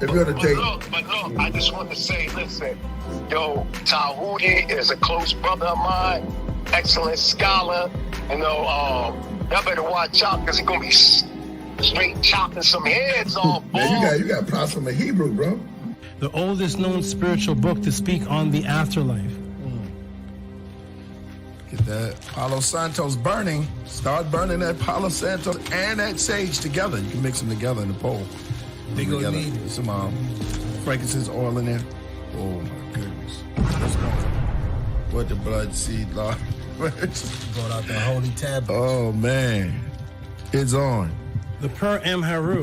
If you're the date. But look, I just want to say, listen, yo, Tehuti is a close brother of mine, excellent scholar. You know, y'all better watch out because he's gonna be straight chopping some heads off. Yeah, you got props from the Hebrew, bro. The oldest known spiritual book to speak on the afterlife. Get that Palo Santos burning. Start burning that Palo Santos and that sage together. You can mix them together in the bowl. They gonna need some frankincense oil in there. Oh my goodness. Let's go. What the blood seed, Lord. Brought out the holy tablet. Oh man. It's on. The Per M. Haru.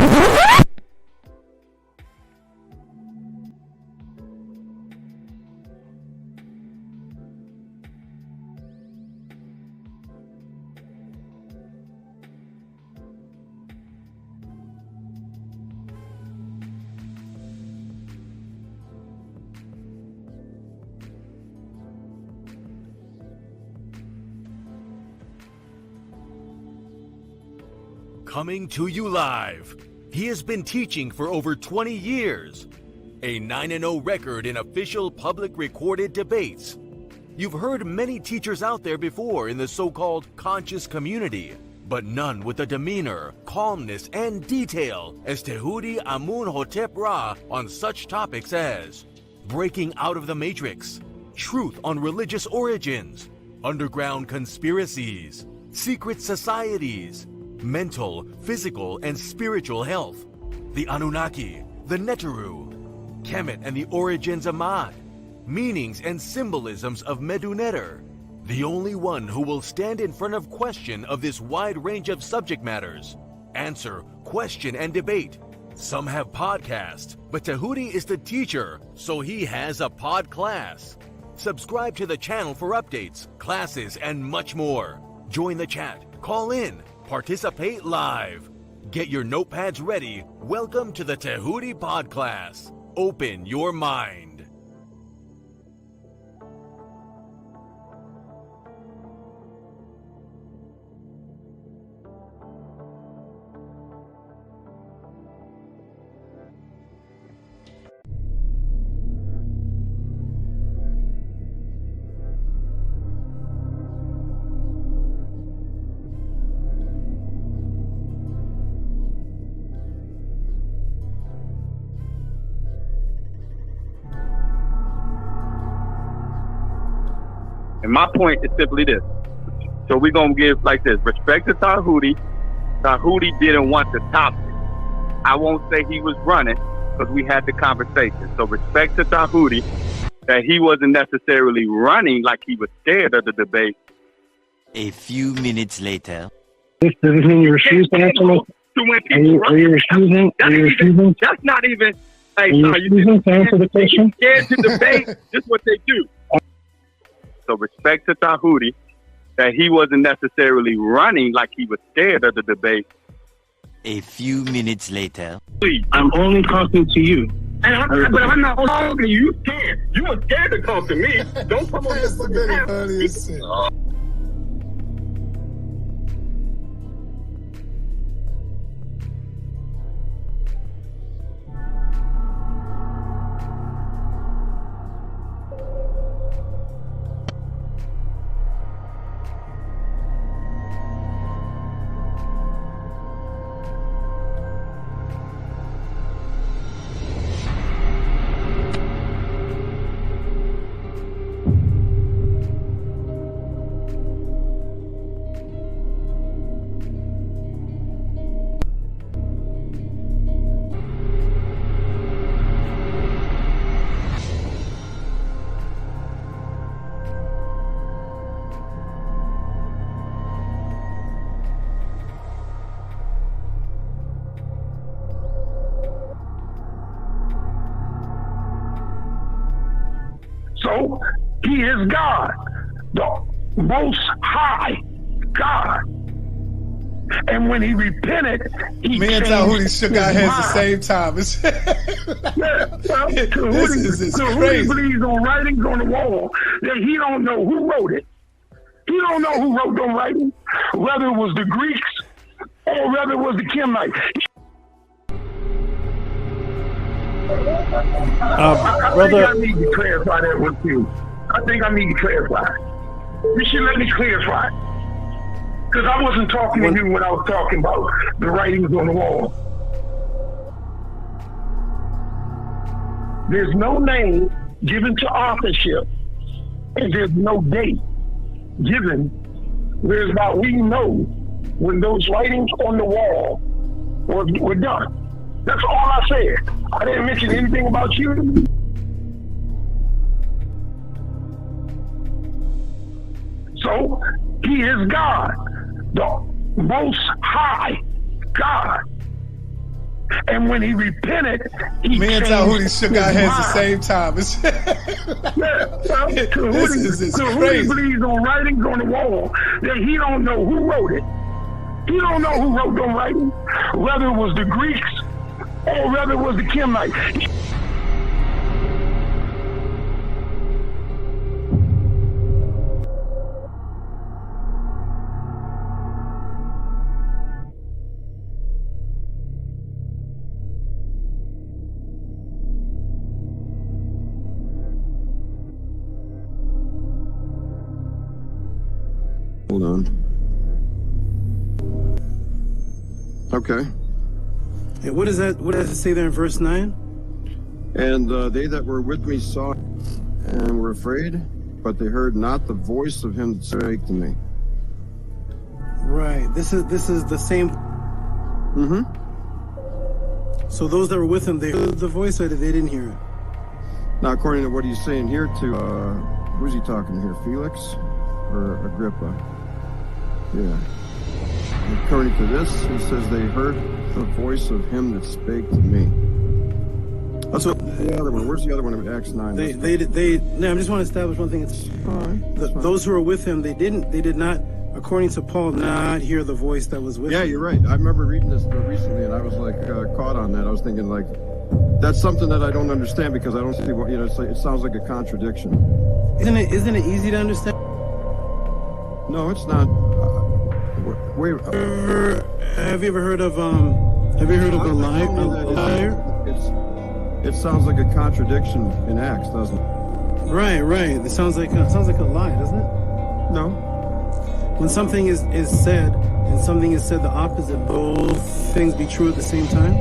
Coming to you live. He has been teaching for over 20 years. A 9-0 record in official public recorded debates. You've heard many teachers out there before in the so-called conscious community, but none with the demeanor, calmness and detail as Tehuti Amun-hotep Ra on such topics as breaking out of the matrix, truth on religious origins, underground conspiracies, secret societies, mental, physical, and spiritual health, the Anunnaki, the Neteru, Kemet and the origins of Ma'at, meanings and symbolisms of Meduneter, the only one who will stand in front of question of this wide range of subject matters, answer, question, and debate. Some have podcasts, but Tehuti is the teacher, so he has a Podclass. Subscribe to the channel for updates, classes, and much more. Join the chat, call in, participate live. Get your notepads ready. Welcome to the Tehuti Podclass. Open your mind. And my point is simply this. So we're going to give like this. Respect to Tehuti. Tehuti didn't want the topic. I won't say he was running because we had the conversation. So respect to Tehuti that he wasn't necessarily running like he was scared of the debate. A few minutes later. Does this mean you refuse to answer me? Are you refusing? Are you refusing? That's not even. Hey, are you refusing to answer the question? Scared to debate. This is what they do. So respect to Tehuti that he wasn't necessarily running like he was scared of the debate. A few minutes later. I'm only talking to you. But I'm not talking to you. You scared. You were scared to talk to me. Don't come on. That's the very funniest shit. So he is God, the most high God. And when he repented, he Me and Tehuti shook our heads at the same time. Tehuti believes on writings on the wall that he don't know who wrote it. He don't know who wrote them writings, whether it was the Greeks or whether it was the Kemites. I think I need to clarify that with you. I think I need to clarify. You should let me clarify. Because I wasn't talking to you when I was talking about the writings on the wall. There's no name given to authorship, and there's no date given. Whereas we know when those writings on the wall were done. That's all I said. I didn't mention anything about you. So he is God, the most high God. And when he repented, Me and Tehuti shook our heads at the same time. Tehuti believes on writings on the wall that he don't know who wrote it. He don't know who wrote them writings, whether it was the Greeks or whether it was the Kemites. Hold on. Okay. And what is that? What does it say there in verse 9? And they that were with me saw and were afraid, but they heard not the voice of him that spake to me. Right. This is the same. Mm-hmm. So those that were with him, they heard the voice, or they didn't hear it? Now, according to what he's saying here to, who's he talking to here? Felix or Agrippa? Yeah. According to this, he says they heard the voice of him that spake to me. That's what the other one. Where's the other one in Acts 9? No, I just want to establish one thing. Those who were with him, they did not, according to Paul, not hear the voice that was with him. Yeah, you're right. I remember reading this recently, and I was like caught on that. I was thinking like, that's something that I don't understand because I don't see what, it sounds like a contradiction. Isn't it easy to understand? No, it's not. Wait. Have you ever heard of a liar? It sounds like a contradiction in Acts, doesn't it? Right. It sounds like a lie, doesn't it? No. When something is said and something is said the opposite, both things be true at the same time?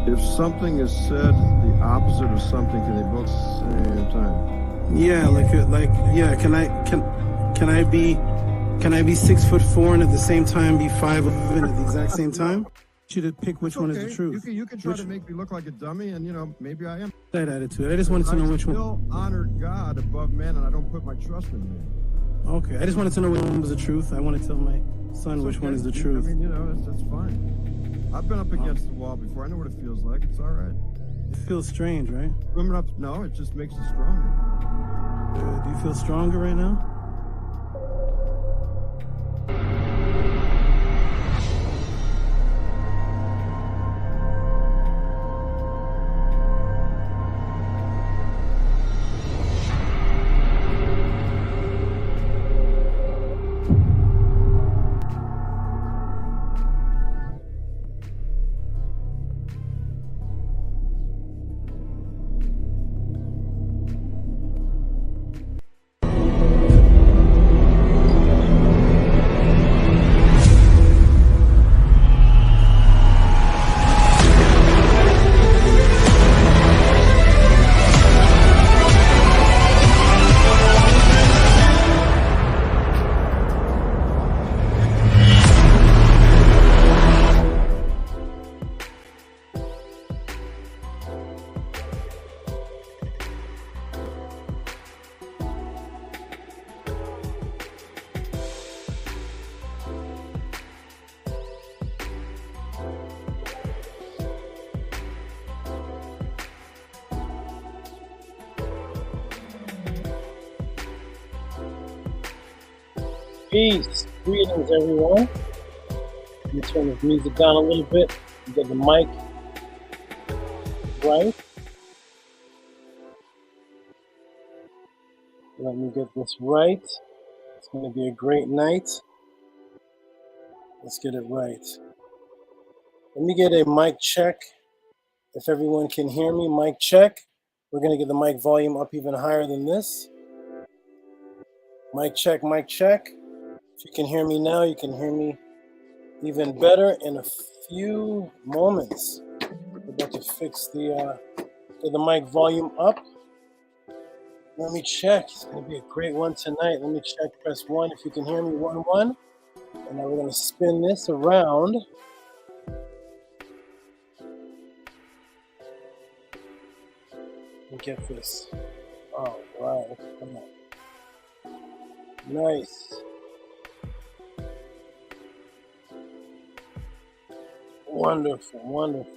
If something is said the opposite of something, can they both at the same time? Yeah, Can I be 6'4" and at the same time be 5'11" at the exact same time? You to pick which one is the truth. You can try to make me look like a dummy, and maybe I am. That attitude. I just wanted to know which one. I still honor God above man, and I don't put my trust in man. Okay, I just wanted to know which one was the truth. I want to tell my son which one is the truth. I mean, that's fine. I've been up against the wall before. I know what it feels like. It's all right. It feels strange, right? Swimming up, no, it just makes you stronger. Do you feel stronger right now? Peace. Greetings, everyone. Let me turn this music down a little bit. Get the mic right. Let me get this right. It's going to be a great night. Let's get it right. Let me get a mic check. If everyone can hear me, mic check. We're going to get the mic volume up even higher than this. Mic check, mic check. If you can hear me now, you can hear me even better in a few moments. We're about to fix get the mic volume up. Let me check. It's going to be a great one tonight. Let me check. Press 1 if you can hear me. 1, 1. And now we're going to spin this around. Let me get this. All right. Come on. Nice. Wonderful, wonderful.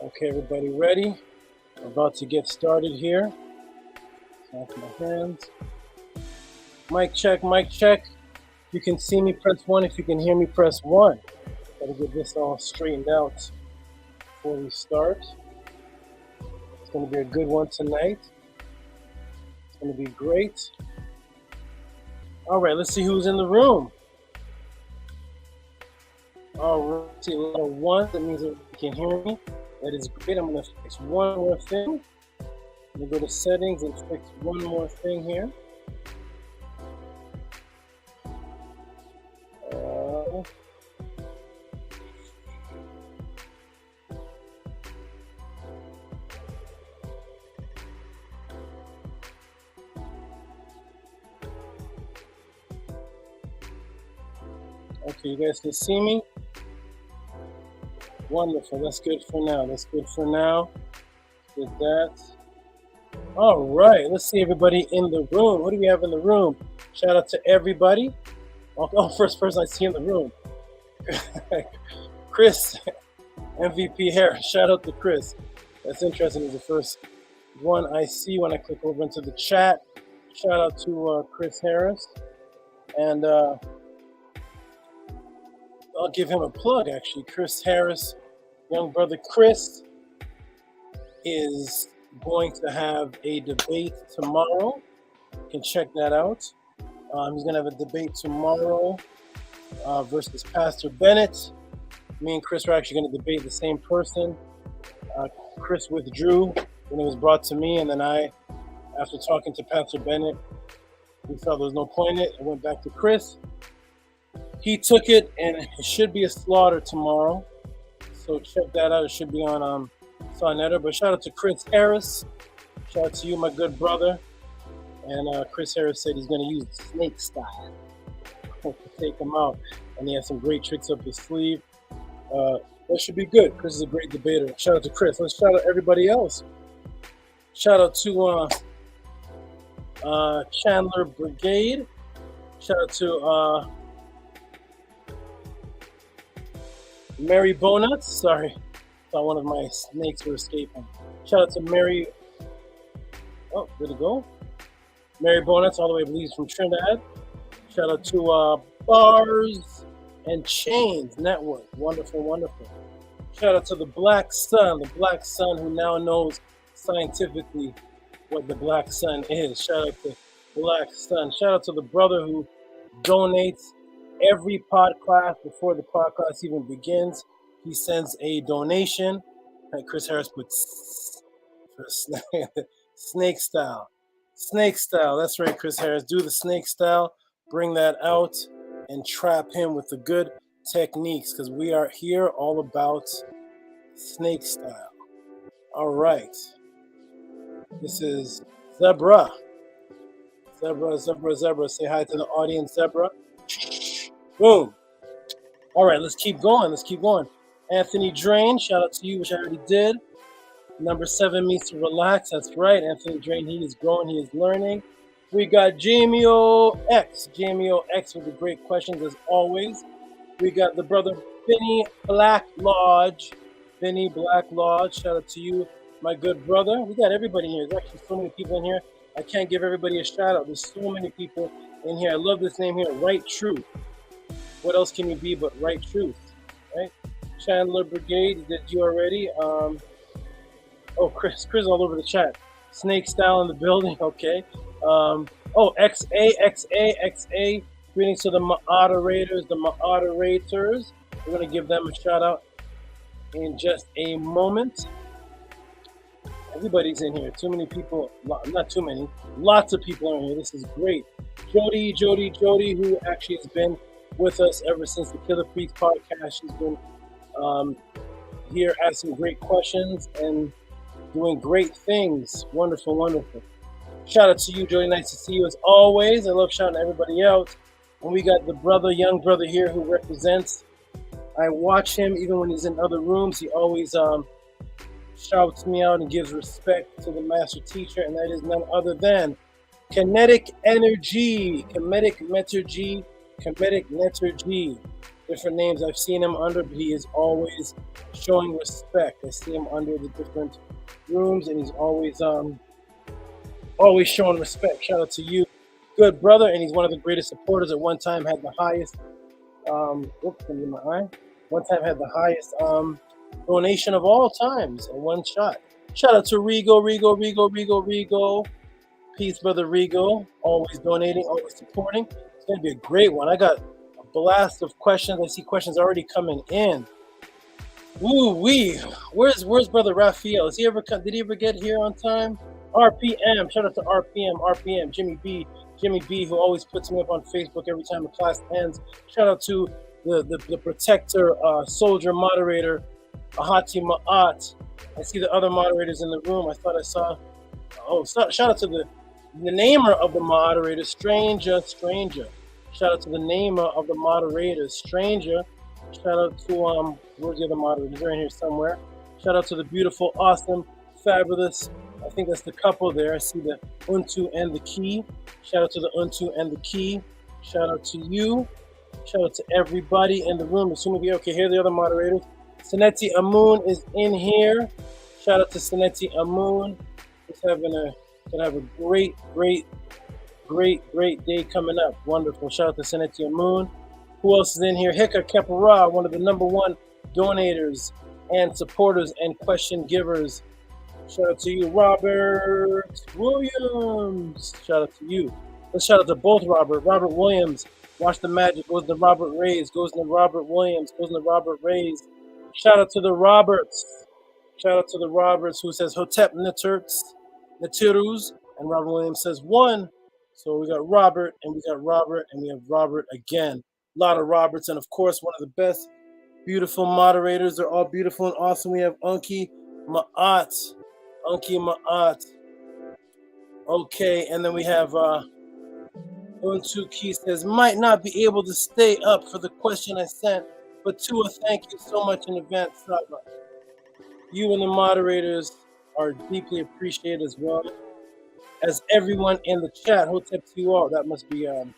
Okay, everybody ready? We're about to get started here. Off my hands. Mic check, mic check. If you can see me, press 1. If you can hear me, press 1. Gotta get this all straightened out before we start. It's gonna be a good one tonight. It's gonna be great. All right, let's see who's in the room. All right, see a lot of 1. That means that you can hear me. That is great. I'm gonna fix one more thing. I'm gonna go to settings and fix one more thing here. Okay, you guys can see me? Wonderful. That's good for now. That's good for now. Did that. All right. Let's see everybody in the room. What do we have in the room? Shout out to everybody. Oh, first person I see in the room. Chris, MVP Harris. Shout out to Chris. That's interesting. He's the first one I see when I click over into the chat. Shout out to Chris Harris. And I'll give him a plug, actually. Chris Harris, young brother Chris, is going to have a debate tomorrow. You can check that out. He's going to have a debate tomorrow versus Pastor Bennett. Me and Chris are actually going to debate the same person. Chris withdrew when it was brought to me, and then after talking to Pastor Bennett, we felt there was no point in it. I went back to Chris. He took it, and it should be a slaughter tomorrow. So check that out. It should be on Sonetta. But shout out to Chris Harris. Shout out to you, my good brother. And Chris Harris said he's going to use the snake style to take him out. And he has some great tricks up his sleeve. That should be good. Chris is a great debater. Shout out to Chris. Let's shout out everybody else. Shout out to Chandler Brigade. Shout out to Mary Bonuts. Sorry, thought one of my snakes were escaping. Shout out to Mary. Oh, did it go? Mary Bonuts, all the way, I believe, from Trinidad. Shout out to Bars and Chains Network. Wonderful, wonderful. Shout out to the Black Sun who now knows scientifically what the Black Sun is. Shout out to Black Sun. Shout out to the brother who donates every Podclass before the Podclass even begins. He sends a donation. And Chris Harris puts for snake style. Snake style. That's right, Chris Harris. Do the snake style. Bring that out and trap him with the good techniques, because we are here all about snake style. All right. This is Zebra. Zebra. Say hi to the audience, Zebra. Boom. All right, let's keep going. Anthony Drain, shout out to you, which I already did. Number 7 means to relax. That's right. Anthony Drain, he is growing, he is learning. We got Jamio X with the great questions as always. We got the brother Benny Black Lodge. Shout out to you, my good brother. We got everybody here. There's actually so many people in here. I can't give everybody a shout out. There's so many people in here. I love this name here, Right Truth. What else can you be but Right Truth, right? Chandler Brigade, did you already? Chris all over the chat. Snake style in the building, okay. XA. Greetings to the moderators. We're going to give them a shout out in just a moment. Everybody's in here. Too many people. Not too many. Lots of people are in here. This is great. Jody, who actually has been with us ever since the Killer Priest podcast. She's been here asking great questions and doing great things. Wonderful. Shout out to you, Jody. Nice to see you as always. I love shouting everybody out. And we got the young brother here who represents. I watch him even when he's in other rooms. He always shouts me out and gives respect to the master teacher, and that is none other than Kinetic Energy. Different names I've seen him under, but he is always showing respect. I see him under the different rooms, and he's always showing respect. Shout out to you, good brother, and he's one of the greatest supporters. At one time had the highest donation of all times in one shot. Shout out to Rigo. Peace, brother Rigo. Always donating, always supporting. It's gonna be a great one. I got a blast of questions. I see questions already coming in. Woo wee. Where's brother Raphael? Did he ever get here on time? RPM. Shout out to RPM. Jimmy B, who always puts me up on Facebook every time the class ends. Shout out to the protector, soldier moderator, Ahati Ma'at. I see the other moderators in the room. I thought I saw. Shout out to the namer of the moderator, Stranger. Shout Shout out to the name of the moderators. Stranger. Shout out to, where's the other moderators? They're in here somewhere. Shout out to the beautiful, awesome, fabulous, I think that's the couple there. I see the Untu and the Key. Shout out to the Untu and the Key. Shout out to you. Shout out to everybody in the room. Assuming we okay, here are the other moderators. Seneti Amun is in here. Shout out to Seneti Amun. He's gonna have a great day coming up. Wonderful. Shout out to Seneti Amun. Who else is in here? Hika Kepara, one of the #1 donators and supporters and question givers. Shout out to you, Robert Williams. Shout out to you. Let's shout out to both Robert. Robert Williams. Watch the magic. Goes to Robert Reyes. Goes to Robert Williams. Goes to Robert Reyes. Shout out to the Roberts. Shout out to the Roberts who says Hotep Naturus. And Robert Williams says 1. So we got Robert and we got Robert and we have Robert again. A lot of Roberts and of course one of the best beautiful moderators. They're all beautiful and awesome. We have Unki Ma'at. Unki Ma'at. Okay, and then we have Untu Key says, might not be able to stay up for the question I sent, but Tua, thank you so much in advance, Saba. You and the moderators are deeply appreciated as well as everyone in the chat. Hotep to you all. That must be the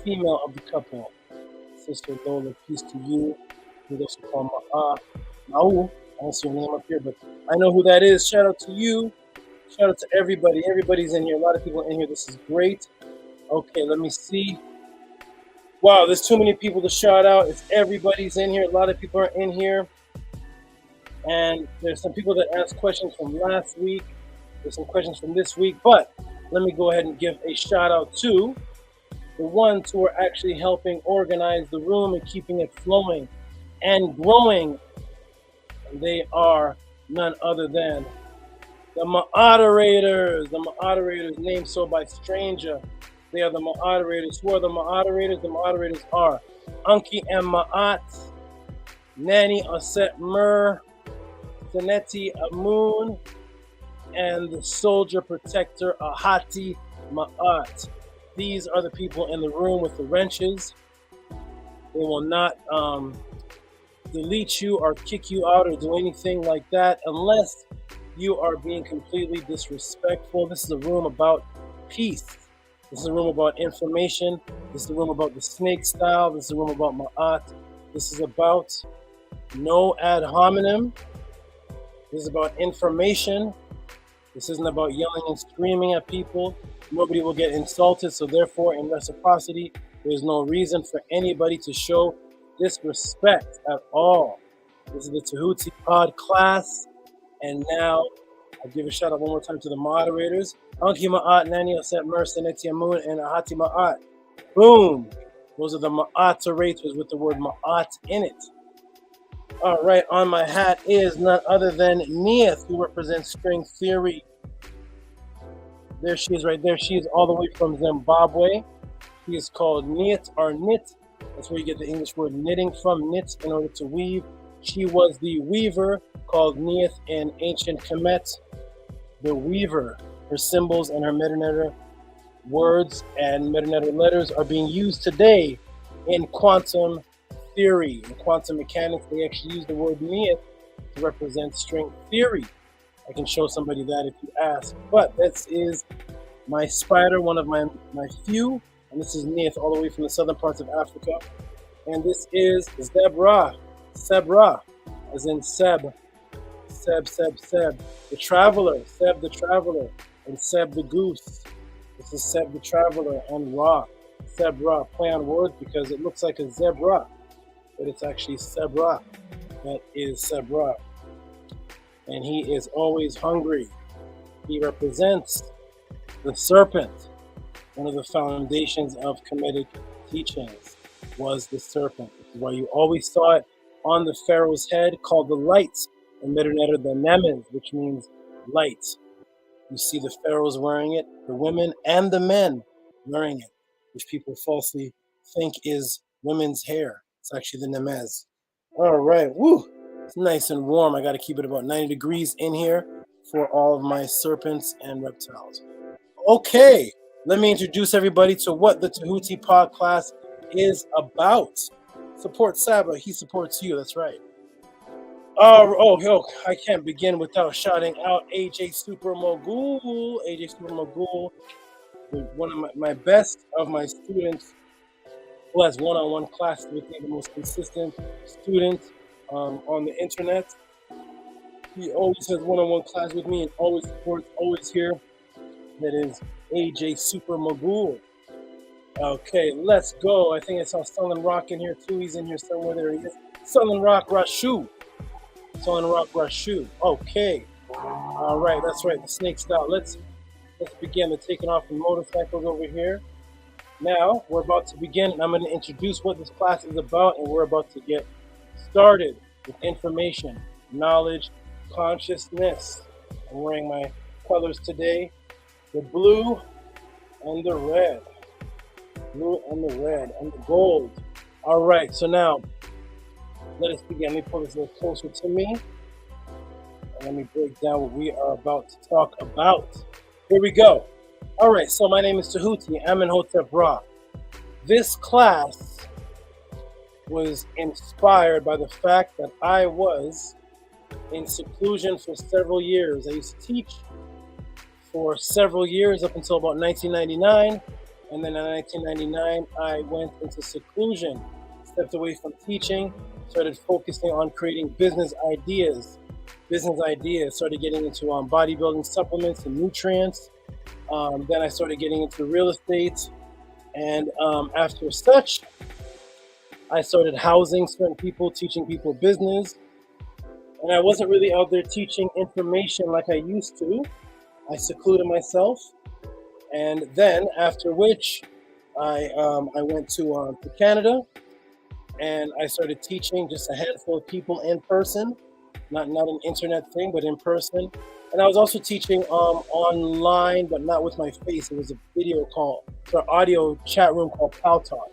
female of the couple. Sister Lola, peace to you. Who else we call Ma'u. I don't see your name up here, but I know who that is. Shout out to you. Shout out to everybody. Everybody's in here. A lot of people in here. This is great. Okay, let me see. Wow, there's too many people to shout out. It's everybody's in here. A lot of people are in here. And there's some people that asked questions from last week. There's some questions from this week. But let me go ahead and give a shout out to the ones who are actually helping organize the room and keeping it flowing and growing. And they are none other than the moderators. The moderators named so by Stranger. They are the moderators. Who are the moderators? The moderators are Anki and Ma'at, Nani Aset Mur, Seneti Amun, and the soldier protector Ahati Ma'at. These are the people in the room with the wrenches. They will not delete you or kick you out or do anything like that unless you are being completely disrespectful. This is a room about peace. This is a room about information. This is a room about the snake style. This is a room about Ma'at. This is about no ad hominem. This is about information. This isn't about yelling and screaming at people. Nobody will get insulted, so therefore, in reciprocity, there's no reason for anybody to show disrespect at all. This is the Tehuti Podclass, and now I'll give a shout out one more time to the moderators. Anki Ma'at, Nani Aset Mer, Seneti Amun, and Ahati Ma'at. Boom! Those are the Ma'atorators with the word Ma'at in it. All right, on my hat is none other than Neith, who represents string theory. There she is right there. She is all the way from Zimbabwe. She is called Neith or Knit. That's where you get the English word knitting from, knit in order to weave. She was the weaver called Neith in ancient Kemet, the weaver. Her symbols and her Metanetter words and Metanetter letters are being used today in quantum theory. In quantum mechanics, they actually use the word Neith to represent string theory. I can show somebody that if you ask. But this is my spider, one of my few. And this is Neith, all the way from the southern parts of Africa. And this is Zebra, as in Seb, the traveler, Seb the traveler, and Seb the goose. This is Seb the traveler and Ra, Sebra, play on words because it looks like a zebra, but it's actually Sebra. That is Sebra. And he is always hungry. He represents the serpent. One of the foundations of Kemetic teachings was the serpent. This is why you always saw it on the pharaoh's head, called the light, and Metanetter the Nemes, which means light. You see the pharaohs wearing it, the women and the men wearing it, which people falsely think is women's hair. It's actually the Nemes. All right, woo! It's nice and warm. I got to keep it about 90 degrees in here for all of my serpents and reptiles. Okay, let me introduce everybody to what the Tehuti Podclass is about. Support Saba, he supports you, that's right. I can't begin without shouting out AJ Super Mogul. AJ Super Mogul, one of my best of my students, who has one-on-one classes with me, the most consistent student on the internet. He always has one-on-one class with me and always supports, always here. That is AJ Super Mogul. Okay, let's go. I think I saw Sullen Rock in here too. He's in here somewhere. There he is. Sullen Rock Rashu. Sullen Rock Rashu. Okay. All right, that's right. The snake style. Let's begin. They're taking off the motorcycles over here. Now we're about to begin, and I'm going to introduce what this class is about, and we're about to get started with information, knowledge, consciousness. I'm wearing my colors today, the blue and the red. Blue and the red and the gold. All right, so now let us begin. Let me pull this a little closer to me, and let me break down what we are about to talk about. Here we go. All right, so my name is Tehuti. I'm in Hotep Ra. This class was inspired by the fact that I was in seclusion for several years. I used to teach for several years up until about 1999. And then in 1999, I went into seclusion, stepped away from teaching, started focusing on creating business ideas, started getting into bodybuilding supplements and nutrients. Then I started getting into real estate. And after such, I started housing certain people, teaching people business. And I wasn't really out there teaching information like I used to. I secluded myself. And then after which, I went to Canada, and I started teaching just a handful of people in person, not an internet thing, but in person. And I was also teaching online, but not with my face. It was a video call, or audio chat room called Pal Talk.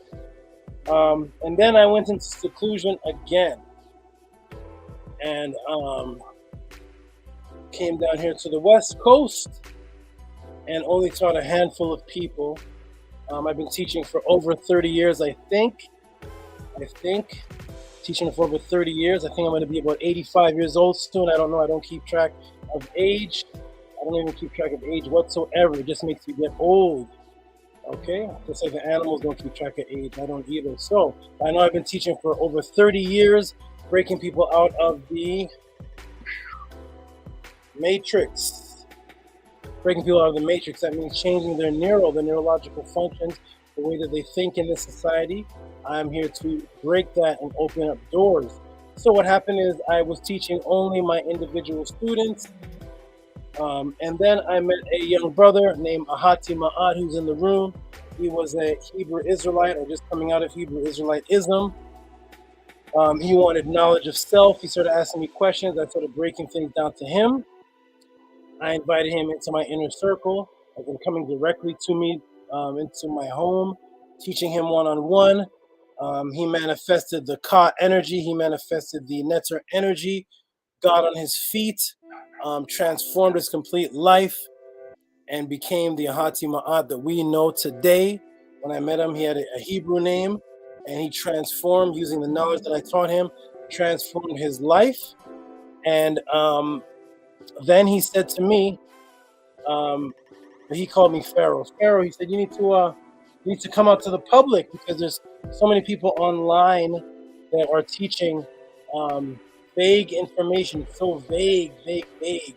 And then I went into seclusion again, and came down here to the West Coast, and only taught a handful of people. I've been teaching for over 30 years, I think. Teaching for over 30 years. I think I'm going to be about 85 years old soon. I don't know. I don't keep track of age. I don't even keep track of age whatsoever. It just makes you get old. Okay? Just like the animals don't keep track of age. I don't either. So I know I've been teaching for over 30 years, breaking people out of the matrix. Breaking people out of the matrix, that means changing their neurological functions, the way that they think in this society. I'm here to break that and open up doors. So what happened is I was teaching only my individual students. And then I met a young brother named Ahati Ma'at, who's in the room. He was a Hebrew Israelite, or just coming out of Hebrew Israelitism. He wanted knowledge of self. He started asking me questions. I started breaking things down to him. I invited him into my inner circle, like him coming directly to me, into my home, teaching him one-on-one. He manifested the Ka energy. He manifested the Neter energy, got on his feet, transformed his complete life, and became the Ahati Ma'at that we know today. When I met him, he had a Hebrew name, and he transformed using the knowledge that I taught him, transformed his life. And then he said to me, he called me Pharaoh. Pharaoh, he said, you need to come out to the public, because there's so many people online that are teaching vague information, so vague. It's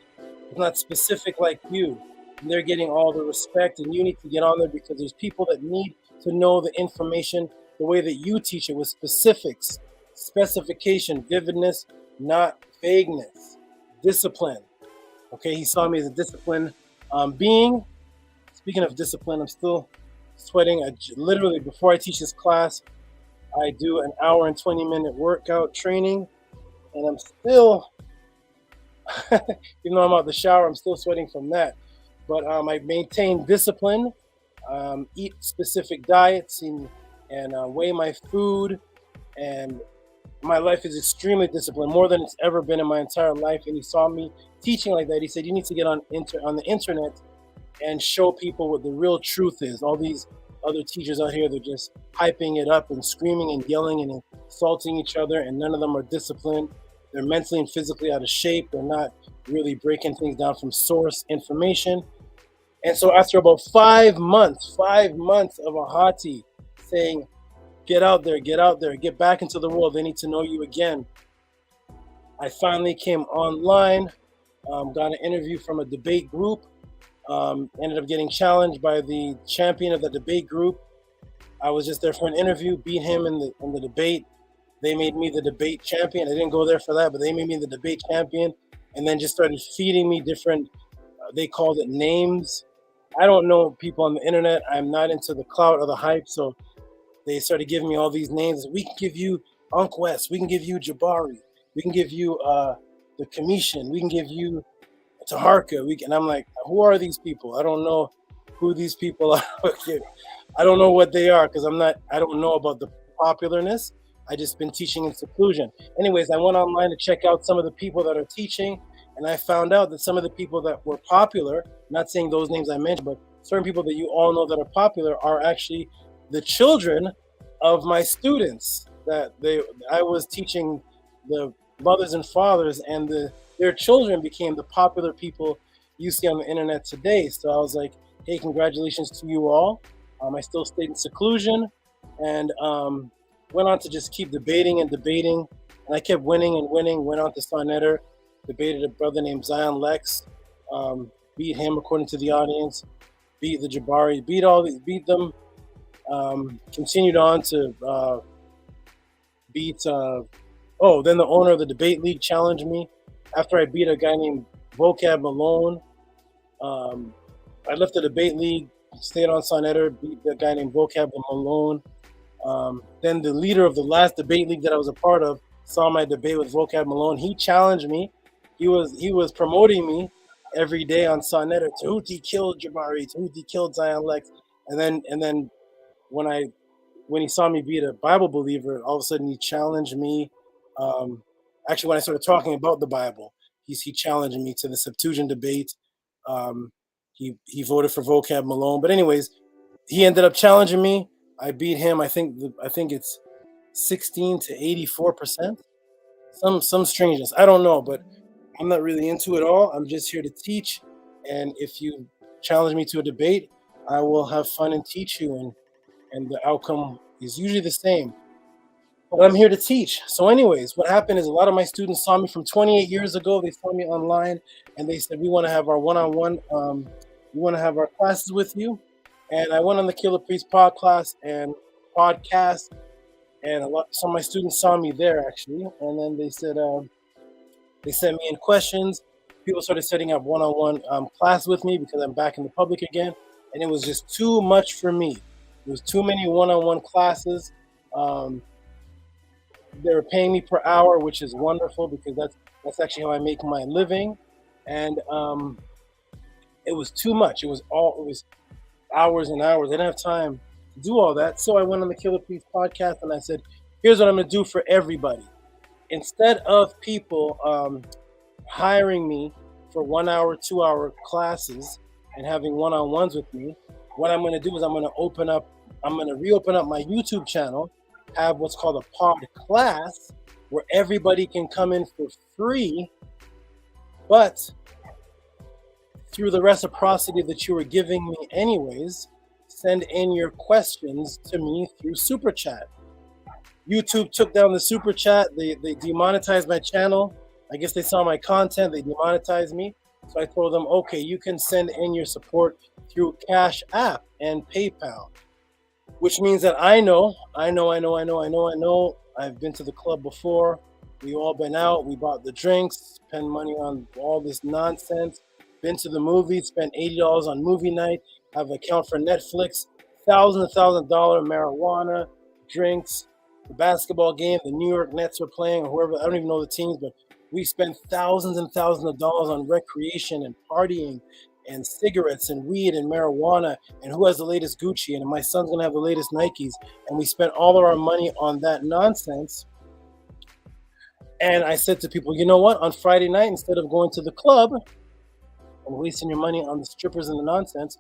not specific like you. And they're getting all the respect, and you need to get on there, because there's people that need to know the information the way that you teach it, with specifics, specification, vividness, not vagueness, discipline. Okay, he saw me as a disciplined being. Speaking of discipline, I'm still sweating. Literally, before I teach this class, I do an hour and 20-minute workout training, and I'm still, even though I'm out of the shower, I'm still sweating from that. But I maintain discipline, eat specific diets, and weigh my food, and my life is extremely disciplined, more than it's ever been in my entire life. And he saw me teaching like that. He said, you need to get on the internet and show people what the real truth is. All these other teachers out here, they're just hyping it up and screaming and yelling and insulting each other, and none of them are disciplined. They're mentally and physically out of shape. They're not really breaking things down from source information. And so after about 5 months of a hati saying, get out there, get back into the world, they need to know you again, I finally came online, got an interview from a debate group, ended up getting challenged by the champion of the debate group. I was just there for an interview, beat him in the debate. They made me the debate champion. I didn't go there for that, but they made me the debate champion, and then just started feeding me different, they called it names. I don't know people on the internet. I'm not into the clout or the hype, so they started giving me all these names. We can give you Ankh West. We can give you Jabari. We can give you the Commission. We can give you Taharka. And I'm like, who are these people? I don't know who these people are. I don't know what they are because I don't know about the popularness. I just been teaching in seclusion. Anyways, I went online to check out some of the people that are teaching, and I found out that some of the people that were popular, not saying those names I mentioned, but certain people that you all know that are popular are actually the children of my students that I was teaching, the mothers and fathers, and their children became the popular people you see on the internet today. So I was like, hey, congratulations to you all. I still stayed in seclusion and went on to just keep debating, and I kept winning and winning. Went on to Sonetter, debated a brother named Zion Lex, beat him according to the audience, beat the Jabari, beat them. Continued on to beat. Then the owner of the debate league challenged me after I beat a guy named Vocab Malone. I left the debate league, stayed on Sonetter, beat the guy named Vocab Malone. Then the leader of the last debate league that I was a part of saw my debate with Vocab Malone. He challenged me. He was promoting me every day on Sonetter. Tehuti killed Jabari. Tehuti killed Zion Lex. And then when he saw me beat a Bible believer, all of a sudden he challenged me. Actually, when I started talking about the Bible, he challenged me to the Septuagint debate. He voted for Vocab Malone. But anyways, he ended up challenging me. I beat him. I think it's 16 to 84%. Some strangeness. I don't know, but I'm not really into it all. I'm just here to teach. And if you challenge me to a debate, I will have fun and teach you. And the outcome is usually the same. But I'm here to teach. So anyways, what happened is a lot of my students saw me from 28 years ago. They saw me online and they said, we want to have our one-on-one, we want to have our classes with you. And I went on the Killer Priest Podclass and podcast, and some of my students saw me there actually. And then they said, they sent me in questions. People started setting up one-on-one class with me because I'm back in the public again. And it was just too much for me. There was too many one-on-one classes. They were paying me per hour, which is wonderful because that's actually how I make my living. And it was too much. It was hours and hours. I didn't have time to do all that. So I went on the Killer Priest podcast and I said, here's what I'm going to do for everybody. Instead of people hiring me for 1 hour, 2 hour classes and having one-on-ones with me, what I'm going to do is I'm going to reopen up my YouTube channel, have what's called a Podclass, where everybody can come in for free, but through the reciprocity that you were giving me anyways, send in your questions to me through Super Chat. YouTube took down the Super Chat. They demonetized my channel. I guess they saw my content. They demonetized me. So I told them, okay, you can send in your support through Cash App and PayPal, which means that I know. I've been to the club before. We've all been out. We bought the drinks, spent money on all this nonsense. Been to the movies, spent $80 on movie night, have an account for Netflix, $1,000 marijuana, drinks, the basketball game, the New York Nets were playing, or whoever, I don't even know the teams, but we spent thousands and thousands of dollars on recreation and partying and cigarettes and weed and marijuana and who has the latest Gucci, and my son's gonna have the latest Nikes, and we spent all of our money on that nonsense. And I said to people, you know what, on Friday night, instead of going to the club, and wasting your money on the strippers and the nonsense,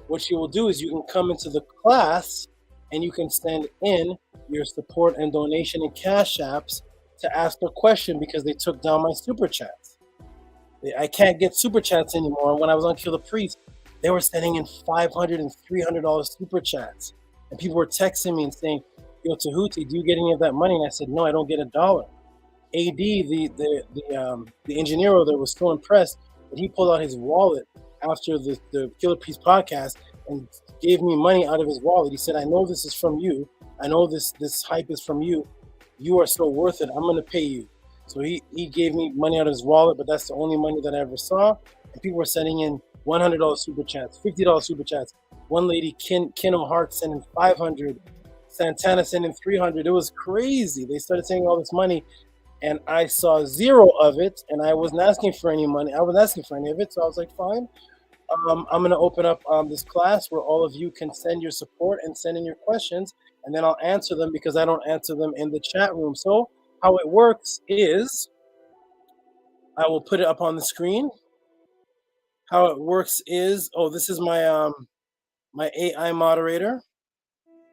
what you will do is you can come into the class and you can send in your support and donation in cash apps to ask a question because they took down my super chats. I can't get super chats anymore. When I was on Kill the Priest, they were sending in $500 and $300 super chats. And people were texting me and saying, yo, Tehuti, do you get any of that money? And I said, no, I don't get $1. AD, the engineer over there, was so impressed that he pulled out his wallet after the Killer Priest podcast and gave me money out of his wallet. He said, I know this is from you. I know this hype is from you. You are so worth it. I'm going to pay you. So he gave me money out of his wallet, but that's the only money that I ever saw. And people were sending in $100 super chats, $50 super chats. One lady, Kino Hart, sending $500. Santana sending $300. It was crazy. They started sending all this money, and I saw zero of it, and I wasn't asking for any money. I wasn't asking for any of it, so I was like, fine. I'm going to open up this class where all of you can send your support and send in your questions, and then I'll answer them because I don't answer them in the chat room. So how it works is, I will put it up on the screen. How it works is, this is my my AI moderator.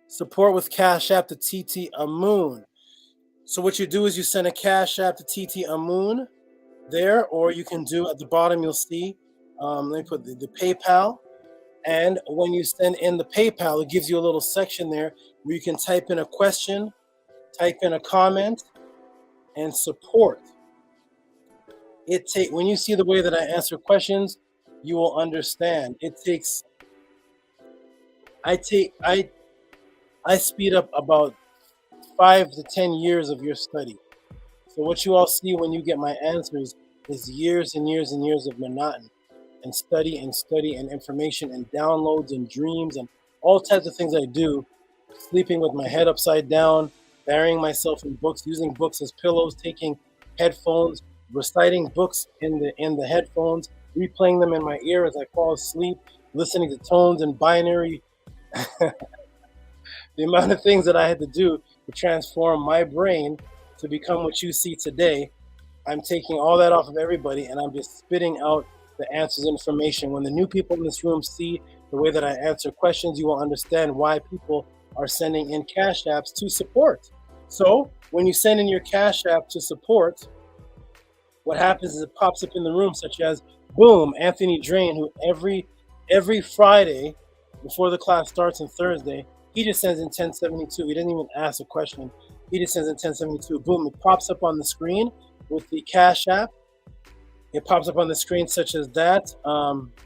Support with Cash App to TT Amun. So what you do is you send a Cash App to TT Amun there, or you can do at the bottom, you'll see, let me put the PayPal. And when you send in the PayPal, it gives you a little section there where you can type in a question, type in a comment, and support. When you see the way that I answer questions, you will understand. I speed up about 5 to 10 years of your study. So what you all see when you get my answers is years and years and years of monotony and study and information and downloads and dreams and all types of things I do, sleeping with my head upside down, burying myself in books, using books as pillows, taking headphones, reciting books in the headphones, replaying them in my ear as I fall asleep, listening to tones and binary. The amount of things that I had to do to transform my brain to become what you see today, I'm taking all that off of everybody and I'm just spitting out the answers, information. When the new people in this room see the way that I answer questions, you will understand why people are sending in cash apps to support. So when you send in your cash app to support, what happens is it pops up in the room, such as, boom, Anthony Drain, who every Friday before the class starts on Thursday, he just sends in 1072. He doesn't even ask a question. He just sends in 1072. Boom, it pops up on the screen with the Cash App. It pops up on the screen such as that.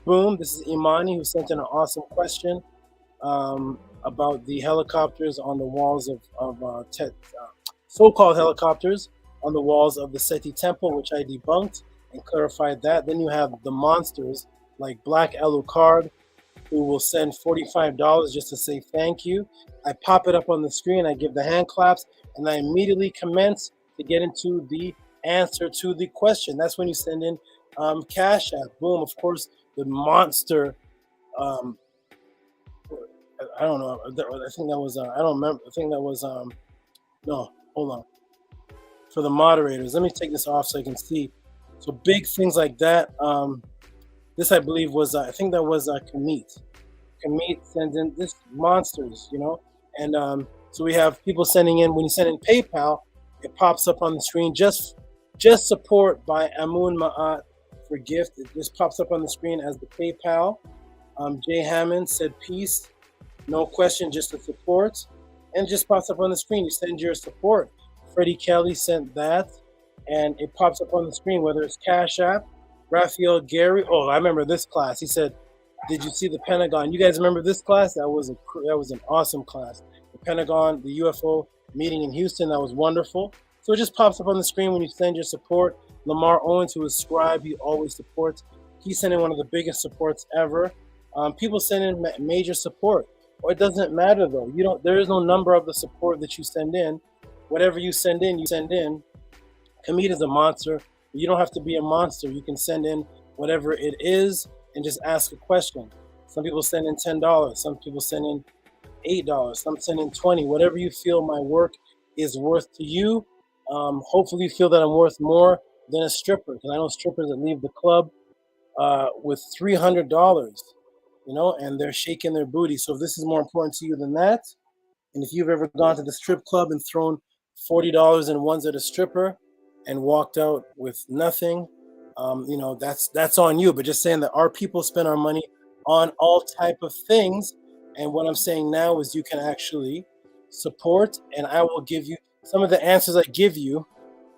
Boom, this is Imani who sent in an awesome question about the helicopters on the walls of so-called helicopters on the walls of the Seti Temple, which I debunked and clarified that. Then you have the monsters like Black Alucard, who will send $45 just to say thank you. I pop it up on the screen, I give the hand claps, and I immediately commence to get into the answer to the question. That's when you send in Cash App. Boom, of course, the monster, I don't know, I think that was, I don't remember, I think that was, no, hold on. For the moderators, let me take this off so I can see. So big things like that. This, I believe, was, I think that was Kamit. Kamit sends in this monsters, you know? And so we have people sending in, when you send in PayPal, it pops up on the screen, just support by Amun Ma'at for gift. It just pops up on the screen as the PayPal. Jay Hammond said peace, no question, just the support. And it just pops up on the screen. You send your support. Freddie Kelly sent that, and it pops up on the screen, whether it's Cash App. Raphael Gary, I remember this class. He said, did you see the Pentagon? You guys remember this class? That was an awesome class. The Pentagon, the UFO meeting in Houston, that was wonderful. So it just pops up on the screen when you send your support. Lamar Owens, who is Scribe, he always supports. He sent in one of the biggest supports ever. People send in major support. Or it doesn't matter though. There is no number of the support that you send in. Whatever you send in, you send in. Kamit is a monster. You don't have to be a monster. You can send in whatever it is and just ask a question. Some people send in $10. Some people send in $8. Some send in $20. Whatever you feel my work is worth to you. Hopefully you feel that I'm worth more than a stripper, because I know strippers that leave the club with $300, and they're shaking their booty. So if this is more important to you than that, and if you've ever gone to the strip club and thrown $40 in ones at a stripper and walked out with nothing, that's on you. But just saying that our people spend our money on all type of things. And what I'm saying now is you can actually support, and I will give you some of the answers I give you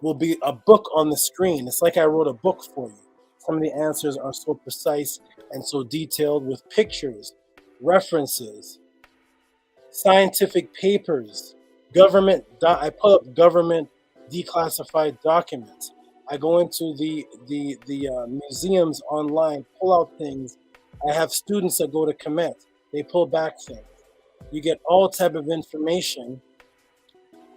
will be a book on the screen. It's like I wrote a book for you. Some of the answers are so precise and so detailed with pictures, references, scientific papers, I pull up government declassified documents. I go into the museums online, pull out things. I have students that go to Kemet. They pull back things. You get all type of information.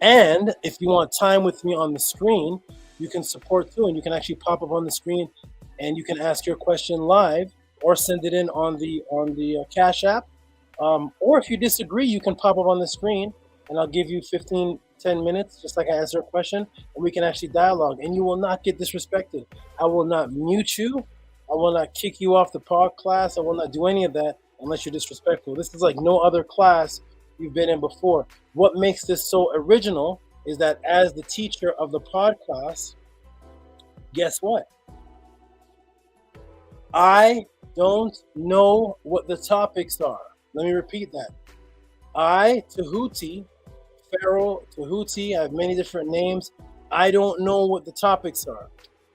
And if you want time with me on the screen, you can support too, and you can actually pop up on the screen, and you can ask your question live or send it in on the Cash App. Or if you disagree, you can pop up on the screen, and I'll give you 10 minutes, just like I answer a question, and we can actually dialogue, and you will not get disrespected. I will not mute you. I will not kick you off the Podclass. I will not do any of that unless you're disrespectful. This is like no other class you've been in before. What makes this so original is that as the teacher of the Podclass, guess what? I don't know what the topics are. Let me repeat that. I, Tehuti, Pharaoh, Tehuti, I have many different names. I don't know what the topics are.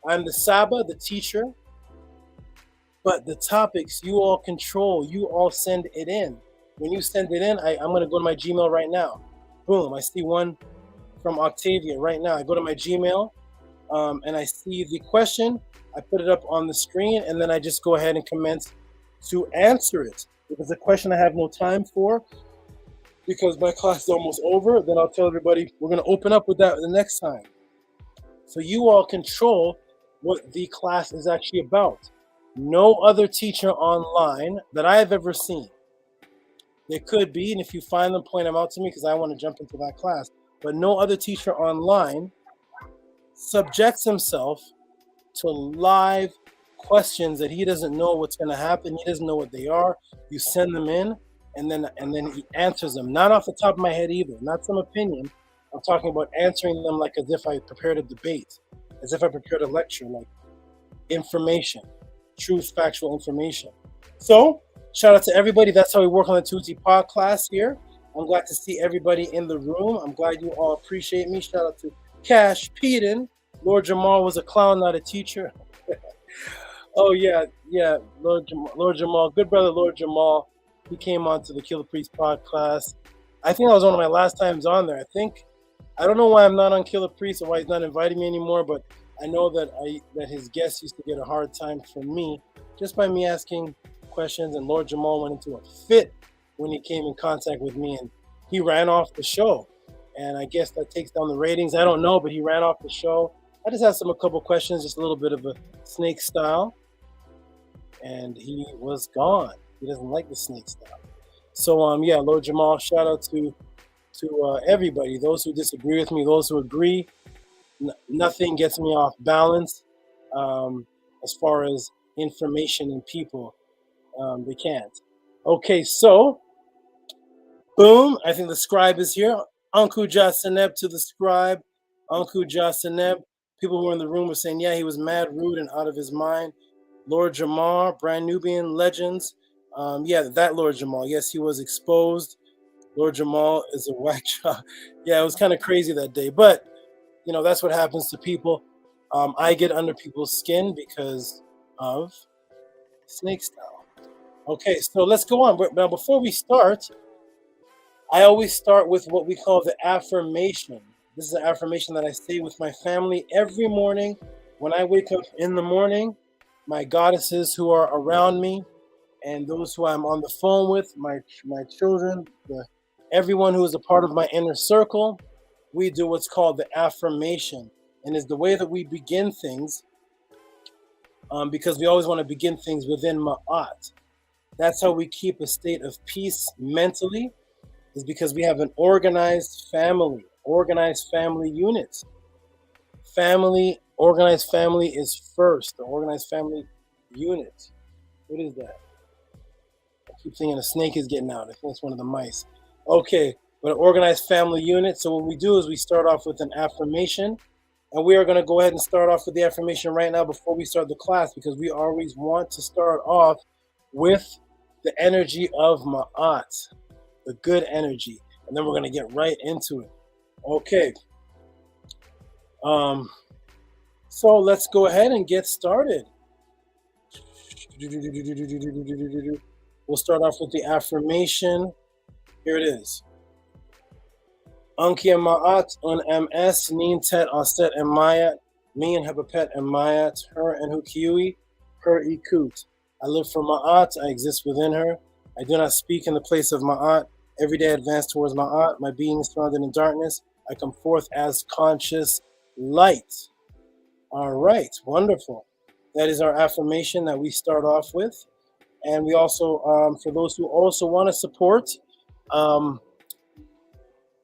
I'm the Saba, the teacher, but the topics you all control, you all send it in. When you send it in, I'm going to go to my Gmail right now. Boom, I see one from Octavia right now. I go to my Gmail and I see the question. I put it up on the screen, and then I just go ahead and commence to answer it. If it's a question I have no time for, because my class is almost over, then I'll tell everybody we're going to open up with that the next time. So you all control what the class is actually about. No other teacher online that I have ever seen. There could be, and if you find them, point them out to me, because I want to jump into that class. But no other teacher online subjects himself to live questions that he doesn't know what's going to happen. He doesn't know what they are. You send them in, and then he answers them. Not off the top of my head either, not some opinion. I'm talking about answering them like as if I prepared a debate, as if I prepared a lecture, like information, truth, factual information. So shout out to everybody. That's how we work on the Tehuti Podclass here. I'm glad to see everybody in the room. I'm glad you all appreciate me. Shout out to Cash Peden. Lord Jamal was a clown, not a teacher. Oh yeah, Lord Jamal, good brother Lord Jamal. He came on to the Killer Priest Podclass. I think that was one of my last times on there. I don't know why I'm not on Killer Priest or why he's not inviting me anymore, but I know that his guests used to get a hard time from me just by me asking questions, and Lord Jamal went into a fit when he came in contact with me, and he ran off the show. And I guess that takes down the ratings. I don't know, but he ran off the show. I just asked him a couple questions, just a little bit of a snake style, and he was gone. He doesn't like the snake style. So Lord Jamal, shout out to everybody, those who disagree with me, those who agree. Nothing gets me off balance as far as information and people. They can't. Okay, so boom, I think the scribe is here. Anku Jaseneb to the scribe. Anku Jaseneb. People who were in the room were saying, yeah, he was mad, rude, and out of his mind. Lord Jamal, Brand Nubian Legends. That Lord Jamal. Yes, he was exposed. Lord Jamal is a whack job. Yeah, it was kind of crazy that day. But, that's what happens to people. I get under people's skin because of snake style. Okay, so let's go on. But now, before we start, I always start with what we call the affirmation. This is an affirmation that I say with my family every morning. When I wake up in the morning, my goddesses who are around me and those who I'm on the phone with, my children, everyone who is a part of my inner circle, we do what's called the affirmation. And it's the way that we begin things because we always want to begin things within Ma'at. That's how we keep a state of peace mentally, is because we have an organized family units. Organized family is first. The organized family unit. What is that? I keep thinking a snake is getting out. I think it's one of the mice. Okay, but an organized family unit. So what we do is we start off with an affirmation. And we are going to go ahead and start off with the affirmation right now before we start the class, because we always want to start off with the energy of Ma'at, the good energy. And then we're going to get right into it. Okay. So let's go ahead and get started. We'll start off with the affirmation. Here it is. Ankh and Ma'at un ms nin tet aset and mayat me and Hebapet and mayat her and Hukiui her ikut. I live for Ma'at. I exist within her. I do not speak in the place of Ma'at. Every day I advance towards Ma'at. My being is surrounded in darkness. I come forth as conscious light. All right, wonderful. That is our affirmation that we start off with. And we also, for those who also want to support,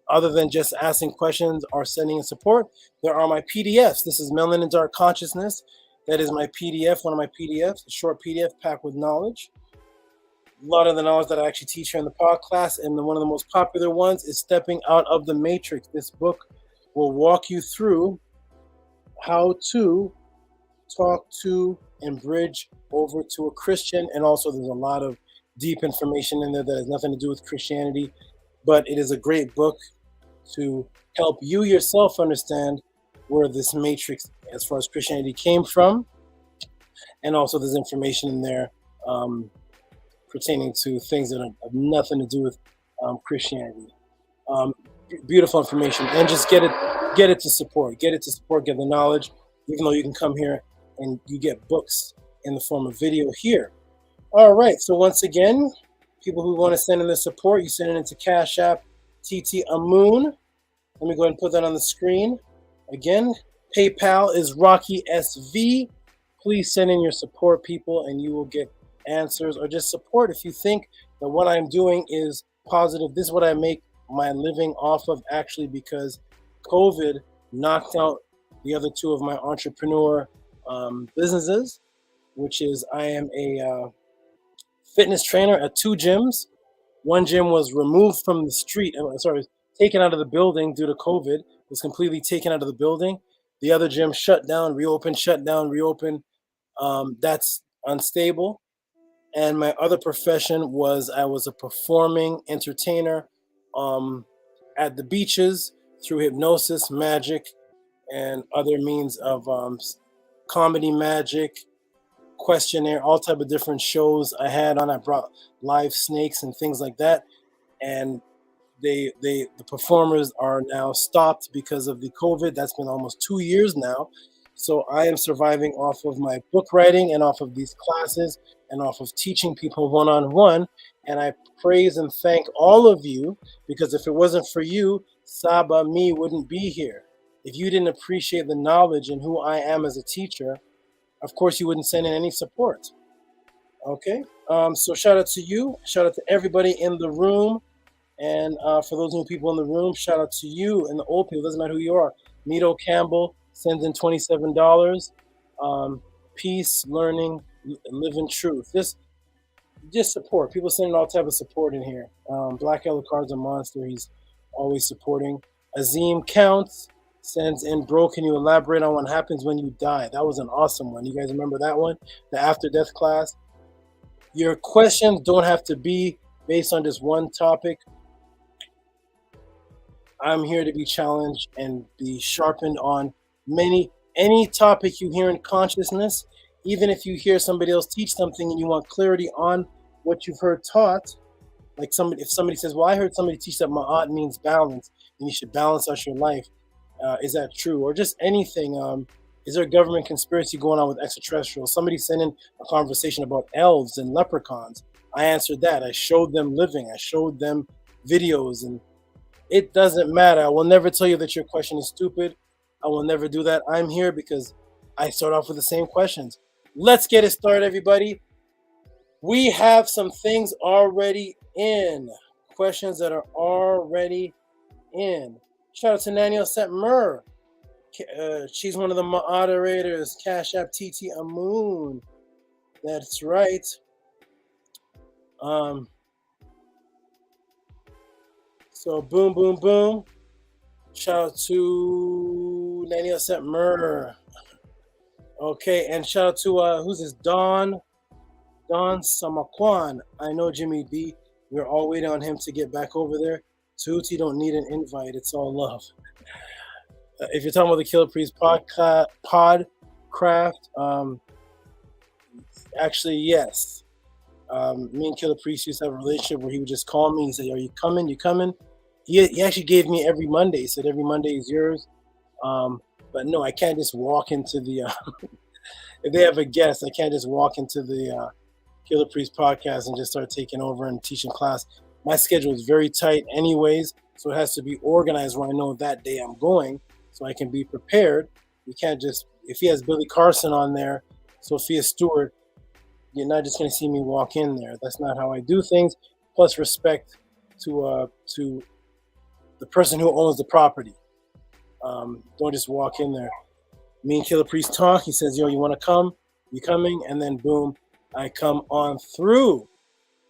other than just asking questions or sending in support, there are my PDFs. This is Melanin Dark Consciousness. That is my PDF, one of my PDFs, a short PDF packed with knowledge. A lot of the knowledge that I actually teach here in the Podclass, and one of the most popular ones is Stepping Out of the Matrix. This book will walk you through how to talk to and bridge over to a Christian, and also there's a lot of deep information in there that has nothing to do with Christianity, but it is a great book to help you yourself understand where this matrix as far as Christianity came from, and also there's information in there pertaining to things that have nothing to do with Christianity. Beautiful information, and just get it to support, get the knowledge, even though you can come here and you get books in the form of video here. All right, so once again, people who want to send in their support, you send it into Cash App TT Amun. Let me go ahead and put that on the screen. Again, PayPal is Rocky SV. Please send in your support, people, and you will get answers, or just support if you think that what I'm doing is positive. This is what I make my living off of, actually, because COVID knocked out the other two of my entrepreneur businesses, which is I am a fitness trainer at 2 gyms. One gym was removed from the street, taken out of the building due to COVID, was completely taken out of the building. The other gym shut down, reopened, shut down, reopened. That's unstable. And my other profession was I was a performing entertainer at the beaches through hypnosis, magic, and other means of comedy, magic, questionnaire, all type of different shows I had on. I brought live snakes and things like that, and the performers are now stopped because of the COVID. That's been almost 2 years now. So I am surviving off of my book writing and off of these classes and off of teaching people one-on-one. And I praise and thank all of you, because if it wasn't for you, Saba, me wouldn't be here. If you didn't appreciate the knowledge and who I am as a teacher, of course you wouldn't send in any support. Okay, so shout out to you, shout out to everybody in the room, and for those new people in the room, shout out to you and the old people. Doesn't matter who you are. Nito Campbell sends in $27. Peace, learning, live in truth. Just support. People sending all type of support in here. Black Yellow Card's a monster. He's always supporting. Azim Counts sends in, bro, can you elaborate on what happens when you die? That was an awesome one. You guys remember that one? The after death class. Your questions don't have to be based on just one topic. I'm here to be challenged and be sharpened on any topic you hear in consciousness. Even if you hear somebody else teach something and you want clarity on what you've heard taught, like if somebody says, well, I heard somebody teach that Ma'at means balance and you should balance out your life. Is that true? Or just anything. Is there a government conspiracy going on with extraterrestrials? Somebody sent in a conversation about elves and leprechauns. I answered that. I showed them living. I showed them videos, and it doesn't matter. I will never tell you that your question is stupid. I will never do that. I'm here because I start off with the same questions. Let's get it started, everybody. We have some things already in. Questions that are already in. Shout out to Naniel Setmer. She's one of the moderators. Cash App TT Amun. That's right. So boom, boom, boom. Shout out to Daniel Setmer. Okay, and shout out to who's this? Don Samakwan. I know Jimmy B. We're all waiting on him to get back over there. Tehuti don't need an invite. It's all love. If you're talking about the Killer Priest Podcraft, actually, yes. Me and Killer Priest used to have a relationship where he would just call me and say, "Are you coming? You coming?" He actually gave me every Monday. He said, "Every Monday is yours." But no, I can't just walk into the if they have a guest, I can't just walk into the Killer Priest podcast and just start taking over and teaching class. My schedule is very tight anyways, so it has to be organized where I know that day I'm going so I can be prepared. You can't just, if he has Billy Carson on there, Sophia Stewart, you're not just going to see me walk in there. That's not how I do things. Plus respect to the person who owns the property. Don't just walk in there. Me and Killer Priest talk. He says, "Yo, you want to come? You coming?" And then boom, I come on through.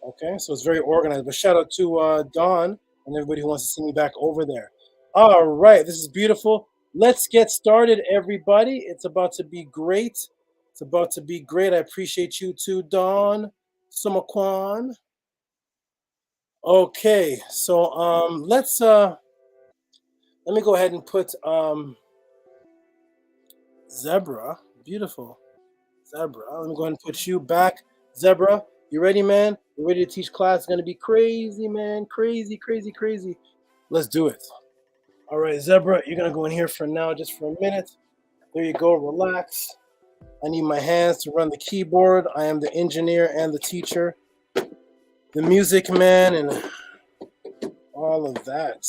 Okay, so it's very organized. But shout out to Don and everybody who wants to see me back over there. All right, this is beautiful. Let's get started, everybody. It's about to be great. It's about to be great. I appreciate you too, Don Sumakwan. Okay, so let me go ahead and put Zebra. Beautiful. Zebra. Let me go ahead and put you back. Zebra, you ready, man? You ready to teach class? It's going to be crazy, man. Crazy, crazy, crazy. Let's do it. All right, Zebra, you're going to go in here for now, just for a minute. There you go. Relax. I need my hands to run the keyboard. I am the engineer and the teacher, the music man, and all of that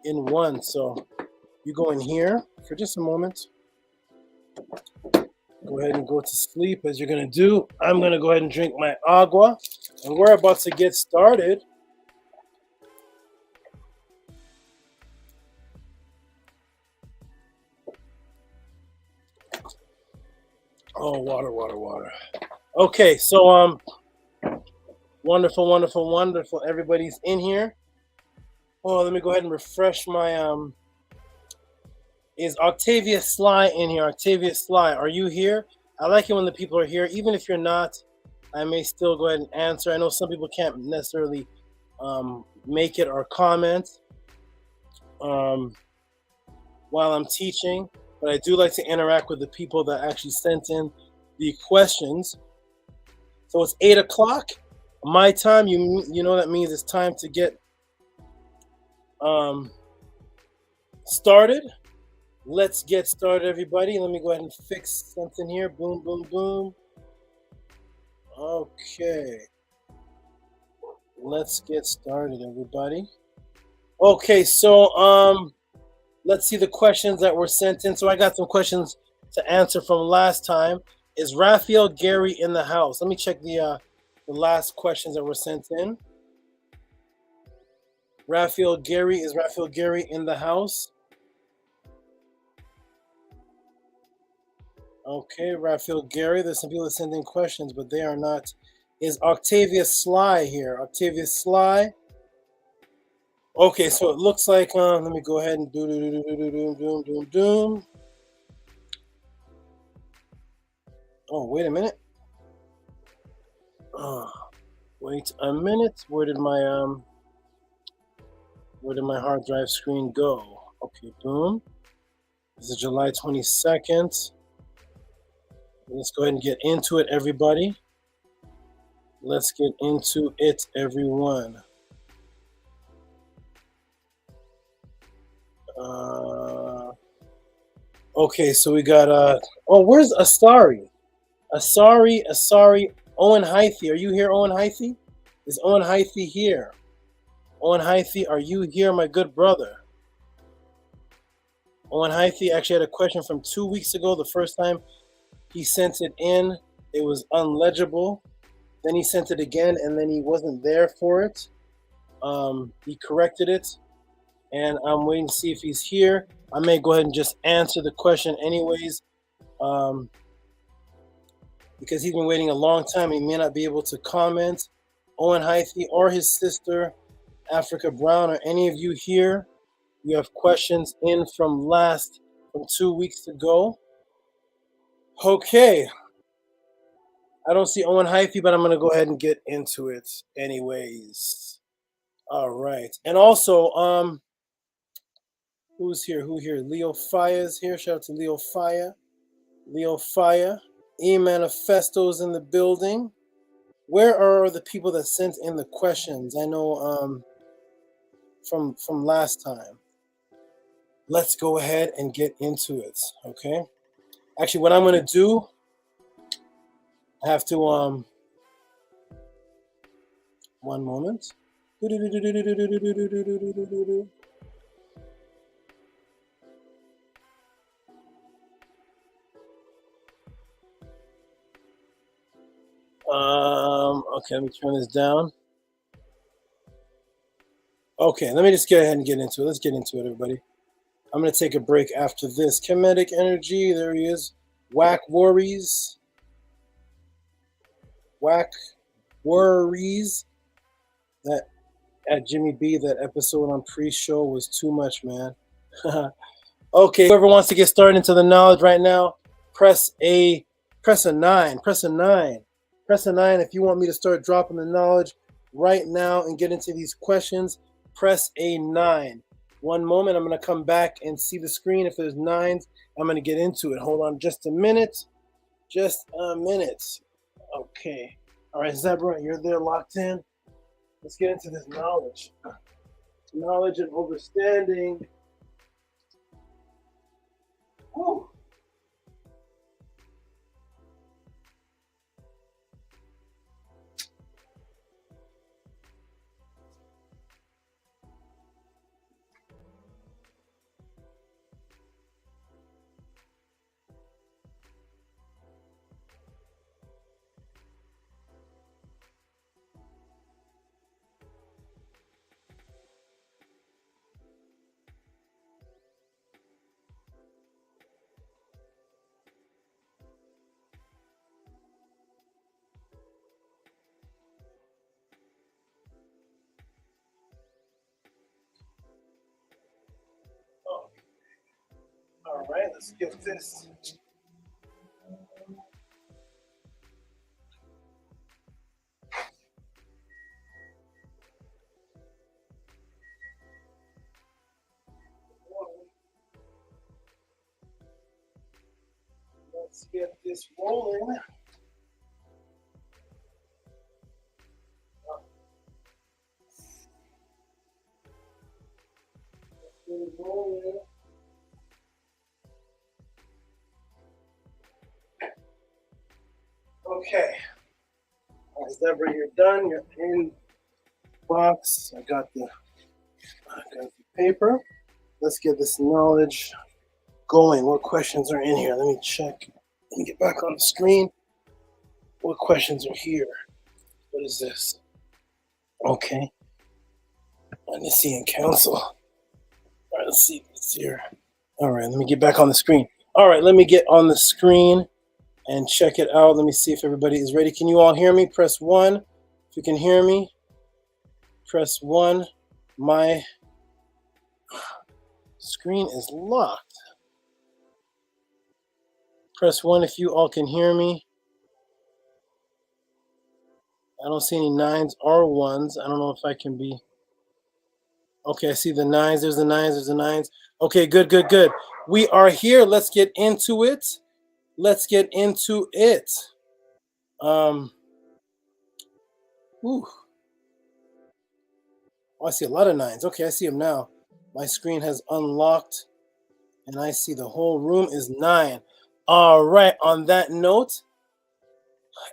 in one. So you go in here for just a moment. Go ahead and go to sleep as you're going to do. I'm going to go ahead and drink my agua. And we're about to get started. Oh, water. Okay, so wonderful, wonderful, wonderful. Everybody's in here. Oh, let me go ahead and refresh my Is Octavia Sly in here? Octavia Sly, are you here? I like it when the people are here. Even if you're not, I may still go ahead and answer. I know some people can't necessarily make it or comment while I'm teaching, but I do like to interact with the people that actually sent in the questions. So it's 8 o'clock my time. You know that means it's time to get started. Let's get started, everybody. Let me go ahead and fix something here. Boom, boom, boom. Okay. Let's get started, everybody. Okay, so let's see the questions that were sent in. So I got some questions to answer from last time. Is Raphael Gary in the house? Let me check the last questions that were sent in. Raphael Gary, is Raphael Gary in the house? Okay, Raphael Gary. There's some people that send in questions, but they are not. Is Octavia Sly here? Octavia Sly. Okay, so it looks like, let me go ahead and do. Oh, wait a minute. Wait a minute. Where did my hard drive screen go? Okay, boom. This is July 22nd. Let's go ahead and get into it, everybody. Let's get into it, everyone. Okay, so we got where's Asari? Asari, Owen Hythe. Are you here, Owen Hythe? Is Owen Hythe here? Owen Hythe, are you here, my good brother? Owen Hythe actually had a question from 2 weeks ago. The first time he sent it in, it was unlegible. Then he sent it again, and then he wasn't there for it. He corrected it, and I'm waiting to see if he's here. I may go ahead and just answer the question anyways. because he's been waiting a long time. He may not be able to comment. Owen Hythe or his sister, Africa Brown, or any of you here, you have questions in from 2 weeks ago. Okay. I don't see Owen Hythe, but I'm going to go ahead and get into it anyways. All right. And also, who's here? Who here? Leo Fire is here. Shout out to Leo Fire. Leo Fire. E-Manifesto's in the building. Where are the people that sent in the questions? I know from last time. Let's go ahead and get into it, okay? Actually, what I'm going to do, I have to, one moment. Okay, let me turn this down. Okay, let me just go ahead and get into it. Let's get into it, everybody. I'm going to take a break after this. Kinetic energy, there he is. Whack worries. Whack worries. That at Jimmy B, that episode on pre-show was too much, man. Okay, whoever wants to get started into the knowledge right now, press a 9. Press a 9. Press a 9 if you want me to start dropping the knowledge right now and get into these questions. Press a 9. One moment, I'm going to come back and see the screen. If there's 9s, I'm going to get into it. Hold on just a minute. Just a minute. Okay. All right, Zebra, you're there locked in. Let's get into this knowledge. Knowledge and understanding. Woo. All right, let's get this. Let's get this rolling. Okay. All right, Zebra, you're done. You're in box. I got the paper. Let's get this knowledge going. What questions are in here? Let me check. Let me get back on the screen. What questions are here? What is this? Okay. Nicaea Council. All right, let's see what's here. All right, let me get back on the screen. All right, let me get on the screen and check it out. Let me see if everybody is ready. Can you all hear me? Press 1. If you can hear me, press 1. My screen is locked. Press 1 if you all can hear me. I don't see any 9s or 1s. I don't know if I can be. Okay, I see the 9s. There's the 9s. There's the 9s. Okay, good, good, good. We are here. Let's get into it. Let's get into it. Ooh. Oh, I see a lot of 9s. Okay, I see them now. My screen has unlocked, and I see the whole room is 9. All right. On that note,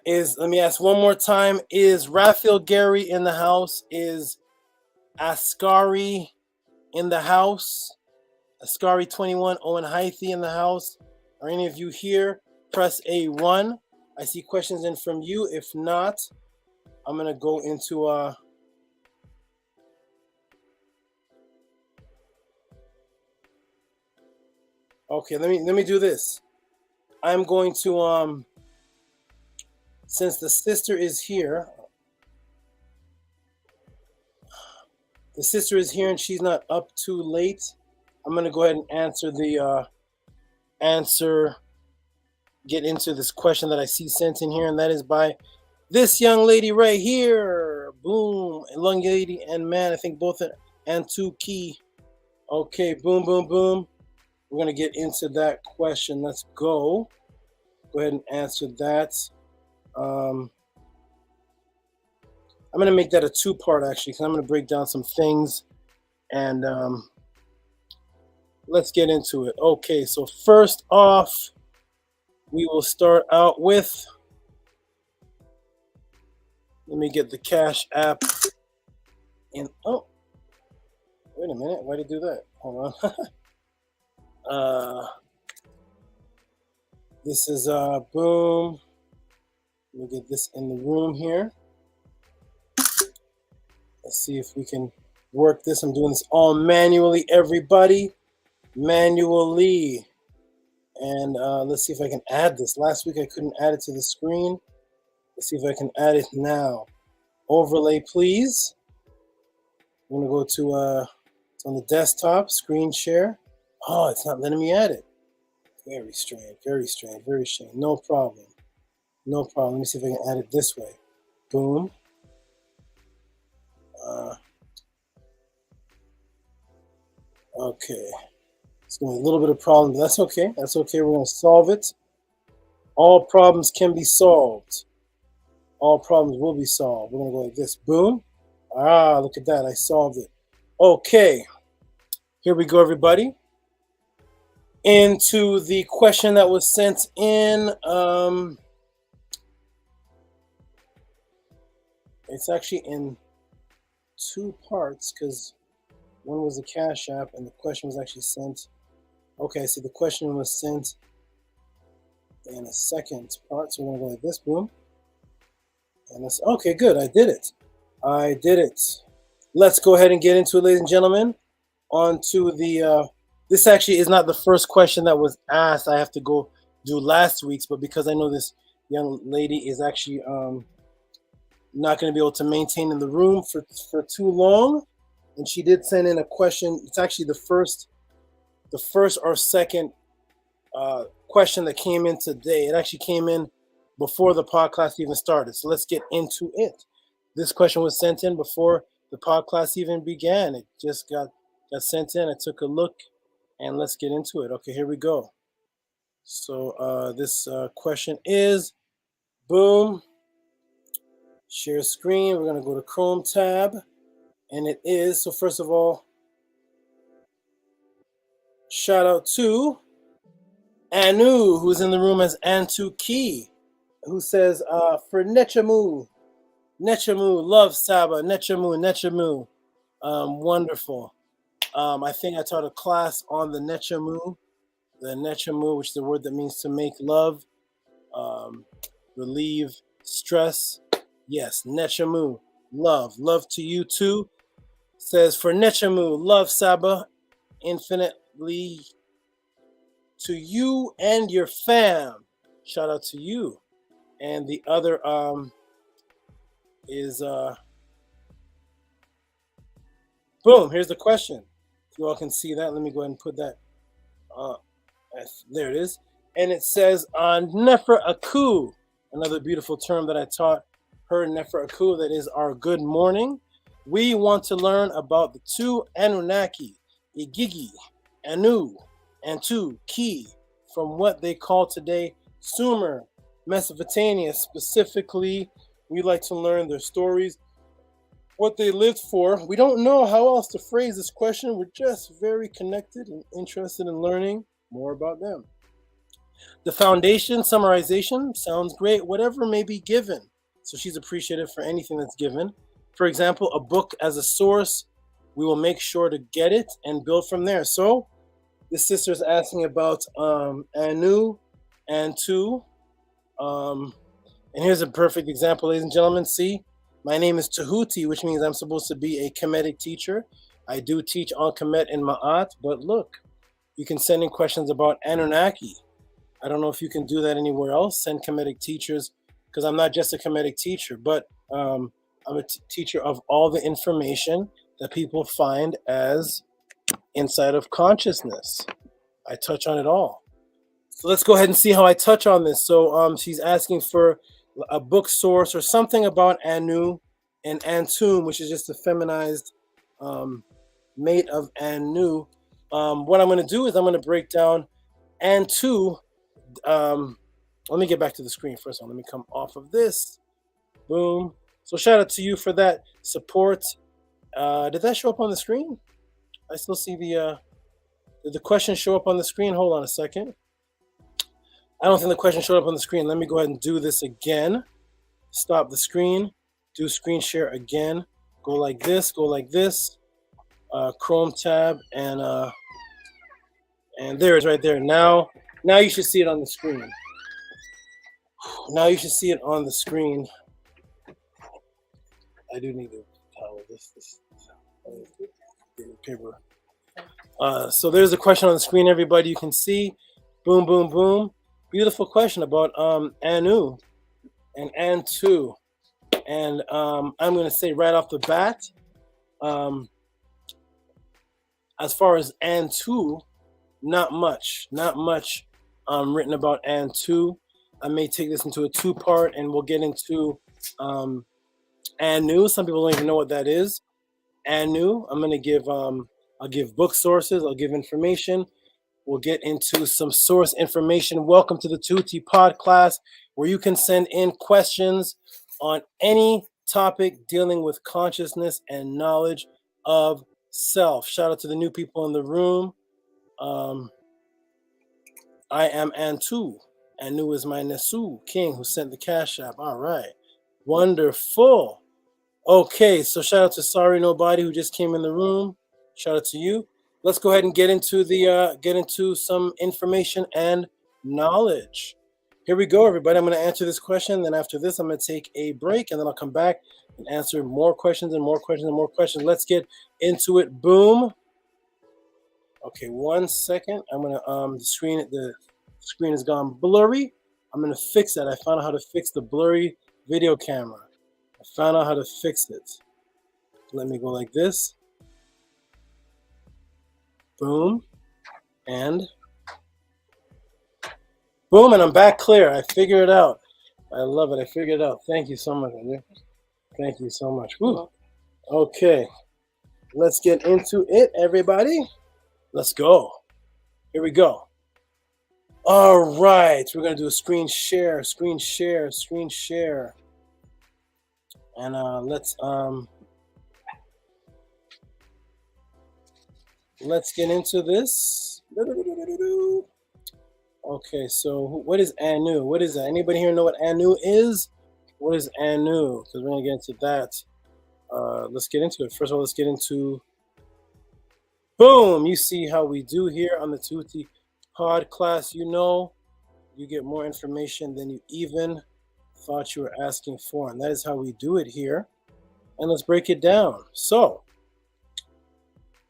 let me ask one more time: is Raphael Gary in the house? Is Ascari in the house? Ascari 21, Owen Hythe in the house. Are any of you here? Press A1. I see questions in from you. If not, I'm gonna go into okay, let me do this. I'm going to since the sister is here, and she's not up too late, I'm going to go ahead and get into this question that I see sent in here, and that is by this young lady right here. Boom. Young lady and man, I think both and two key. Okay, boom, boom, boom. We're going to get into that question. Let's go. Go ahead and answer that. I'm going to make that a two-part, actually, because I'm going to break down some things, and let's get into it. Okay, so first off, we will start out with, let me get the Cash App in. Oh, wait a minute. Why did it do that? Hold on. This is boom. Let me get this in the room here. Let's see if we can work this. I'm doing this all manually, everybody. Manually. And let's see if I can add this. Last week I couldn't add it to the screen. Let's see if I can add it now. Overlay, please. I'm going to go to, it's on the desktop, screen share. Oh, it's not letting me add it. Very strange, very strange, very strange. No problem. No problem. Let me see if I can add it this way. Boom. Okay. It's going to be a little bit of problem, but that's okay. That's okay. We're going to solve it. All problems can be solved. All problems will be solved. We're going to go like this. Boom. Ah, look at that. I solved it. Okay. Here we go, everybody. Into the question that was sent in. It's actually in two parts because one was the Cash App and the question was actually sent. Okay, so the question was sent in a second part. So we're going to go like this. Boom. And that's okay, good. I did it. I did it. Let's go ahead and get into it, ladies and gentlemen. On to the this actually is not the first question that was asked. I have to go do last week's, but because I know this young lady is actually not going to be able to maintain in the room for too long, and she did send in a question. It's actually the first or second question that came in today. It actually came in before the podcast even started. So let's get into it. This question was sent in before the podcast even began. It just got sent in. I took a look, and let's get into it. Okay, here we go. So this question is, boom, share screen. We're going to go to Chrome tab, and it is, so first of all, shout out to Anu, who's in the room as Antuki, who says, for Nechamu, love Saba, Nechamu. Wonderful. I think I taught a class on the Nechamu, which is the word that means to make love, relieve stress. Yes, Nechamu, love to you too. Says for Nechamu, love Saba, infinitely to you and your fam. Shout out to you. And the other is boom, here's the question. If you all can see that, let me go ahead and put that there it is. And it says on Nefer Aku, another beautiful term that I taught her, Nefer Aku, that is our good morning. We want to learn about the two Anunnaki, Igigi, Anu, and two Ki, from what they call today Sumer, Mesopotamia. Specifically, we like to learn their stories, what they lived for. We don't know how else to phrase this question. We're just very connected and interested in learning more about them. The foundation, summarization, sounds great, whatever may be given. So she's appreciative for anything that's given. For example, a book as a source, we will make sure to get it and build from there. So this sister is asking about Anu and Tu. And here's a perfect example, ladies and gentlemen. See, my name is Tehuti, which means I'm supposed to be a Kemetic teacher. I do teach on Kemet and Ma'at, but look, you can send in questions about Anunnaki. I don't know if you can do that anywhere else. Send Kemetic teachers because I'm not just a Kemetic teacher, but I'm a teacher of all the information that people find as inside of consciousness. I touch on it all. So let's go ahead and see how I touch on this. So she's asking for a book source or something about Anu and Antum, which is just a feminized mate of Anu. What I'm going to do is I'm going to break down Antu. Let me get back to the screen first. Let me come off of this. Boom. So shout out to you for that support. Did that show up on the screen? I still see did the question show up on the screen? Hold on a second. I don't think the question showed up on the screen. Let me go ahead and do this again. Stop the screen. Do screen share again. Go like this. Go like this. Chrome tab and there it's right there. Now you should see it on the screen. Now you should see it on the screen. I do need to towel this paper. So there's a question on the screen, everybody. You can see. Boom, boom, boom. Beautiful question about Anu and Antu. And I'm going to say right off the bat, as far as Antu, not much written about Antu. I may take this into a two-part, and we'll get into Anu. Some people don't even know what that is. Anu, I'm going to give, I'll give book sources, I'll give information. We'll get into some source information. Welcome to the Tehuti Podclass, where you can send in questions on any topic dealing with consciousness and knowledge of self. Shout out to the new people in the room. I am Antu. Anu is my Nesu king who sent the cash app. All right. Wonderful. Okay, so shout out to Sorry Nobody who just came in the room. Shout out to you. Let's go ahead and get into some information and knowledge. Here we go, everybody. I'm going to answer this question. Then after this, I'm going to take a break, and then I'll come back and answer more questions and more questions and more questions. Let's get into it. Boom. Okay, 1 second. I'm going to the screen has gone blurry. I'm going to fix that. I found out how to fix the blurry video camera. I found out how to fix it. Let me go like this. Boom, and boom, and I'm back clear. I figured it out. I love it. I figured it out. Thank you so much, Andrew. Thank you so much. Woo. Okay, let's get into it, everybody. Let's go. Here we go. All right, we're gonna do a screen share, and let's get into this. Okay, so what is Anu? What is that? Anybody here know what Anu is? What is Anu? Because we're going to get into that. Let's get into it. First of all, let's get into... Boom! You see how we do here on the Tehuti Podclass. You know, you get more information than you even thought you were asking for. And that is how we do it here. And let's break it down. So...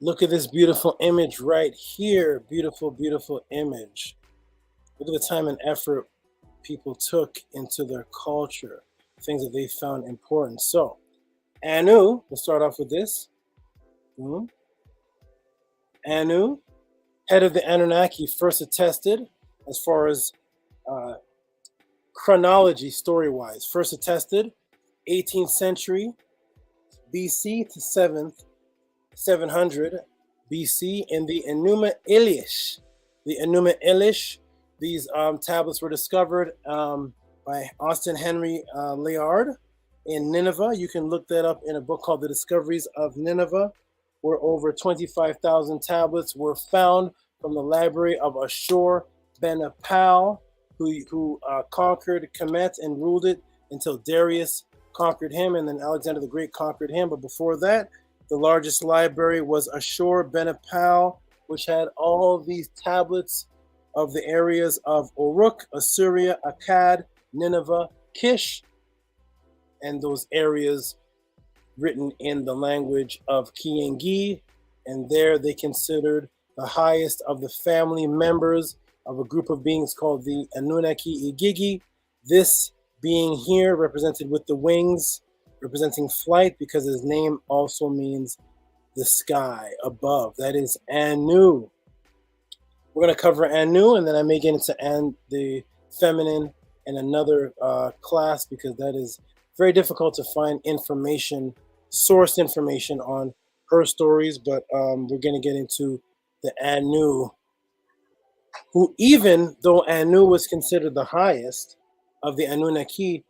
look at this beautiful image right here. Beautiful, beautiful image. Look at the time and effort people took into their culture, things that they found important. So, Anu, we'll start off with this. Anu, head of the Anunnaki, first attested, as far as chronology, story-wise, first attested, 18th century BC to 700 BC in the Enuma Elish. The Enuma Elish, these tablets were discovered by Austin Henry Layard in Nineveh. You can look that up in a book called The Discoveries of Nineveh, where over 25,000 tablets were found from the library of Ashur-bani-pal, who conquered Kemet and ruled it until Darius conquered him, and then Alexander the Great conquered him. But before that, the largest library was Ashur-bani-pal, which had all these tablets of the areas of Uruk, Assyria, Akkad, Nineveh, Kish, and those areas written in the language of Kiyengi. And there they considered the highest of the family members of a group of beings called the Anunnaki Igigi. This being here represented with the wings, representing flight, because his name also means the sky above. That is Anu. We're going to cover Anu, and then I may get into the feminine in another class, because that is very difficult to find information, sourced information on her stories. But we're going to get into the Anu, who, even though Anu was considered the highest of the Anunnaki,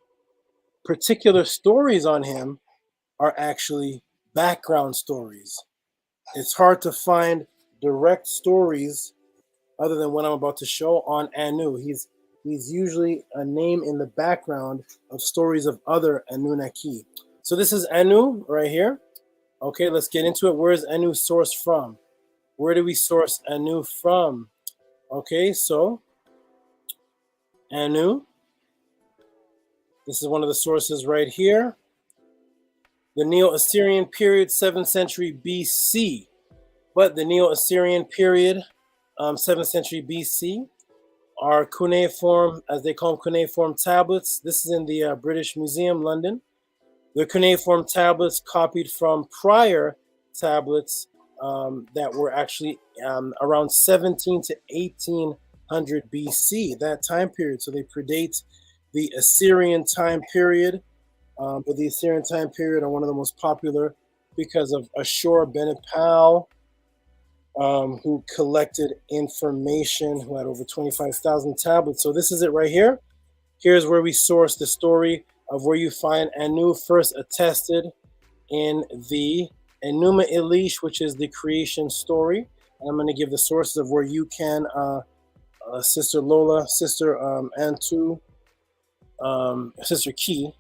particular stories on him are actually background stories. It's hard to find direct stories other than what I'm about to show on Anu. He's usually a name in the background of stories of other Anunnaki. So this is Anu right here. Okay, let's get into it. Where is Anu sourced from? Where do we source Anu from? Okay, so Anu, this is one of the sources right here. The Neo-Assyrian period, 7th century BC. But the Neo-Assyrian period, 7th century BC, are cuneiform, as they call them, cuneiform tablets. This is in the British Museum, London. The cuneiform tablets copied from prior tablets that were actually around 17 to 1800 BC, that time period. So they predate the Assyrian time period. But the Assyrian time period are one of the most popular because of Ashur-bani-pal, who collected information, who had over 25,000 tablets. So this is it right here. Here's where we source the story of where you find Anu first attested in the Enuma Elish, which is the creation story. And I'm going to give the sources of where you can, Sister Lola, Sister Antu, Sister Key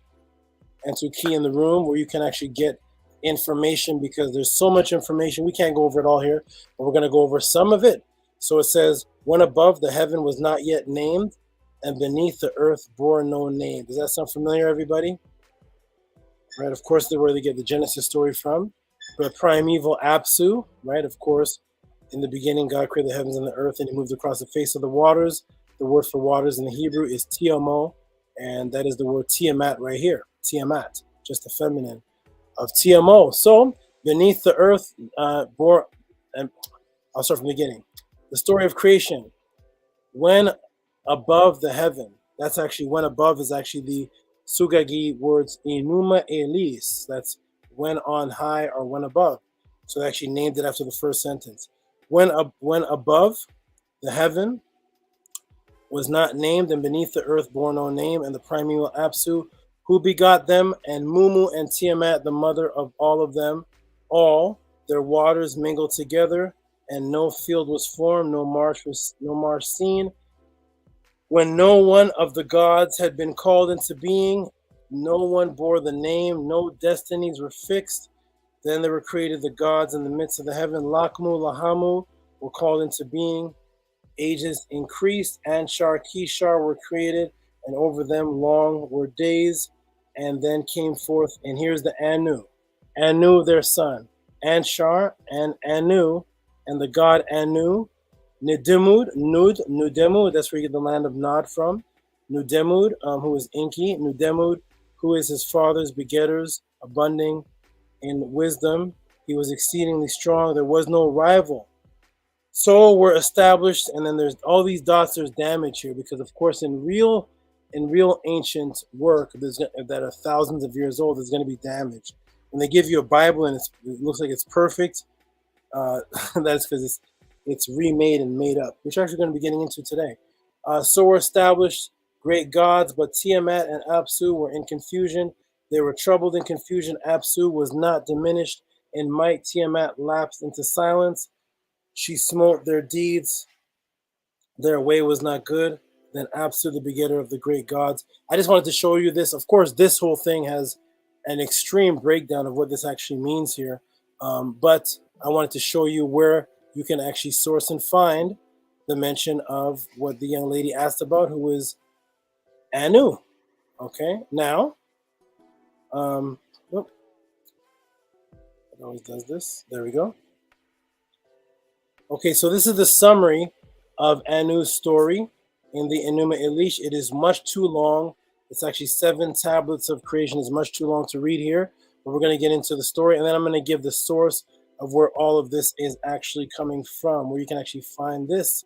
in the room, where you can actually get information, because there's so much information. We can't go over it all here, but we're going to go over some of it. So it says, when above the heaven was not yet named, and beneath the earth bore no name. Does that sound familiar, everybody? Right, of course, where they get the Genesis story from. But primeval Apsu, right, of course, in the beginning, God created the heavens and the earth, and he moved across the face of the waters. The word for waters in the Hebrew is Tiamo, and that is the word Tiamat right here. Tiamat, just the feminine of Tiamo. So beneath the earth bore, and I'll start from the beginning. The story of creation. When above the heaven, that's actually, when above is actually the Sugagi words Enuma Elis. That's when on high or when above. So they actually named it after the first sentence. When above the heaven was not named, and beneath the earth bore no name, and the primeval Apsu, who begot them, and Mumu and Tiamat, the mother of all of them, all their waters mingled together, and no field was formed, no marsh seen. When no one of the gods had been called into being, no one bore the name, no destinies were fixed. Then there were created the gods in the midst of the heaven. Lakmu, Lahamu were called into being. Ages increased. Anshar, Kishar were created, and over them long were days. And then came forth, and here's the Anu. Anu, their son. Anshar and Anu, and the god Anu. Nudemud, Nudemud, that's where you get the land of Nod from. Nudemud, who is Inky. Nudemud, who is his father's begetters, abounding in wisdom. He was exceedingly strong. There was no rival. So we're established, and then there's all these dots. There's damage here, because of course in real ancient work that are thousands of years old, there's going to be damage. When they give you a Bible and it looks like it's perfect, that's because it's remade and made up, which we're actually going to be getting into today. So we're established great gods, but Tiamat and Apsu were in confusion. They were troubled in confusion. Apsu was not diminished in might. Tiamat lapsed into silence. She smote their deeds. Their way was not good. Then Apsu, the begetter of the great gods. I just wanted to show you this. Of course, this whole thing has an extreme breakdown of what this actually means here. But I wanted to show you where you can actually source and find the mention of what the young lady asked about, who is Anu. Okay, now, it always does this. There we go. Okay, so this is the summary of Anu's story in the Enuma Elish. It is much too long It's actually 7 tablets of creation. It's much too long to read here, but we're going to get into the story, and then I'm going to give the source of where all of this is actually coming from, where you can actually find this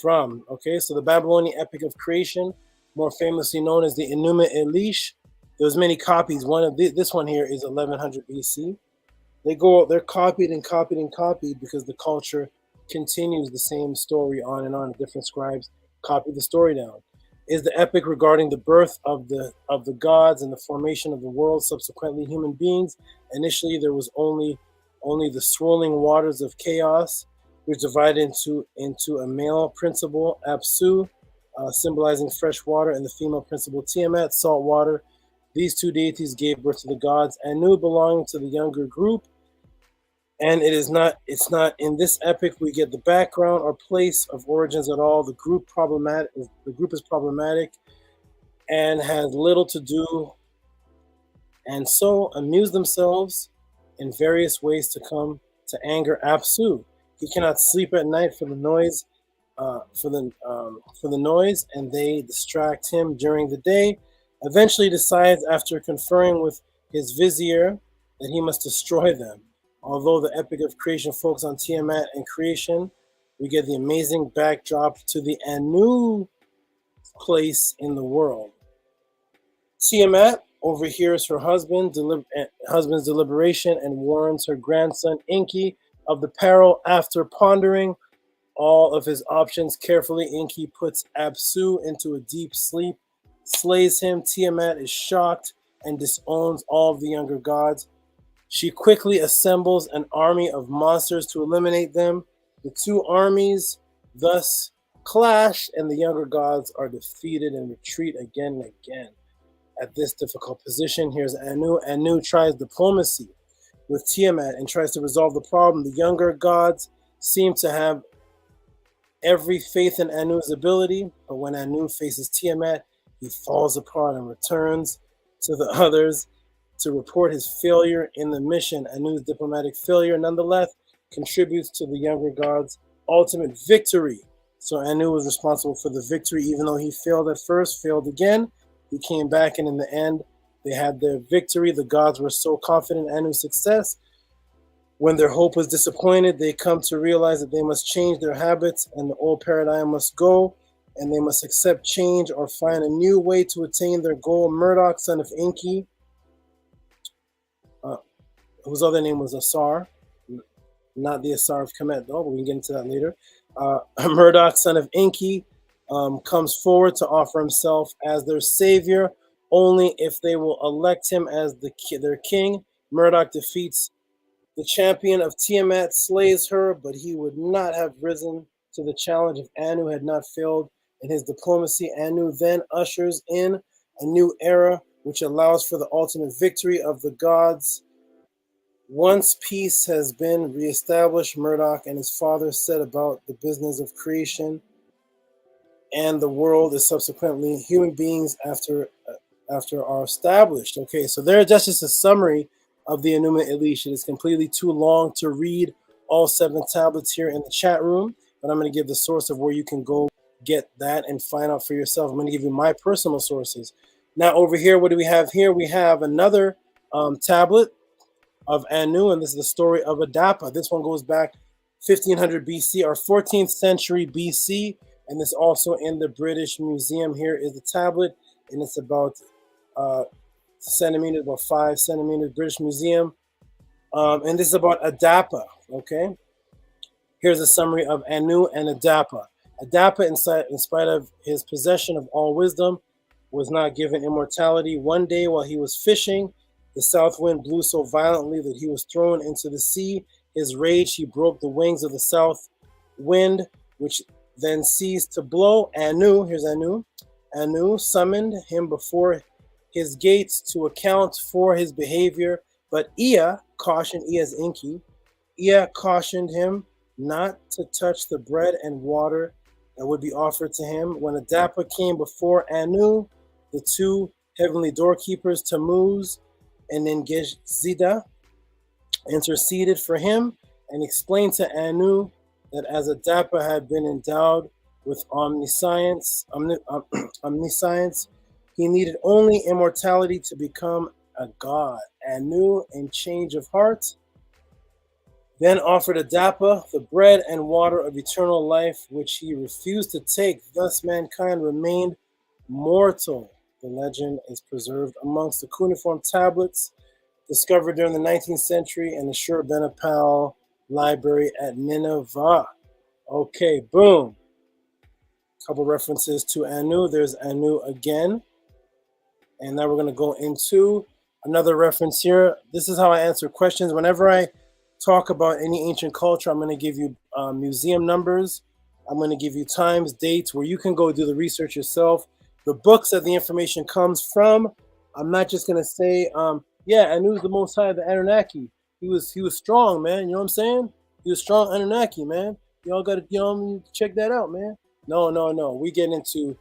from. Okay, so the Babylonian epic of creation, more famously known as the Enuma Elish. There's many copies. One of this one here is 1100 BC. They're copied and copied and copied because the culture continues the same story on and on. Different scribes copy the story down. Is the epic regarding the birth of the gods and the formation of the world, subsequently human beings. Initially, there was only the swirling waters of chaos, which divided into a male principle, Apsu, symbolizing fresh water, and the female principle, Tiamat, salt water. These 2 deities gave birth to the gods, Anu belonging to the younger group. And it's not in this epic we get the background or place of origins at all. The group is problematic and has little to do, and so amuse themselves in various ways to come to anger Apsu. He cannot sleep at night for the noise, and they distract him during the day. Eventually decides, after conferring with his vizier, that he must destroy them. Although the epic of creation focuses on Tiamat and creation, we get the amazing backdrop to the Anu place in the world. Tiamat overhears her husband's deliberation and warns her grandson Enki of the peril. After pondering all of his options carefully, Enki puts Apsu into a deep sleep, slays him. Tiamat is shocked and disowns all of the younger gods. She quickly assembles an army of monsters to eliminate them. The 2 armies thus clash, and the younger gods are defeated and retreat again and again. At this difficult position, here's Anu. Anu tries diplomacy with Tiamat and tries to resolve the problem. The younger gods seem to have every faith in Anu's ability, but when Anu faces Tiamat, he falls apart and returns to the others to report his failure in the mission. Anu's diplomatic failure, nonetheless, contributes to the younger gods' ultimate victory. So Anu was responsible for the victory, even though he failed at first, failed again. He came back, and in the end, they had their victory. The gods were so confident in Anu's success. When their hope was disappointed, they come to realize that they must change their habits, and the old paradigm must go, and they must accept change or find a new way to attain their goal. Murdoch, son of Enki, whose other name was Asar, not the Asar of Kemet, though, but we can get into that later. Murdoch, son of Enki, comes forward to offer himself as their savior, only if they will elect him as their king. Murdoch defeats the champion of Tiamat, slays her, but he would not have risen to the challenge if Anu had not failed in his diplomacy. Anu then ushers in a new era, which allows for the ultimate victory of the gods. Once peace has been reestablished, Murdoch and his father set about the business of creation, and the world is subsequently human beings after are established. Okay, so that's just a summary of the Enuma Elish. It is completely too long to read all 7 tablets here in the chat room, but I'm going to give the source of where you can go get that and find out for yourself. I'm going to give you my personal sources. Now over here, what do we have here? We have another tablet of Anu, and this is the story of Adapa. This one goes back 1500 BC or 14th century BC, and this also in the British Museum. Here is the tablet, and it's about centimeters, about 5 centimeters, British Museum. And this is about Adapa, okay? Here's a summary of Anu and Adapa. Adapa, in spite of his possession of all wisdom, was not given immortality. One day while he was fishing, the south wind blew so violently that he was thrown into the sea. His rage, he broke the wings of the south wind, which then ceased to blow. Anu, here's Anu. Anu summoned him before his gates to account for his behavior, but Ea cautioned, Ea's Enki, Ea cautioned him not to touch the bread and water that would be offered to him. When Adapa came before Anu, the 2 heavenly doorkeepers, Tammuz and Nengezida, interceded for him and explained to Anu that as Adapa had been endowed with omniscience, He needed only immortality to become a god. Anu, in change of heart, then offered Adapa the bread and water of eternal life, which he refused to take. Thus mankind remained mortal. The legend is preserved amongst the cuneiform tablets discovered during the 19th century in the Shur Benapal Library at Nineveh. Okay, boom. Couple references to Anu. There's Anu again. And now we're going to go into another reference here. This is how I answer questions. Whenever I talk about any ancient culture, I'm going to give you museum numbers. I'm going to give you times, dates, where you can go do the research yourself. The books that the information comes from. I'm not just going to say, yeah, Anu's the Most High, the Anunnaki. He was strong, man. You know what I'm saying? He was strong Anunnaki, man. Y'all got to, check that out, man. No. We get into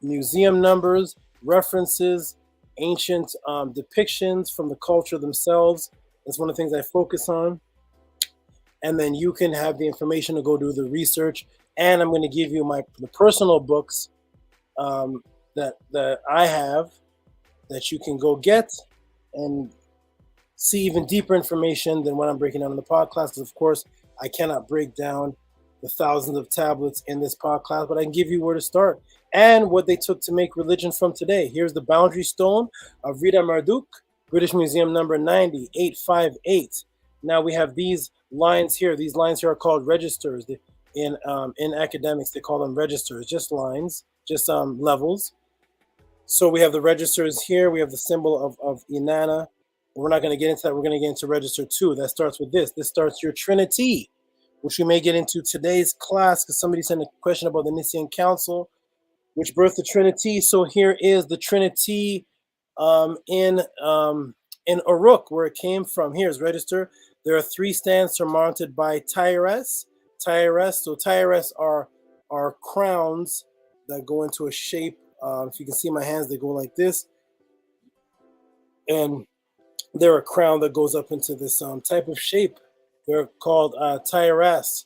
museum numbers, references, ancient depictions from the culture themselves. That's one of the things I focus on. And then you can have the information to go do the research. And I'm going to give you the personal books that I have that you can go get and see even deeper information than what I'm breaking down in the podcast. Because of course, I cannot break down the thousands of tablets in this podcast, but I can give you where to start and what they took to make religion from today. Here's the boundary stone of Rita Marduk, British Museum number 90858. Now we have these lines here. These lines here are called registers. In academics, they call them registers, just lines, just levels. So we have the registers here. We have the symbol of Inanna. We're not going to get into that. We're going to get into register 2. That starts with this. This starts your Trinity, which we may get into today's class because somebody sent a question about the Nicene Council, which birthed the Trinity. So here is the Trinity in Uruk, where it came from. Here's register. There are 3 stands surmounted by Tyres. So Tyres are crowns that go into a shape. If you can see my hands, they go like this. And they're a crown that goes up into this type of shape. They're called Tyres.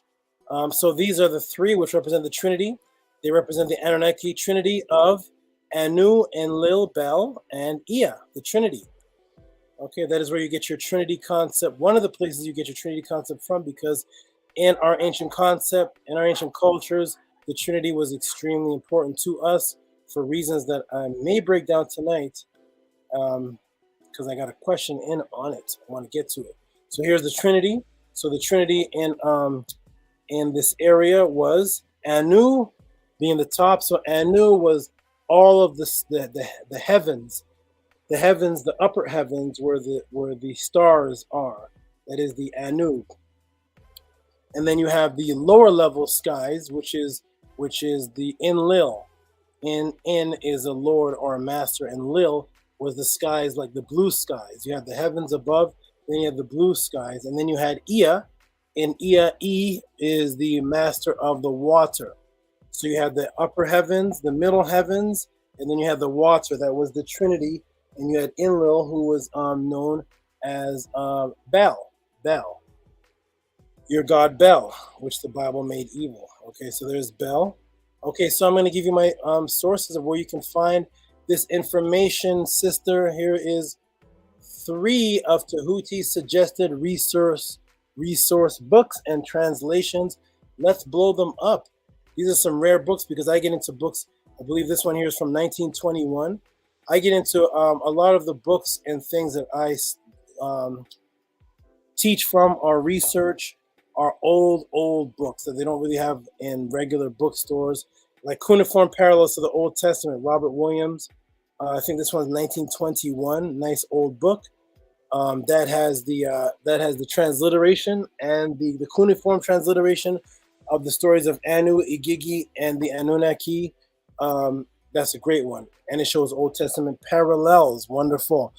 So these are the 3 which represent the Trinity. They represent the Anunnaki Trinity of Anu, Enlil, Bel, and Ea, the Trinity. Okay, that is where you get your Trinity concept. One of the places you get your Trinity concept from, because in our ancient concept, in our ancient cultures, the Trinity was extremely important to us for reasons that I may break down tonight, because I got a question in on it. I want to get to it. So here's the Trinity. So the Trinity in this area was Anu being the top. So Anu was all of the heavens. The heavens, the upper heavens, where the stars are. That is the Anu. And then you have the lower level skies, which is the Enlil. In is a lord or a master, and Lil was the skies, like the blue skies. You had the heavens above, then you had the blue skies, and then you had Ea. And Ea is the master of the water. So you had the upper heavens, the middle heavens, and then you had the water. That was the Trinity. And you had Enlil, who was known as Bel, your god Bel, which the Bible made evil. Okay, so there's Bel. Okay, so I'm going to give you my sources of where you can find this information, sister. Here is 3 of Tehuti's suggested resource books and translations. Let's blow them up. These are some rare books because I get into books. I believe this one here is from 1921. I get into a lot of the books and things that I teach from or research are old books that they don't really have in regular bookstores, like Cuneiform Parallels to the Old Testament, Robert Williams. I think this one's 1921. Nice old book that has the transliteration and the cuneiform transliteration of the stories of Anu, Igigi, and the Anunnaki. That's a great one, and it shows Old Testament parallels. Wonderful.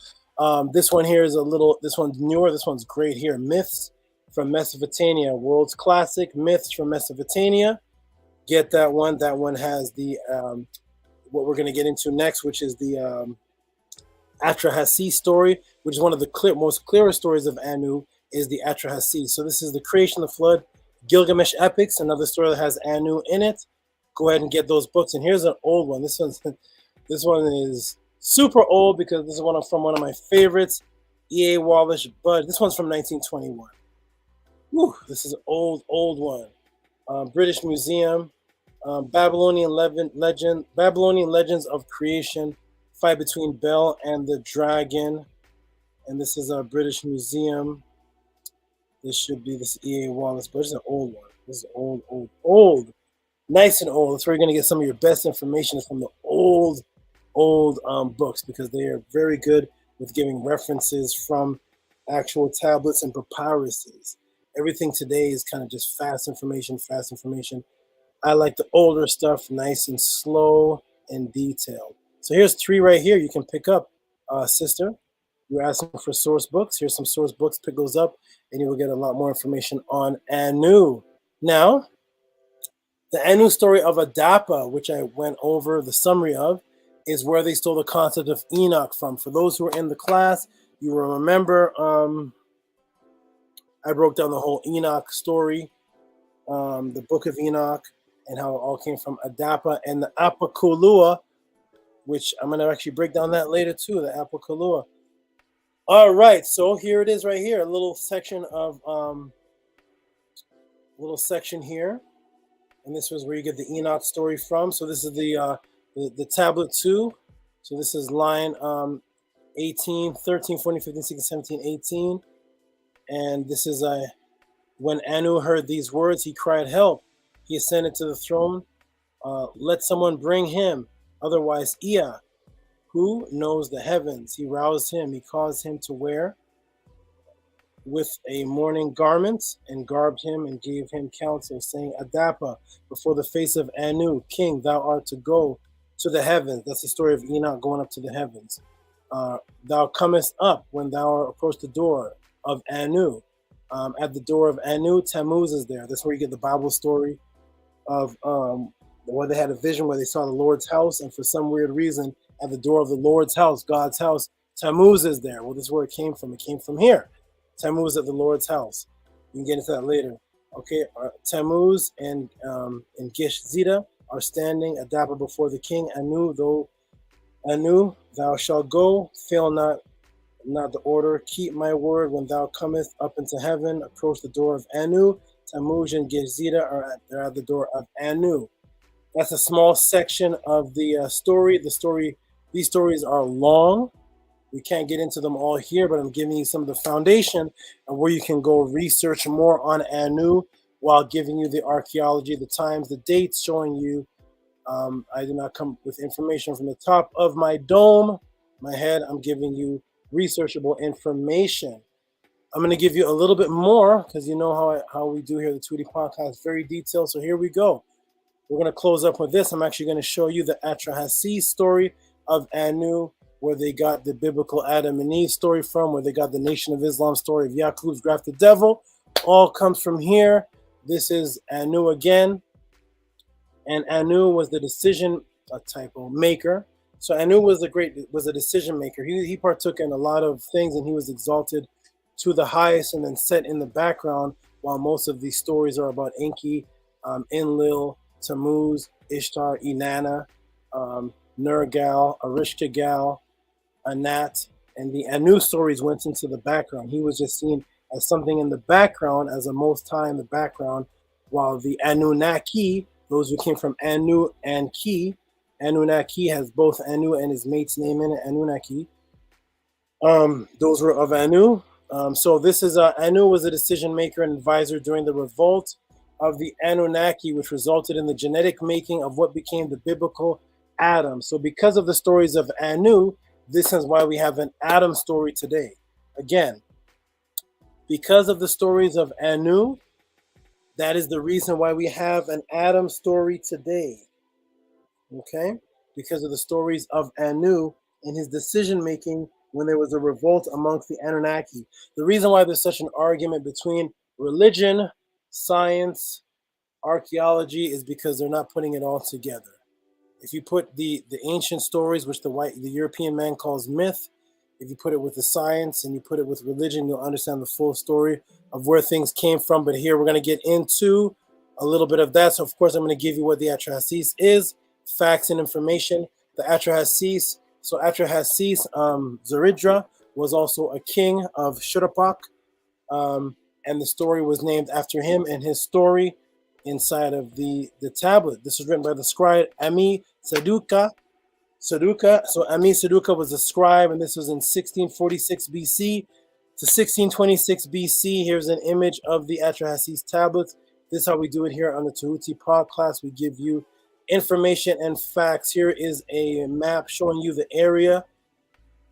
This one here is this one's newer. This one's great here. Myths from Mesopotamia, World's Classic, Myths from Mesopotamia. Get that one. That one has the what we're going to get into next, which is the Atrahasis story, which is one of the most clearer stories of Anu, is the Atrahasis. So this is the creation, the flood, Gilgamesh epics, another story that has Anu in it. Go ahead and get those books. And here's an old one. This one's This one is super old because this is from one of my favorites, E.A. Wallace Bud. This one's from 1921. Whew, this is an old one. British Museum, Babylonian Legends of Creation, fight between Bel and the Dragon. And this is a British Museum. This should be this E.A. Wallace, but this is an old one. This is old. Nice and old. That's where you're going to get some of your best information is from the old books, because they are very good with giving references from actual tablets and papyruses. Everything today is kind of just fast information. I like the older stuff, nice and slow and detailed. So here's 3 right here you can pick up, sister. You're asking for source books. Here's some source books. Pick those up, and you will get a lot more information on Anu. Now, the Anu story of Adapa, which I went over the summary of, is where they stole the concept of Enoch from. For those who are in the class, you will remember I broke down the whole Enoch story, the book of Enoch, and how it all came from Adapa and the Apokalua, which I'm going to actually break down that later too, the Apokalua. All right, so here it is right here, a little section here. And this was where you get the Enoch story from. So this is the tablet 2. So this is line 18, 13, 14, 15, 16, 17, 18. And this is when Anu heard these words, he cried, help. He ascended to the throne. Let someone bring him. Otherwise, Ea, who knows the heavens. He roused him. He caused him to wear with a mourning garment, and garbed him and gave him counsel, saying, Adapa, before the face of Anu, king, thou art to go to the heavens. That's the story of Enoch going up to the heavens. Thou comest up when thou approach the door of Anu. At the door of Anu, Tammuz is there. That's where you get the Bible story of where they had a vision where they saw the Lord's house, and for some weird reason, at the door of the Lord's house, God's house, Tammuz is there. Well, this is where it came from. It came from here. Tammuz at the Lord's house. We can get into that later. Okay, Tammuz and Gish Zita are standing Adapa before the king. Anu, thou shalt go, fail not the order. Keep my word when thou comest up into heaven. Approach the door of Anu. Tammuz and Gish Zita are at the door of Anu. That's a small section of the story. These stories are long. We can't get into them all here, but I'm giving you some of the foundation of where you can go research more on Anu while giving you the archaeology, the times, the dates, showing you. I do not come with information from the top of my dome, my head. I'm giving you researchable information. I'm going to give you a little bit more because you know how we do here, the Tehuti Podcast, very detailed. So here we go. We're going to close up with this. I'm actually going to show you the Atrahasis story of Anu, where they got the biblical Adam and Eve story from, where they got the Nation of Islam story of Yaqub's grafted devil. All comes from here. This is Anu again. And Anu was the decision maker. So Anu was a decision maker. He partook in a lot of things, and he was exalted to the highest and then set in the background, while most of these stories are about Enki, Enlil, Tammuz, Ishtar, Inanna, Nergal, Arishtagal, Anat, and the Anu stories went into the background. He was just seen as something in the background, as a most high in the background, while the Anunnaki, those who came from Anu and Ki, Anunnaki has both Anu and his mate's name in it, Anunnaki. Those were of Anu. So this is Anu was a decision maker and advisor during the revolt of the Anunnaki, which resulted in the genetic making of what became the biblical Adam. So because of the stories of Anu, this is why we have an Adam story today. Again, because of the stories of Anu, that is the reason why we have an Adam story today. Okay? Because of the stories of Anu and his decision making when there was a revolt amongst the Anunnaki. The reason why there's such an argument between religion, science, archaeology is because they're not putting it all together. If you put the ancient stories, which the European man calls myth, if you put it with the science and you put it with religion, you'll understand the full story of where things came from. But here we're going to get into a little bit of that. So of course I'm going to give you what the Atrahasis is, facts and information. the Atrahasis. So Atrahasis, Zeridra, was also a king of Shuruppak, and the story was named after him and his story inside of the tablet. This was written by the scribe Ami Saduka. So Ami Saduka was a scribe, and this was in 1646 BC to 1626 BC. Here's an image of the Atrahasis tablets. This is how we do it here on the Tehuti Podclass. We give you information and facts. Here is a map showing you the area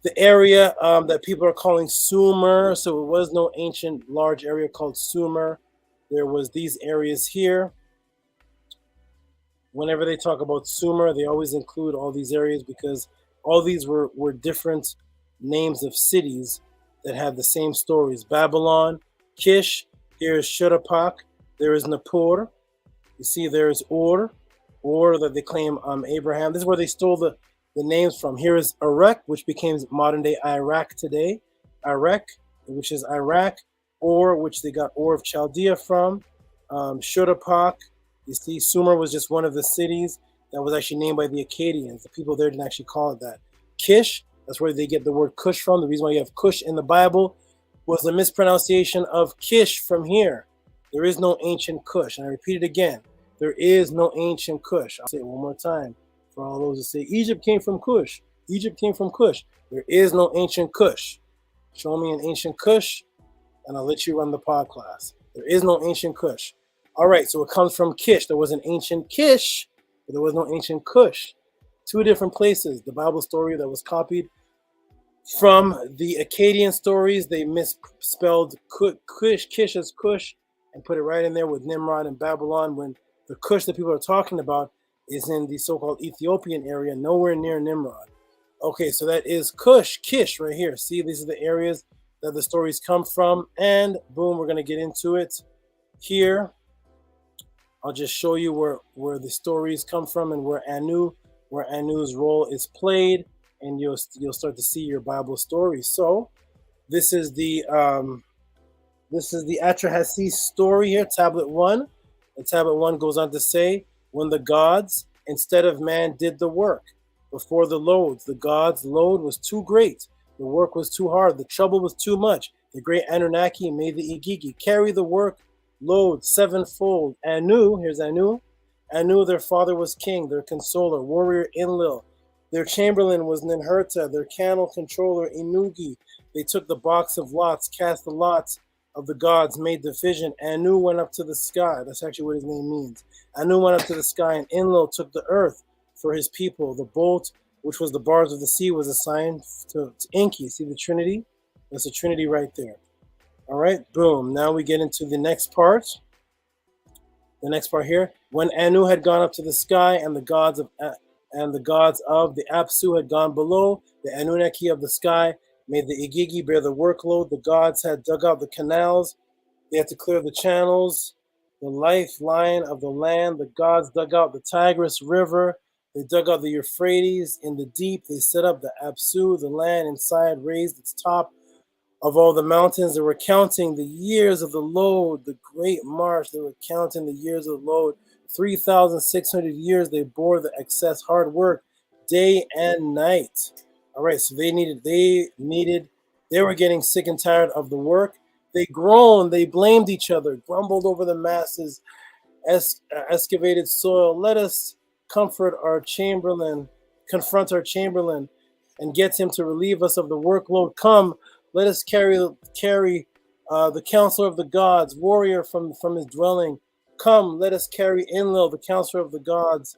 that people are calling Sumer. So it was no ancient large area called Sumer. There was these areas here. Whenever they talk about Sumer, they always include all these areas because all these were different names of cities that had the same stories. Babylon, Kish, here is Shuruppak, there is Nippur. You see there is Ur that they claim Abraham. This is where they stole the names from. Here is Erech, which became modern day Iraq today. Erech, which is Iraq. Ur, which they got Ur of Chaldea from. Shuruppak. You see, Sumer was just one of the cities that was actually named by the Akkadians. The people there didn't actually call it that. Kish, that's where they get the word Cush from. The reason why you have Cush in the Bible was the mispronunciation of Kish from here. There is no ancient Cush. And I repeat it again. There is no ancient Cush. I'll say it one more time for all those who say Egypt came from Cush. Egypt came from Cush. There is no ancient Cush. Show me an ancient Cush, and I'll let you run the Podclass. There is no ancient Cush. All right, so it comes from Kish. There was an ancient Kish, but there was no ancient Cush. Two different places. The Bible story that was copied from the Akkadian stories, they misspelled Kish as Cush and put it right in there with Nimrod and Babylon, when the Cush that people are talking about is in the so-called Ethiopian area, nowhere near Nimrod. Okay, so that is Cush, Kish right here. See, these are the areas that the stories come from, and boom, we're going to get into it here. I'll just show you where the stories come from and where Anu's role is played, and you'll start to see your Bible stories. So this is the Atrahasis story here, Tablet 1. And Tablet 1 goes on to say, when the gods instead of man did the work before the loads, the gods' load was too great, the work was too hard, the trouble was too much. The great Anunnaki made the Igigi carry the work load sevenfold. Anu, here's Anu. Anu, their father was king, their consoler, warrior Enlil. Their chamberlain was Ninhurta, their camel controller Inugi. They took the box of lots, cast the lots of the gods, made division. Anu went up to the sky. That's actually what his name means. Anu went up to the sky, and Enlil took the earth for his people. The bolt, which was the bars of the sea, was assigned to Enki. See the Trinity? That's a Trinity right there. All right, boom. Now we get into the next part. The next part here. When Anu had gone up to the sky, and the gods of the Apsu had gone below, the Anunnaki of the sky made the Igigi bear the workload. The gods had dug out the canals. They had to clear the channels, the lifeline of the land. The gods dug out the Tigris River. They dug out the Euphrates in the deep. They set up the Apsu, the land inside, raised its top of all the mountains. They were counting the years of the load, the great march. They were counting the years of the load. 3,600 years they bore the excess hard work day and night. All right, so they were getting sick and tired of the work. They groaned, they blamed each other, grumbled over the masses, excavated soil. Let us confront our chamberlain, and get him to relieve us of the workload. Come, let us carry the counselor of the gods, warrior from his dwelling. Come, let us carry Enlil, the counselor of the gods,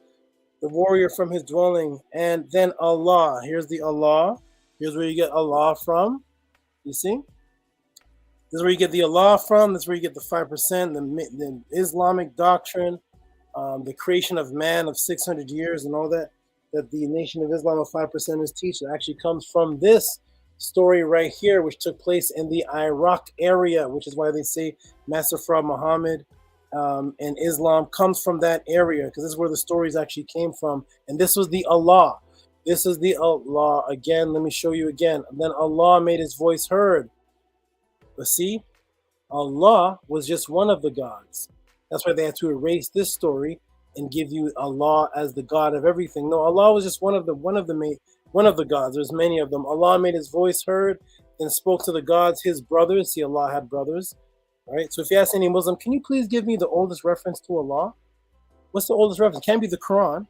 the warrior from his dwelling. And then Allah. Here's the Allah. Here's where you get Allah from. You see? This is where you get the Allah from. This is where you get the 5%, the Islamic doctrine, the creation of man of 600 years and all that the Nation of Islam of 5%ers teach. It actually comes from this story right here, which took place in the Iraq area, which is why they say Master Fraud Muhammad and Islam comes from that area, because this is where the stories actually came from. And this was the Allah. This is the Allah. Again, let me show you again. And then Allah made his voice heard. But see, Allah was just one of the gods. That's why they had to erase this story and give you Allah as the God of everything. No, Allah was just one of the gods. There's many of them. Allah made his voice heard and spoke to the gods, his brothers. See, Allah had brothers, right? So if you ask any Muslim, can you please give me the oldest reference to Allah? What's the oldest reference? Can't be the Quran.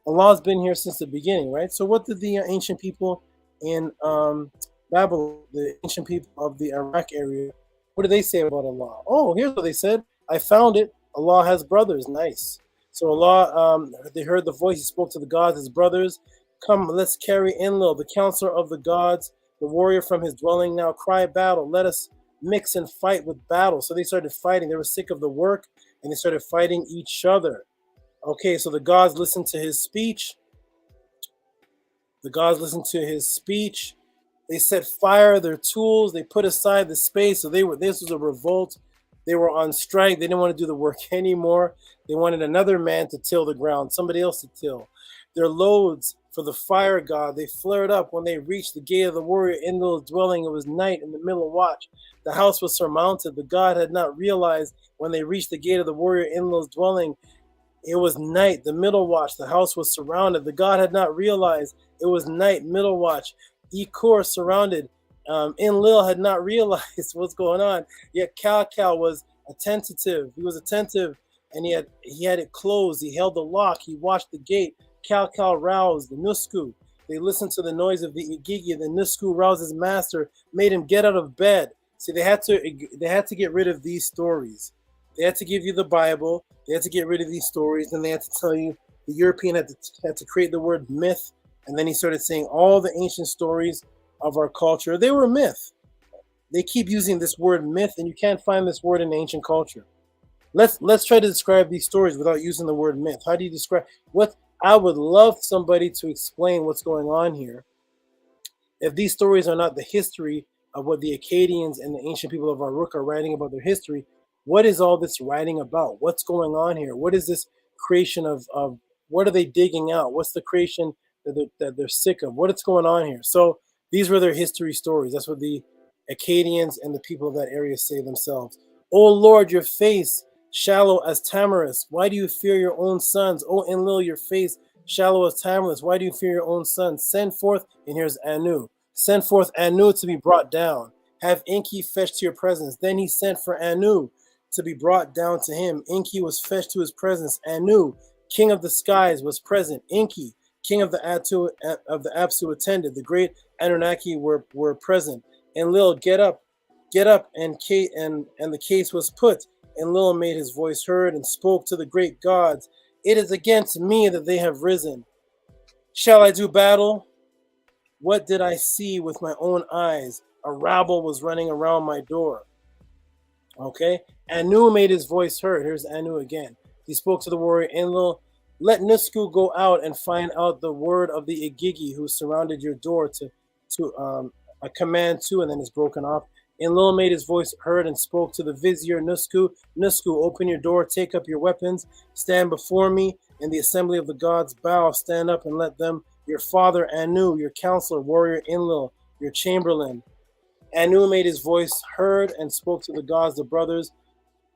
Allah's been here since the beginning, right? So what did the ancient people in Babylon, the ancient people of the Iraq area, what did they say about Allah? Oh, here's what they said. I found it. Allah has brothers. Nice. So Allah, they heard the voice. He spoke to the gods, his brothers. Come, let's carry Enlil, the counselor of the gods, the warrior from his dwelling. Now cry battle. Let us mix and fight with battle. So they started fighting. They were sick of the work, and they started fighting each other. Okay, so the gods listened to his speech. The gods listened to his speech. They set fire, their tools. They put aside the space. So this was a revolt. They were on strike. They didn't want to do the work anymore. They wanted another man to till the ground, somebody else to till. Their loads for the fire god, they flared up when they reached the gate of the warrior Enlil's dwelling. It was night in the middle watch. The house was surmounted. The god had not realized when they reached the gate of the warrior Enlil's dwelling. It was night, the middle watch. The house was surrounded. The god had not realized it was night, middle watch. Ekor surrounded. Enlil had not realized what's going on. Yet Cal was attentive. He was attentive, and he had it closed. He held the lock. He watched the gate. Cal roused the Nusku. They listened to the noise of the Igigi. The Nusku roused his master, made him get out of bed. See, they had to get rid of these stories. They had to give you the Bible. They had to get rid of these stories. Then they had to tell you the European had to create the word myth. And then he started saying all the ancient stories of our culture. They were myth. They keep using this word myth, and you can't find this word in ancient culture. Let's try to describe these stories without using the word myth. How do you describe what? I would love somebody to explain what's going on here. If these stories are not the history of what the Akkadians and the ancient people of Uruk are writing about their history, what is all this writing about? What's going on here? What is this creation of what are they digging out? What's the creation that they're sick of? What is going on here? So these were their history stories. That's what the Akkadians and the people of that area say themselves. Oh Lord, your face shallow as tamarisk. Why do you fear your own sons? Oh Enlil, your face shallow as tamarisk. Why do you fear your own sons? Send forth, and here's Anu. Send forth Anu to be brought down. Have Enki fetched to your presence. Then he sent for Anu to be brought down to him. Enki was fetched to his presence. Anu, king of the skies, was present. Enki, king of the Apsu, attended. The great Anunnaki were present. Enlil, get up, and the case was put. Enlil made his voice heard and spoke to the great gods. It is against me that they have risen. Shall I do battle? What did I see with my own eyes? A rabble was running around my door. Okay, Anu made his voice heard. Here's Anu again. He spoke to the warrior Enlil. Let Nusku go out and find out the word of the Igigi who surrounded your door to a command to, and then it's broken off. Enlil made his voice heard and spoke to the vizier Nusku. Nusku, open your door, take up your weapons, stand before me in the assembly of the gods. Bow, stand up and let them. Your father Anu, your counselor, warrior Enlil, your chamberlain. Anu made his voice heard and spoke to the gods, the brothers.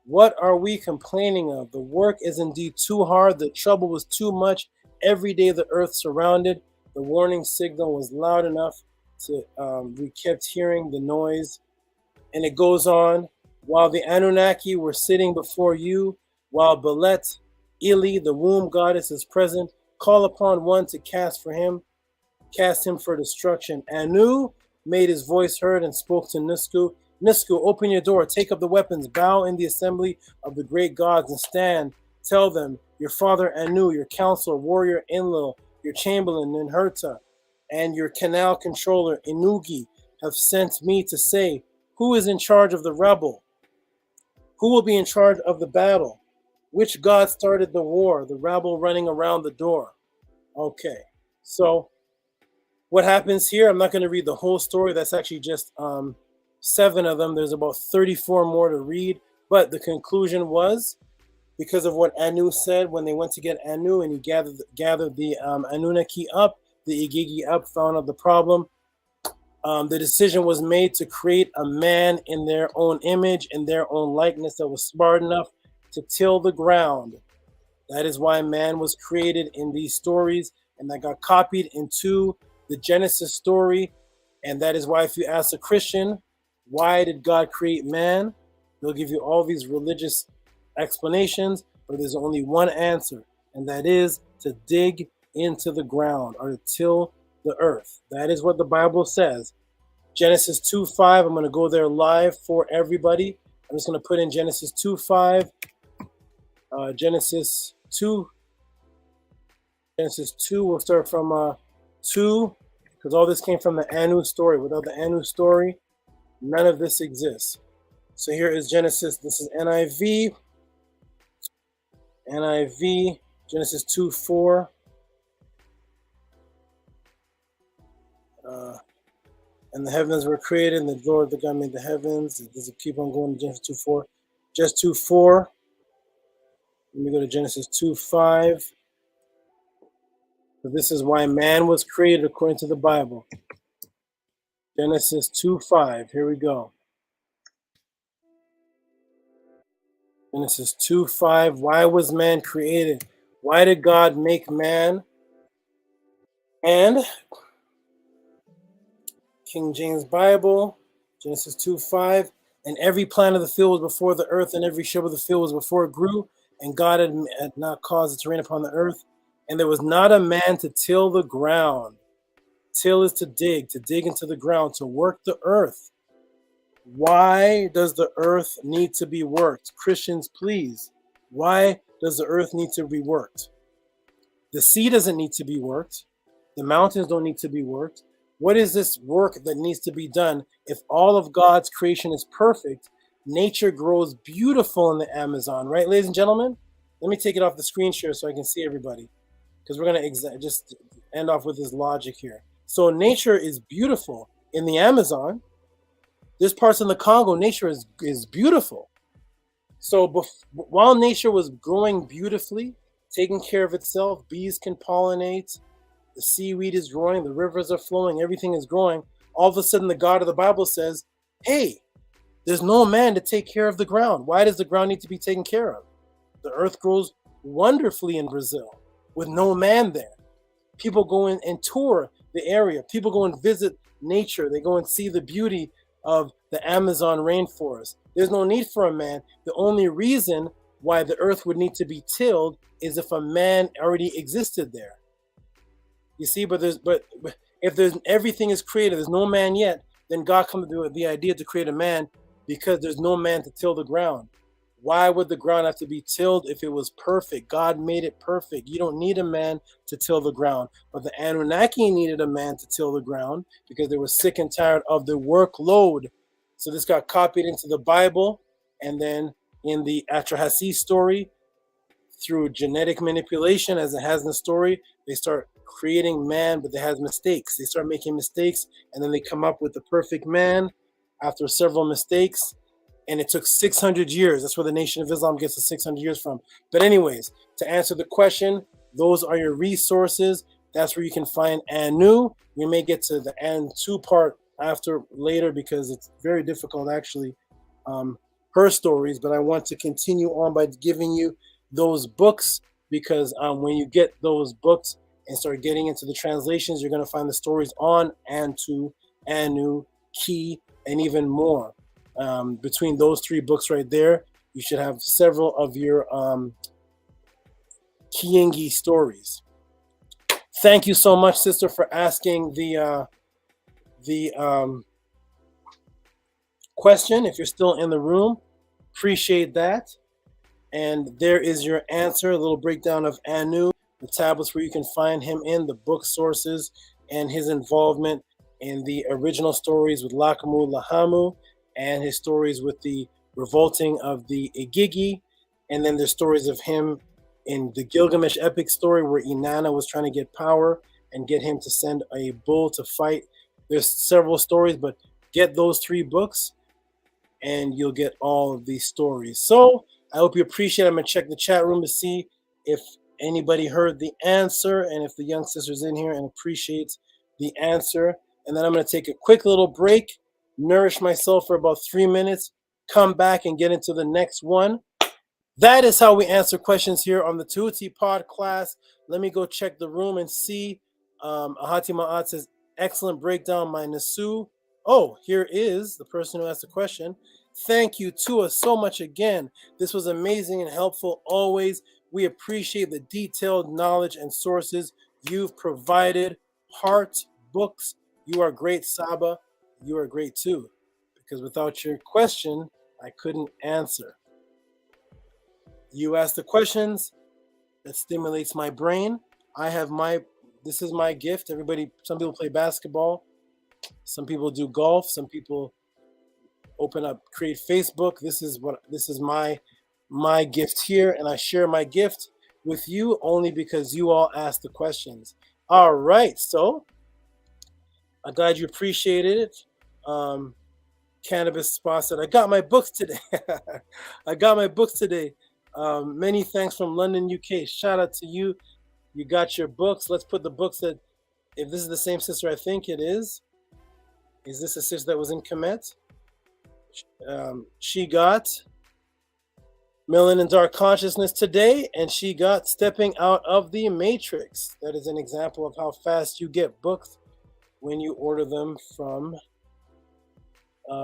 What are we complaining of? The work is indeed too hard. The trouble was too much. Every day the earth surrounded. The warning signal was loud enough to we kept hearing the noise. And it goes on. While the Anunnaki were sitting before you, while Belet, Ili, the womb goddess, is present, call upon one to cast him for destruction. Anu made his voice heard and spoke to Nusku. Nusku, open your door, take up the weapons, bow in the assembly of the great gods and stand. Tell them, your father Anu, your counselor, warrior Enlil, your chamberlain Ninhurta, and your canal controller Inugi have sent me to say, who is in charge of the rebel? Who will be in charge of the battle? Which god started the war? The rabble running around the door. Okay, so what happens here? I'm not going to read the whole story. That's actually just 7 of them. There's about 34 more to read. But the conclusion was, because of what Anu said when they went to get Anu and he gathered the Anunnaki up, the Igigi up, found out the problem. The decision was made to create a man in their own image, in their own likeness, that was smart enough to till the ground. That is why man was created in these stories, and that got copied into the Genesis story. And that is why if you ask a Christian, why did God create man? They'll give you all these religious explanations, but there's only one answer, and that is to dig into the ground or to till the earth. That is what the Bible says. Genesis 2:5, I'm going to go there live for everybody. I'm just going to put in Genesis 2:5. Genesis 2, we'll start from 2, because all this came from the Anu story. Without the Anu story, none of this exists. So here is Genesis, this is NIV, Genesis 2:4. And the heavens were created, and the Lord the God made the heavens. Does it keep on going to Genesis 2:4? Just 2:4. Let me go to Genesis 2:5. So this is why man was created according to the Bible. Genesis 2:5. Here we go. Genesis 2:5. Why was man created? Why did God make man? And King James Bible, Genesis 2:5. And every plant of the field was before the earth, and every shrub of the field was before it grew. And God had not caused it to rain upon the earth. And there was not a man to till the ground. Till is to dig into the ground, to work the earth. Why does the earth need to be worked? Christians, please. Why does the earth need to be worked? The sea doesn't need to be worked. The mountains don't need to be worked. What is this work that needs to be done? If all of God's creation is perfect, nature grows beautiful in the Amazon, right, ladies and gentlemen? Let me take it off the screen share so I can see everybody, because we're going to just end off with this logic here. So nature is beautiful in the Amazon. There's parts in the Congo, nature is beautiful. So while nature was growing beautifully, taking care of itself, bees can pollinate, the seaweed is growing, the rivers are flowing, everything is growing. All of a sudden, the God of the Bible says, hey, there's no man to take care of the ground. Why does the ground need to be taken care of? The earth grows wonderfully in Brazil with no man there. People go in and tour the area. People go and visit nature. They go and see the beauty of the Amazon rainforest. There's no need for a man. The only reason why the earth would need to be tilled is if a man already existed there. You see, but if there's everything is created, there's no man yet, then God comes to the idea to create a man because there's no man to till the ground. Why would the ground have to be tilled if it was perfect? God made it perfect. You don't need a man to till the ground. But the Anunnaki needed a man to till the ground because they were sick and tired of the workload. So this got copied into the Bible, and then in the Atrahasis story, through genetic manipulation, as it has in the story, they start creating man, but they have mistakes. They start making mistakes, and then they come up with the perfect man after several mistakes. And it took 600 years. That's where the Nation of Islam gets the 600 years from. But anyways, to answer the question, those are your resources. That's where you can find Anu. We may get to the Anu part after later because it's very difficult, actually, her stories. But I want to continue on by giving you those books because when you get those books and start getting into the translations, you're going to find the stories on Antu, Anu, Ki, and even more. Between those three books right there, you should have several of your Kiingi stories. Thank you so much, sister, for asking the question. If you're still in the room, appreciate that. And there is your answer, a little breakdown of Anu, the tablets where you can find him in, the book sources, and his involvement in the original stories with Lakamu Lahamu, and his stories with the revolting of the Igigi. And then there's stories of him in the Gilgamesh epic story where Inanna was trying to get power and get him to send a bull to fight. There's several stories, but get those three books and you'll get all of these stories. So I hope you appreciate it. I'm going to check the chat room to see if anybody heard the answer and if the young sister's in here and appreciates the answer. And then I'm going to take a quick little break, nourish myself for about 3 minutes, come back and get into the next one. That is how we answer questions here on the Tehuti Podclass. Let me go check the room and see. Ahati Ma'at says, excellent breakdown, my Nasu. Oh, here is the person who asked the question. Thank you, Tua, so much again. This was amazing and helpful always. We appreciate the detailed knowledge and sources you've provided. Heart, books, you are great, Saba. You are great too. Because without your question, I couldn't answer. You ask the questions, that stimulates my brain. This is my gift. Some people play basketball. Some people do golf. Some people create Facebook. This is my gift here, and I share my gift with you only because you all asked the questions. All right, so I'm glad you appreciated it. Cannabis Spa said, I got my books today. I got my books today. Many thanks from London, UK. Shout out to you. You got your books. Let's put the books that, if this is the same sister, I think it is. Is this a sister that was in Kemet? She got Melanin Dark Consciousness today, and she got Stepping Out of the Matrix. That is an example of how fast you get books when you order them from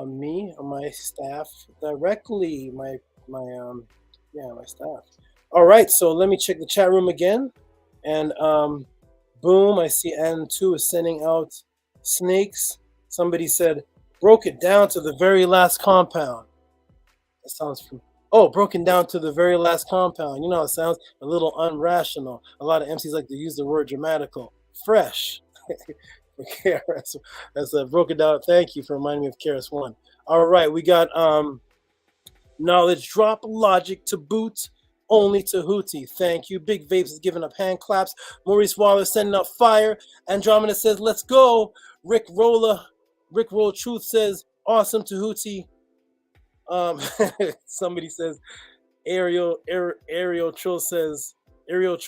me or my staff directly. My staff. All right, so let me check the chat room again. And boom, I see N2 is sending out snakes. Somebody said, broke it down to the very last compound. That sounds broken down to the very last compound. You know, it sounds a little unrational. A lot of MCs like to use the word dramatical. Fresh. That's a broken down. Thank you for reminding me of Keras One. All right, we got knowledge drop, logic to boot, only Tehuti. Thank you. Big Vapes is giving up hand claps. Maurice Wallace sending up fire. Andromeda says, let's go. Rick Roll Truth says, awesome Tehuti. Somebody says, Ariel Trill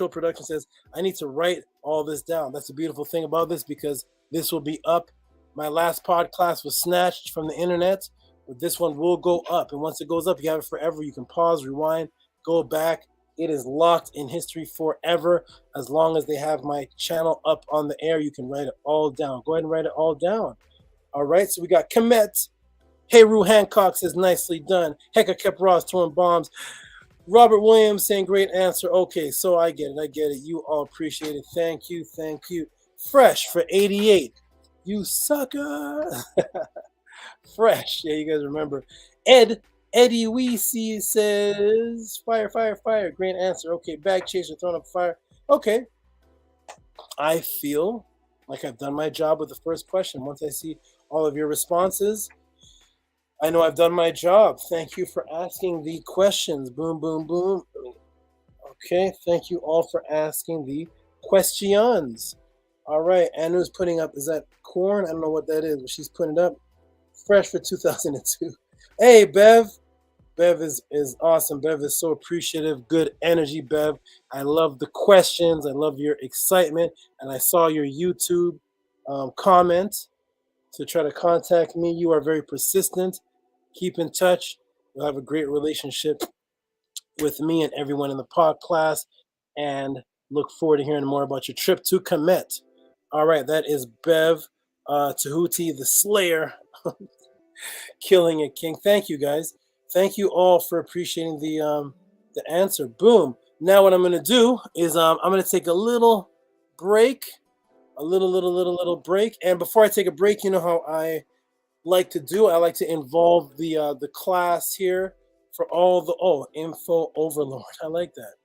Production says, I need to write all this down. That's the beautiful thing about this, because this will be up. My last podcast was snatched from the internet, but this one will go up. And once it goes up, you have it forever. You can pause, rewind, go back. It is locked in history forever. As long as they have my channel up on the air, you can write it all down. Go ahead and write it all down. All right, so we got Kemet. Heru Hancock says, nicely done. Hecka kept Ross throwing bombs. Robert Williams saying, great answer. Okay, so I get it. You all appreciate it. Thank you. Fresh for 88. You sucker. Fresh. Yeah, you guys remember. Eddie Weesey says, fire. Great answer. Okay, bag chaser throwing up fire. Okay. I feel like I've done my job with the first question. Once I see all of your responses, I know I've done my job. Thank you for asking the questions. Boom, boom, boom. Okay, thank you all for asking the questions. All right, Anu's putting up, is that corn? I don't know what that is, but she's putting it up. Fresh for 2002. Hey, Bev. Bev is awesome. Bev is so appreciative. Good energy, Bev. I love the questions. I love your excitement. And I saw your YouTube comment to try to contact me. You are very persistent. Keep in touch. You'll have a great relationship with me and everyone in the Podclass. And look forward to hearing more about your trip to Kemet. All right, that is Bev Tehuti, the Slayer. Killing it, King. Thank you, guys. Thank you all for appreciating the answer. Boom. Now what I'm going to do is I'm going to take a little break, a little break. And before I take a break, you know how I like to do. I like to involve the class here for all the info overload. I like that.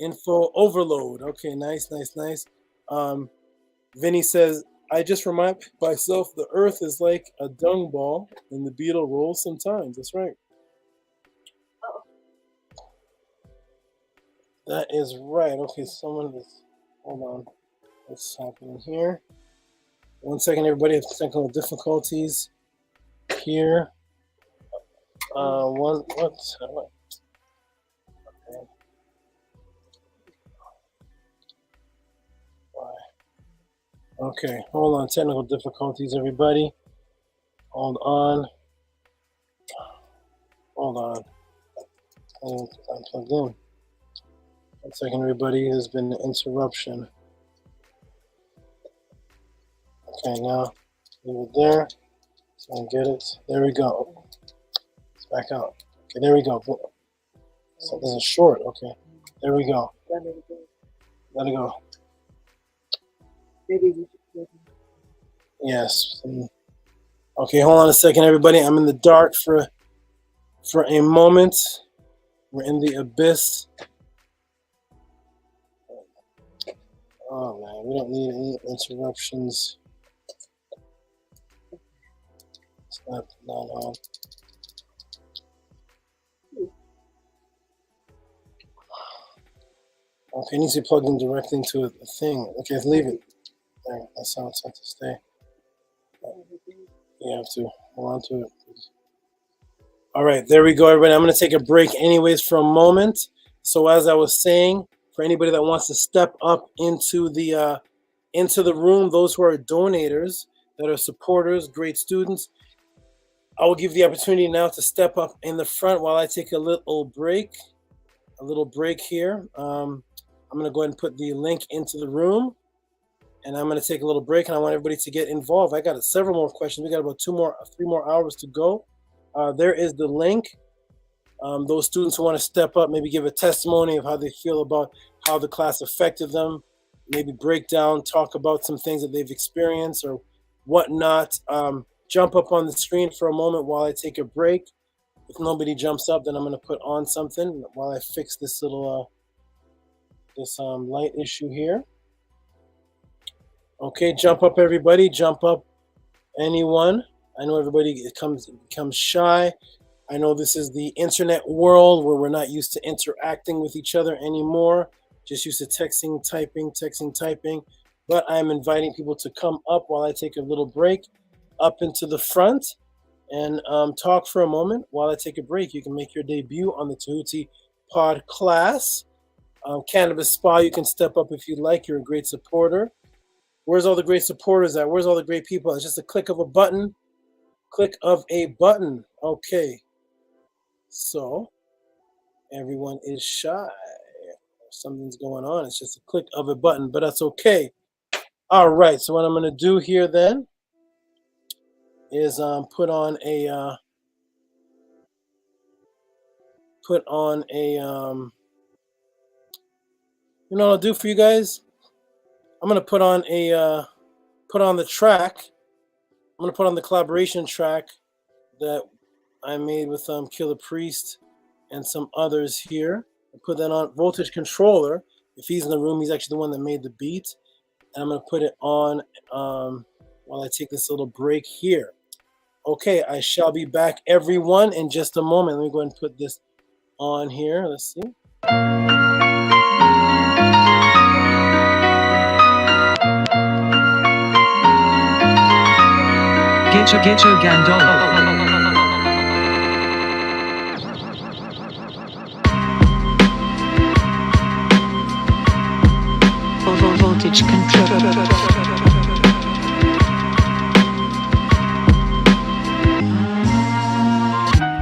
Info overload. Okay, nice. Vinny says, I just remind myself the earth is like a dung ball and the beetle rolls sometimes. That's right. That is right. Okay, hold on. What's happening here? 1 second, everybody. Have technical difficulties here. What? Okay. Okay, hold on. Technical difficulties, everybody. Hold on. I'm plugged in. 1 second, everybody. There's been an interruption. Okay, now leave it there. So I can get it. There we go. It's back out. Okay, there we go. So this is short. Okay, there we go. Let it go. Yes. Okay, hold on a second, everybody. I'm in the dark for a moment. We're in the abyss. Oh man, we don't need any interruptions. It's not on. Okay, it needs to be plugged in directly into a thing. Okay, leave it. There, that's how it's set to stay. You have to hold on to it. All right, there we go, everybody. I'm going to take a break anyways for a moment. So as I was saying, for anybody that wants to step up into the room, those who are donators, that are supporters, great students, I will give the opportunity now to step up in the front while I take a little break. A little break here. I'm going to go ahead and put the link into the room. And I'm going to take a little break, and I want everybody to get involved. I got several more questions. We got about 3 more hours to go. There is the link. Those students who want to step up, maybe give a testimony of how they feel about how the class affected them, maybe break down, talk about some things that they've experienced or whatnot. Jump up on the screen for a moment while I take a break. If nobody jumps up, then I'm going to put on something while I fix this little light issue here. Okay, jump up, everybody. Jump up, anyone. I know everybody becomes shy. I know this is the internet world where we're not used to interacting with each other anymore. Just used to texting, typing. But I'm inviting people to come up while I take a little break up into the front and talk for a moment while I take a break. You can make your debut on the Tehuti Podclass. Cannabis Spa, you can step up if you'd like. You're a great supporter. Where's all the great supporters at? Where's all the great people? It's just a click of a button. Click of a button. Okay. So, everyone is shy. Something's going on. It's just a click of a button, but that's okay. All right. So what I'm going to do here then is put on a you know what I'll do for you guys? I'm going to put on the track. I'm going to put on the collaboration track that I made with Killer Priest and some others here. I put that on Voltage Controller. If he's in the room, he's actually the one that made the beat. And I'm going to put it on while I take this little break here. Okay, I shall be back, everyone, in just a moment. Let me go ahead and put this on here. Let's see. Get your Gandol. Voltage control.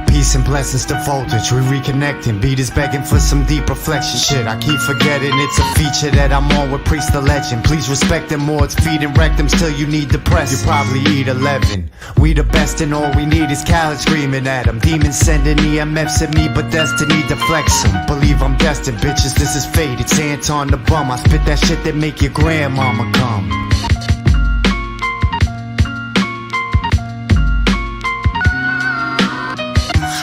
Peace and blessings to voltage, we reconnecting. Beat is begging for some deep reflection. Shit, I keep forgetting it's a feature that I'm on with Priest the Legend. Please respect them more, it's feeding rectums till you need the press. You probably eat 11. We the best and all we need is Khaled screaming at them. Demons sending EMFs at me, but destiny deflects them. Believe I'm destined, bitches, this is fate. It's Anton the Bum, I spit that shit that make your grandmama come.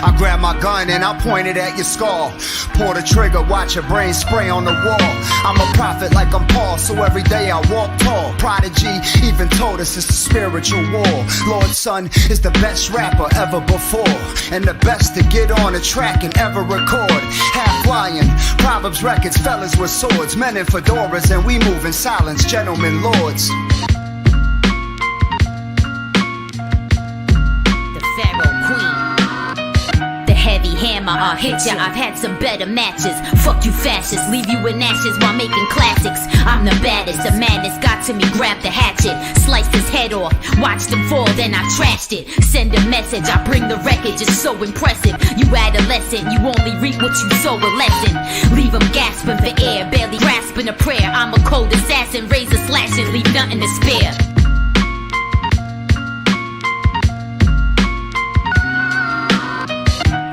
I grab my gun and I point it at your skull. Pull the trigger, watch your brain spray on the wall. I'm a prophet like I'm Paul, so every day I walk tall. Prodigy even told us it's a spiritual war. Lord's Son is the best rapper ever before, and the best to get on a track and ever record. Half lion, Proverbs records, fellas with swords, men in fedoras, and we move in silence, gentlemen lords. The Pharaoh Queen, the heavy hammer I'ma hit ya. I've had some better matches. Fuck you fascists, leave you in ashes while making classics. I'm the baddest, the madness got to me, grab the hatchet, sliced his head off, watched him fall, then I trashed it. Send a message, I bring the wreckage, it's so impressive. You adolescent, you only reap what you sow, a lesson. Leave him gasping for air, barely grasping a prayer. I'm a cold assassin, razor slashing, leave nothing to spare.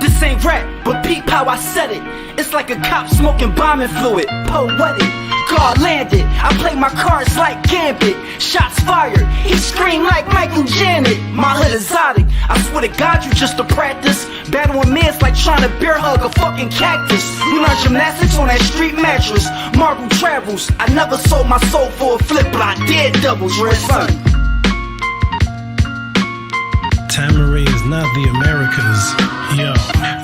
This ain't rap, but peep how I said it. It's like a cop smoking bombing fluid, poetic. God landed, I play my cards like Gambit. Shots fired, he screamed like Michael Janet. My hood exotic, I swear to God you just a practice. Battling mids like trying to bear hug a fucking cactus. We learn gymnastics on that street mattress. Marble travels, I never sold my soul for a flip, but I did doubles, red son. Tamari is not the Americas. Yo,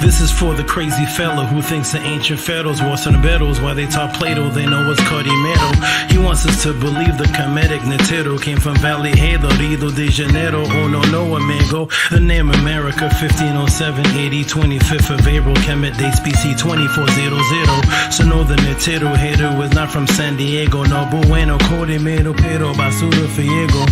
this is for the crazy fella who thinks the ancient pharaohs wore some battles while they taught Plato. They know what's Cordimero. He wants us to believe the Kemetic Netero came from Valley Hedo, Rio de Janeiro. Oh no, amigo. The name America, 1507 AD, 25th of April. Kemet dates BC 2400. So know the Netero hater was not from San Diego. No bueno, Cordimero, pero basura fiego.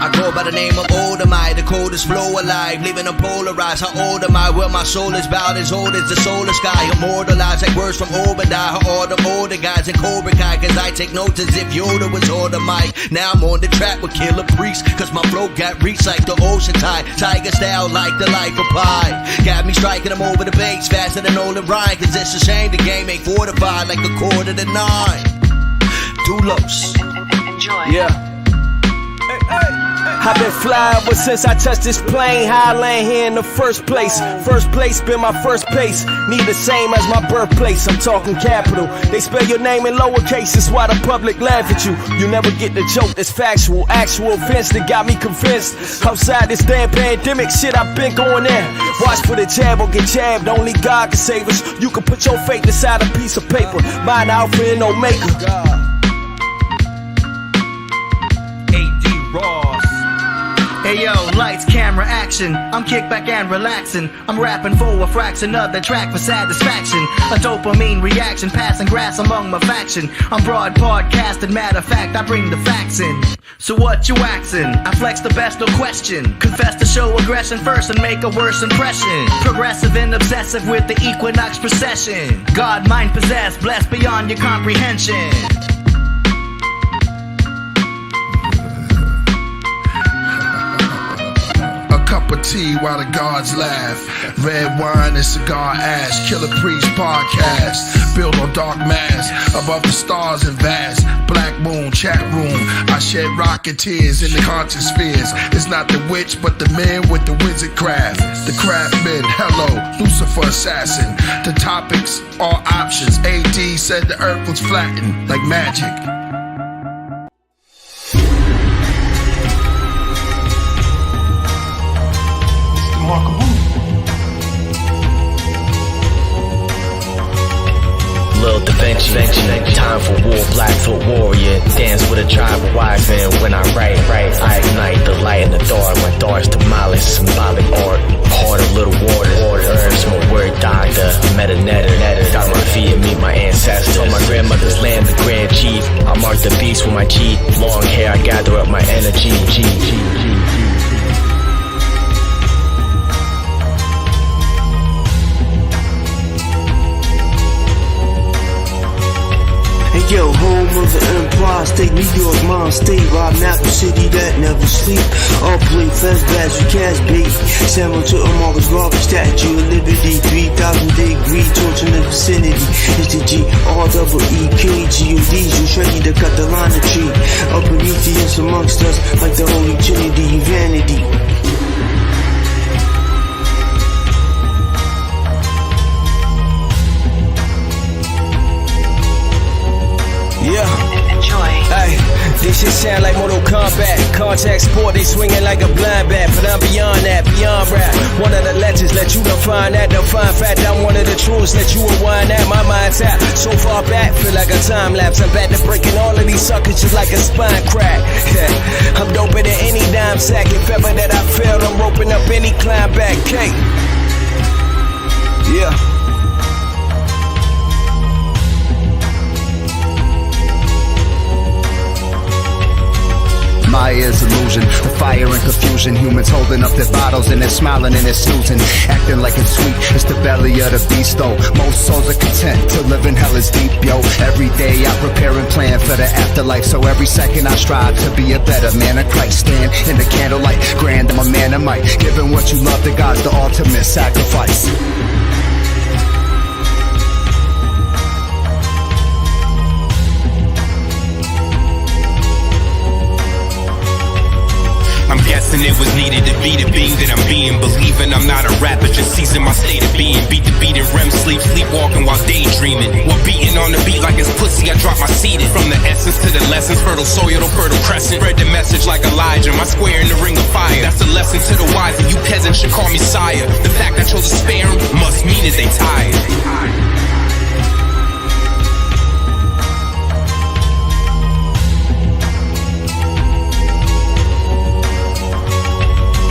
I go by the name of Old Am I, the coldest flow alive, leaving them polarized. How old am I? Well, my soul is about as old as the solar sky. Immortalized like words from Obadiah. All the older guys in Cobra Kai, cause I take notes as if Yoda was on the mic. Now I'm on the track with Killer Priest, cause my flow got reached like the ocean tide. Tiger style like the life of Pi. Got me striking them over the base faster than Nolan Ryan, cause it's a shame the game ain't fortified like a 8:45. Doulos. Enjoy. Yeah. I've been flying ever since I touched this plane. How I land here in the first place. First place been my first pace. Need the same as my birthplace. I'm talking capital. They spell your name in lowercase. That's why the public laugh at you. You never get the joke that's factual. Actual offense that got me convinced. Outside this damn pandemic shit, I've been going in. Watch for the jab or get jabbed. Only God can save us. You can put your faith inside a piece of paper. Mine Alpha and Omega. Hey yo, lights, camera, action. I'm kicked back and relaxing. I'm rapping for a fraction of the track for satisfaction. A dopamine reaction, passing grass among my faction. I'm broad podcasting, matter of fact, I bring the facts in. So what you waxing? I flex the best, no question. Confess to show aggression first and make a worse impression. Progressive and obsessive with the equinox procession. God, mind possessed, blessed beyond your comprehension. Cup of tea while the gods laugh. Red wine and cigar ash. Killer Priest podcast. Built on dark mass. Above the stars and vast. Black moon chat room. I shed rocket tears in the conscious spheres. It's not the witch but the men with the wizard craft. The craftsmen, hello, Lucifer assassin. The topics, all options. AD said the earth was flattened like magic. Lil Da Vinci, time for war, Blackfoot warrior. Dance with a tribal wife, and when I write, I ignite the light in the dark. My thoughts demolish symbolic art. Heart of little water, herbs, my word doctor. Met a netter, got my feet and meet my ancestors. On my grandmother's land, the grand chief. I mark the beast with my G. Long hair, I gather up my energy. Yo, home of the Empire State, New York, Mom State, Rob Napa City that never sleep. All play fast bass with cash bait. Samuel to a Marcus Garvey Statue of Liberty, 3,000 degree torch in the vicinity. It's the GREEKGODs, who's ready to cut the line of tree. Up beneath the us amongst us, like the Holy Trinity, vanity. Yeah. Enjoy. Hey. Ay, this shit sound like Mortal Kombat. Contact sport, they swinging like a blind bat. But I'm beyond that, beyond rap. One of the legends, let you define that. Define fact, I'm one of the truest, let you rewind that. My mind's out so far back, feel like a time lapse. I'm back to breaking all of these suckers just like a spine crack. I'm doper than any dime sack. If ever that I failed, I'm roping up any climb back. Cake. Yeah. Maya's illusion, the fire and confusion. Humans holding up their bottles and they're smiling and they're snoozing, acting like it's sweet. It's the belly of the beast, though. Most souls are content to live in hell is deep, yo. Every day I prepare and plan for the afterlife, so every second I strive to be a better man of Christ. Stand in the candlelight, grand, I'm a man of might. Giving what you love to God's the ultimate sacrifice. I'm guessing it was needed to be the being that I'm being. Believing I'm not a rapper, just seizing my state of being. Beat the beat in REM sleep, sleepwalking while daydreaming. While beating on the beat like it's pussy, I drop my seed in. From the essence to the lessons, fertile soil to fertile crescent. Spread the message like Elijah, my square in the ring of fire. That's the lesson to the wise, and you peasants should call me sire. The fact I chose to spare them must mean that they tired.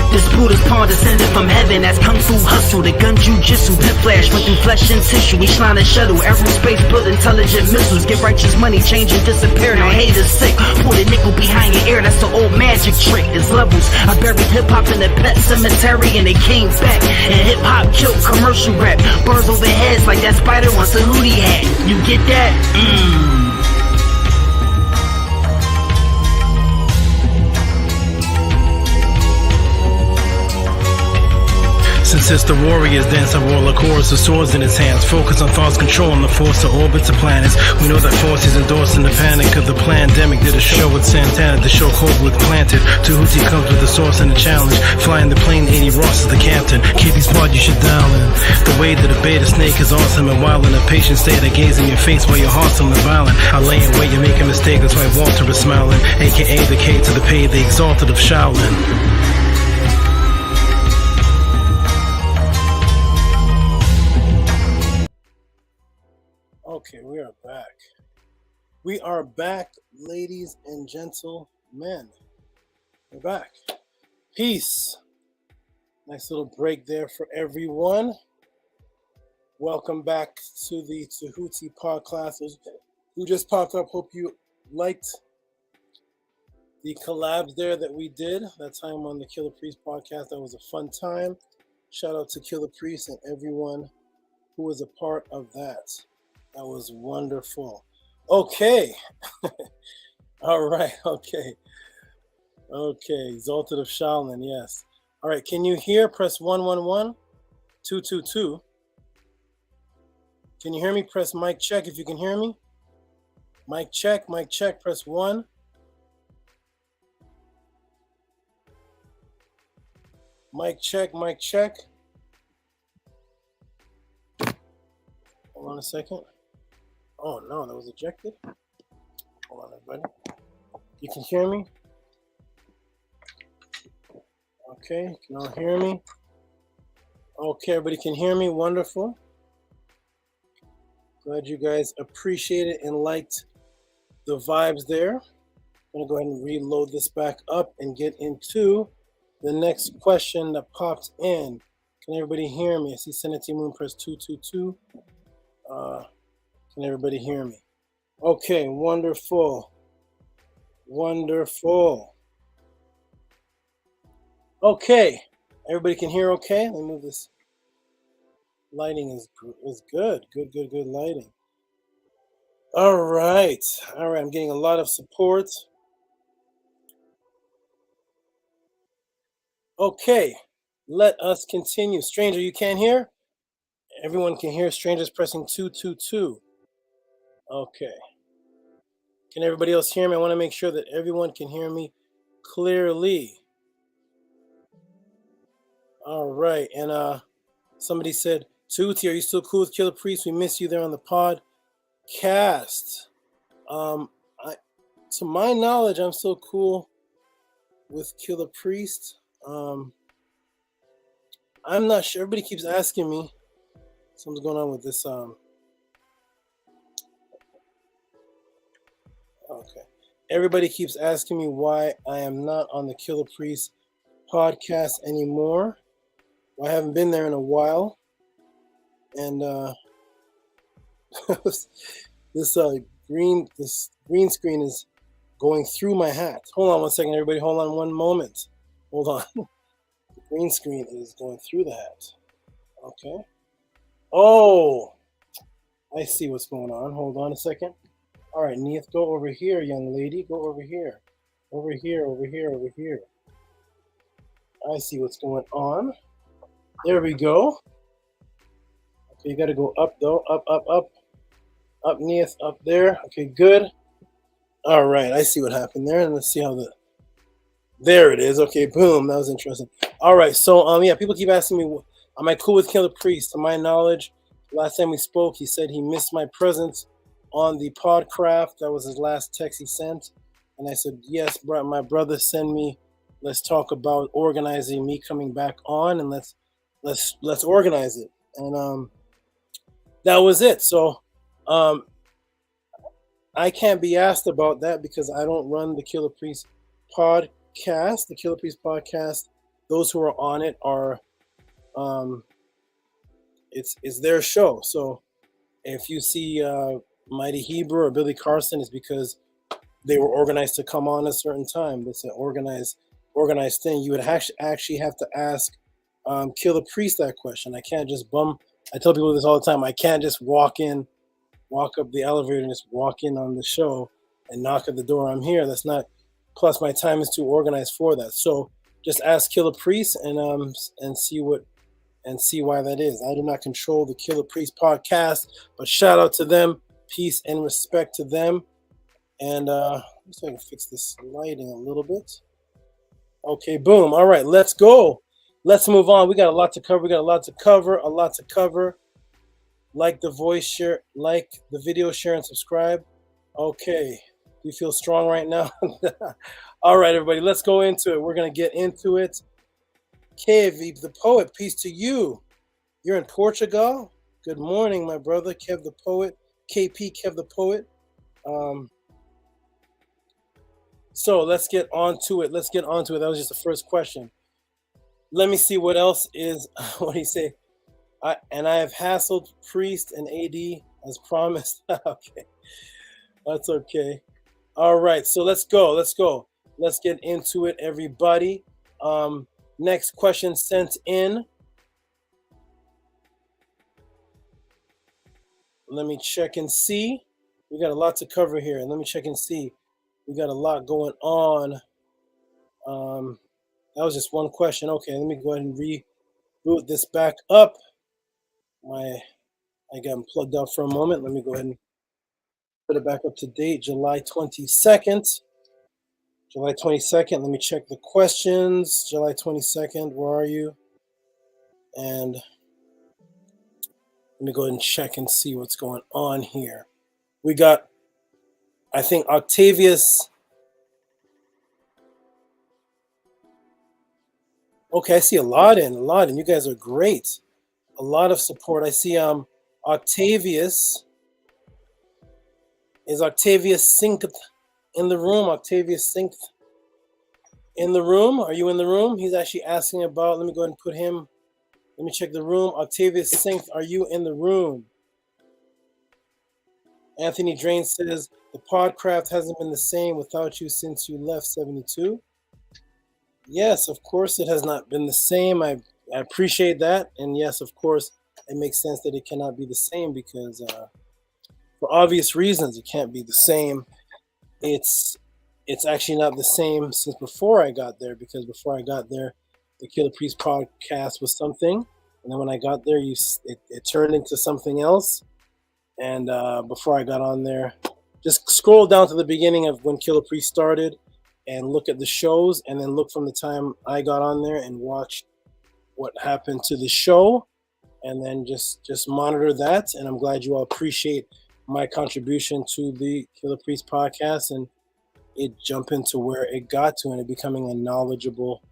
This Buddha's pawn descended from heaven. That's kung fu hustle, the gun jujitsu, pit flash went through flesh and tissue. Each line a shuttle, aerospace built intelligent missiles. Get righteous money, change and disappear. Now haters sick. Pull the nickel behind your ear, that's the old magic trick. It's levels. I buried hip hop in the pet cemetery and they came back. And hip hop killed commercial rap. Birds over heads like that spider wants a Tehuti hat. You get that? Since it's the warriors dance of all the chorus of swords in his hands, focus on thoughts controlling the force of orbits of planets. We know that forces endorsing the panic of the pandemic. Did a show with Santana, the show code with planted. Tehuti comes with the source and the challenge. Flying the plane, 80 Ross is the captain. Katie's part you should dial in. The way that a beta snake is awesome and wild in a patient state. I gaze in your face while your heart's on the violent. I lay in wait, you make a mistake, that's why Walter is smiling. AKA the K to the P, the exalted of Shaolin. Okay, we are back. We are back, ladies and gentlemen. We're back. Peace. Nice little break there for everyone. Welcome back to the Tehuti Podclass. Who just popped up. Hope you liked the collabs there that we did that time on the Killer Priest podcast. That was a fun time. Shout out to Killer Priest and everyone who was a part of that. That was wonderful. Okay. All right. Okay. Exalted of Shaolin. Yes. All right. Can you hear? Press 111 222. Can you hear me? Press mic check if you can hear me. Mic check. Press 1. Mic check. Hold on a second. Oh no, that was ejected. Hold on, everybody. You can hear me? Okay, you can all hear me? Okay, everybody can hear me. Wonderful. Glad you guys appreciate it and liked the vibes there. I'm gonna go ahead and reload this back up and get into the next question that popped in. Can everybody hear me? I see Senate Moon press 222. Can everybody hear me? Okay, wonderful. Okay, everybody can hear okay? Let me move this. Lighting is good. Good lighting. All right, I'm getting a lot of support. Okay, let us continue. Stranger, you can't hear? Everyone can hear. Stranger's pressing 222. Okay. Can everybody else hear me? I want to make sure that everyone can hear me clearly. All right. And somebody said, Tehuti, are you still cool with Killer Priest? We miss you there on the podcast. to my knowledge, I'm still cool with Killer Priest. I'm not sure. Everybody keeps asking me. Something's going on with this. Okay. Everybody keeps asking me why I am not on the Killer Priest podcast anymore. I haven't been there in a while. And this green screen is going through my hat. Hold on one second, everybody. Hold on one moment. Hold on. The green screen is going through the hat. Okay. Oh, I see what's going on. Hold on a second. All right, Neith, go over here, young lady. Go over here. Over here, over here, over here. I see what's going on. There we go. Okay, you got to go up, though. Up, up, up. Up, Neith, up there. Okay, good. All right, I see what happened there. And let's see how the... There it is. Okay, boom. That was interesting. All right, so, yeah, people keep asking me, am I cool with Killer Priest? To my knowledge, last time we spoke, he said he missed my presence on the Podcraft. That was his last text he sent. And I said, yes, bro, my brother send me. Let's talk about organizing me coming back on, and let's organize it. And that was it. So I can't be asked about that because I don't run the Killer Priest podcast. The Killer Priest podcast, those who are on it are it's their show. So if you see Mighty Hebrew or Billy Carson, it's because they were organized to come on a certain time. It's an organized thing. You would actually have to ask Killer Priest that question. I can't just I tell people this all the time. I can't just walk up the elevator and just walk in on the show and knock at the door. I'm here. That's not. Plus, my time is too organized for that. So just ask Killer Priest and see why that is. I do not control the Killer Priest podcast, but shout out to them. Peace and respect to them. And let's see if I can fix this lighting a little bit. Okay, boom. All right, let's go. Let's move on. We got a lot to cover. A lot to cover. Like the voice, share, like the video, share, and subscribe. Okay. Do you feel strong right now? All right, everybody, let's go into it. We're going to get into it. Kev, the poet, peace to you. You're in Portugal? Good morning, my brother, Kev the poet. KP, Kev the poet. So let's get on to it. That was just the first question. Let me see what else is. What do you say? I have hassled Priest and AD as promised. Okay. That's okay. All right. So let's go. Let's get into it, everybody. Next question sent in. Let me check and see. We got a lot to cover here. Let me check and see. We got a lot going on. That was just one question. Okay, let me go ahead and reboot this back up. I got them plugged out for a moment. Let me go ahead and put it back up to date. July 22nd. Let me check the questions. July 22nd. Where are you? And let me go ahead and check and see what's going on here. We got, I think, Octavius. Okay, I see a lot in. You guys are great. A lot of support. I see Octavius. Is Octavius Synced in the room? Octavius Synced in the room? Are you in the room? He's actually asking about, let me go ahead and put him. Let me check the room. Octavius Synced, are you in the room? Anthony Drain says, the Podcraft hasn't been the same without you since you left 72. Yes, of course it has not been the same. I appreciate that. And yes, of course, it makes sense that it cannot be the same because for obvious reasons, it can't be the same. It's actually not the same since before I got there, because before I got there, the Killer Priest podcast was something. And then when I got there, it turned into something else. And before I got on there, just scroll down to the beginning of when Killer Priest started and look at the shows, and then look from the time I got on there and watch what happened to the show, and then just monitor that. And I'm glad you all appreciate my contribution to the Killer Priest podcast. And it jump into where it got to, and it becoming a knowledgeable,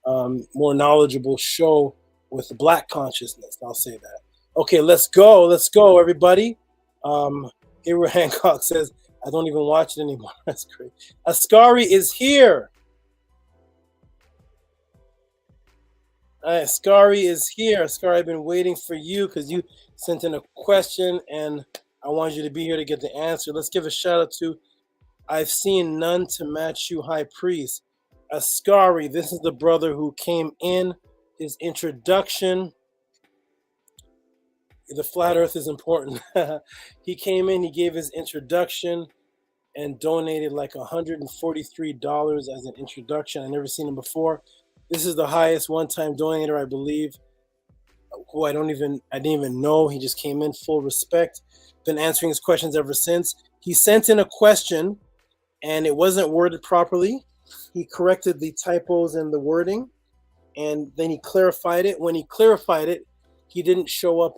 more knowledgeable show with the black consciousness. I'll say that. Okay, let's go, everybody. Gabriel Hancock says, I don't even watch it anymore. That's great. Ascari is here. Ascari is here. Ascari, I've been waiting for you because you sent in a question and I wanted you to be here to get the answer. Let's give a shout out to I've seen none to match you, High Priest. Ascari, this is the brother who came in. His introduction. The flat earth is important. He came in, he gave his introduction and donated like $143 as an introduction. I've never seen him before. This is the highest one-time donator, I believe, who I didn't even know. He just came in, full respect. Been answering his questions ever since. He sent in a question and it wasn't worded properly. He corrected the typos in the wording and then he clarified it. When he clarified it, he didn't show up.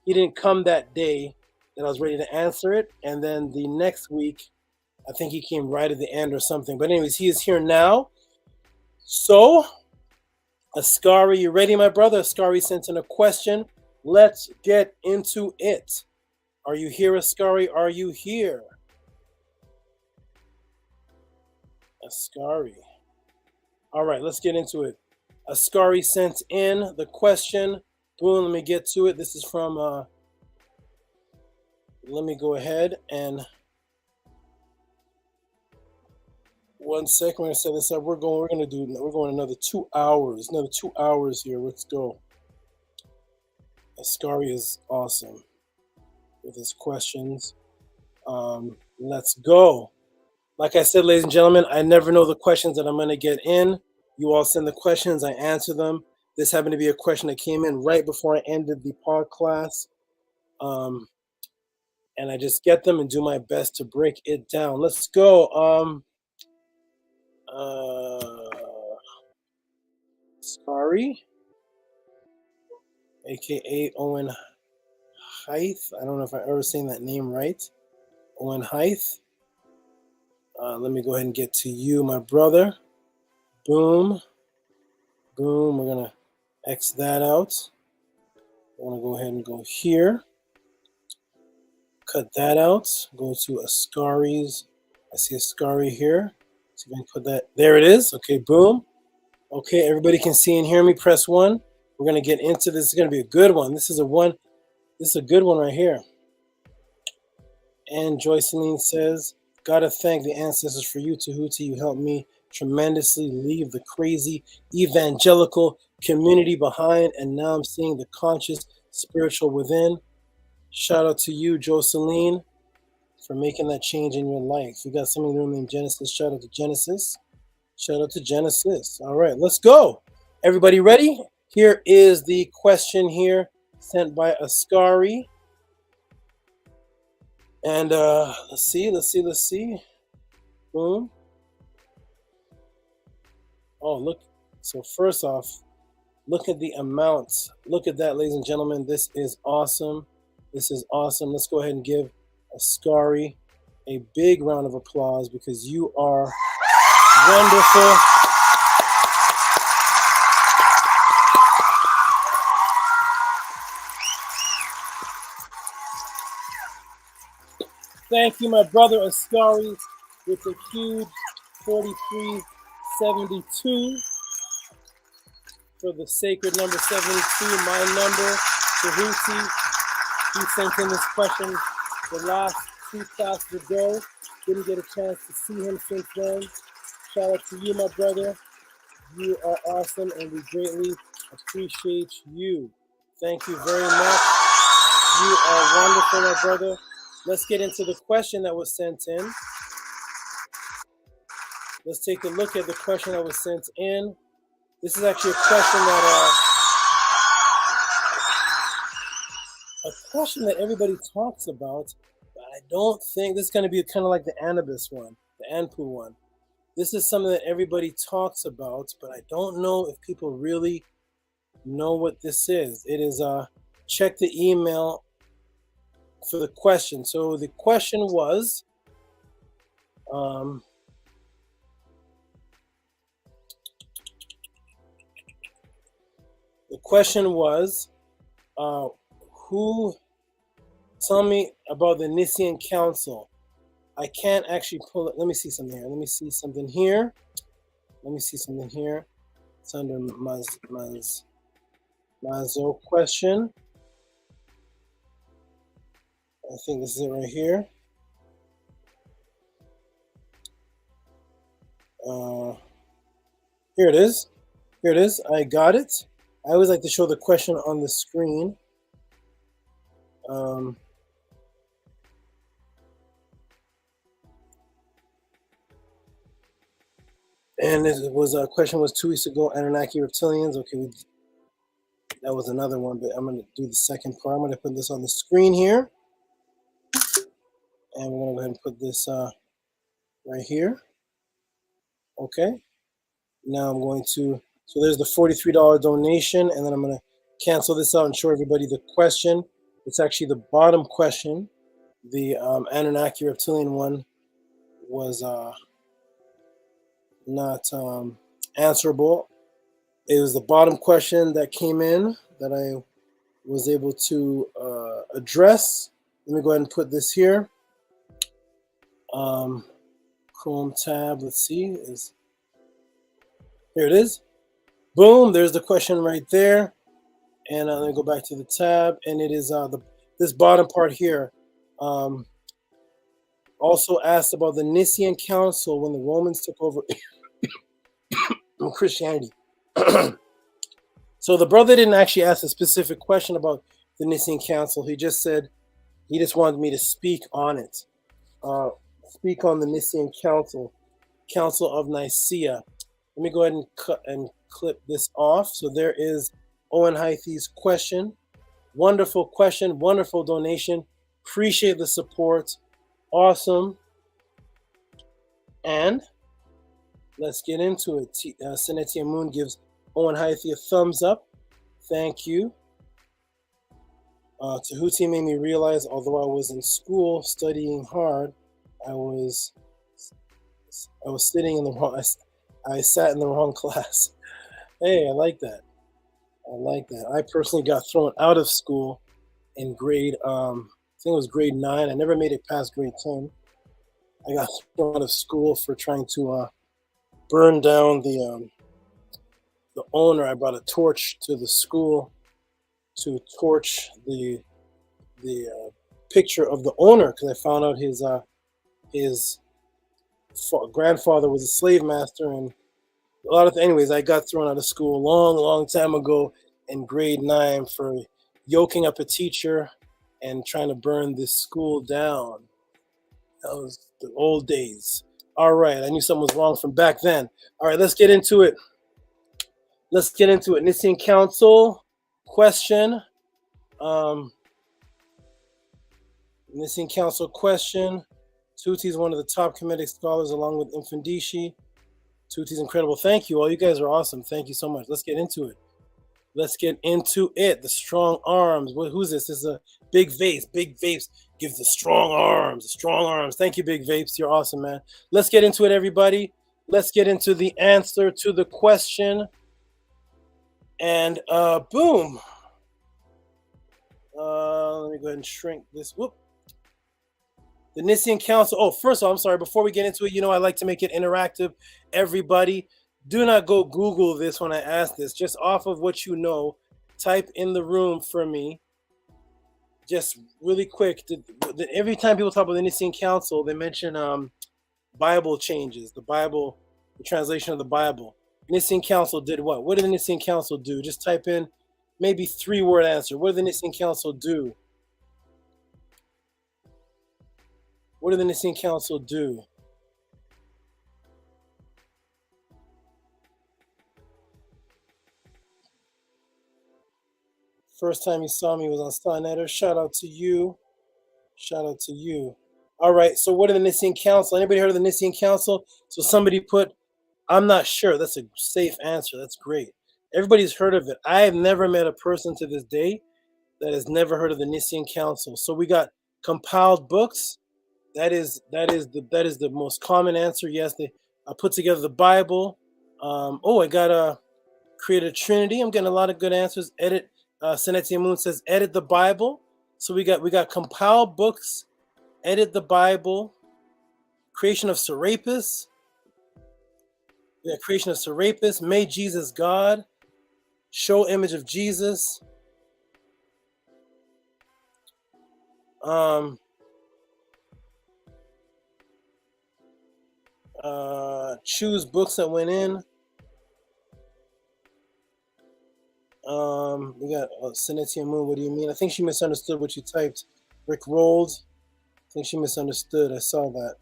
He didn't come that day that I was ready to answer it. And then the next week, I think he came right at the end or something. But anyways, he is here now. So, Ascari, you ready, my brother? Ascari sent in a question. Let's get into it. Are you here, Ascari? Are you here? Ascari. All right, let's get into it. Ascari sent in the question. Boom, let me get to it. This is from, let me go ahead and, one second, we're going to set this up. We're going another 2 hours, here. Let's go. Ascari is awesome with his questions. Let's go. Like I said, ladies and gentlemen, I never know the questions that I'm going to get in. You all send the questions, I answer them. This happened to be a question that came in right before I ended the Podclass. And I just get them and do my best to break it down. Let's go. Sorry. AKA Owen Hythe. I don't know if I ever seen that name right. Owen Hythe. Let me go ahead and get to you, my brother. Boom. Boom. We're going to X that out. I want to go ahead and go here. Cut that out. Go to Ascari's. I see Ascari here. See if I can put that. There it is. Okay, boom. Okay, everybody can see and hear me. Press 1. We're going to get into this. It's going to be a good one. This is a good one right here. And Joyceline says, gotta thank the ancestors for you, Tehuti. You helped me tremendously leave the crazy evangelical community behind, and now I'm seeing the conscious spiritual within. Shout out to you, Jocelyn, for making that change in your life. We got somebody named Genesis. Shout out to Genesis. Shout out to Genesis. All right, let's go. Everybody ready? Here is the question here sent by Ascari. And let's see. Boom. Oh, look. So first off, look at the amount. Look at that, ladies and gentlemen. This is awesome. This is awesome. Let's go ahead and give Ascari a big round of applause because you are wonderful. Thank you, my brother Ascari, with a huge 4372 for the sacred number 72, my number, Tehuti. He sent in this question the last 2 classes ago. Didn't get a chance to see him since then. Shout out to you, my brother. You are awesome, and we greatly appreciate you. Thank you very much. You are wonderful, my brother. Let's get into the question that was sent in. Let's take a look at the question that was sent in. This is actually a question that everybody talks about, but I don't think this is going to be kind of like the Anubis one, the Anpu one. This is something that everybody talks about, but I don't know if people really know what this is. It is check the email for the question. So the question was, The question was, tell me about the Nicene Council. I can't actually pull it. Let me see something here. It's under Mazo question. I think this is it right here. Here it is. I got it. I always like to show the question on the screen. And it was a question was 2 weeks ago, Anunnaki reptilians. Okay, that was another one, but I'm going to do the second part. I'm going to put this on the screen here. And we're going to go ahead and put this right here. Okay. Now I'm going to, so there's the $43 donation, and then I'm going to cancel this out and show everybody the question. It's actually the bottom question. The Anunnaki reptilian one was not answerable. It was the bottom question that came in that I was able to address. Let me go ahead and put this here. Chrome tab, let's see, here it is. Boom, there's the question right there. And let me go back to the tab, and it is this bottom part here. Also asked about the Nicene Council when the Romans took over Christianity. So the brother didn't actually ask a specific question about the Nicene Council. He just said he just wanted me to speak on it. Speak on the Nicene Council, Council of Nicaea. Let me go ahead and cut and clip this off. So there is Owen Hythy's question. Wonderful question, wonderful donation. Appreciate the support. Awesome. And let's get into it. Senetia Moon gives Owen Hythy a thumbs up. Thank you. Tehuti made me realize, although I was in school studying hard, I was sitting in the wrong. I sat in the wrong class. Hey, I like that. I personally got thrown out of school in grade, I think it was grade 9. I never made it past grade 10. I got thrown out of school for trying to burn down the owner. I brought a torch to the school to torch the picture of the owner because I found out his grandfather was a slave master, and a lot of anyways, I got thrown out of school a long time ago in grade 9 for yoking up a teacher and trying to burn this school down. That was the old days. All right, I knew something was wrong from back then. All right, let's get into it. Nicene Council question. Nicene Council question. Tuti is one of the top Kemetic scholars along with Infandishi. Tuti's incredible. Thank you all. You guys are awesome. Thank you so much. Let's get into it. The strong arms. Who's this? This is a Big Vapes. Big Vapes gives the strong arms. Thank you, Big Vapes. You're awesome, man. Let's get into it, everybody. Let's get into the answer to the question. And boom. Let me go ahead and shrink this. Whoop. The Nicene Council. Oh, first of all, I'm sorry. Before we get into it, I like to make it interactive. Everybody, do not go Google this when I ask this. Just off of what you know, type in the room for me. Just really quick. Every time people talk about the Nicene Council, they mention Bible changes. The Bible, the translation of the Bible. Nicene Council did what? What did the Nicene Council do? Just type in maybe 3-word answer. What did the Nicene Council do? What did the Nicene Council do? First time you saw me was on Starnetter. Shout out to you. All right, so what did the Nicene Council? Anybody heard of the Nicene Council? So somebody put, I'm not sure. That's a safe answer. That's great. Everybody's heard of it. I have never met a person to this day that has never heard of the Nicene Council. So we got compiled books That is the most common answer. Yes, they put together the Bible. I got create a Trinity. I'm getting a lot of good answers. Edit. Senetia Moon says edit the Bible. So we got compile books, edit the Bible, creation of Serapis. We got creation of Serapis, made Jesus God, show image of Jesus. Choose books that went in. We got Senetia Moon. What do you mean? I think she misunderstood what you typed. Rick rolled. I think she misunderstood. I saw that.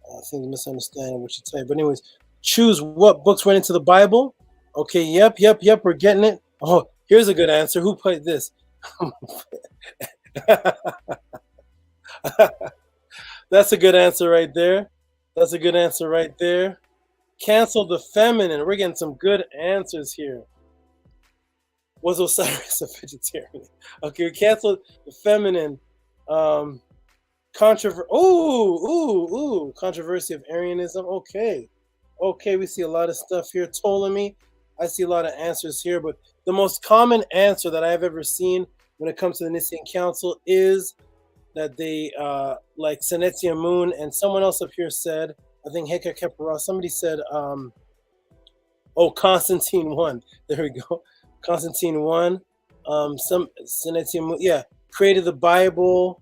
I think misunderstanding what you typed. But anyways, choose what books went into the Bible. Okay. Yep. We're getting it. Oh, here's a good answer. Who played this? That's a good answer right there. Cancel the feminine. We're getting some good answers here. Was Osiris a vegetarian? Okay, we canceled the feminine. Controversy of Arianism. Okay, we see a lot of stuff here. Ptolemy. I see a lot of answers here, but the most common answer that I've ever seen when it comes to the Nicene Council is that they, like Senetia Moon and someone else up here said, I think Heka Kepera, somebody said, Constantine 1. There we go. Constantine 1. Some Senetia Moon, created the Bible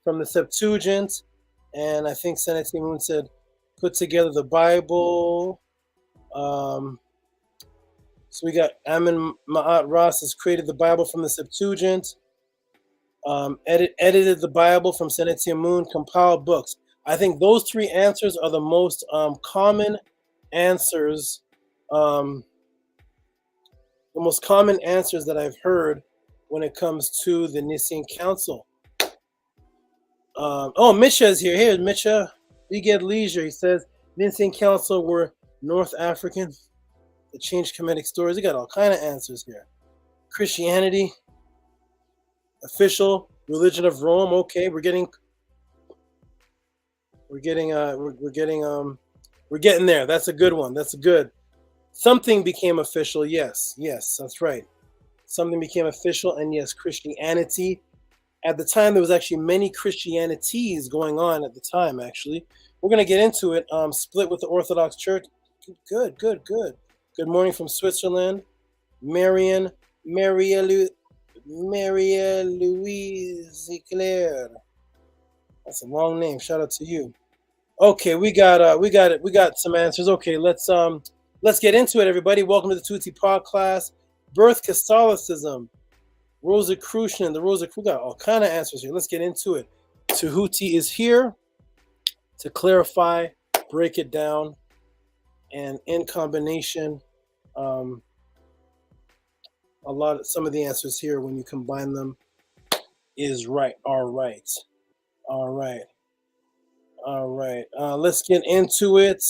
from the Septuagint. And I think Senetia Moon said, put together the Bible. So we got Amin Ma'at Ross has created the Bible from the Septuagint. Edited the Bible from Senetia Moon, compiled books. I think those three answers are the most common answers. The most common answers that I've heard when it comes to the Nicene Council. Misha is here. Here's Misha. We get leisure. He says Nicene Council were North African. The changed Kemetic stories. We got all kind of answers here. Christianity. Official religion of Rome. Okay, we're getting there. That's a good one. That's good. Something became official. Yes, that's right. Something became official, and yes, Christianity. At the time, there was actually many Christianities going on at the time. Actually, we're gonna get into it. Split with the Orthodox Church. Good. Good morning from Switzerland, Maria Louise Claire. That's a long name. Shout out to you. Okay, we got some answers. Okay, let's get into it, everybody. Welcome to the Tehuti Podclass. Birth Catholicism. Rosicrucian. We got all kind of answers here. Let's get into it. Tehuti is here to clarify, break it down, and in combination, some of the answers here when you combine them is right. All right. Let's get into it.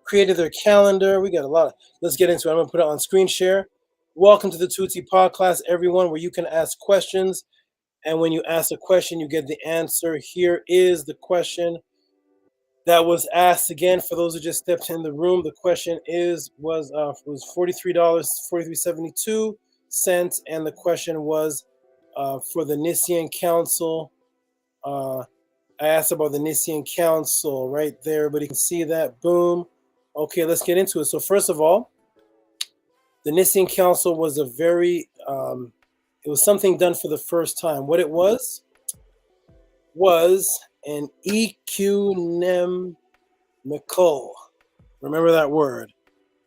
Created their calendar. We got a lot. Let's get into it. I'm gonna put it on screen share. Welcome to the Tehuti Podclass, everyone, where you can ask questions, and when you ask a question, you get the answer. Here is the question that was asked again for those who just stepped in the room. The question was $43.72, and the question was for the Nicene Council. I asked about the Nicene Council right there. Everybody can see that. Boom. Okay, let's get into it. So first of all, the Nicene Council was it was something done for the first time. What it was an ecumenical. Remember that word,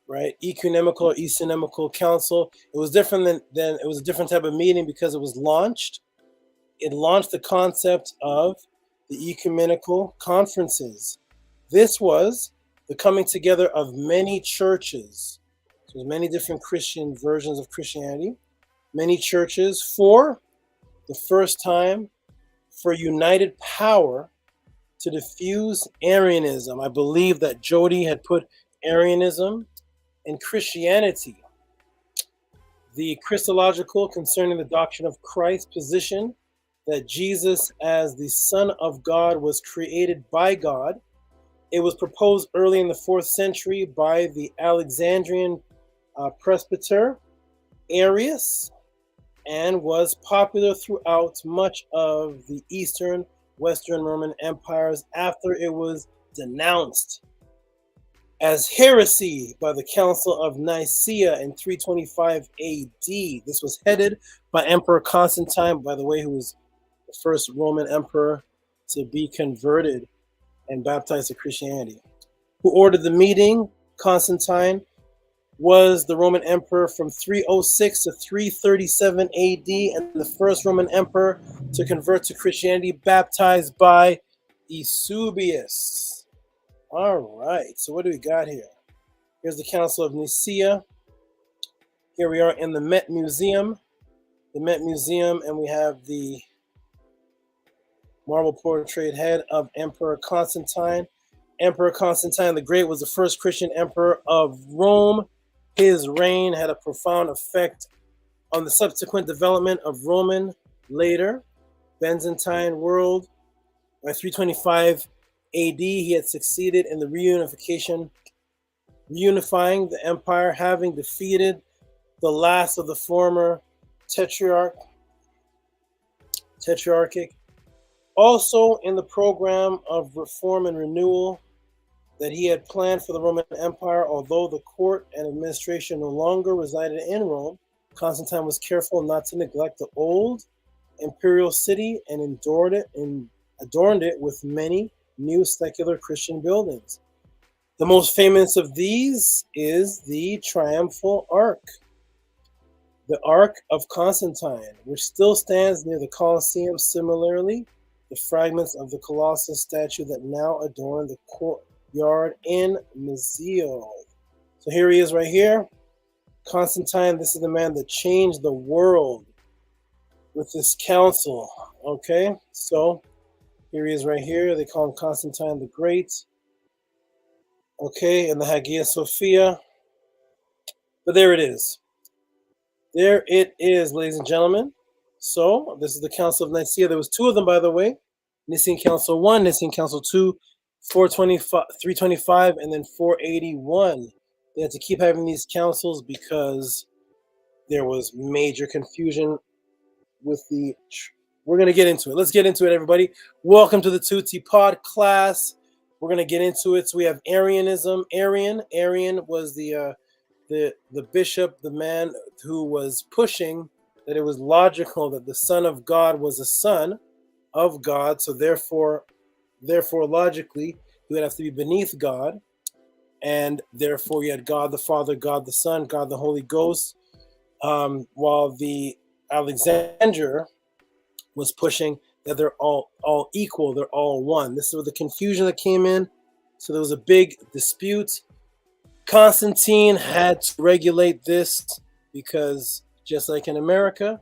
right? Ecumenical or ecenemical council. It was different than it was a different type of meeting because it was launched. It launched the concept of the ecumenical conferences. This was the coming together of many churches. So there's many different Christian versions of Christianity. Many churches for the first time for united power to diffuse Arianism. I believe that Jody had put Arianism and Christianity. The Christological concerning the doctrine of Christ position that Jesus, as the Son of God, was created by God. It was proposed early in the 4th century by the Alexandrian presbyter Arius, and was popular throughout much of the Eastern, Western Roman empires after it was denounced as heresy by the Council of Nicaea in 325 AD. This was headed by Emperor Constantine, by the way, who was the first Roman emperor to be converted and baptized to Christianity. Who ordered the meeting? Constantine was the Roman emperor from 306 to 337 AD, and the first Roman emperor to convert to Christianity, baptized by Eusebius. All right, so what do we got here? Here's the Council of Nicaea. Here we are in the Met Museum. The Met Museum, and we have the marble portrait head of Emperor Constantine. Emperor Constantine the Great was the first Christian emperor of Rome. His reign had a profound effect on the subsequent development of Roman, later Byzantine world. By 325 AD, he had succeeded in the reunifying the empire, having defeated the last of the former tetrarchic. Also in the program of reform and renewal that he had planned for the Roman Empire, although the court and administration no longer resided in Rome, Constantine was careful not to neglect the old imperial city and adorned it with many new secular Christian buildings. The most famous of these is the Triumphal Arch, the Arch of Constantine, which still stands near the Colosseum. Similarly, the fragments of the colossal statue that now adorn the courtyard in Museo. So here he is right here. Constantine, this is the man that changed the world with this council. Okay, so here he is right here. They call him Constantine the Great. Okay, and the Hagia Sophia. But there it is. There it is, ladies and gentlemen. So this is the Council of Nicaea. There was two of them, by the way. Nicene Council 1, Nicene Council 2, 325, and then 481. They had to keep having these councils because there was major confusion with the... We're going to get into it. Let's get into it, everybody. Welcome to the Tehuti Podclass. We're going to get into it. So we have Arianism. Arian was the bishop, the man who was pushing that it was logical that the Son of God was a son of God. So therefore, logically, he would have to be beneath God. And therefore, you had God the Father, God the Son, God the Holy Ghost. While the Alexander was pushing that they're all equal, they're all one. This is where the confusion that came in. So there was a big dispute. Constantine had to regulate this because just like in America,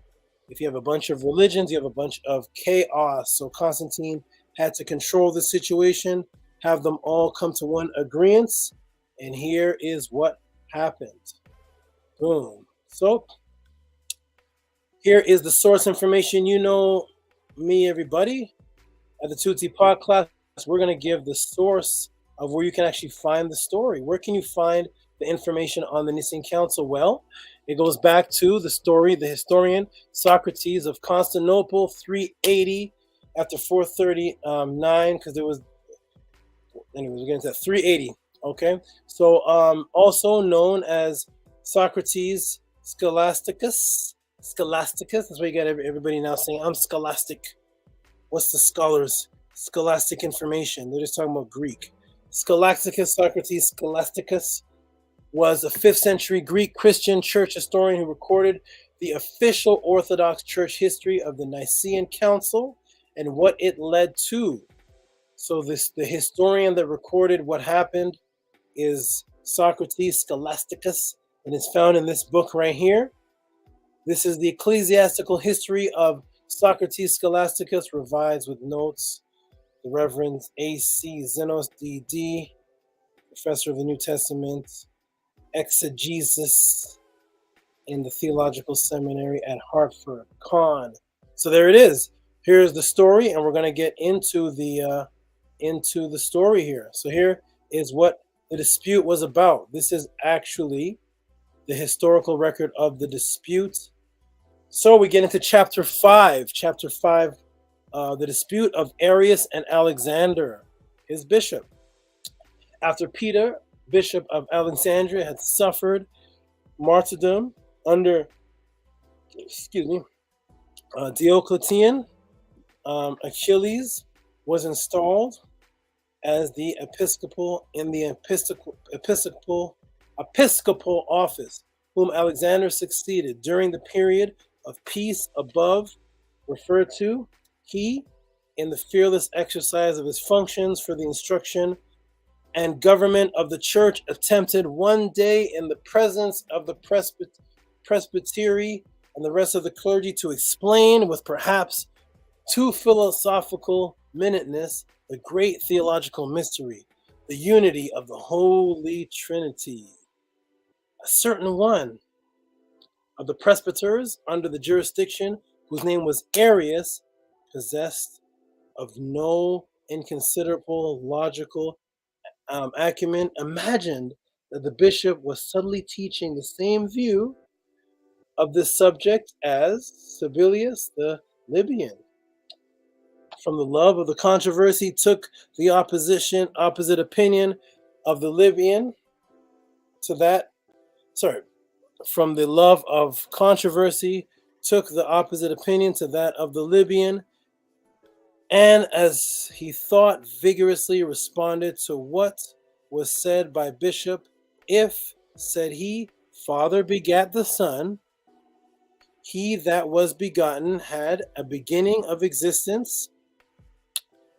if you have a bunch of religions, you have a bunch of chaos. So Constantine had to control the situation, have them all come to one agreement. And here is what happened. Boom. So here is the source information. You know me, everybody. At the Tehuti Podclass, we're going to give the source of where you can actually find the story. Where can you find the information on the Nicene Council? Well, it goes back to the story, the historian Socrates of Constantinople, 380 after 439, because there was, anyways, we're getting to that, 380. Okay, so also known as Socrates Scholasticus. That's why you got everybody now saying, I'm scholastic. What's the scholars? Scholastic information. They're just talking about Greek. Scholasticus, Socrates Scholasticus, was a 5th century Greek Christian church historian who recorded the official Orthodox Church history of the Nicene Council and what it led to. So the historian that recorded what happened is Socrates Scholasticus, and it's found in this book right here. This is the ecclesiastical history of Socrates Scholasticus, revised with notes. The Reverend A.C. Zenos, D.D., professor of the New Testament, exegesis in the Theological Seminary at Hartford, Con. So there it is. here's the story, and we're going to get into the story here. So here is what the dispute was about. This is actually the historical record of the dispute. So we get into chapter 5. Chapter 5, the dispute of Arius and Alexander, his bishop. After Peter, bishop of Alexandria, had suffered martyrdom under, Diocletian, Achilles was installed as the episcopal office, whom Alexander succeeded during the period of peace above referred to. He, in the fearless exercise of his functions for the instruction and government of the church, attempted one day in the presence of the presbytery and the rest of the clergy to explain with perhaps too philosophical minuteness the great theological mystery, the unity of the Holy Trinity. A certain one of the presbyters under the jurisdiction, whose name was Arius, possessed of no inconsiderable logical acumen, imagined that the bishop was subtly teaching the same view of this subject as Sibelius the Libyan. From the love of the controversy, took the opposite opinion of the Libyan to that. From the love of controversy, took the opposite opinion to that of the Libyan, and as he thought, vigorously responded to what was said by Bishop. If, said he, Father begat the Son, he that was begotten had a beginning of existence.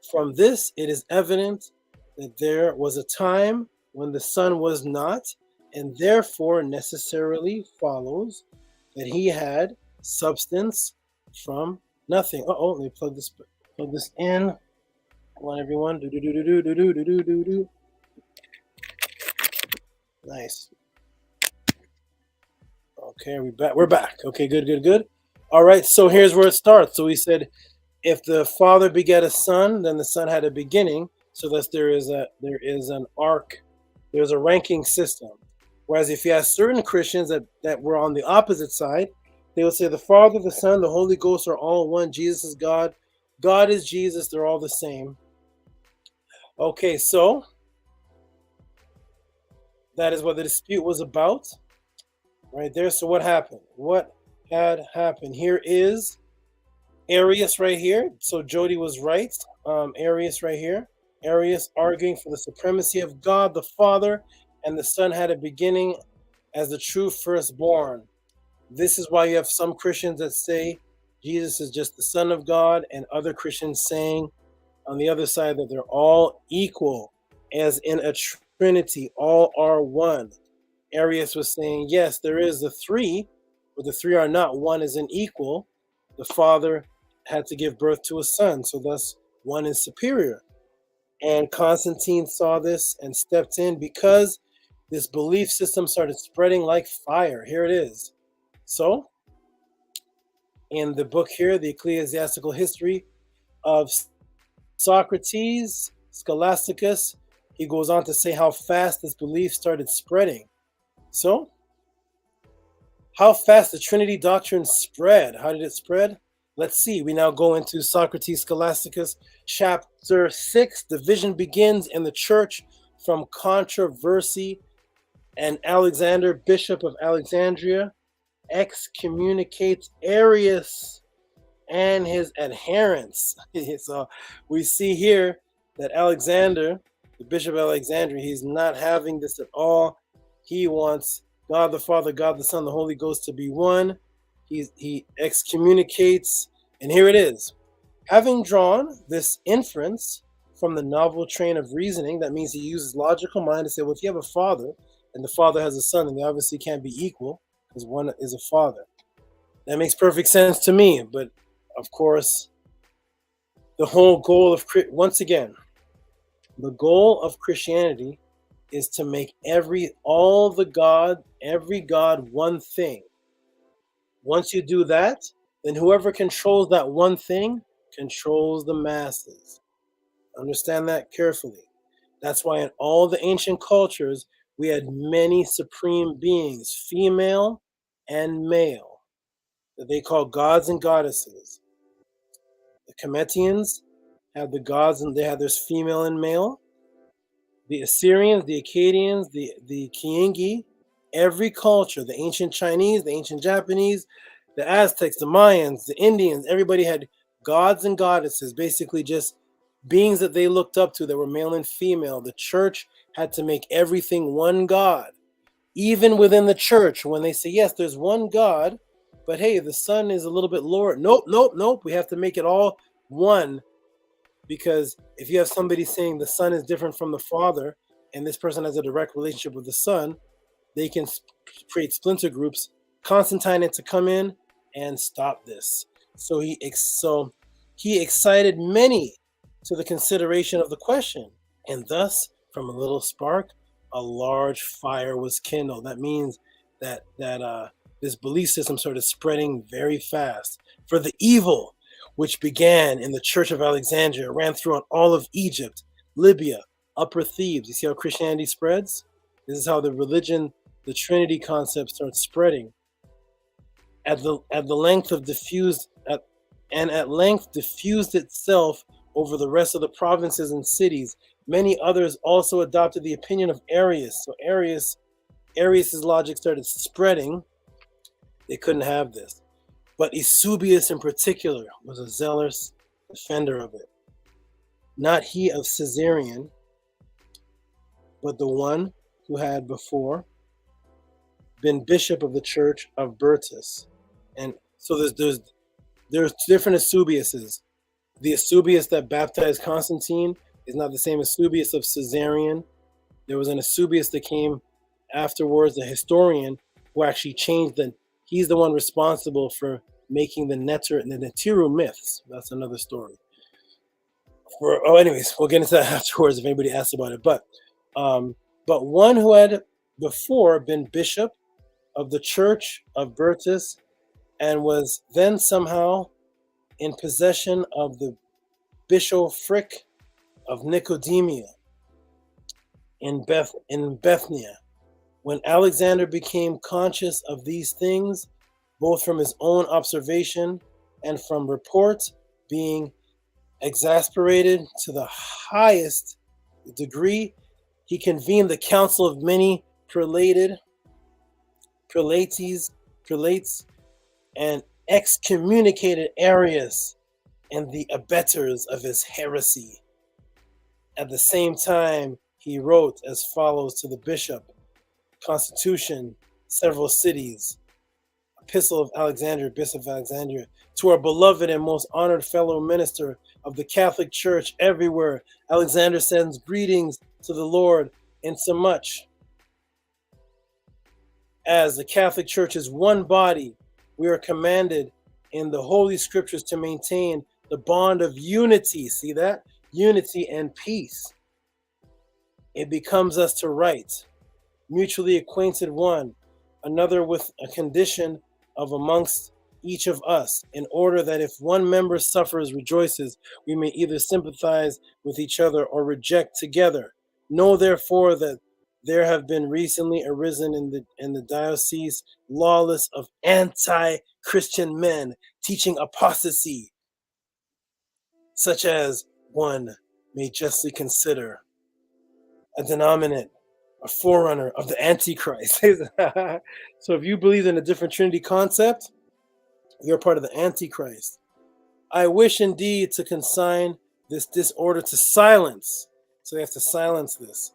From this, it is evident that there was a time when the Son was not, and therefore necessarily follows that he had substance from nothing. Let me plug this in. Come on, everyone. Do. Nice. Okay, we're back. Okay, good. All right, so here's where it starts. So we said, if the Father begat a Son, then the Son had a beginning. So that there is an arc, there's a ranking system. Whereas if you ask certain Christians that were on the opposite side, they would say the Father, the Son, the Holy Ghost are all one. Jesus is God. God is Jesus. They're all the same. Okay, so that is what the dispute was about. Right there. So what happened? What had happened? Here is Arius right here. So Jody was right. Arius right here. Arius arguing for the supremacy of God the Father, and the Son had a beginning as the true firstborn. This is why you have some Christians that say Jesus is just the Son of God, and other Christians saying on the other side that they're all equal, as in a Trinity, all are one. Arius was saying, yes, there is the three, but the three are not. One is an equal. The Father had to give birth to a Son, so thus one is superior. And Constantine saw this and stepped in because this belief system started spreading like fire. Here it is. So, in the book here, the Ecclesiastical History of Socrates, Scholasticus, he goes on to say how fast this belief started spreading. So, how fast the Trinity doctrine spread. How did it spread? Let's see. We now go into Socrates Scholasticus, chapter 6. Division begins in the church from controversy, and Alexander, bishop of Alexandria, excommunicates Arius and his adherents. So we see here that Alexander, the bishop of Alexandria, he's not having this at all. He wants God the Father, God the Son, the Holy Ghost to be one. He excommunicates, and here it is. Having drawn this inference from the novel train of reasoning, that means he uses logical mind to say, well, if you have a father and the father has a son, then they obviously can't be equal because one is a father. That makes perfect sense to me, but of course, the whole goal of, once again, the goal of Christianity is to make every God one thing. Once you do that, then whoever controls that one thing controls the masses. Understand that carefully. That's why in all the ancient cultures, we had many supreme beings, female and male, that they call gods and goddesses. The Kemetians have the gods, and they have their female and male. The Assyrians, the Akkadians, the Kiingi, every culture, the ancient Chinese, the ancient Japanese, the Aztecs, the Mayans, the Indians, everybody had gods and goddesses, basically just beings that they looked up to that were male and female. The church had to make everything one God. Even within the church, when they say, yes, there's one God, but hey, the sun is a little bit lower. Nope. We have to make it all one. Because if you have somebody saying the son is different from the father, and this person has a direct relationship with the son, they can create splinter groups. Constantine had to come in and stop this. So he excited many to the consideration of the question, and thus, from a little spark, a large fire was kindled. That means that this belief system started spreading very fast. For the evil, which began in the Church of Alexandria, ran throughout all of Egypt, Libya, Upper Thebes. You see how Christianity spreads? This is how the religion, the Trinity concept starts spreading. At length diffused itself over the rest of the provinces and cities. Many others also adopted the opinion of Arius. So Arius's logic started spreading. They couldn't have this. But Eusebius in particular was a zealous defender of it. Not he of Caesarion, but the one who had before been bishop of the church of Bertus. And so there's different Eusebiuses. The Eusebius that baptized Constantine is not the same Eusebius of Caesarion. There was an Eusebius that came afterwards, a historian, who actually changed he's the one responsible for making the Neteru myths. That's another story. Anyways, we'll get into that afterwards if anybody asks about it. But one who had before been bishop of the church of Bertus and was then somehow in possession of the bishopric of Nicodemia in Bithynia. When Alexander became conscious of these things, both from his own observation and from report, being exasperated to the highest degree, he convened the council of many prelates, and excommunicated Arius and the abettors of his heresy. At the same time, he wrote as follows to the bishop, Constitution, several cities, Epistle of Alexandria, Bishop of Alexandria, to our beloved and most honored fellow minister of the Catholic Church everywhere. Alexander sends greetings to the Lord, insomuch as the Catholic Church is one body. We are commanded in the Holy Scriptures to maintain the bond of unity. See that? Unity and peace. It becomes us to write, mutually acquainted one another with a condition of amongst each of us, in order that if one member suffers, rejoices, we may either sympathize with each other or reject together. Know therefore that there have been recently arisen in the diocese lawless of anti-Christian men teaching apostasy, such as one may justly consider a denominate, a forerunner of the Antichrist. So if you believe in a different Trinity concept, you're part of the Antichrist. I wish indeed to consign this disorder to silence. So they have to silence this.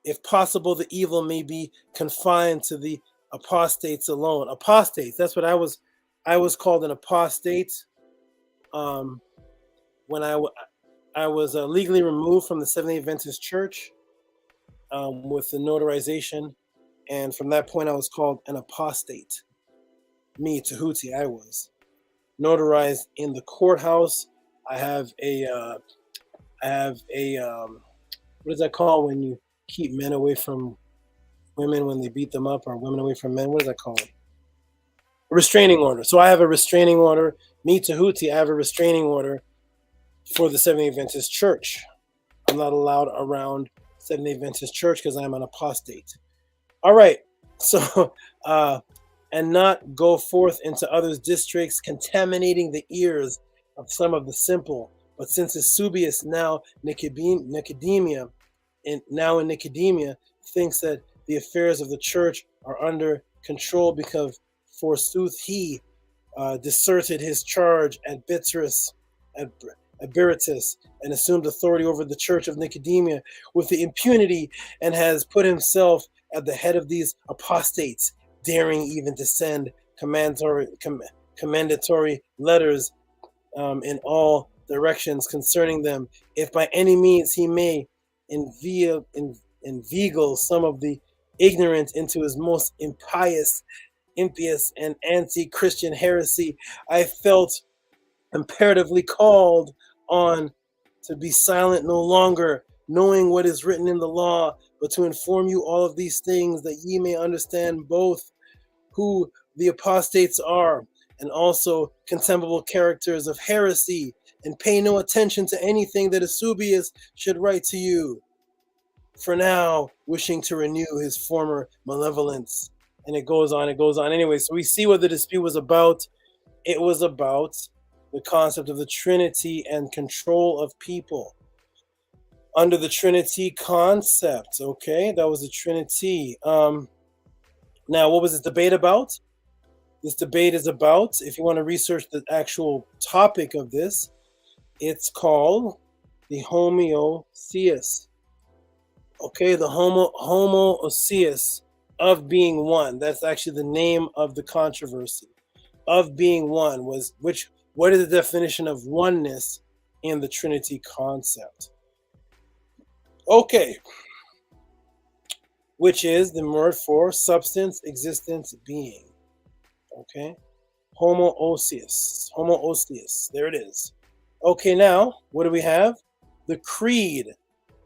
If possible, the evil may be confined to the apostates alone. Apostates, that's what I was called an apostate when I was legally removed from the Seventh-day Adventist Church with the notarization. And from that point, I was called an apostate. Me, Tehuti, I was notarized in the courthouse. I have a what is that called when you keep men away from women when they beat them up, or women away from men? What is that called? A restraining order. So I have a restraining order. Me, Tehuti, I have a restraining order for the Seventh-day Adventist Church. I'm not allowed around Seventh-day Adventist Church because I'm an apostate. All right, so and not go forth into others' districts, contaminating the ears of some of the simple. But since Eusebius, now Nicodemus, thinks that the affairs of the church are under control, because forsooth he deserted his charge at Berytus and assumed authority over the church of Nicodemus with the impunity, and has put himself at the head of these apostates, daring even to send commendatory letters in all directions concerning them, if by any means he may inveigle some of the ignorant into his most impious, and anti-Christian heresy. I felt imperatively called on to be silent no longer, knowing what is written in the law, but to inform you all of these things, that ye may understand both who the apostates are, and also contemptible characters of heresy, and pay no attention to anything that Eusebius should write to you, for now wishing to renew his former malevolence. And it goes on. Anyway, so we see what the dispute was about. It was about the concept of the Trinity and control of people. Under the Trinity concept, okay, that was the Trinity. Now, what was this debate about? This debate is about, if you want to research the actual topic of this, it's called the homoousios. Okay, the homoousios of being one. That's actually the name of the controversy. Of being one was what is the definition of oneness in the Trinity concept? Okay, which is the word for substance, existence, being. Okay, homoousios. There it is. Okay, now what do we have? The creed.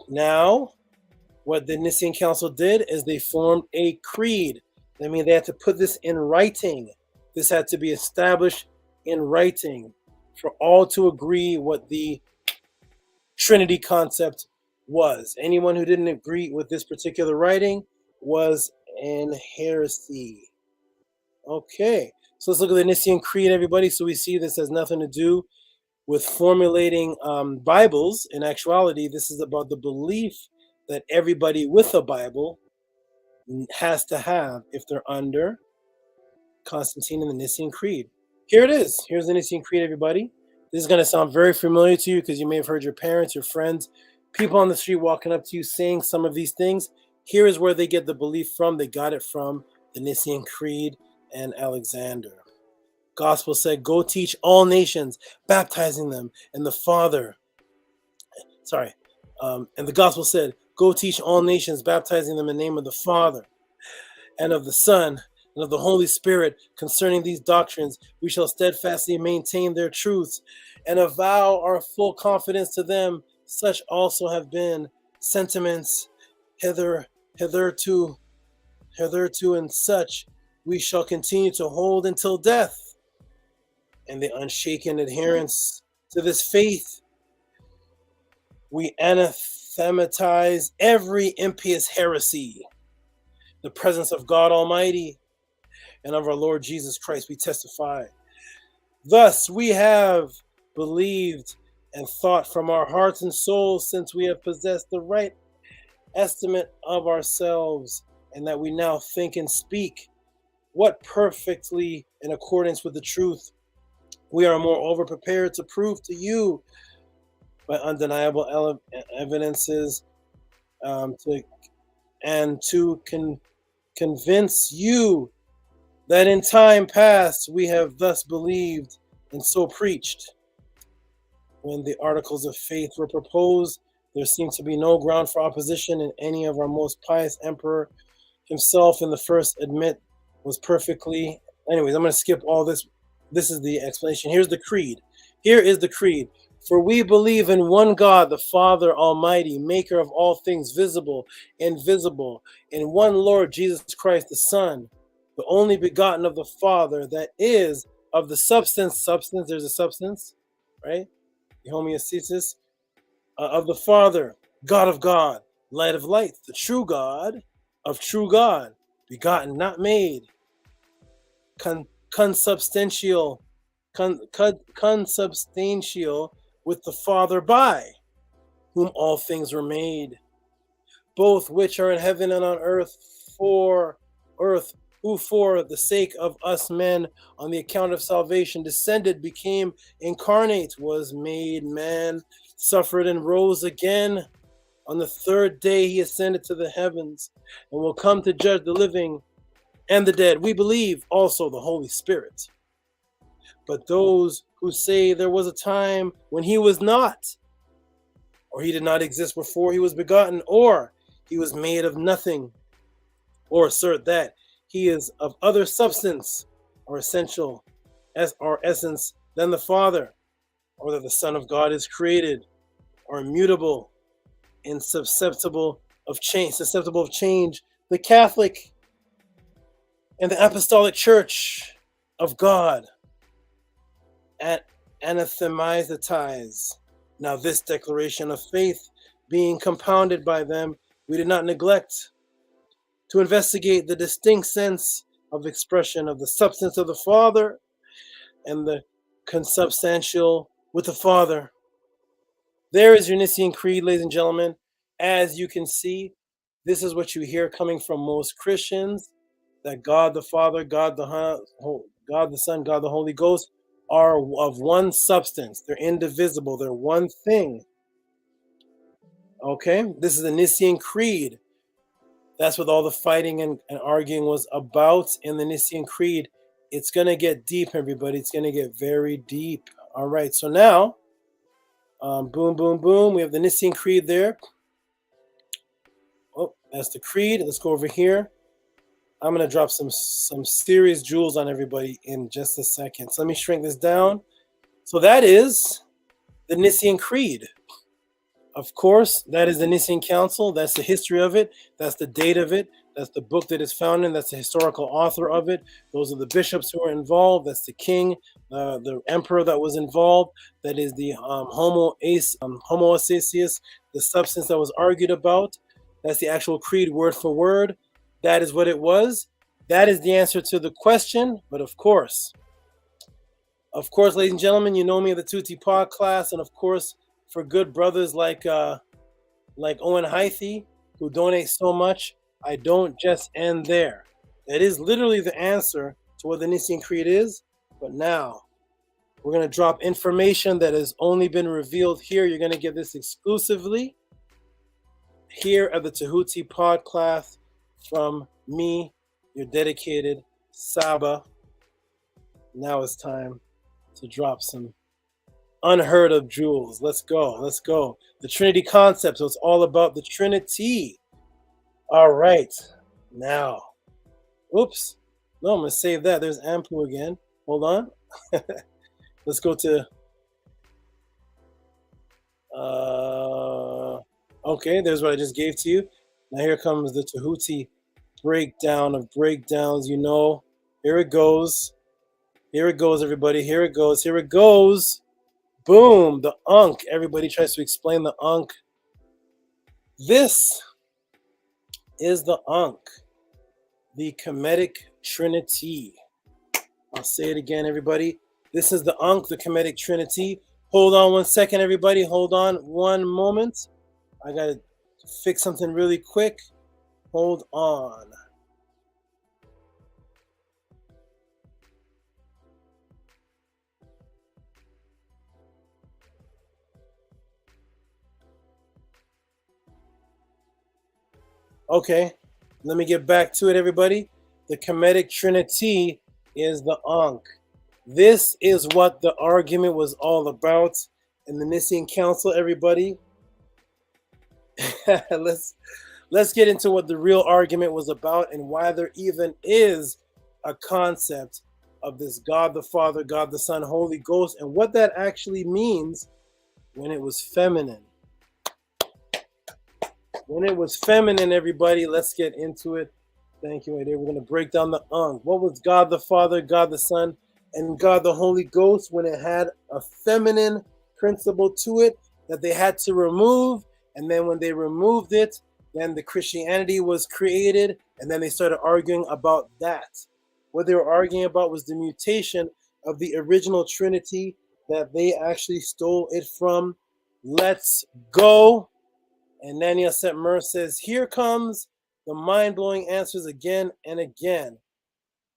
Now, what the Nicene Council did is they formed a creed. I mean, they had to put this in writing. This had to be established in writing for all to agree what the Trinity concept was. Anyone who didn't agree with this particular writing was in heresy. Okay, so let's look at the Nicene Creed, everybody. So we see this has nothing to do with formulating Bibles. In actuality, this is about the belief that everybody with a Bible has to have if they're under Constantine and the Nicene Creed. Here it is. Here's the Nicene Creed, everybody. This is going to sound very familiar to you because you may have heard your parents, your friends, people on the street walking up to you saying some of these things. Here is where they get the belief from. They got it from the Nicene Creed and Alexander. Gospel said, go teach all nations, baptizing them in the Father. And the gospel said, go teach all nations, baptizing them in the name of the Father and of the Son and of the Holy Spirit. Concerning these doctrines, we shall steadfastly maintain their truths and avow our full confidence to them. Such also have been sentiments hitherto, and such we shall continue to hold until death. And the unshaken adherence to this faith, we anathematize every impious heresy. The presence of God Almighty and of our Lord Jesus Christ we testify. Thus we have believed and thought from our hearts and souls, since we have possessed the right estimate of ourselves, and that we now think and speak what perfectly in accordance with the truth. We are moreover prepared to prove to you by undeniable evidences to convince you that in time past we have thus believed and so preached. When the articles of faith were proposed, there seemed to be no ground for opposition, and any of our most pious emperor himself in the first admit was perfectly. Anyways, I'm going to skip all this. This is the explanation. Here's the creed. Here is the creed. For we believe in one God, the Father Almighty, maker of all things visible and invisible, in one Lord Jesus Christ, the Son, the only begotten of the Father, that is of the substance. Substance, there's a substance, right? the homeostasis of the Father, God of God, light of light, the true God of true God, begotten, not made, consubstantial with the Father, by whom all things were made, both which are in heaven and on earth, who for the sake of us men, on the account of salvation, descended, became incarnate, was made man, suffered and rose again. On the third day he ascended to the heavens and will come to judge the living and the dead. We believe also the Holy Spirit. But those who say there was a time when he was not, or he did not exist before he was begotten, or he was made of nothing, or assert that he is of other substance or essential or essence than the Father, or that the Son of God is created or immutable and susceptible of change, the Catholic and the Apostolic Church of God anathematize. Now this declaration of faith being compounded by them, we did not neglect to investigate the distinct sense of expression of the substance of the Father and the consubstantial with the Father. There is your Nicene Creed, ladies and gentlemen. As you can see, this is what you hear coming from most Christians, that God the Father, God the Son, God the Holy Ghost are of one substance. They're indivisible. They're one thing. Okay? This is the Nicene Creed. That's what all the fighting and arguing was about in the Nicene Creed. It's going to get deep, everybody. It's going to get very deep. All right. So now, boom, boom, boom. We have the Nicene Creed there. Oh, that's the creed. Let's go over here. I'm going to drop some serious jewels on everybody in just a second. So let me shrink this down. So that is the Nicene Creed. Of course, that is the Nicene Council. That's the history of it. That's the date of it. That's the book that is found in. That's the historical author of it. Those are the bishops who are involved. That's the king, the emperor that was involved. That is the homoousios, the substance that was argued about. That's the actual creed, word for word. That is what it was. That is the answer to the question. But of course, ladies and gentlemen, you know me, the Tehuti Podclass, and of course, for good brothers like Owen Hythe, who donate so much, I don't just end there. That is literally the answer to what the Nicene Creed is. But now, we're going to drop information that has only been revealed here. You're going to get this exclusively here at the Tehuti Podclass from me, your dedicated Saba. Now it's time to drop some unheard of jewels. Let's go. The Trinity concept. So it's all about the Trinity. All right. Now, oops. No, I'm going to save that. There's Ampu again. Hold on. Let's go to... okay, there's what I just gave to you. Now here comes the Tehuti breakdown of breakdowns. You know, here it goes. Here it goes, everybody. Here it goes. Boom, the Ankh. Everybody tries to explain the Ankh. This is the Ankh, the Kemetic Trinity. I'll say it again, everybody. This is the Ankh, the Kemetic Trinity. Hold on 1 second, everybody. Hold on 1 moment. I got to fix something really quick. Hold on. Okay, let me get back to it, everybody. The Kemetic Trinity is the Ankh. This is what the argument was all about in the Nicene Council, everybody. Let's get into what the real argument was about and why there even is a concept of this God the Father, God the Son, Holy Ghost, and what that actually means when it was feminine. When it was feminine, everybody, let's get into it. Thank you. Right there. We're going to break down the Ankh. What was God the Father, God the Son, and God the Holy Ghost when it had a feminine principle to it that they had to remove. And then when they removed it, then the Christianity was created, and then they started arguing about that. What they were arguing about was the mutation of the original Trinity that they actually stole it from. Let's go. And Nania Setmer says, here comes the mind-blowing answers again and again.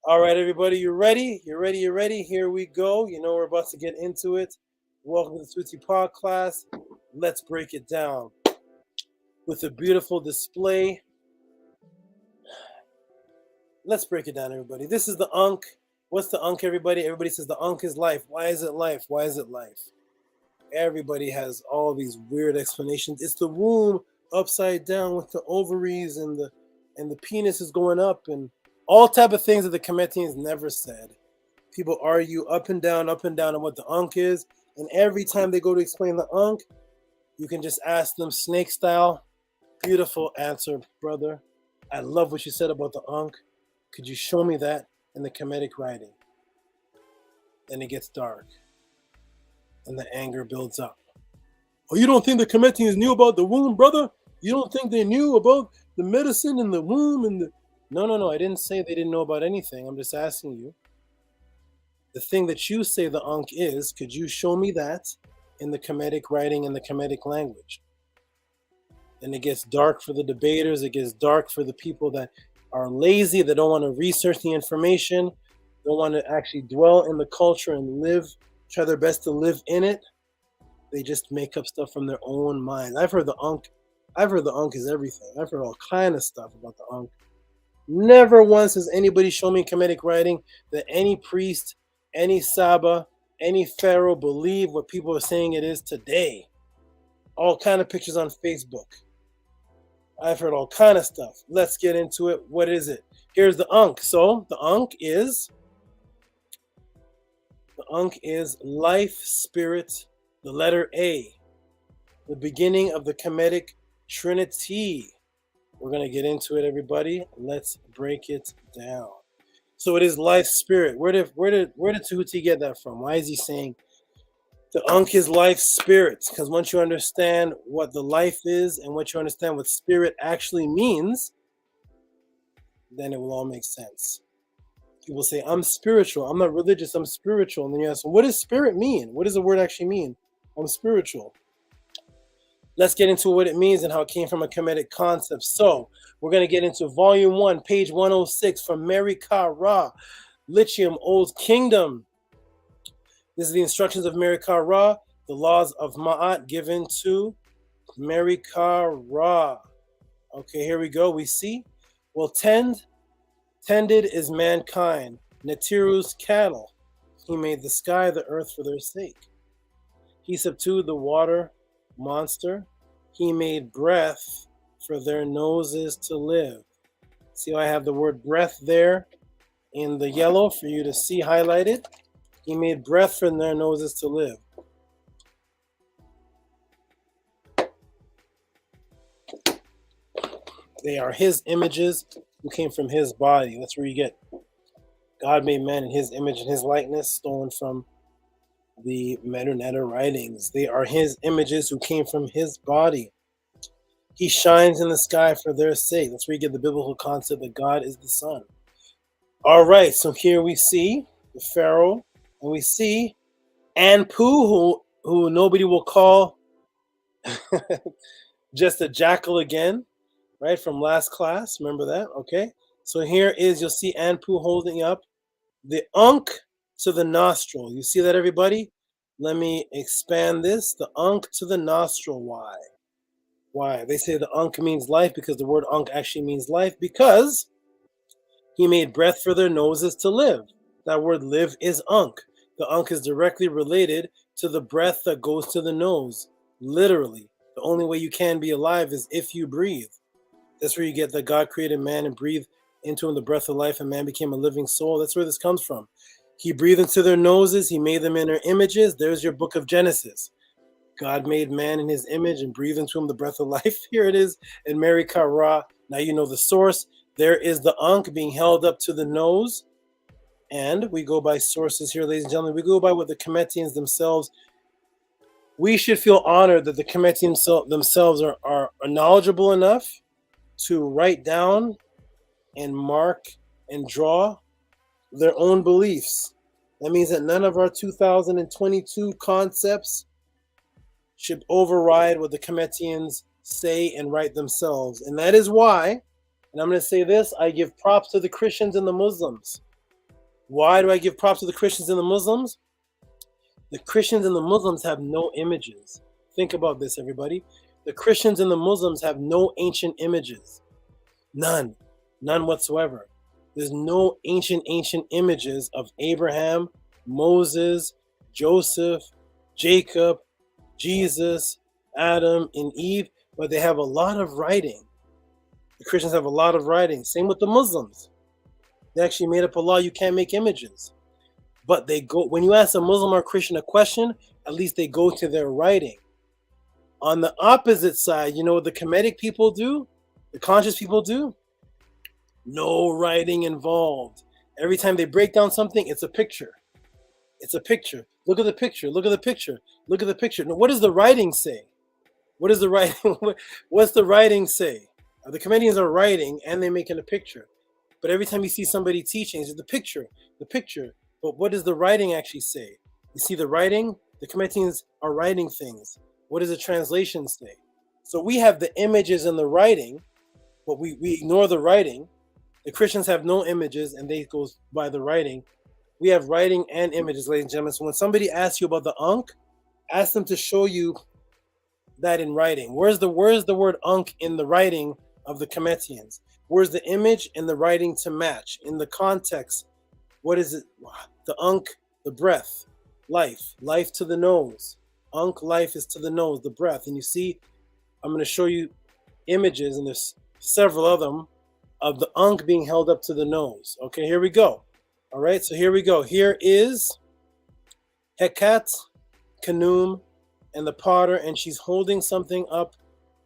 All right, everybody, you ready? You ready? You ready? Here we go. You know we're about to get into it. Welcome to the Tehuti Podclass. Let's break it down with a beautiful display. Let's break it down, everybody. This is the Ankh. What's the Ankh, everybody? Everybody says the Ankh is life. Why is it life? Why is it life? Everybody has all these weird explanations. It's the womb upside down with the ovaries and the penis is going up and all type of things that the Kemetians never said. People argue up and down on what the Ankh is. And every time they go to explain the Ankh, you can just ask them snake style. Beautiful answer, brother. I love what you said about the Ankh. Could you show me that in the Kemetic writing? Then it gets dark. And the anger builds up. Oh, you don't think the Kemetians knew about the womb, brother? You don't think they knew about the medicine in the womb and the... No. I didn't say they didn't know about anything. I'm just asking you. The thing that you say the Ankh is, could you show me that in the Kemetic writing and the Kemetic language? And it gets dark for the debaters. It gets dark for the people that are lazy, that don't want to research the information, don't want to actually dwell in the culture and live, try their best to live in it. They just make up stuff from their own mind. I've heard the Ankh is everything. I've heard all kind of stuff about the Ankh. Never once has anybody shown me in Kemetic writing that any priest, any Saba, any pharaoh believed what people are saying it is today. All kind of pictures on Facebook. I've heard all kind of stuff. Let's get into it. What is it? Here's the Ankh. So the Ankh is life, spirit, the letter A, the beginning of the Kemetic Trinity. We're going to get into it, everybody. Let's break it down. So it is life, spirit. Where did Tehuti get that from? Why is he saying the Ankh is life, spirit? Because once you understand what the life is and once you understand what spirit actually means, then it will all make sense. People say, I'm spiritual. I'm not religious. I'm spiritual. And then you ask them, what does spirit mean? What does the word actually mean? I'm spiritual. Let's get into what it means and how it came from a Kemetic concept. So we're going to get into volume 1, page 106 from Mary Ka Ra, Lithium, Old Kingdom. This is the instructions of Mary Ka Ra, the laws of Ma'at given to Mary Ka Ra. Okay, here we go. We see, well, tended is mankind, Netiru's cattle. He made the sky, the earth for their sake. He subdued the water monster. He made breath for their noses to live. See how I have the word breath there in the yellow for you to see highlighted? He made breath for their noses to live. They are his images who came from his body. That's where you get God made man in his image and his likeness, stolen from the Medunetta writings. They are his images who came from his body. He shines in the sky for their sake. That's where you get the biblical concept that God is the sun. All right, so here we see the Pharaoh, and we see Anpu, who nobody will call just a jackal again, right, from last class. Remember that? Okay. So here is, you'll see Anpu holding up the Ankh to the nostril. You see that, everybody? Let me expand this. The Ankh to the nostril. Why? Why? They say the Ankh means life because the word Ankh actually means life, because he made breath for their noses to live. That word live is Ankh. The Ankh is directly related to the breath that goes to the nose. Literally. The only way you can be alive is if you breathe. That's where you get that God created man and breathed into him the breath of life, and man became a living soul. That's where this comes from. He breathed into their noses. He made them in their images. There's your book of Genesis. God made man in his image and breathed into him the breath of life. Here it is in Mary Ka Ra. Now you know the source. There is the Ankh being held up to the nose. And we go by sources here, ladies and gentlemen. We go by what the Kemetians themselves We should feel honored that the Kemetic themselves are knowledgeable enough to write down and mark and draw their own beliefs. That means that none of our 2022 concepts should override what the Kemetians say and write themselves. And that is why, and I'm going to say this, I give props to the Christians and the Muslims. Why do I give props to the Christians and the Muslims? The Christians and the Muslims have no images. Think about this, everybody. The Christians and the Muslims have no ancient images. None whatsoever. There's no ancient images of Abraham, Moses, Joseph, Jacob, Jesus, Adam, and Eve, but they have a lot of writing. The Christians have a lot of writing. Same with the Muslims. They actually made up a law you can't make images. But they go, when you ask a Muslim or Christian a question, at least they go to their writing. On the opposite side, you know what the Kemetic people do? The conscious people do? No writing involved. Every time they break down something, it's a picture. It's a picture. Look at the picture. Look at the picture. Look at the picture. Now, what does the writing say? What is the writing? What's the writing say? The Kemetians are writing and they're making a picture. But every time you see somebody teaching, it's the picture, the picture. But what does the writing actually say? You see the writing? The Kemetians are writing things. What does the translation say? So we have the images in the writing, but we ignore the writing. The Christians have no images and they go by the writing. We have writing and images, ladies and gentlemen. So when somebody asks you about the Ankh, ask them to show you that in writing. Where's the word Ankh in the writing of the Kemetians? Where's the image and the writing to match? In the context, what is it? The Ankh, the breath, life to the nose. Ankh, life is to the nose, the breath. And you see, I'm going to show you images, and there's several of them, of the Ankh being held up to the nose. Okay, here we go. All right, so here we go. Here is Hekat, Khnum, and the potter, and she's holding something up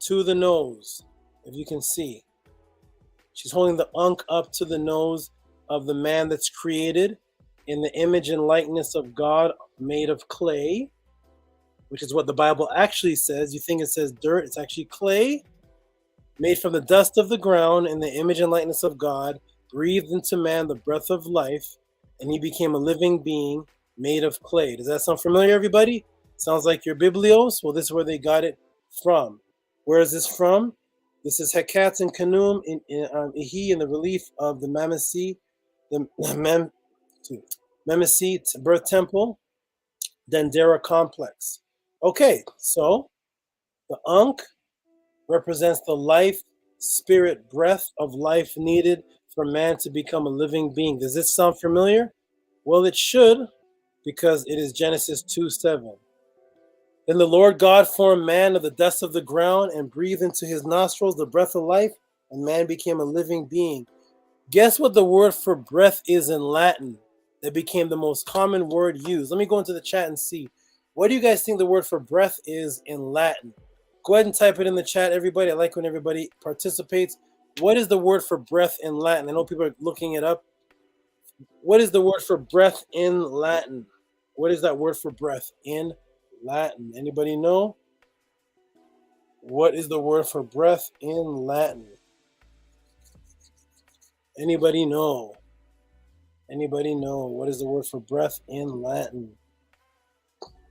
to the nose, if you can see. She's holding the Ankh up to the nose of the man that's created in the image and likeness of God, made of clay, which is what the Bible actually says. You think it says dirt, it's actually clay, made from the dust of the ground in the image and likeness of God, breathed into man the breath of life, and he became a living being made of clay. Does that sound familiar, everybody? Sounds like your Biblios? Well, this is where they got it from. Where is this from? This is Hekat and Khnum in the relief of the Mamesi, Memesi birth temple, Dendera complex. Okay, so the Ankh represents the life, spirit, breath of life needed for man to become a living being. Does this sound familiar? Well, it should, because it is Genesis 2:7. Then the Lord God formed man of the dust of the ground and breathed into his nostrils the breath of life, and man became a living being. Guess what the word for breath is in Latin? That became the most common word used. Let me go into the chat and see. What do you guys think the word for breath is in Latin? Go ahead and type it in the chat, everybody. I like when everybody participates. What is the word for breath in Latin? I know people are looking it up. What is the word for breath in Latin? What is that word for breath in Latin? Anybody know? What is the word for breath in Latin? Anybody know? Anybody know? What is the word for breath in Latin?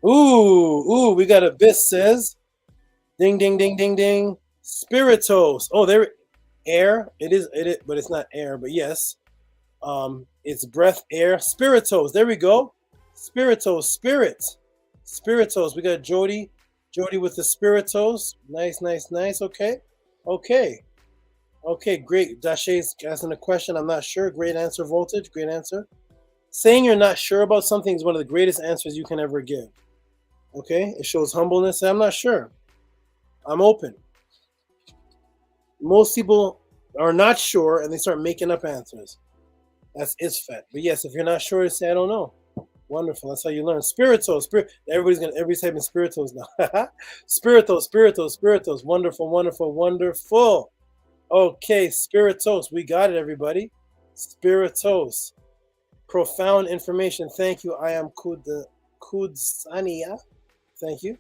Ooh, we got Abyss says. Ding, ding, ding, ding, ding. Spiritos. Oh, there, air. It is, but it's not air, but yes. It's breath, air. Spiritos. There we go. Spiritos, spirit. Spiritos. We got Jody with the Spiritos. Nice, nice, nice. Okay. Okay, great. Dashe's asking a question. I'm not sure. Great answer, Voltage. Great answer. Saying you're not sure about something is one of the greatest answers you can ever give. Okay? It shows humbleness. I'm not sure. I'm open. Most people are not sure and they start making up answers. That's isfet. But yes, if you're not sure, you say, I don't know. Wonderful. That's how you learn. Spiritos. Everybody's typing spiritos now. Spiritos. Wonderful. Okay, spiritos. We got it, everybody. Spiritos. Profound information. Thank you. I am Kudsania. Thank you.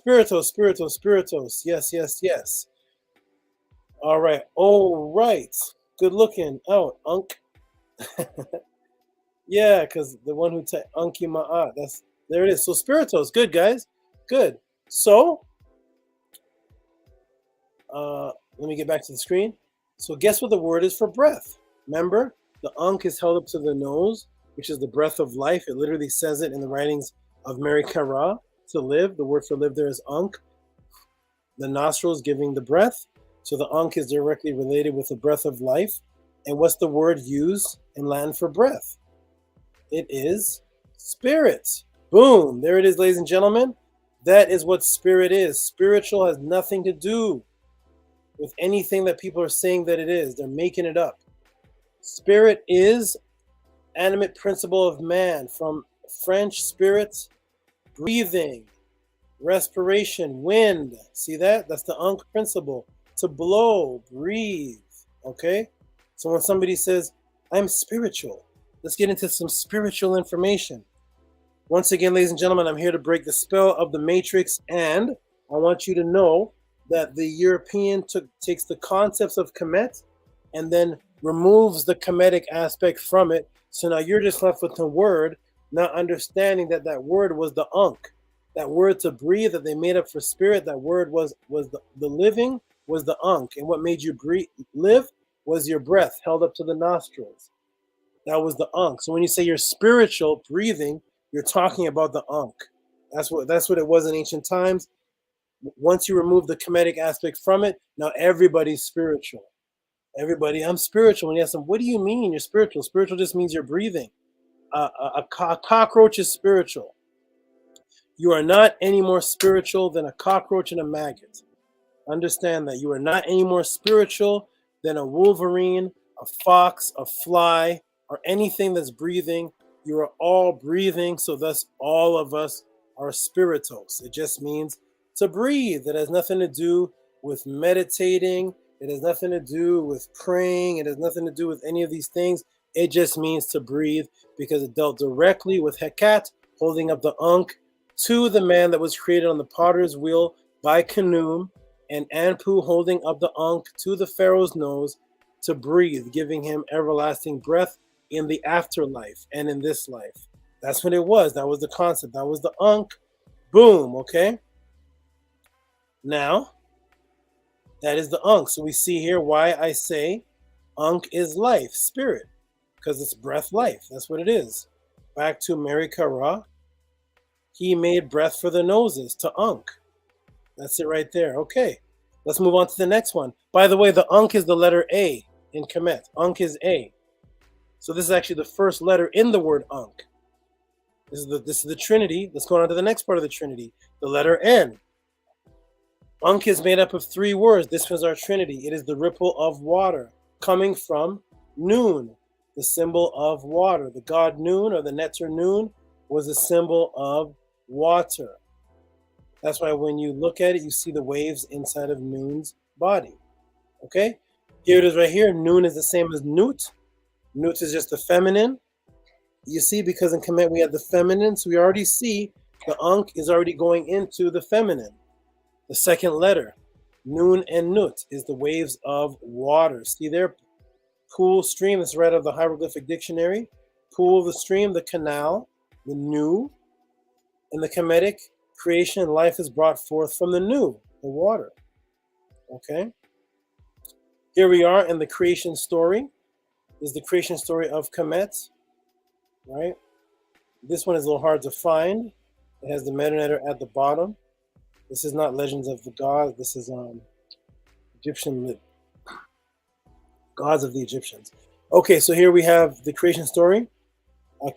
Spiritos. Yes. All right. Good looking out, Ankh. Yeah, because the one who Anki Ma'at. There it is. So Spiritos. Good, guys. Good. So, let me get back to the screen. So guess what the word is for breath? Remember, the Ankh is held up to the nose, which is the breath of life. It literally says it in the writings of Mary Kara, to live. The word for live there is Ankh. The nostrils giving the breath. So the Ankh is directly related with the breath of life. And what's the word used in Latin for breath? It is spirit. Boom. There it is, ladies and gentlemen. That is what spirit is. Spiritual has nothing to do with anything that people are saying that it is. They're making it up. Spirit is animate principle of man. From French, spirit, breathing, respiration, wind. See that? That's the Ankh principle. To blow, breathe. Okay? So when somebody says, I'm spiritual, let's get into some spiritual information. Once again, ladies and gentlemen, I'm here to break the spell of the Matrix, and I want you to know that the European takes the concepts of Kemet and then removes the Kemetic aspect from it. So now you're just left with the word, not understanding that that word was the Ankh. That word to breathe that they made up for spirit, that word was the living, was the Ankh. And what made you live was your breath held up to the nostrils. That was the Ankh. So when you say you're spiritual, breathing, you're talking about the Ankh. That's what it was in ancient times. Once you remove the Kemetic aspect from it, now everybody's spiritual. Everybody, I'm spiritual. When you ask them, what do you mean you're spiritual? Spiritual just means you're breathing. A cockroach is spiritual. You are not any more spiritual than a cockroach and a maggot. Understand that. You are not any more spiritual than a wolverine, a fox, a fly, or anything that's breathing. You are all breathing, so thus all of us are spiritos. It just means to breathe. It has nothing to do with meditating. It has nothing to do with praying. It has nothing to do with any of these things. It just means to breathe because it dealt directly with Hecate holding up the Ankh to the man that was created on the potter's wheel by Khnum, and Anpu holding up the Ankh to the pharaoh's nose to breathe, giving him everlasting breath in the afterlife and in this life. That's what it was. That was the concept. That was the Ankh. Boom. Okay. Now, that is the Ankh. So we see here why I say Ankh is life, spirit, because it's breath, life. That's what it is. Back to Mary Kara. He made breath for the noses to Ankh. That's it right there. Okay. Let's move on to the next one. By the way, the Ankh is the letter A in Kemet. Ankh is A. So this is actually the first letter in the word Ankh. This is the Trinity. Let's go on to the next part of the Trinity. The letter N. Ankh is made up of 3 words. This was our Trinity. It is the ripple of water coming from Nun, the symbol of water. The god Nun, or the Neter Nun, was a symbol of water. That's why when you look at it, you see the waves inside of Nun's body. Okay? Here it is right here. Nun is the same as Nut. Nut is just the feminine. You see, because in Kemet we have the feminine, so we already see the Ankh is already going into the feminine. The second letter, Nun and Nut, is the waves of water. See there? Pool, stream, that's right out of the hieroglyphic dictionary. Pool of the stream, the canal, the Nu. In the Kemetic, creation and life is brought forth from the Nu, the water. Okay? Here we are in the creation story. This is the creation story of Kemet, right? This one is a little hard to find. It has the meta-letter at the bottom. This is not Legends of the Gods. This is Egyptian gods of the Egyptians. Okay, so here we have the creation story.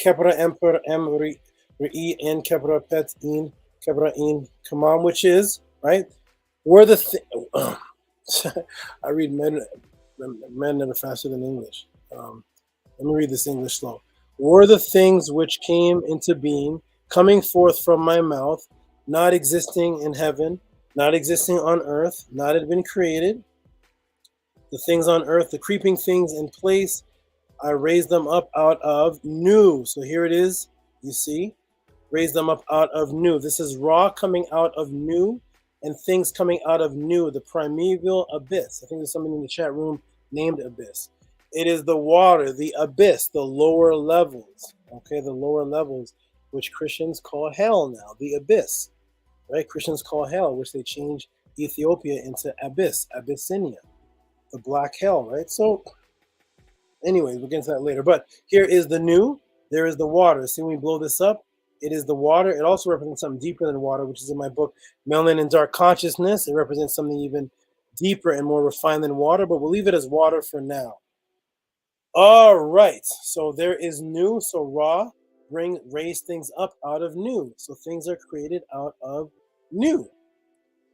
Kepra Emperor Emri in Kepra Pet in Kepra in Kamam, which is right. Were the I read men are faster than English. Let me read this English slow. Were the things which came into being coming forth from my mouth, not existing in heaven, not existing on earth, not had been created. The things on earth, the creeping things in place, I raised them up out of Nu. So here it is, you see. raise them up out of Nu. This is Ra coming out of Nu and things coming out of Nu, the primeval abyss. I think there's something in the chat room named Abyss. It is the water, the abyss, the lower levels. Okay, the lower levels, which Christians call hell now, the abyss. Right? Christians call hell, which they changed Ethiopia into Abyss, Abyssinia, the black hell, right? So, anyways, we'll get into that later. But here is the Nu. There is the water. See, when we blow this up, it is the water. It also represents something deeper than water, which is in my book, Melanin and Dark Consciousness. It represents something even deeper and more refined than water, but we'll leave it as water for now. All right. So there is Nu. So Ra, raise things up out of Nu. So things are created out of Nu.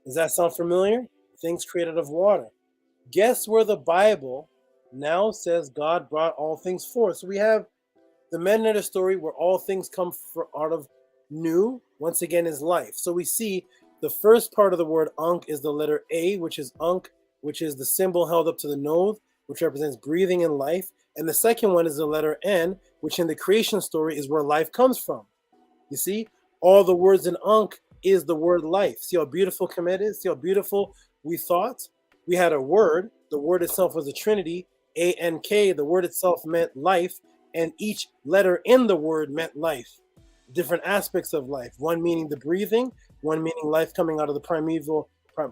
Does that sound familiar? Things created of water. Guess where the Bible now says God brought all things forth? So we have the Meta story where all things come out of Nu, once again, is life. So we see the first part of the word Ankh is the letter A, which is Ankh, which is the symbol held up to the nose, which represents breathing and life. And the second one is the letter N, which in the creation story is where life comes from. You see, all the words in Ankh is the word life. See how beautiful Kemet is? See how beautiful we thought? We had a word. The word itself was a trinity, A-N-K. The word itself meant life, and each letter in the word meant life. Different aspects of life. One meaning the breathing, one meaning life coming out of the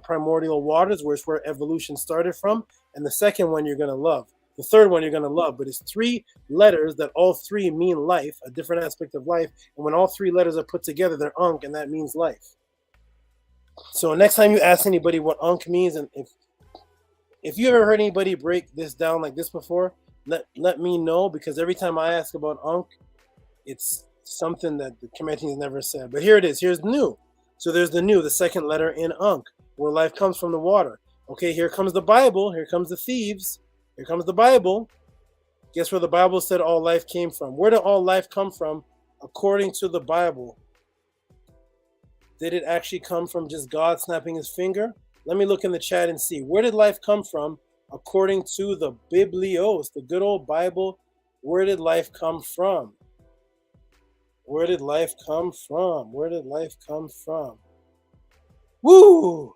primordial waters, where it's where evolution started from, and the second one you're going to love. The third one you're going to love, but it's three letters that all three mean life, a different aspect of life, and when all three letters are put together, they're Ankh, and that means life. So next time you ask anybody what Ankh means, and if you ever heard anybody break this down like this before, let me know, because every time I ask about Ankh, it's something that the Kemetis has never said. But here it is. Here's Nu. So there's the Nu, the second letter in Ankh, where life comes from the water. Okay, here comes the Bible. Here comes the thieves. Here comes the Bible. Guess where the Bible said all life came from? Where did all life come from according to the Bible? Did it actually come from just God snapping his finger? Let me look in the chat and see. Where did life come from according to the Biblios, the good old Bible? Where did life come from? Where did life come from? Where did life come from? Woo!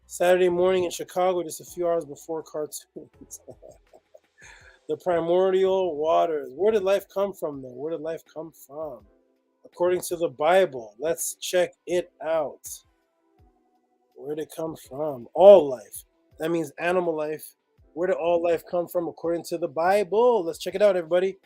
Saturday morning in Chicago, just a few hours before cartoons. The primordial waters. Where did life come from, though? Where did life come from? According to the Bible. Let's check it out. Where did it come from? All life. That means animal life. Where did all life come from according to the Bible? Let's check it out, everybody.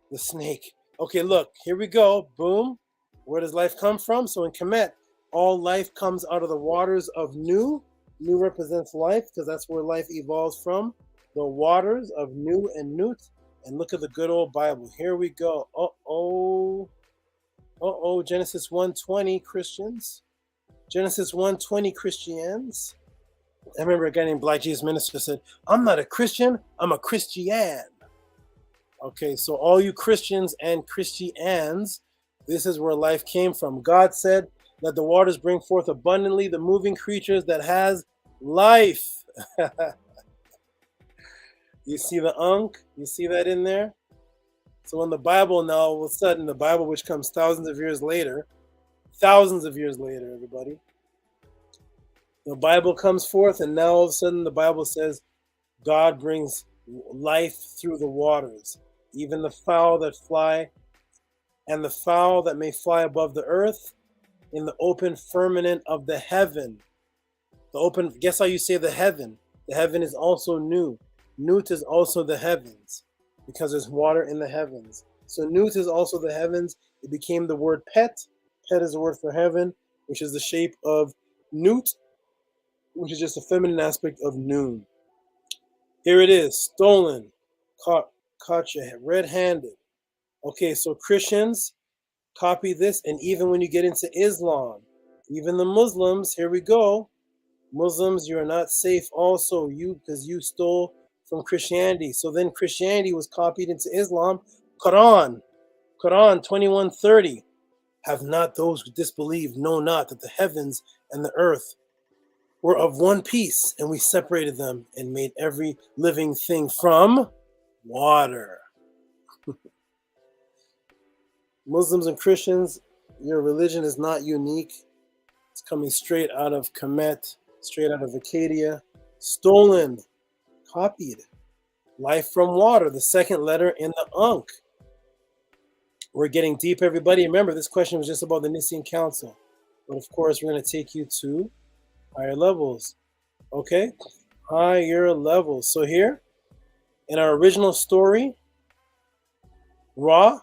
The snake. Okay, look. Here we go. Boom. Where does life come from? So in Kemet, all life comes out of the waters of Nu. Nu represents life because that's where life evolves from. The waters of Nu and Nut. And look at the good old Bible. Here we go. Uh-oh. Uh-oh. Genesis 1:20, Christians. Genesis 1:20, Christians. I remember a guy named Black Jesus Minister said, I'm not a Christian, I'm a Christian. Okay, so all you Christians and Christians, this is where life came from. God said, let the waters bring forth abundantly the moving creatures that has life. You see the Ankh? You see that in there? So in the Bible now, all of a sudden, the Bible, which comes thousands of years later, everybody, the Bible comes forth, and now all of a sudden the Bible says God brings life through the waters, even the fowl that fly, and the fowl that may fly above the earth in the open firmament of the heaven. The open, guess how you say the heaven? The heaven is also Nu. Nut is also the heavens, because there's water in the heavens. So Nut is also the heavens. It became the word Pet. Pet is the word for heaven, which is the shape of Nut, which is just a feminine aspect of Noon. Here it is, stolen, caught you red-handed. Okay, so Christians, copy this, and even when you get into Islam, even the Muslims, here we go. Muslims, you are not safe also, because you stole from Christianity. So then Christianity was copied into Islam. Quran 21:30. Have not those who disbelieve know not that the heavens and the earth were of one piece, and we separated them and made every living thing from water. Muslims and Christians, Your religion is not unique. It's coming straight out of Kemet, straight out of Acadia. Stolen, copied. Life from water, the second letter in the Ankh. We're getting deep, everybody. Remember, this question was just about the Nicene Council. But of course, we're going to take you to higher levels. Okay? Higher levels. So here, in our original story, Ra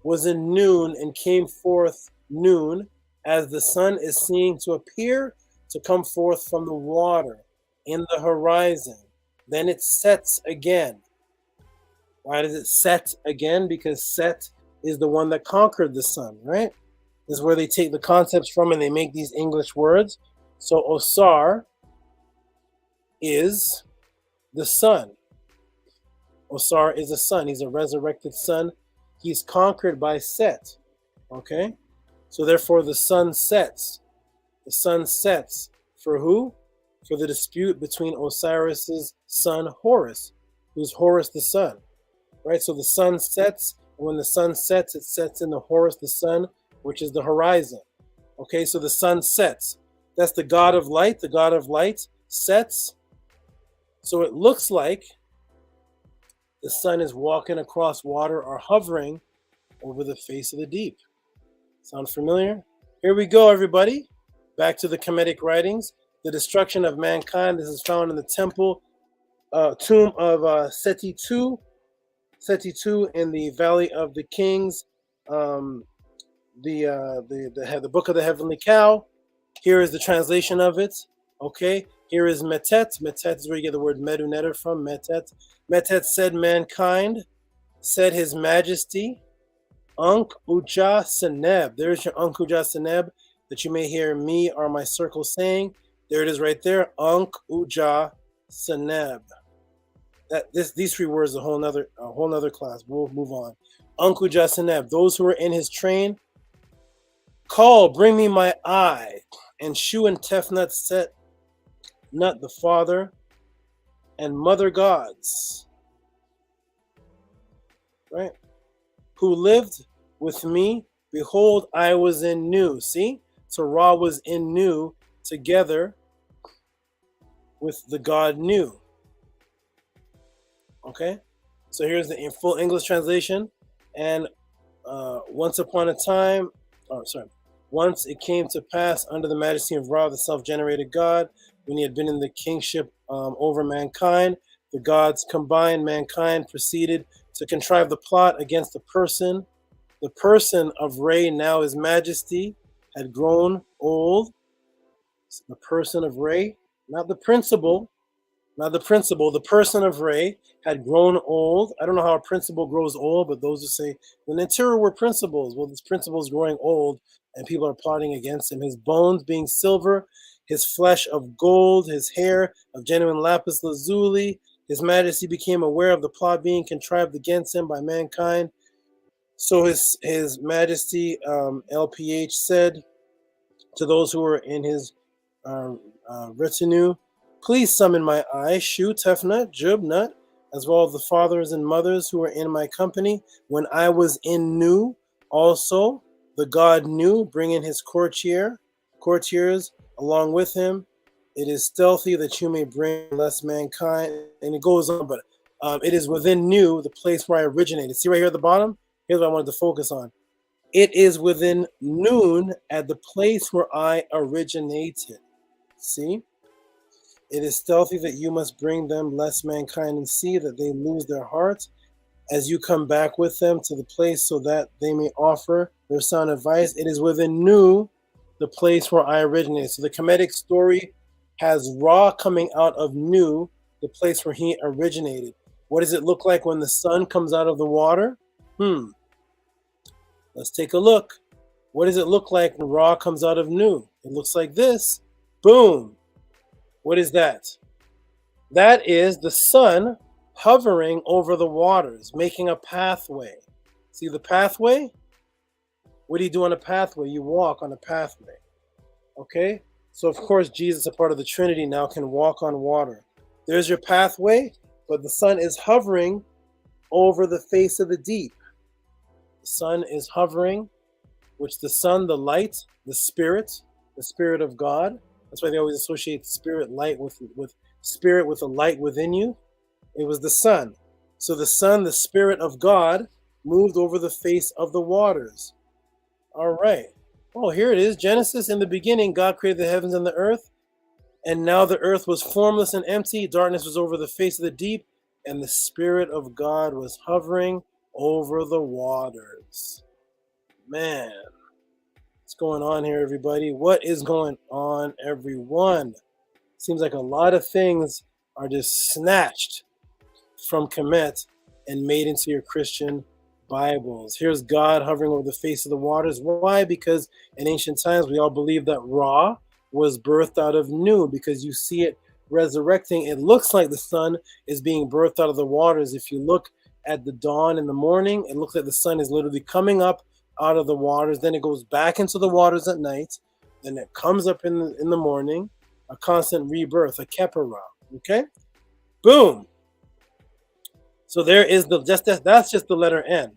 was in noon and came forth noon as the sun is seen to appear to come forth from the water in the horizon. Then it sets again. Why does it set again? Because Set is the one that conquered the sun, right? This is where they take the concepts from and they make these English words. So Osar is the sun. Osar is a sun. He's a resurrected sun. He's conquered by Set. Okay? So therefore the sun sets. The sun sets for who? For the dispute between Osiris's son Horus, who's Horus the sun. Right? So the sun sets, and when the sun sets, it sets in the Horus the sun, which is the horizon. Okay, so the sun sets. That's the god of light. The god of light sets. So it looks like the sun is walking across water or hovering over the face of the deep. Sound familiar? Here we go, everybody. Back to the Kemetic writings. The destruction of mankind. This is found in the temple tomb of Seti II. Seti II in the Valley of the Kings. The book of the Heavenly Cow. Here is the translation of it. Okay. Here is Metet. Metet is where you get the word Meduneter from. Metet. Metet said mankind, said his majesty, Ankh Uja Seneb. There's your Ankh Uja Seneb that you may hear me or my circle saying. There it is right there. Ankh Uja Seneb. These three words are a whole nother class. We'll move on. Ankh Uja Seneb. Those who are in his train, call, bring me my eye. And Shu and Tefnut set Nut the father and mother gods, right? Who lived with me. Behold, I was in Nu. See? So Ra was in Nu together with the god Nu. Okay? So here's the full English translation. And once it came to pass under the majesty of Ra, the self-generated God, when he had been in the kingship over mankind, the gods combined, mankind proceeded to contrive the plot against the person. The person of Re, now his majesty, had grown old. The person of Re, not the principal, the person of Re had grown old. I don't know how a principal grows old, but those who say, the Nicaea were principals. Well, this principal is growing old and people are plotting against him. His bones being silver, his flesh of gold, his hair of genuine lapis lazuli. His majesty became aware of the plot being contrived against him by mankind. So his majesty, LPH, said to those who were in his retinue, please summon my eye, Shu, Tefnut, Jub, Nut, as well as the fathers and mothers who were in my company. When I was in Nu, also the god Nu, bringing his courtiers along with him. It is stealthy that you may bring less mankind. And it goes on, but it is within Nu, the place where I originated. See right here at the bottom? Here's what I wanted to focus on. It is within noon at the place where I originated. See? It is stealthy that you must bring them less mankind and see that they lose their hearts as you come back with them to the place so that they may offer their sound advice. It is within Nu, the place where I originated. So the Kemetic story has Ra coming out of Nu, the place where he originated. What does it look like when the sun comes out of the water? Let's take a look. What does it look like when Ra comes out of Nu? It looks like this. Boom. What is that? That is the sun hovering over the waters, making a pathway. See the pathway? What do you do on a pathway? You walk on a pathway. Okay? So of course Jesus, a part of the Trinity now, can walk on water. There's your pathway, but the sun is hovering over the face of the deep. The sun is hovering which the sun, the light, the spirit of God. That's why they always associate spirit light with spirit with a light within you. It was the sun. So the sun, the spirit of God, moved over the face of the waters. All right. Oh, here it is. Genesis, in the beginning, God created the heavens and the earth. And now the earth was formless and empty. Darkness was over the face of the deep. And the Spirit of God was hovering over the waters. Man, what's going on here, everybody? What is going on, everyone? Seems like a lot of things are just snatched from Kemet and made into your Christian Bibles. Here's God hovering over the face of the waters. Why? Because in ancient times, we all believed that Ra was birthed out of Nu, because you see it resurrecting. It looks like the sun is being birthed out of the waters. If you look at the dawn in the morning, it looks like the sun is literally coming up out of the waters. Then it goes back into the waters at night. Then it comes up in the morning. A constant rebirth, a kepara. Okay? Boom. So there is that's just the letter N.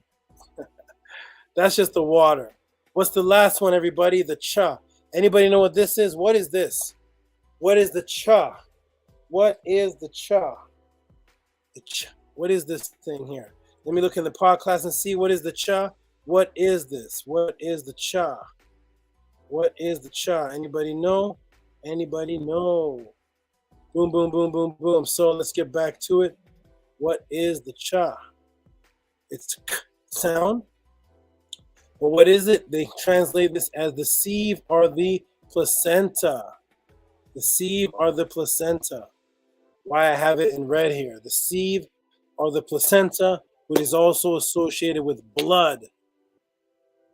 That's just the water. What's the last one, everybody? The cha. Anybody know what this is? What is this? What is the cha? What is the cha? What is this thing here? Let me look in the Podclass and see what is the cha. What is this? What is the cha? What is the cha? Anybody know? Anybody know? Boom, boom, boom, boom, boom. So let's get back to it. What is the cha? It's k sound. But what is it? They translate this as the sieve or the placenta. The sieve or the placenta. Why I have it in red here. The sieve or the placenta, which is also associated with blood.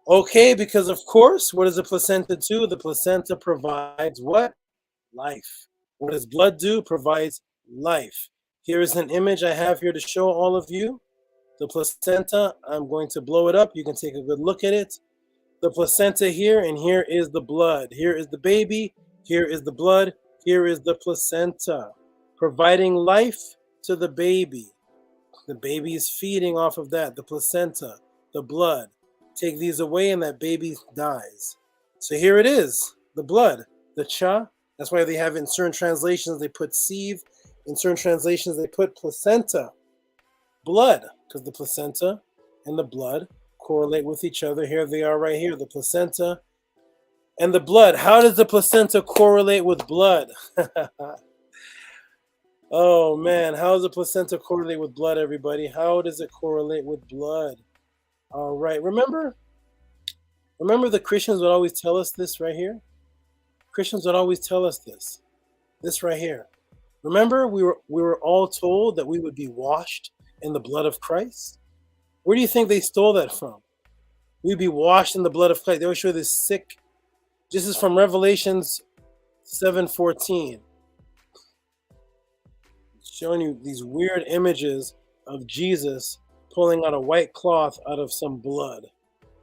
Okay, because of course, what does the placenta do? The placenta provides what? Life. What does blood do? Provides life. Here is an image I have here to show all of you. The placenta, I'm going to blow it up. You can take a good look at it. The placenta here, and here is the blood. Here is the baby. Here is the blood. Here is the placenta, providing life to the baby. The baby is feeding off of that, the placenta, the blood. Take these away and that baby dies. So here it is, the blood, the cha. That's why they have it in certain translations, they put sieve. In certain translations, they put placenta, blood, because the placenta and the blood correlate with each other. Here they are right here, the placenta and the blood. How does the placenta correlate with blood? Oh man, how does the placenta correlate with blood, everybody? How does it correlate with blood? All right, remember the Christians would always tell us this right here? Christians would always tell us this right here. Remember, we were all told that we would be washed in the blood of Christ. Where do you think they stole that from? We'd be washed in the blood of Christ. They always show this sick. This is from Revelations 7:14. Showing you these weird images of Jesus pulling out a white cloth out of some blood,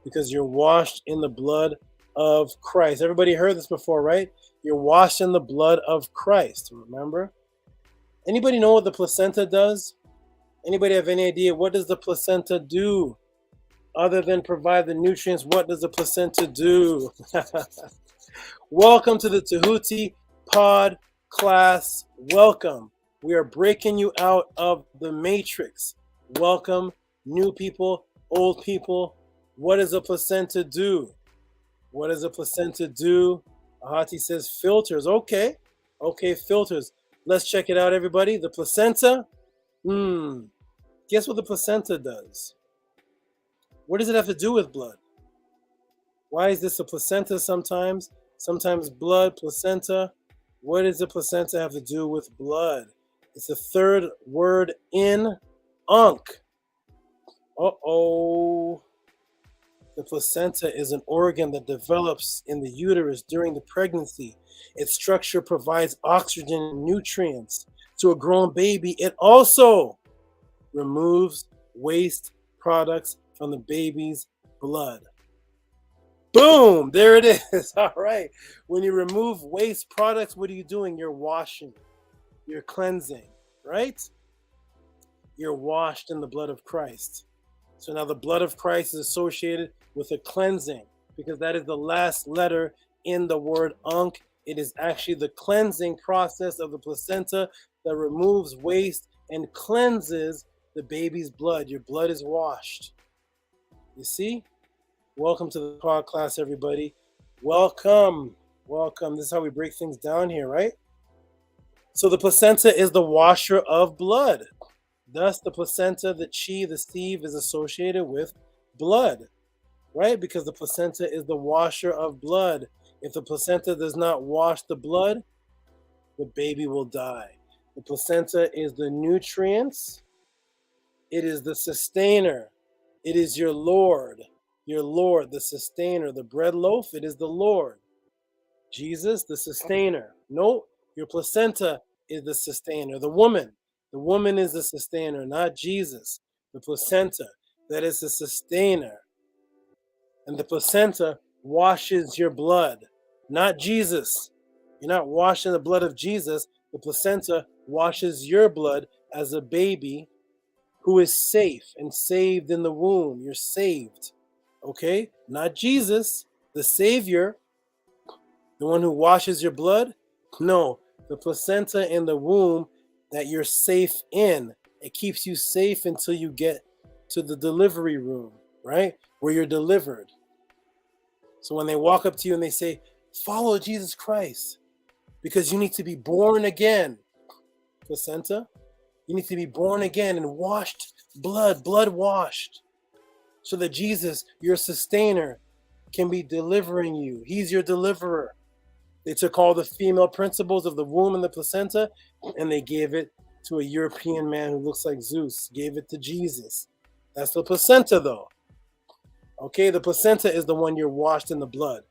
because you're washed in the blood of Christ. Everybody heard this before, right? You're washed in the blood of Christ, remember? Anybody know what the placenta does? Anybody have any idea what does the placenta do? Other than provide the nutrients, what does the placenta do? Welcome to the Tehuti Podclass. Welcome. We are breaking you out of the matrix. Welcome, new people, old people. What does a placenta do? What does a placenta do? Ahati says filters. Okay, filters. Let's check it out, everybody. The placenta. Guess what the placenta does? What does it have to do with blood? Why is this a placenta sometimes? Sometimes blood, placenta. What does the placenta have to do with blood? It's the third word in Ankh. Uh-oh. The placenta is an organ that develops in the uterus during the pregnancy. Its structure provides oxygen and nutrients to a grown baby. It also removes waste products from the baby's blood. Boom! There it is. All right. When you remove waste products, what are you doing? You're washing. You're cleansing, right? You're washed in the blood of Christ. So now the blood of Christ is associated with a cleansing, because that is the last letter in the word Ankh. It is actually the cleansing process of the placenta that removes waste and cleanses the baby's blood. Your blood is washed. You see? Welcome to the Podclass, everybody. Welcome. Welcome. This is how we break things down here, right? So the placenta is the washer of blood. Thus, the placenta, the chi, the sieve is associated with blood, right? Because the placenta is the washer of blood. If the placenta does not wash the blood, the baby will die. The placenta is the nutrients. It is the sustainer. It is your Lord, the sustainer. The bread loaf, it is the Lord. Jesus, the sustainer. No, your placenta is the sustainer. The woman is the sustainer, not Jesus. The placenta, that is the sustainer. And the placenta washes your blood, not Jesus. You're not washing the blood of Jesus. The placenta washes your blood as a baby who is safe and saved in the womb. You're saved, okay? Not Jesus, the Savior, the one who washes your blood. No, the placenta in the womb that you're safe in. It keeps you safe until you get to the delivery room, right? Where you're delivered. So when they walk up to you and they say, follow Jesus Christ, because you need to be born again, placenta, you need to be born again and washed blood washed, so that Jesus, your sustainer, can be delivering you. He's your deliverer. They took all the female principles of the womb and the placenta, and they gave it to a European man who looks like Zeus, gave it to Jesus. That's the placenta, though. Okay, the placenta is the one you're washed in the blood.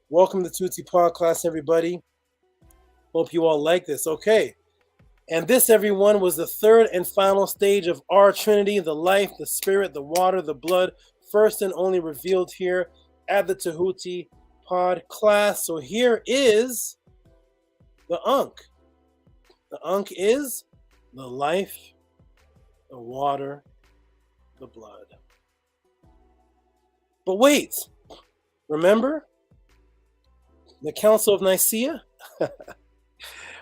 Welcome to Tehuti Podclass, everybody. Hope you all like this. Okay. And this, everyone, was the third and final stage of our Trinity, the life, the spirit, the water, the blood, first and only revealed here at the Tehuti Podclass. So here is the Ankh. The Ankh is the life, the water, the blood. But wait, remember the Council of Nicaea?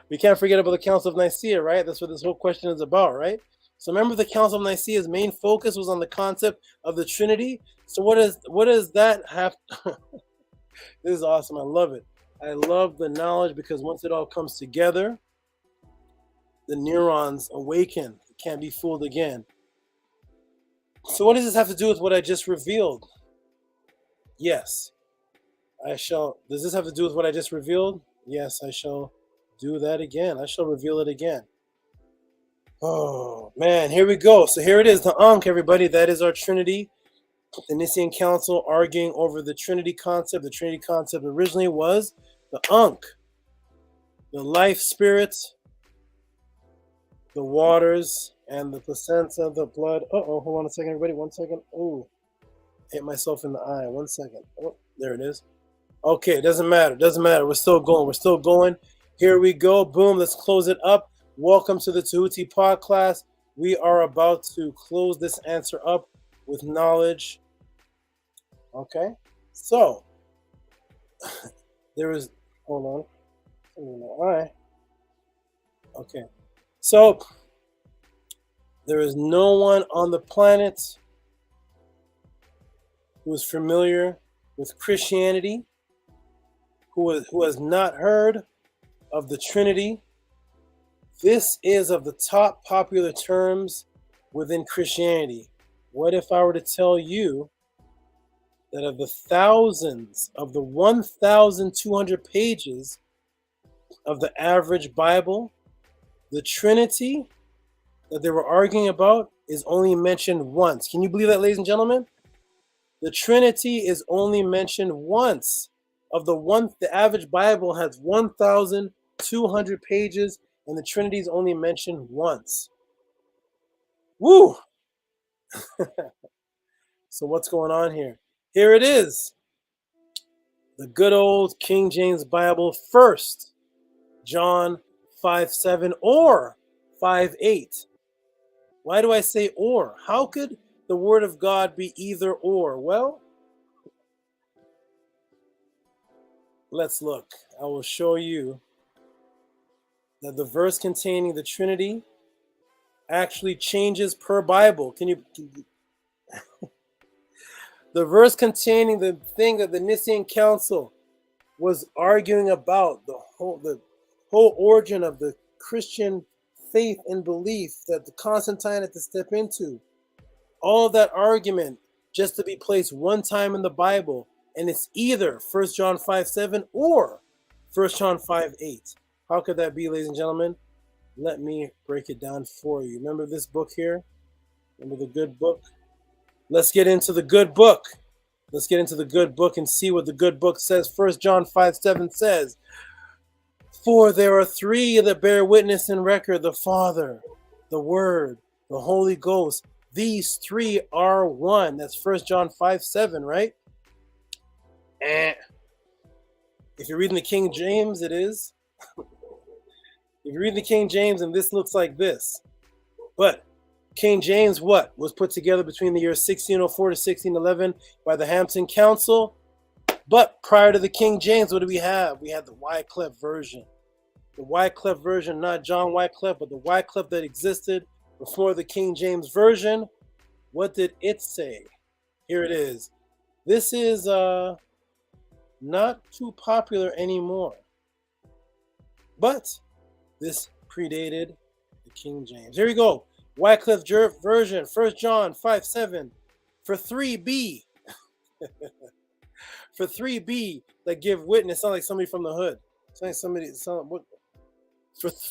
We can't forget about the Council of Nicaea, right? That's what this whole question is about, right? So remember, the Council of Nicaea's main focus was on the concept of the Trinity. So what does that have? This is awesome. I love it. I love the knowledge, because once it all comes together, the neurons awaken. It can't be fooled again. So what does this have to do with what I just revealed? Yes, I shall. Does this have to do with what I just revealed? Yes, I shall do that again. I shall reveal it again. Oh, man, here we go. So here it is, the Ankh, everybody. That is our Trinity. The Nicene Council arguing over the Trinity concept. The Trinity concept originally was the Ankh, the life spirit, the waters, and the placenta, the blood. Uh-oh, hold on a second, everybody. 1 second. Oh, hit myself in the eye. 1 second. Oh, there it is. Okay, it doesn't matter. Doesn't matter. We're still going. We're still going. Here we go. Boom. Let's close it up. Welcome to the Tehuti Podclass. We are about to close this answer up with knowledge. Okay. So, there is, hold on. All right. Okay. So, there is no one on the planet who is familiar with Christianity, who has not heard of the Trinity. This is of the top popular terms within Christianity. What if I were to tell you that of the thousands, of the 1,200 pages of the average Bible, the Trinity that they were arguing about is only mentioned once? Can you believe that, ladies and gentlemen? The Trinity is only mentioned once. The average Bible has 1,200 pages, and the Trinity is only mentioned once. Woo! So what's going on here? Here it is. The good old King James Bible, 1 John 5:7 or 5:8. Why do I say or? How could the word of God be either or? Well, Let's look. I will show you that the verse containing the Trinity actually changes per Bible. The verse containing the thing that the Nicene Council was arguing about, the whole origin of the Christian faith and belief that the Constantine had to step into. All of that argument just to be placed one time in the Bible, and it's either 1 John 5:7 or 1 John 5:8. How could that be, ladies and gentlemen? Let me break it down for you. Remember this book here? Remember the good book? Let's get into the good book. Let's get into the good book and see what the good book says. 1 John 5:7 says, "For there are three that bear witness and record, the Father, the Word, the Holy Ghost. These three are one." That's 1 John 5:7, right? If you're reading the King James, it is. If you read the King James, and this looks like this. But King James, what? Was put together between the years 1604 to 1611 by the Hampton Council. But prior to the King James, what do we have? We had the Wycliffe version. The Wycliffe version, not John Wycliffe, but the Wycliffe that existed before the King James version. What did it say? Here it is. This is not too popular anymore. But this predated the King James. Here we go. Wycliffe version, 1 John 5:7. For 3B, for 3B that give witness, sound like somebody from the hood. For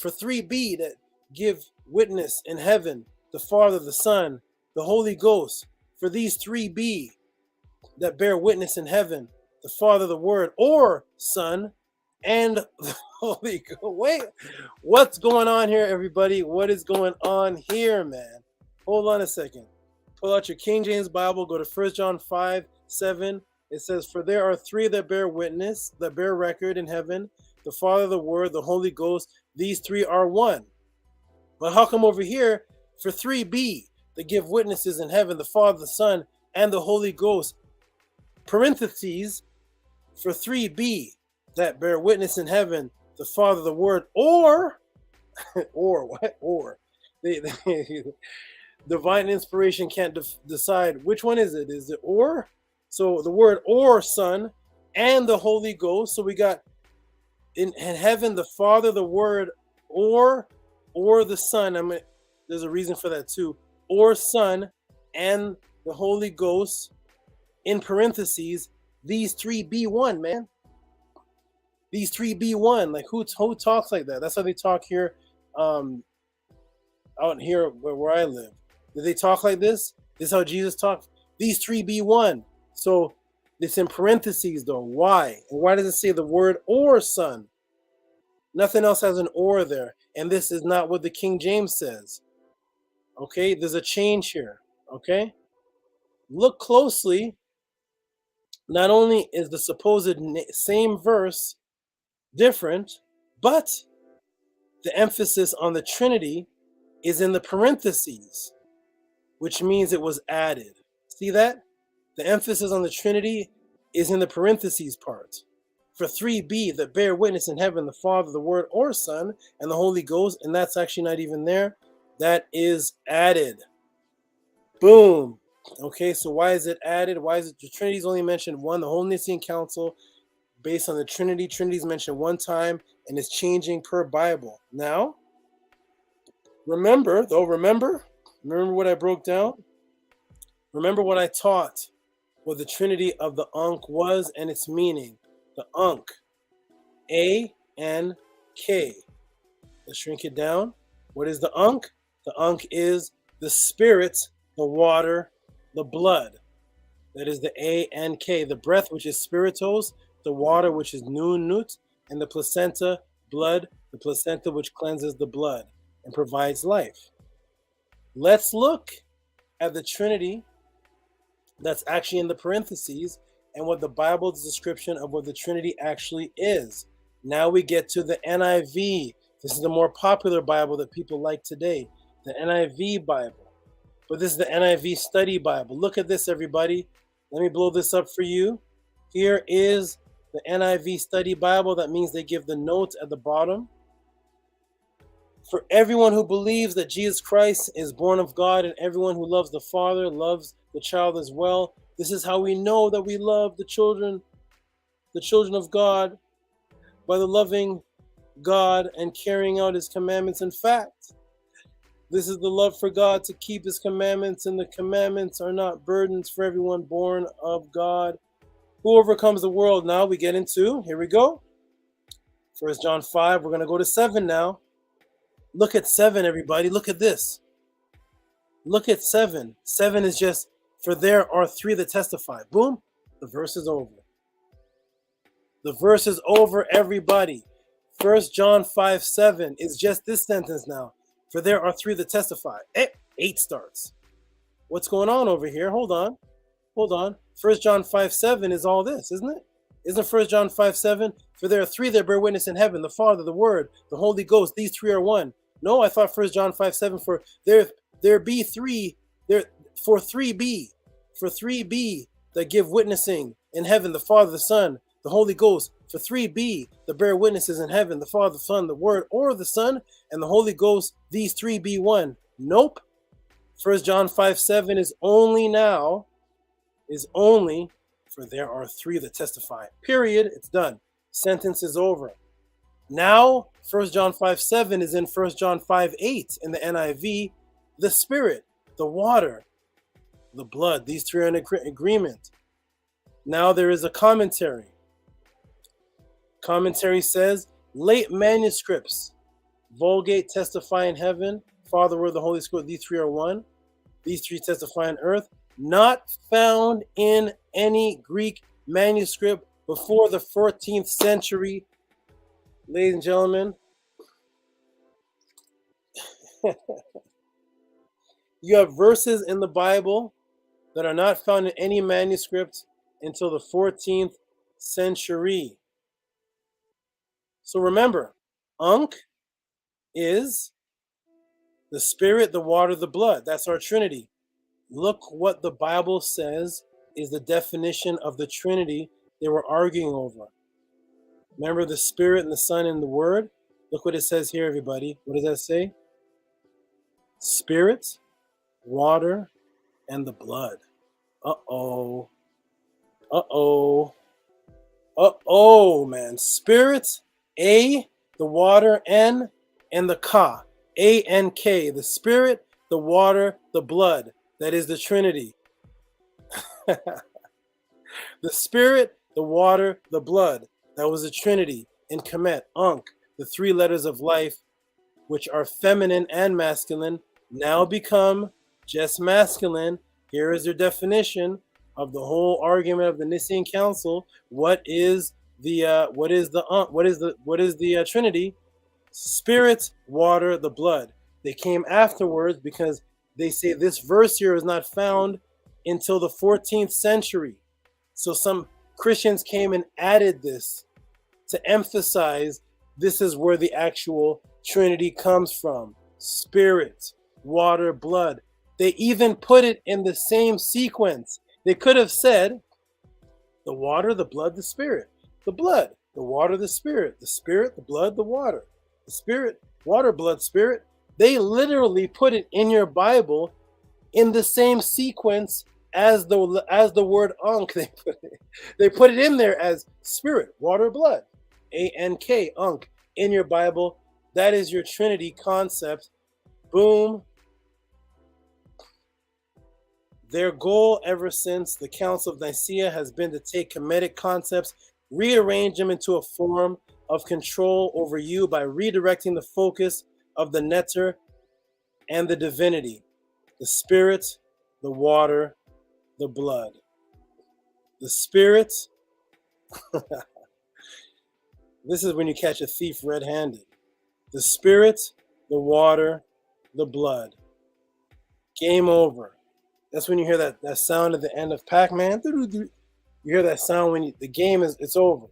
3B that give witness in heaven, the Father, the Son, the Holy Ghost. For these 3B that bear witness in heaven, the Father, the Word, or Son, and the Holy Ghost. Wait, what's going on here, everybody? What is going on here, man? Hold on a second. Pull out your King James Bible, go to 1 John 5:7. It says, "For there are three that bear witness, that bear record in heaven, the Father, the Word, the Holy Ghost. These three are one." But how come over here, for 3B, that give witnesses in heaven, the Father, the Son, and the Holy Ghost, parentheses, for 3B, that bear witness in heaven, the Father, the Word, or what? Or. Divine inspiration can't decide which one is it. Is it or? So the word or Son and the Holy Ghost. So we got in heaven the Father, the Word, or the Son. I mean, there's a reason for that too. Or Son and the Holy Ghost, in parentheses, these three be one, man. These three be one. Like who talks like that? That's how they talk here, out here where I live. Did they talk like this? This is how Jesus talked. These three be one. So it's in parentheses though. Why? And why does it say the word or Son? Nothing else has an or there. And this is not what the King James says. Okay, there's a change here. Okay, look closely. Not only is the supposed same verse different, but the emphasis on the Trinity is in the parentheses, which means it was added. See that? The emphasis on the Trinity is in the parentheses part. For 3B, that bear witness in heaven, the Father, the Word, or Son, and the Holy Ghost, and that's actually not even there. That is added. Boom. Okay, so why is it added? Why is it the Trinity's only mentioned one? The whole Nicene Council, based on the Trinity, Trinity's mentioned one time, and it's changing per Bible. Now, remember what I broke down? Remember what I taught, what the Trinity of the Ankh was and its meaning. The Ankh, A-N-K. Let's shrink it down. What is the Ankh? The Ankh is the spirit, the water, the blood. That is the A-N-K. The breath, which is spiritos, the water, which is nun-nut, and the placenta, blood, the placenta, which cleanses the blood and provides life. Let's look at the Trinity that's actually in the parentheses and what the Bible's description of what the Trinity actually is. Now we get to the NIV. This is the more popular Bible that people like today, the NIV Bible. But this is the NIV Study Bible. Look at this, everybody. Let me blow this up for you. Here is The NIV Study Bible, that means they give the notes at the bottom. For everyone who believes that Jesus Christ is born of God and everyone who loves the Father loves the child as well. This is how we know that we love the children of God, by the loving God and carrying out his commandments. In fact, this is the love for God, to keep his commandments, and the commandments are not burdens for everyone born of God, who overcomes the world. Now we get into, here we go, 1 John 5. We're going to go to 7 now. Look at 7, everybody. Look at this. Look at 7. 7 is just, for there are 3 that testify. Boom. The verse is over. The verse is over, everybody. 1 John 5:7 is just this sentence now. For there are 3 that testify. 8 starts. What's going on over here? Hold on. 1 John 5:7 is all this, isn't it? Isn't 1 John 5:7? For there are 3 that bear witness in heaven, the Father, the Word, the Holy Ghost. These 3 are one. No, I thought 1 John 5:7 for there be 3, there for 3 be that give witnessing in heaven, the Father, the Son, the Holy Ghost. For 3 that bear witnesses in heaven, the Father, the Son, the Word, or the Son, and the Holy Ghost. These 3 be one. Nope. 1 John 5:7 is only for there are 3 that testify. Period. It's done. Sentence is over. Now, 1 John 5:7 is in 1 John 5:8 in the NIV. The Spirit, the water, the blood. These 3 are in agreement. Now there is a commentary. Commentary says, late manuscripts, Vulgate testify in heaven, Father, Word, the Holy Spirit. These 3 are one. These 3 testify on earth. Not found in any Greek manuscript before the 14th century. Ladies and gentlemen, you have verses in the Bible that are not found in any manuscript until the 14th century. So remember, Ankh is the Spirit, the water, the blood. That's our Trinity. Look what the Bible says is the definition of the Trinity they were arguing over. Remember the Spirit and the Son and the Word? Look what it says here, everybody. What does that say? Spirit, water, and the blood. Uh-oh. Uh-oh. Uh-oh, man. Spirit, A, the water, N, and the Ka. A-N-K. The Spirit, the water, the blood. That is the Trinity. The Spirit, the water, the blood. That was the Trinity in Kemet, Ankh. The 3 letters of life, which are feminine and masculine, now become just masculine. Here is their definition of the whole argument of the Nicene Council. What is the Trinity? Spirit, water, the blood. They came afterwards because they say this verse here is not found until the 14th century. So some Christians came and added this to emphasize this is where the actual Trinity comes from. Spirit, water, blood. They even put it in the same sequence. They could have said the water, the blood, the Spirit. The blood, the water, the Spirit. The Spirit, the blood, the water. The Spirit, water, blood, Spirit. They literally put it in your Bible in the same sequence as the word Ankh. They put it in there as Spirit, water, blood. A-N-K, Ankh, in your Bible. That is your Trinity concept. Boom. Their goal ever since the Council of Nicaea has been to take Kemetic concepts, rearrange them into a form of control over you by redirecting the focus of the netter and the divinity, the Spirit, the water, the blood. The Spirit, this is when you catch a thief red-handed. The Spirit, the water, the blood. Game over. That's when you hear that sound at the end of Pac-Man. You hear that sound when the game it's over.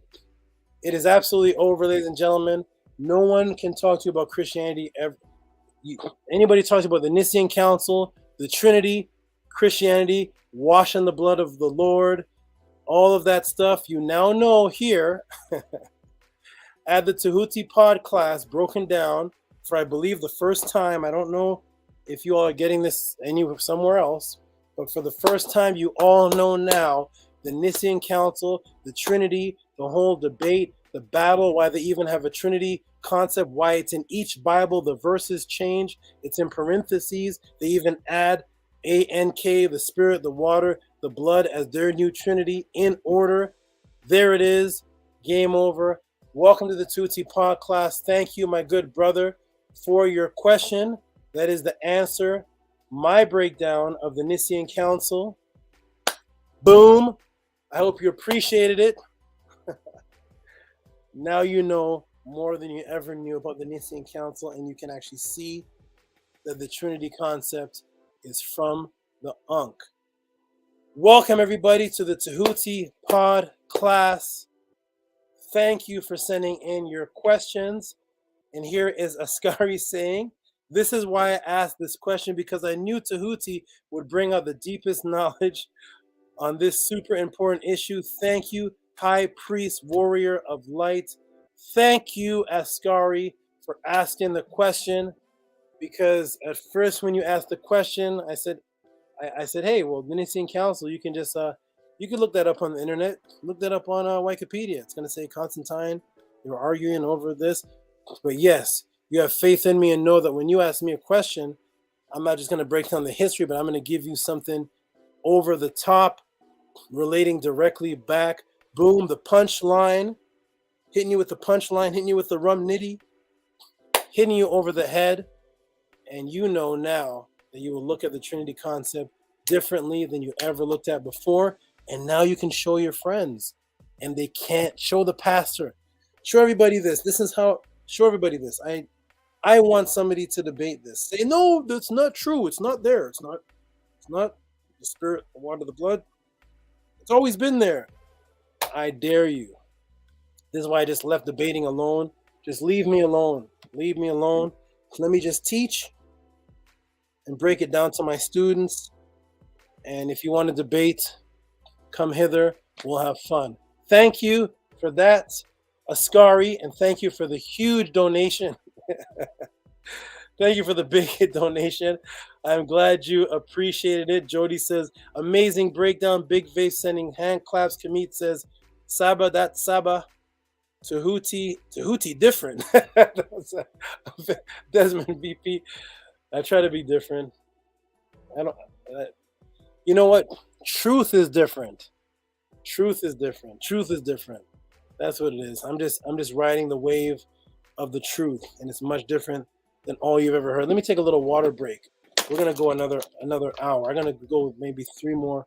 It is absolutely over, ladies and gentlemen. No one can talk to you about Christianity ever. Anybody talks about the Nicene Council, the Trinity, Christianity, washing the blood of the Lord, all of that stuff you now know here at the Tehuti Podclass, broken down for, I believe, the first time. I don't know if you all are getting this somewhere else, but for the first time, you all know now the Nicene Council, the Trinity, the whole debate, the battle, why they even have a Trinity concept, why it's in each Bible, the verses change, it's in parentheses, they even add Ankh, the spirit, the water, the blood as their new Trinity in order. There it is, game over. Welcome to the Tehuti Podclass. Thank you, my good brother, for your question. That is the answer, my breakdown of the Nicene Council. Boom. I hope you appreciated it. Now you know more than you ever knew about the Nicene Council, and you can actually see that the Trinity concept is from the Ankh. Welcome, everybody, to the Tehuti Podclass. Thank you for sending in your questions. And here is Askari saying, this is why I asked this question, because I knew Tehuti would bring out the deepest knowledge on this super important issue. Thank you, High Priest, Warrior of Light. Thank you, Askari, for asking the question, because at first when you asked the question, I said, hey, well, the Nicene Council, you can just, you can look that up on the internet. Look that up on Wikipedia. It's going to say Constantine, they were arguing over this. But yes, you have faith in me and know that when you ask me a question, I'm not just going to break down the history, but I'm going to give you something over the top, relating directly back. Boom, the punchline, hitting you with the punchline, hitting you with the rum nitty, hitting you over the head. And you know now that you will look at the Trinity concept differently than you ever looked at before. And now you can show your friends, and they can't. Show the pastor. Show everybody this. This is how, show everybody this. I want somebody to debate this. Say, no, that's not true. It's not there. It's not the spirit, the water, the blood. It's always been there. I dare you. This is why I just left debating alone. Just leave me alone. Leave me alone. Let me just teach and break it down to my students. And if you want to debate, come hither. We'll have fun. Thank you for that, Askari, and thank you for the huge donation. Thank you for the big donation. I'm glad you appreciated it. Jody says, amazing breakdown. Big Face sending hand claps. Kamit says, Saba, that Saba. Tehuti different. Desmond BP. I try to be different. You know what? Truth is different. Truth is different. Truth is different. That's what it is. I'm just riding the wave of the truth, and it's much different than all you've ever heard. Let me take a little water break. We're gonna go another hour. I'm gonna go maybe 3 more.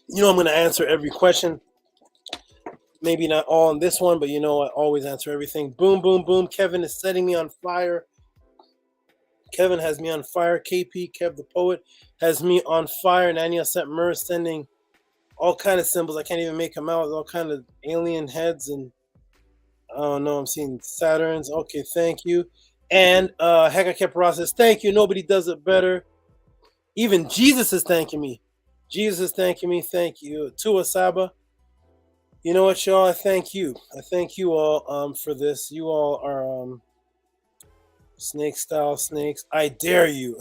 You know, I'm gonna answer every question. Maybe not all on this one, but you know I always answer everything. Boom, boom, boom. Kevin is setting me on fire. Kevin has me on fire. KP, Kev the Poet, has me on fire. Nania Setmer sending all kind of symbols. I can't even make them out. All kind of alien heads and oh no, I'm seeing Saturns. Okay, thank you. And Heka Kepra says, thank you. Nobody does it better. Even Jesus is thanking me. Jesus is thanking me. Thank you. Tua Saba. You know what, y'all? I thank you. I thank you all for this. You all are snake style snakes. I dare you.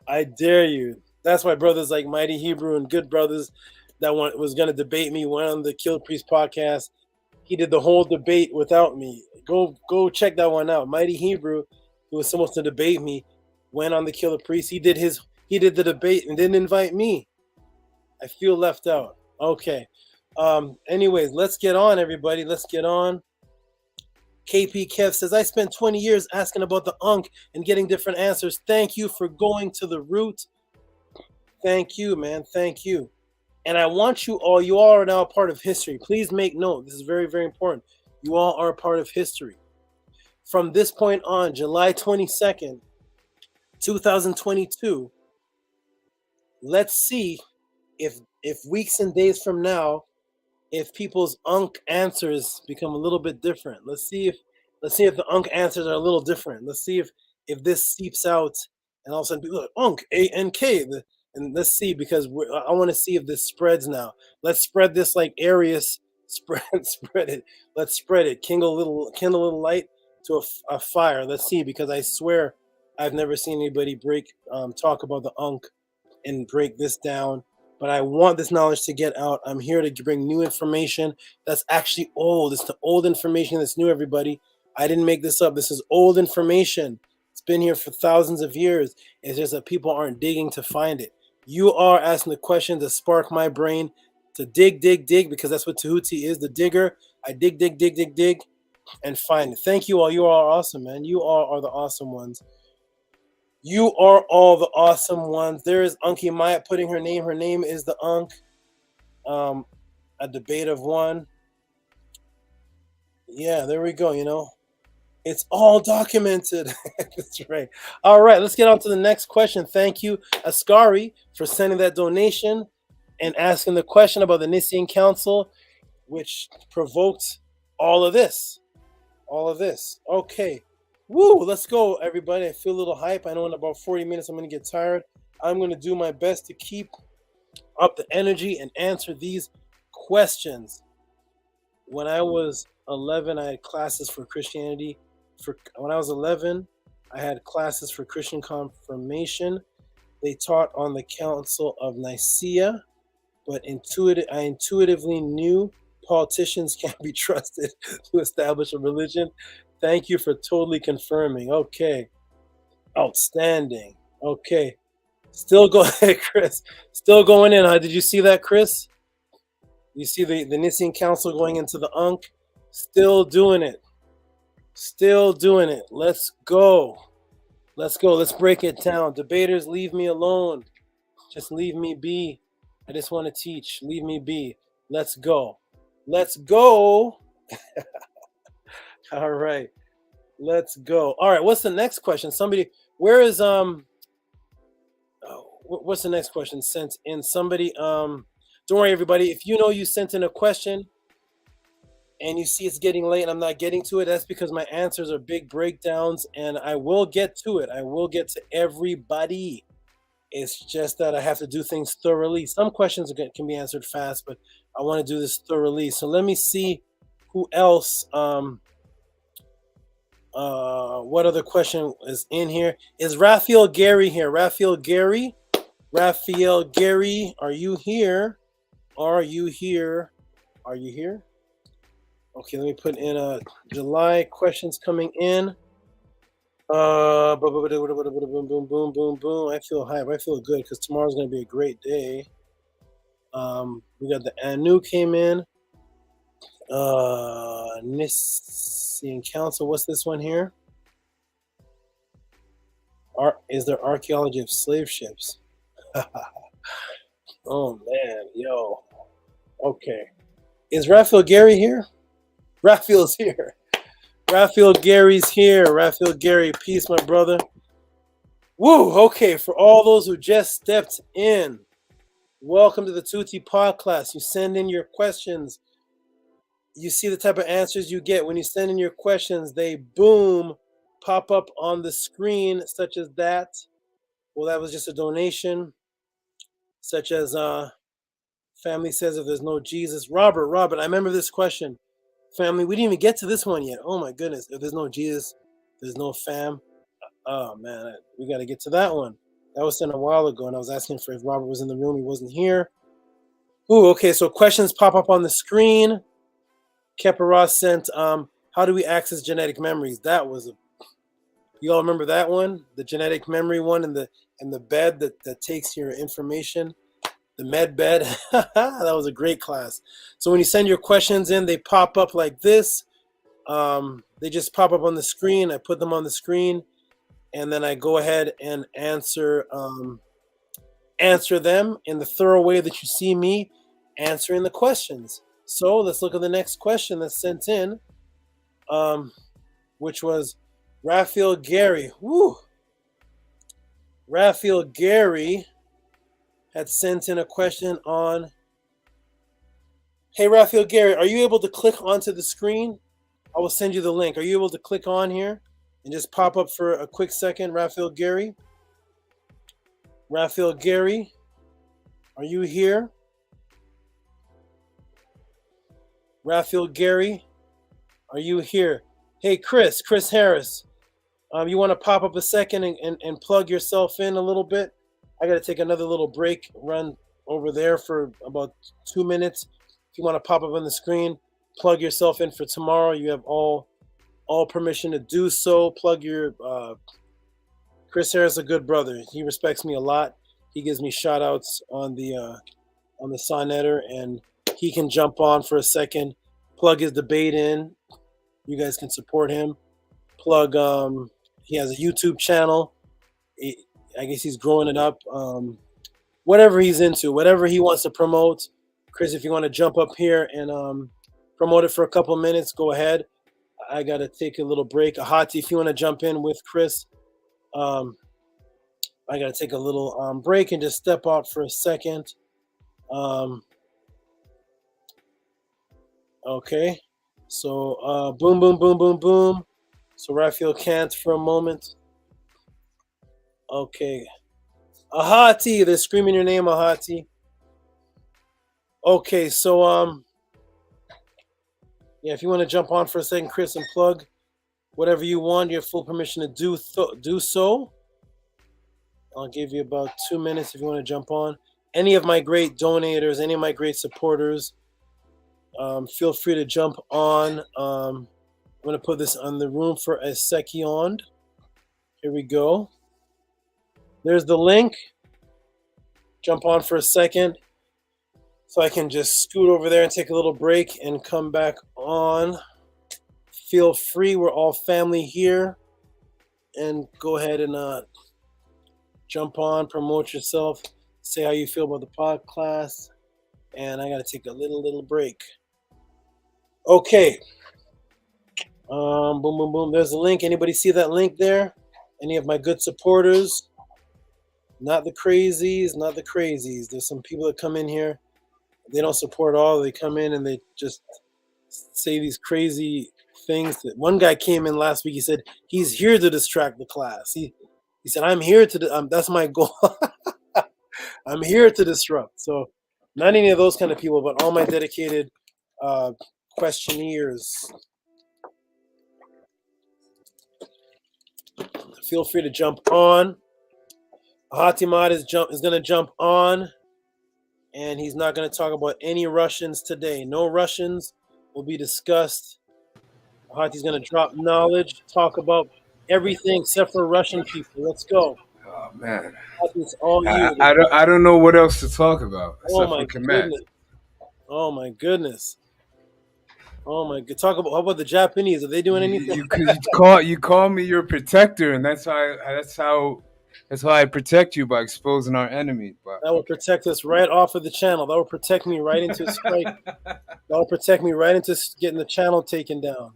I dare you. That's why brothers like Mighty Hebrew and good brothers that was going to debate me went on the Kill Priest podcast. He did the whole debate without me. Go check that one out. Mighty Hebrew, who was supposed to debate me, went on the Killer Priest. He did the debate and didn't invite me. I feel left out. Okay. Anyways, let's get on, everybody. Let's get on. KP Kev says, I spent 20 years asking about the Ankh and getting different answers. Thank you for going to the root. Thank you, man. Thank you. And I want you all are now a part of history. Please make note. This is very, very important. You all are a part of history. From this point on, July 22nd, 2022, let's see if weeks and days from now, if people's Ankh answers become a little bit different. Let's see if the Ankh answers are a little different. Let's see if this seeps out and all of a sudden people are like, Ankh, A-N-K, And let's see, because I want to see if this spreads now. Let's spread this like Arius. Spread it. Let's spread it. Kindle a little light to a fire. Let's see, because I swear I've never seen anybody talk about the Ankh and break this down. But I want this knowledge to get out. I'm here to bring new information that's actually old. It's the old information that's new, everybody. I didn't make this up. This is old information. It's been here for thousands of years. It's just that people aren't digging to find it. You are asking the question to spark my brain to dig, because that's what Tehuti is, the digger. I dig, and find it. Thank you all. You all are awesome, man. You all are the awesome ones. You are all the awesome ones. There is Unky Maya putting her name. Her name is the Ankh. A debate of one. Yeah, there we go, It's all documented. That's right. All right, let's get on to the next question. Thank you, Ascari, for sending that donation and asking the question about the Nicene Council, which provoked all of this. Okay. Woo, let's go, everybody. I feel a little hype. I know in about 40 minutes I'm going to get tired. I'm going to do my best to keep up the energy and answer these questions. When I was 11, I had classes for Christianity. When I was 11, I had classes for Christian confirmation. They taught on the Council of Nicaea, but I intuitively knew politicians can't be trusted to establish a religion. Thank you for totally confirming. Okay. Outstanding. Okay. Still go ahead, Chris. Still going in. Did you see that, Chris? You see the Nicene Council going into the Ankh? Still doing it. Let's go. Let's break it down. Debaters, leave me alone. Just leave me be. I just want to teach. Leave me be. Let's go. All right. Let's go. All right. What's the next question? Where is what's the next question sent in? Somebody don't worry, everybody. If you sent in a question and you see it's getting late and I'm not getting to it, that's because my answers are big breakdowns, and I will get to it. I will get to everybody. It's just that I have to do things thoroughly. Some questions can be answered fast, but I want to do this thoroughly. So let me see who else. What other question is in here? Is Raphael Gary here? Raphael Gary, are you here? Okay, let me put in July questions coming in. Boom, boom, boom. I feel hype. I feel good because tomorrow's going to be a great day. We got the Anu came in. Nicene Council. What's this one here? Is there archaeology of slave ships? Oh man, yo. Okay. Is Raphael Gary here? Raphael's here. Raphael Gary's here. Raphael Gary, peace, my brother. Woo, okay. For all those who just stepped in, welcome to the Tehuti Podclass. You send in your questions. You see the type of answers you get when you send in your questions. They boom, pop up on the screen, such as that. Well, that was just a donation. Such as family says, if there's no Jesus. Robert, I remember this question. Family, we didn't even get to this one yet. Oh my goodness. If there's no Jesus, there's no fam. Oh man, we got to get to that one. That was sent a while ago, and I was asking for if Robert was in the room. He wasn't here. Ooh, okay, so questions pop up on the screen. Kepara sent, how do we access genetic memories? That was you all remember that one? The genetic memory one and the bed that takes your information. The med bed. That was a great class. So when you send your questions in, they pop up like this. They just pop up on the screen. I put them on the screen, and then I go ahead and answer them in the thorough way that you see me answering the questions. So let's look at the next question that's sent in, which was Raphael Gary. Woo! Raphael Gary had sent in a question on, hey, Raphael Gary, are you able to click onto the screen? I will send you the link. Are you able to click on here and just pop up for a quick second, Raphael Gary? Raphael Gary, Are you here? Raphael Gary, are you here? Hey, Chris Harris, you want to pop up a second and plug yourself in a little bit? I got to take another little break, run over there for about 2 minutes. If you want to pop up on the screen, plug yourself in for tomorrow. You have all permission to do so. Plug your Chris Harris, a good brother. He respects me a lot. He gives me shout outs on the Sonetter, and he can jump on for a second, plug his debate in. You guys can support him. Plug, he has a YouTube channel. I guess he's growing it up. Whatever he's into, whatever he wants to promote. Chris, if you want to jump up here and promote it for a couple minutes, go ahead. I got to take a little break. Ahati, if you want to jump in with Chris, I got to take a little break and just step out for a second. Okay, so boom, boom, boom, boom, boom. So Raphael can't for a moment. Okay, Ahati, they're screaming your name, Ahati. Okay, so yeah, if you want to jump on for a second, Chris, and plug whatever you want, you have full permission to do so. I'll give you about 2 minutes if you want to jump on. Any of my great donators, any of my great supporters, feel free to jump on. I'm going to put this on the room for a second. Here we go. There's the link. Jump on for a second. So I can just scoot over there and take a little break and come back on. Feel free. We're all family here. And go ahead and jump on, promote yourself, say how you feel about the podcast. And I got to take a little break. Okay. Boom, boom, boom. There's a link. Anybody see that link there? Any of my good supporters? Not the crazies, not the crazies. There's some people that come in here. They don't support all. They come in and they just say these crazy things. One guy came in last week. He said he's here to distract the class. He said, I'm here to, that's my goal. I'm here to disrupt. So not any of those kind of people, but all my dedicated questionnaires. Feel free to jump on. Hatimad is going to jump on, and he's not going to talk about any Russians today. No Russians will be discussed. Hati's going to drop knowledge, talk about everything except for Russian people. Let's go. Oh man, Hati's all you. I don't know what else to talk about. Oh my goodness. Oh my goodness. Oh my god! Talk about how about the Japanese? Are they doing anything? You call me your protector, and that's how I protect you, by exposing our enemies. But that will protect us right off of the channel. That will protect me right into a strike. That will protect me right into getting the channel taken down.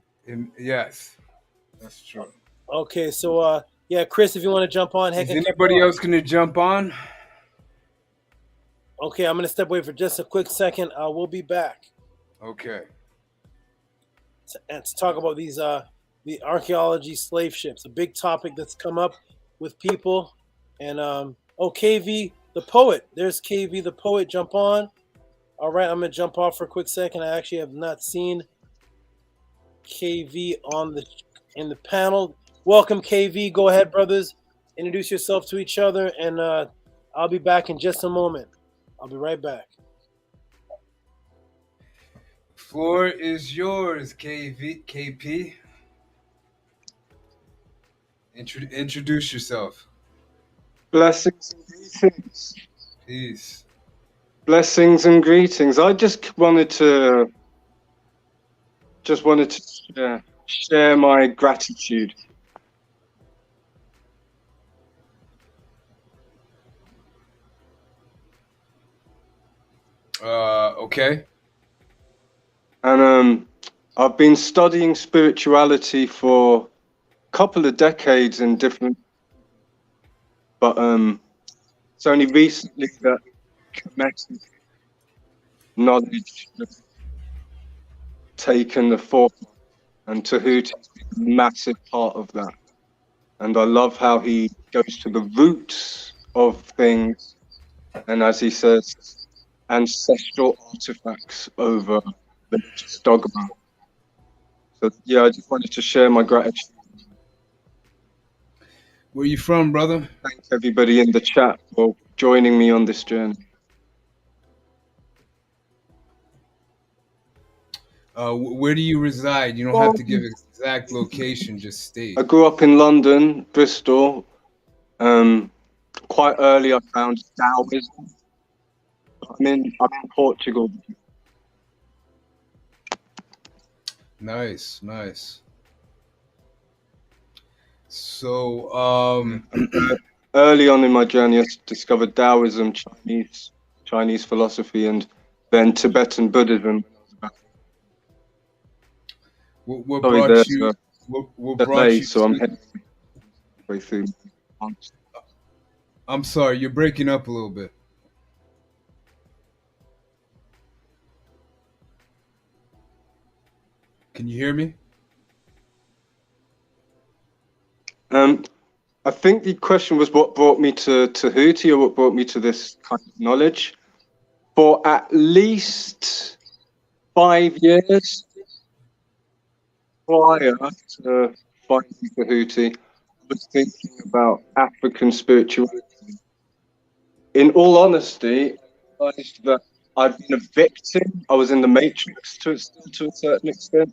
Yes, that's true. Okay, so yeah, Chris, if you want to jump on, is anybody else going to jump on? Okay, I'm going to step away for just a quick second. We'll be back. Okay. And to talk about these the archaeology slave ships, a big topic that's come up with people. And KV the poet, there's KV the poet. Jump on. All right, I'm gonna jump off for a quick second. I actually have not seen KV in the panel. Welcome, KV. Go ahead, brothers. Introduce yourself to each other, and I'll be back in just a moment. I'll be right back. Floor is yours, KP. Introduce yourself. Blessings and greetings. Peace. Blessings and greetings. I just wanted to share my gratitude. Okay. And I've been studying spirituality for a couple of decades in different, but it's only recently that connected knowledge has taken the forefront, and Tehuti is a massive part of that. And I love how he goes to the roots of things and as he says, ancestral artifacts over religious dogma. So yeah, I just wanted to share my gratitude. Where you from, brother? Thanks everybody in the chat for joining me on this journey. Where do you reside? You don't have to give exact location, just state. I grew up in London, Bristol. Quite early I found Taoism. I'm in Portugal. Nice. So, early on in my journey, I discovered Taoism, Chinese philosophy, and then Tibetan Buddhism. What Sorry, brought there's you? a What delay, brought you? so I'm heading way through. I'm sorry, you're breaking up a little bit. Can you hear me? I think the question was what brought me to Tehuti, or what brought me to this kind of knowledge. For at least 5 years prior to finding Tehuti, I was thinking about African spirituality. In all honesty, I realized that I've been a victim. I was in the matrix to a certain extent.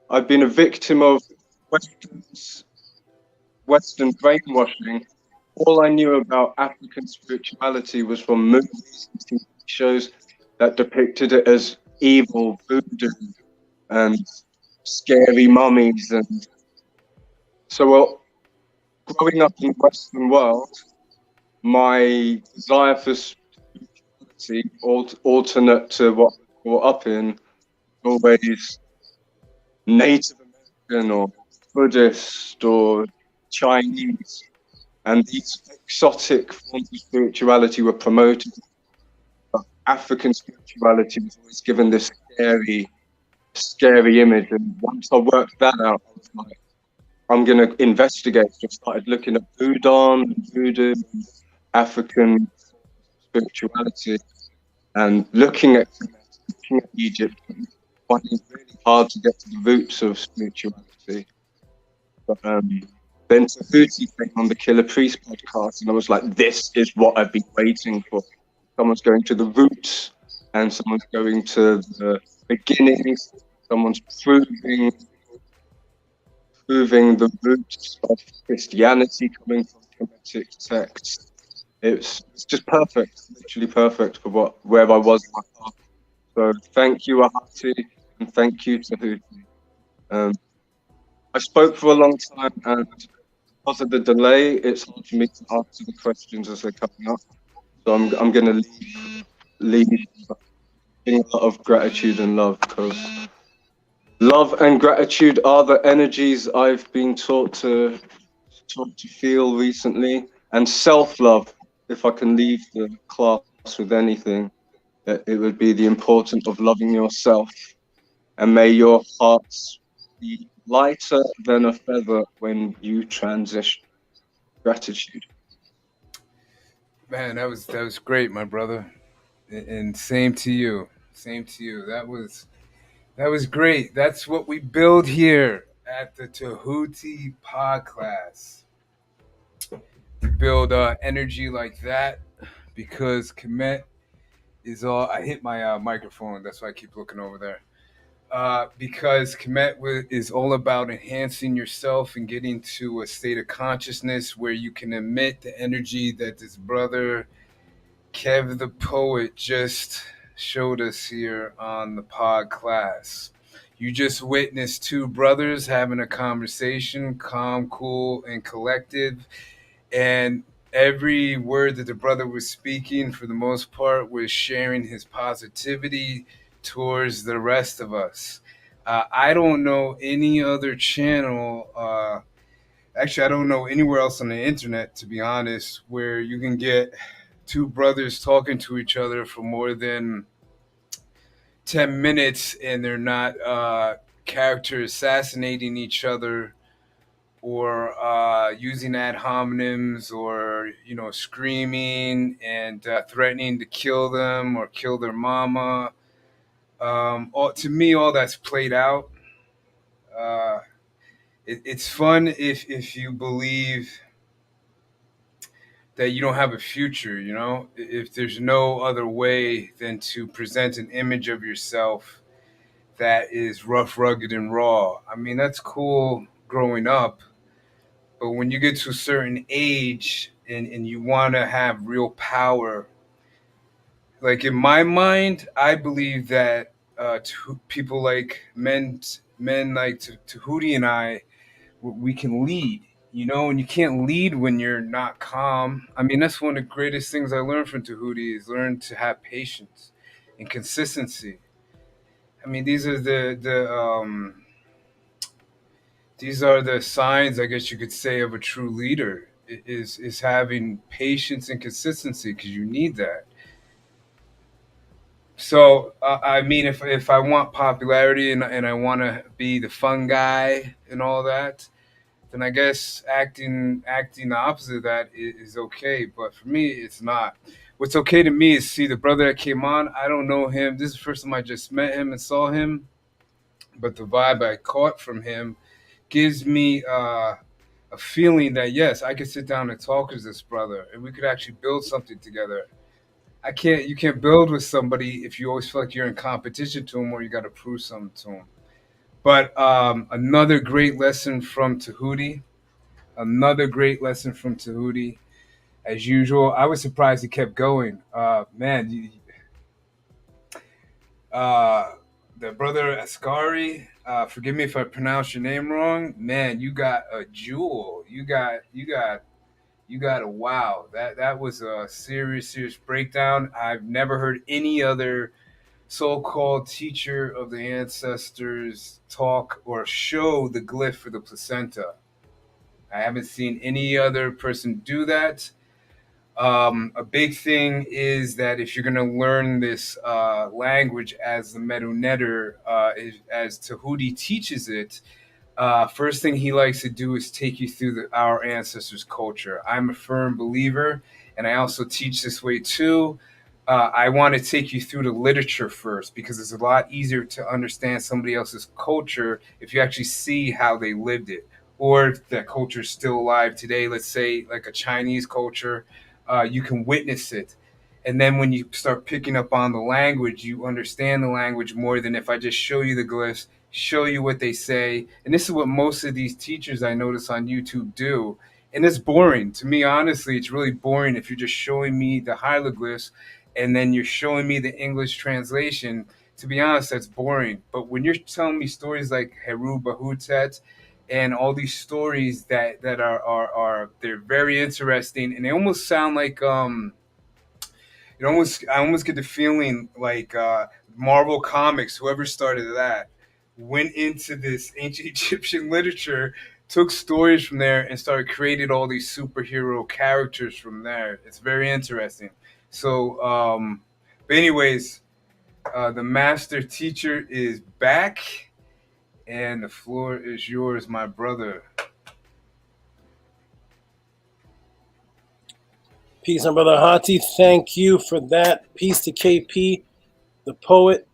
I've been a victim of Western brainwashing. All I knew about African spirituality was from movies and TV shows that depicted it as evil voodoo and scary mummies. And so, well, growing up in the Western world, my desire for spirituality, alternate to what I grew up in, always Native American or Buddhist or Chinese. And these exotic forms of spirituality were promoted. But African spirituality was always given this scary image. And once I worked that out, I was like, I'm going to investigate. So I started looking at voodoo, African spirituality, and looking at Egypt, finding it really hard to get to the roots of spirituality. But then Tehuti came on the Killer Priest podcast, and I was like, this is what I've been waiting for. Someone's going to the roots, and someone's going to the beginnings. Someone's proving the roots of Christianity coming from Kemetic texts. It's just perfect, literally perfect for where I was in my path. So thank you, Ahati, and thank you, Tehuti. I spoke for a long time, and because of the delay, it's hard for me to answer the questions as they're coming up. So I'm going to leave in a lot of gratitude and love, because love and gratitude are the energies I've been taught to feel recently. And self-love, if I can leave the class with anything, it would be the importance of loving yourself. And may your hearts be lighter than a feather when you transition. Gratitude. Man, that was great, my brother. And same to you. That was great. That's what we build here at the Tehuti Podclass. We build energy like that because Kemet is all. I hit my microphone. That's why I keep looking over there. Because Kemet is all about enhancing yourself and getting to a state of consciousness where you can emit the energy that this brother Kev the poet just showed us here on the Podclass. You just witnessed two brothers having a conversation, calm, cool, and collected. And every word that the brother was speaking, for the most part, was sharing his positivity towards the rest of us. I don't know any other channel. Actually, I don't know anywhere else on the internet, to be honest, where you can get two brothers talking to each other for more than 10 minutes and they're not character assassinating each other or using ad hominems, or screaming and threatening to kill them or kill their mama. To me, all that's played out. It's fun if you believe that you don't have a future, if there's no other way than to present an image of yourself that is rough, rugged, and raw. I mean, that's cool growing up, but when you get to a certain age and you want to have real power, like in my mind, I believe that people like men like Tehuti and I, we can lead, and you can't lead when you're not calm. I mean, that's one of the greatest things I learned from Tehuti is learn to have patience and consistency. I mean, these are the signs, I guess you could say, of a true leader is having patience and consistency, because you need that. So, I mean, if I want popularity and I want to be the fun guy and all that, then I guess acting the opposite of that is okay. But for me, it's not. What's okay to me is, see, the brother that came on, I don't know him. This is the first time I just met him and saw him. But the vibe I caught from him gives me a feeling that, yes, I could sit down and talk with this brother and we could actually build something together. You can't build with somebody if you always feel like you're in competition to them or you got to prove something to them. But another great lesson from Tehuti. As usual, I was surprised he kept going. Man, the brother Ascari, forgive me if I pronounce your name wrong. Man, you got a jewel. You got a wow. That was a serious breakdown. I've never heard any other so-called teacher of the ancestors talk or show the glyph for the placenta. I haven't seen any other person do that. A big thing is that if you're going to learn this language as the Medu Neter, as Tehuti teaches it, first thing he likes to do is take you through our ancestors' culture. I'm a firm believer, and I also teach this way too. I want to take you through the literature first, because it's a lot easier to understand somebody else's culture if you actually see how they lived it, or if that culture is still alive today. Let's say like a Chinese culture, you can witness it. And then when you start picking up on the language, you understand the language more than if I just show you the glyphs, show you what they say. And this is what most of these teachers I notice on YouTube do. And it's boring. To me, honestly, it's really boring if you're just showing me the hieroglyphs and then you're showing me the English translation. To be honest, that's boring. But when you're telling me stories like Heru Bahutet and all these stories that are they're very interesting, and they almost sound like I almost get the feeling like Marvel Comics, whoever started that, went into this ancient Egyptian literature, took stories from there, and started creating all these superhero characters from there. It's very interesting. So, but anyways, the master teacher is back, and the floor is yours, my brother. Peace, my brother Hati. Thank you for that. Peace to KP, the poet.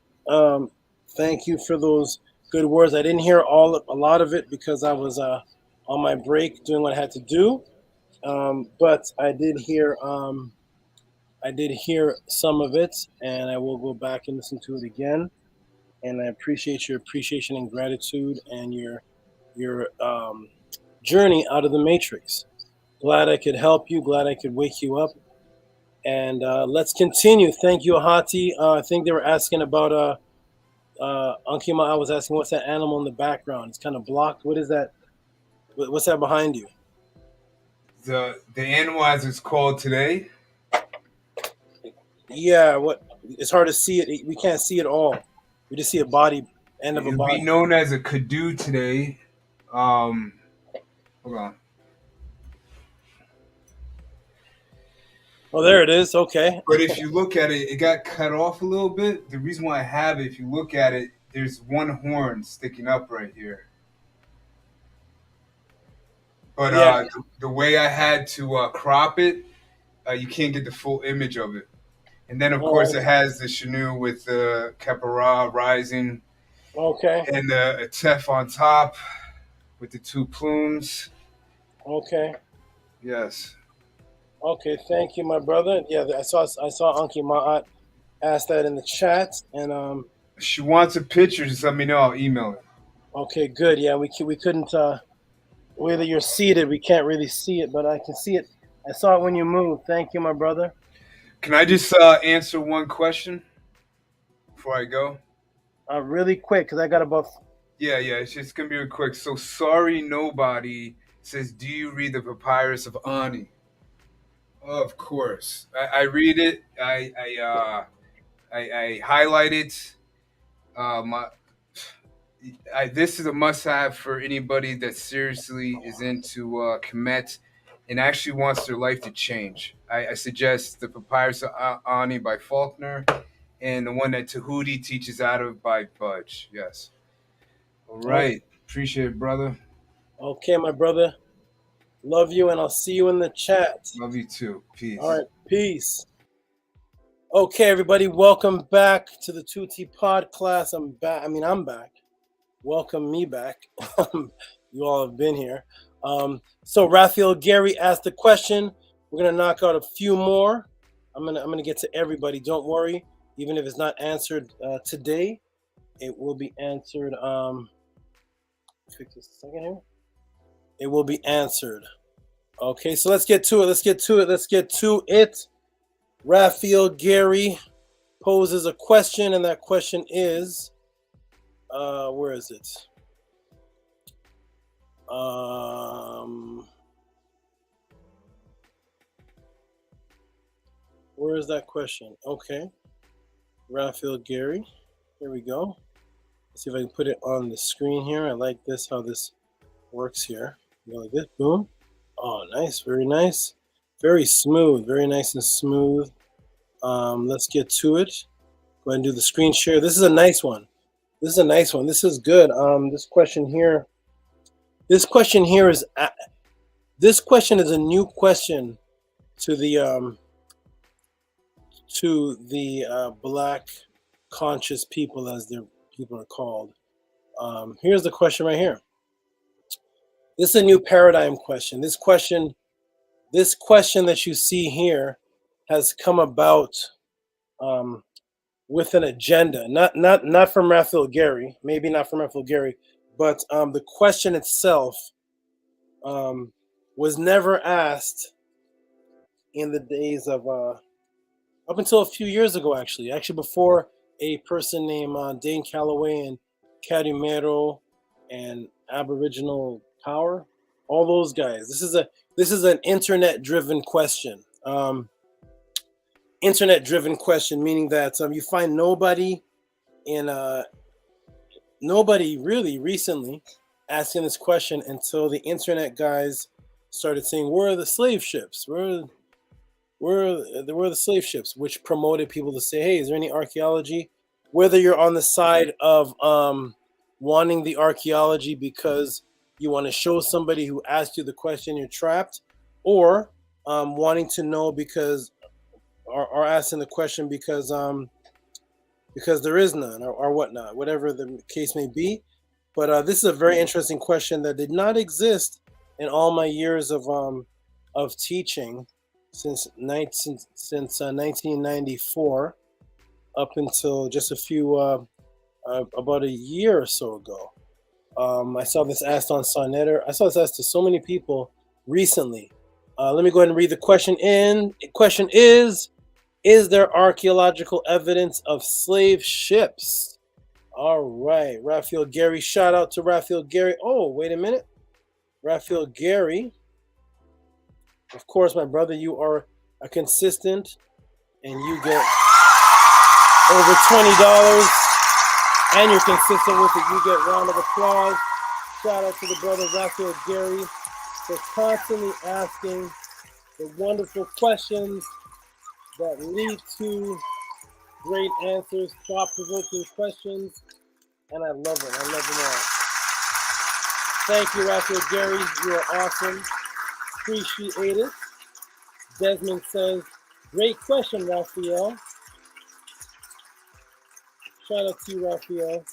Thank you for those good words. I didn't hear a lot of it because I was on my break doing what I had to do, but I did hear some of it, and I will go back and listen to it again. And I appreciate your appreciation and gratitude and your journey out of the matrix. Glad I could help you. Glad I could wake you up. And let's continue. Thank you, Hati. I think they were asking about Ankima. I was asking, what's that animal in the background? It's kind of blocked. What is that? What's that behind you? The animal, as it's called today. Yeah. What? It's hard to see it. We can't see it all. We just see a body, end of a body. It'll be known as a Kadu today. Hold on. Oh, there it is. Okay. But if you look at it, it got cut off a little bit. The reason why I have it, if you look at it, there's one horn sticking up right here. But Yeah. the way I had to crop it, you can't get the full image of it. And then, of course, it has the Shanu with the Kepara rising. Okay. And the Tef on top with the two plumes. Okay. Yes. Okay, thank you, my brother. Yeah, I saw Anki Ma'at ask that in the chat, and she wants a picture. Just let me know. I'll email it. Okay, good. Yeah, we couldn't. Whether you're seated, we can't really see it, but I can see it. I saw it when you moved. Thank you, my brother. Can I just answer one question before I go? Really quick, because I got about. Yeah. It's just gonna be real quick. So sorry, nobody says. Do you read the Papyrus of Ani? Of course, I read it. I highlight it. This is a must-have for anybody that seriously is into Kemet and actually wants their life to change. I suggest the Papyrus of Ani by Faulkner and the one that Tehuti teaches out of by Budge. Yes. All right. Appreciate it, brother. Okay, my brother. Love you, and I'll see you in the chat. Love you too. Peace. All right. Peace. Okay, everybody. Welcome back to the Tehuti Podclass. I'm back. I'm back. Welcome me back. You all have been here. So Raphael Gary asked the question. We're gonna knock out a few more. I'm gonna get to everybody. Don't worry. Even if it's not answered today, it will be answered. Fix this a second here. It will be answered. Okay, so let's get to it. Raphael Gary poses a question, and that question is, where is it? Where is that question? Okay. Raphael Gary. Here we go. Let's see if I can put it on the screen here. I like this, how this works here. You go like this, boom. Oh, nice, very nice. Very smooth, very nice and smooth. Let's get to it. Go ahead and do the screen share. This is a nice one. This is good. This question is a new question to the Black conscious people, as their people are called. Here's the question right here. This is a new paradigm question. This question that you see here has come about with an agenda, not from Raphael Gary, maybe not from Raphael Gary, but the question itself was never asked in the days of up until a few years ago, actually before a person named Dane Calloway and Cadimero and Aboriginal Power, all those guys. This is an internet-driven question. Internet-driven question, meaning that you find nobody really recently asking this question until the internet guys started saying, "Where are the slave ships? Where are the slave ships?" Which promoted people to say, "Hey, is there any archaeology?" Whether you're on the side of wanting the archaeology because you want to show somebody who asked you the question you're trapped, or wanting to know because, or asking the question because there is none, or whatnot, whatever the case may be. But this is a very interesting question that did not exist in all my years of teaching since 1994 up until just about a year or so ago. I saw this asked on Sonnetter. I saw this asked to so many people recently. Let me go ahead and read the question in. The question is there archaeological evidence of slave ships? All right, Raphael Gary. Shout out to Raphael Gary. Oh, wait a minute. Raphael Gary. Of course, my brother, you are a consistent, and you get over $20. And you're consistent with it. You get a round of applause. Shout out to the brother Raphael Gary for constantly asking the wonderful questions that lead to great answers, thought-provoking questions. And I love it. I love them all. Thank you, Raphael Gary. You are awesome. Appreciate it. Desmond says, great question, Raphael. Shout out to you, Raphael.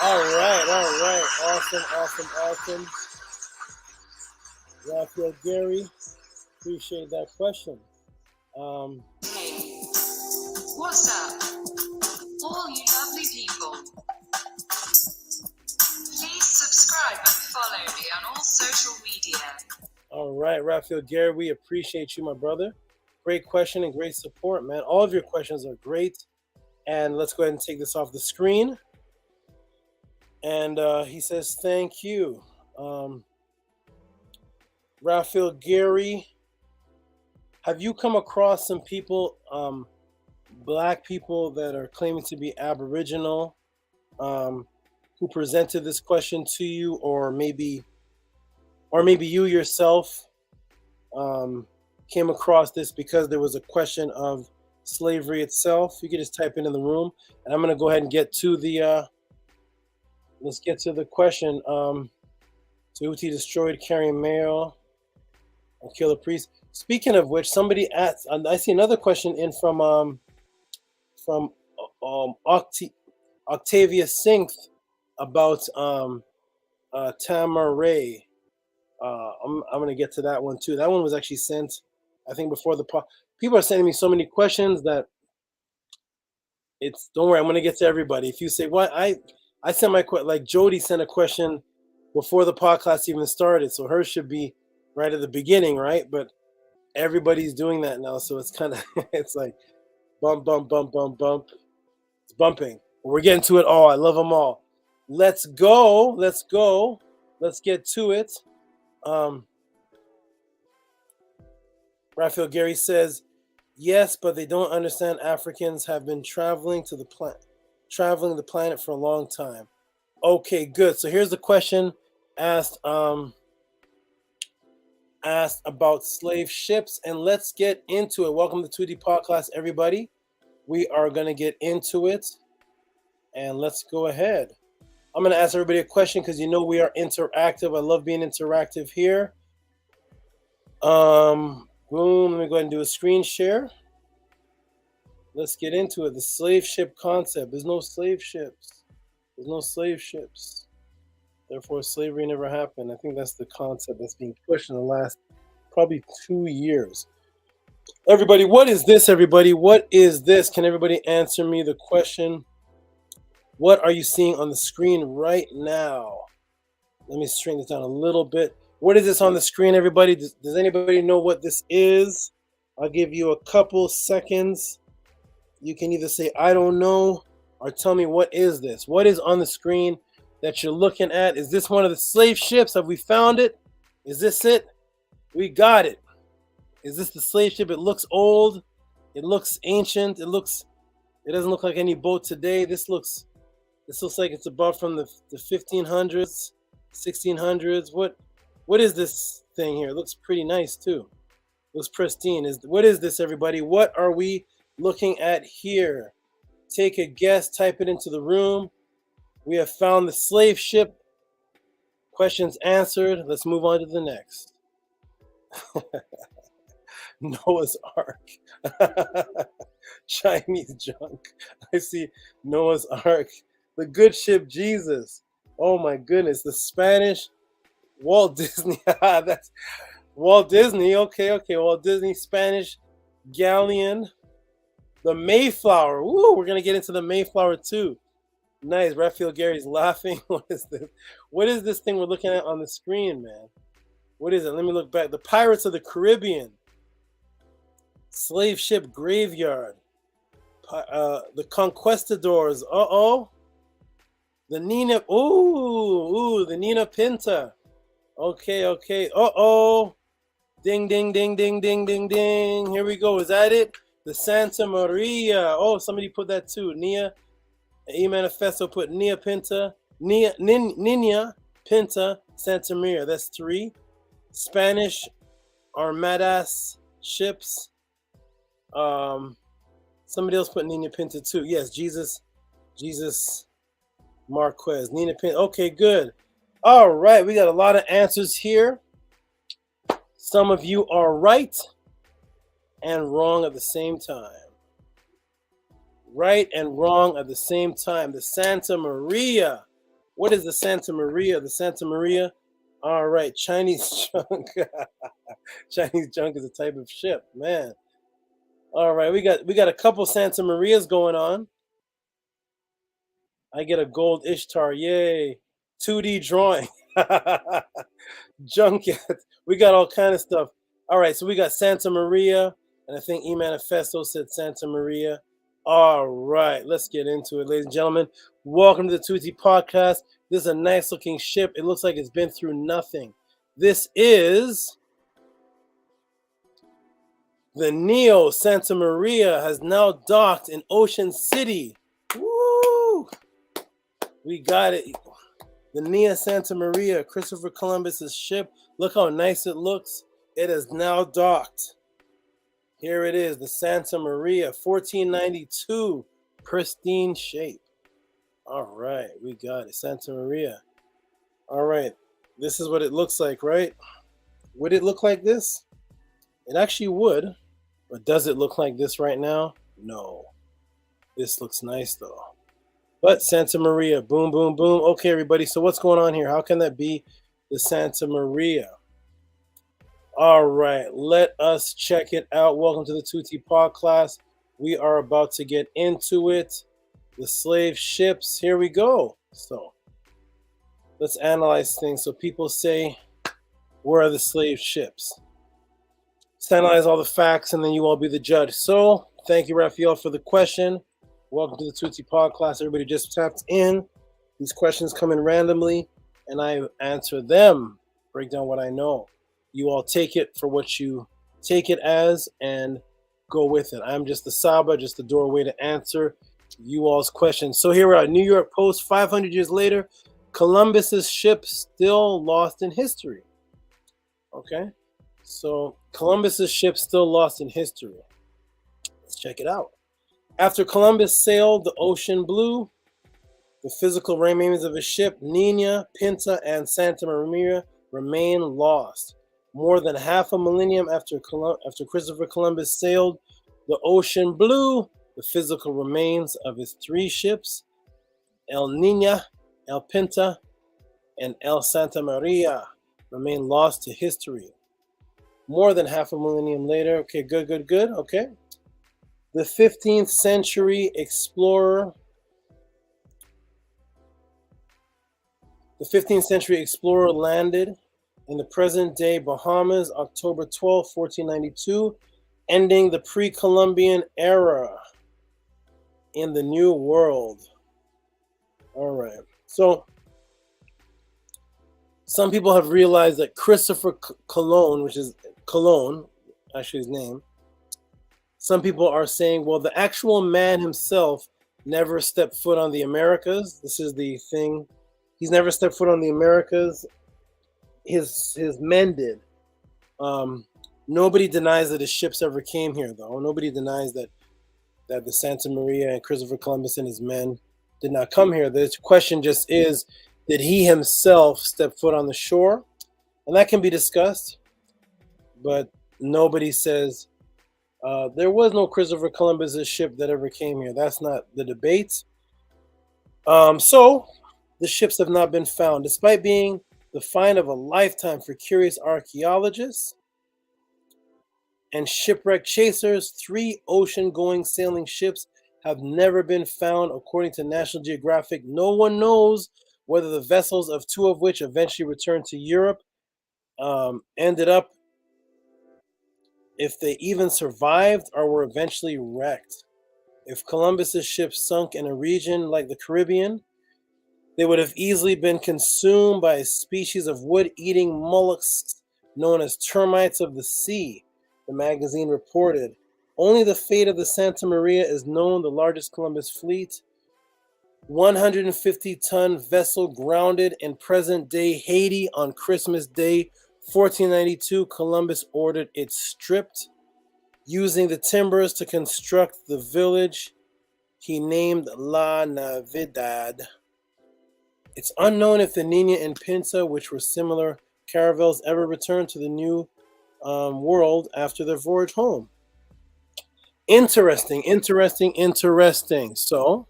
All right. Awesome. Raphael Gary, appreciate that question. What's up, all you lovely people? Please subscribe and follow me on all social media. All right, Raphael Gary, we appreciate you, my brother. Great question and great support, man. All of your questions are great. And let's go ahead and take this off the screen. And he says, thank you. Raphael Gary, have you come across some people, Black people that are claiming to be Aboriginal, who presented this question to you, or maybe you yourself came across this because there was a question of slavery itself? You can just type it in the room, and I'm going to go ahead and get to the let's get to the question. Tehuti destroyed carrying mail and kill a priest. Speaking of which, somebody asked, I see another question in from Octavia Sinth about Tamaray. I'm going to get to that one too. That one was actually sent, I think, before the people are sending me so many questions that don't worry, I'm going to get to everybody. If you say, what, I sent my question, like Jody sent a question before the podcast even started, so hers should be right at the beginning, right? But everybody's doing that now, so it's kind of, it's like bump. It's bumping. We're getting to it all. I love them all. Let's go. Let's get to it. Raphael Gary says, yes, but they don't understand Africans have been traveling the planet for a long time. Okay, good. So here's the question asked about slave ships, and let's get into it. Welcome to 2D Podclass, everybody. We are going to get into it, and let's go ahead. I'm going to ask everybody a question because you know we are interactive. I love being interactive here. Boom. Let me go ahead and do a screen share. Let's get into it. The slave ship concept. There's no slave ships. Therefore, slavery never happened. I think that's the concept that's being pushed in the last probably 2 years. Everybody, what is this, everybody? What is this? Can everybody answer me the question? What are you seeing on the screen right now? Let me straighten this down a little bit. What is this on the screen, everybody? Does anybody know what this is? I'll give you a couple seconds. You can either say, I don't know, or tell me, what is this? What is on the screen that you're looking at? Is this one of the slave ships? Have we found it? Is this it? We got it. Is this the slave ship? It looks old. It looks ancient. It doesn't look like any boat today. This looks like it's about from the 1500s, 1600s. What is this thing here? It looks pretty nice too. It looks pristine. What is this, everybody? What are we looking at here? Take a guess. Type it into the room. We have found the slave ship. Questions answered. Let's move on to the next. Noah's Ark. Chinese junk. I see Noah's Ark. The good ship Jesus. Oh my goodness. The Spanish Walt Disney. That's Walt Disney. Okay. Walt Disney Spanish galleon. The Mayflower. Ooh, we're gonna get into the Mayflower too. Nice. Raphael Gary's laughing. What is this? What is this thing we're looking at on the screen, man? What is it? Let me look back. The Pirates of the Caribbean. Slave ship graveyard. The Conquistadors. The Nina. The Nina Pinta. Okay. Ding. Here we go. Is that it? The Santa Maria. Oh, somebody put that too. Nia. E-Manifesto put Nia Pinta. Nina Pinta Santa Maria. That's 3. Spanish Armadas ships. Somebody else put Nina Pinta too. Yes, Jesus Marquez. Nina Pinta. Okay, good. All right, we got a lot of answers here. Some of you are right and wrong at the same time. Right and wrong at the same time. The Santa Maria. What is the Santa Maria? The Santa Maria. All right, Chinese junk. Chinese junk is a type of ship, man. All right, we got a couple Santa Marias going on. I get a gold Ishtar, yay! 2D drawing, junket. We got all kind of stuff. All right, so we got Santa Maria, and I think E Manifesto said Santa Maria. All right, let's get into it, ladies and gentlemen. Welcome to the Tehuti Podcast. This is a nice looking ship. It looks like it's been through nothing. This is the Neo Santa Maria, has now docked in Ocean City. Woo! We got it. The Neo Santa Maria, Christopher Columbus's ship. Look how nice it looks. It is now docked. Here it is, the Santa Maria, 1492, pristine shape. All right, we got it, Santa Maria. All right, this is what it looks like, right? Would it look like this? It actually would, but does it look like this right now? No. This looks nice though. But Santa Maria, boom, boom, boom. Okay, everybody, so what's going on here? How can that be the Santa Maria? All right, let us check it out. Welcome to the Tehuti Podclass. We are about to get into it. The slave ships, here we go. So let's analyze things. So people say, where are the slave ships? Let's analyze all the facts and then you all be the judge. So thank you, Raphael, for the question. Welcome to the Tehuti Podclass. Everybody just tapped in. These questions come in randomly and I answer them, break down what I know. You all take it for what you take it as and go with it. I'm just the Saba, just the doorway to answer you all's questions. So here we are, New York Post, 500 years later, Columbus's ship still lost in history. Okay, so Columbus's ship still lost in history. Let's check it out. After Columbus sailed the ocean blue, the physical remains of his ship, Nina, Pinta, and Santa Maria remain lost. More than half a millennium after Christopher Columbus sailed the ocean blue, the physical remains of his three ships, El Nina, El Pinta, and El Santa Maria, remain lost to history. More than half a millennium later, okay, good, okay. The 15th century explorer landed in the present-day Bahamas, October 12, 1492, ending the pre-Columbian era in the New World. All right. So some people have realized that Christopher Colon, which is Colon, actually his name, some people are saying, well, the actual man himself never stepped foot on the Americas. This is the thing. He's never stepped foot on the Americas. His men did. Nobody denies that his ships ever came here, though. Nobody denies that the Santa Maria and Christopher Columbus and his men did not come here. The question just is, did he himself step foot on the shore? And that can be discussed, but nobody says there was no Christopher Columbus's ship that ever came here. That's not the debate. So the ships have not been found, despite being the find of a lifetime for curious archaeologists and shipwreck chasers. 3 ocean-going sailing ships have never been found, according to National Geographic. No one knows whether the vessels, of 2 of which eventually returned to Europe, ended up, if they even survived, or were eventually wrecked. If Columbus's ship sunk in a region like the Caribbean, they would have easily been consumed by a species of wood-eating mollusks known as termites of the sea, the magazine reported. Only the fate of the Santa Maria is known, the largest Columbus fleet. 150-ton vessel grounded in present-day Haiti on Christmas Day, 1492. Columbus ordered it stripped. using the timbers to construct the village he named La Navidad. It's unknown if the Nina and Pinta, which were similar caravels, ever returned to the new world after their voyage home. Interesting. So,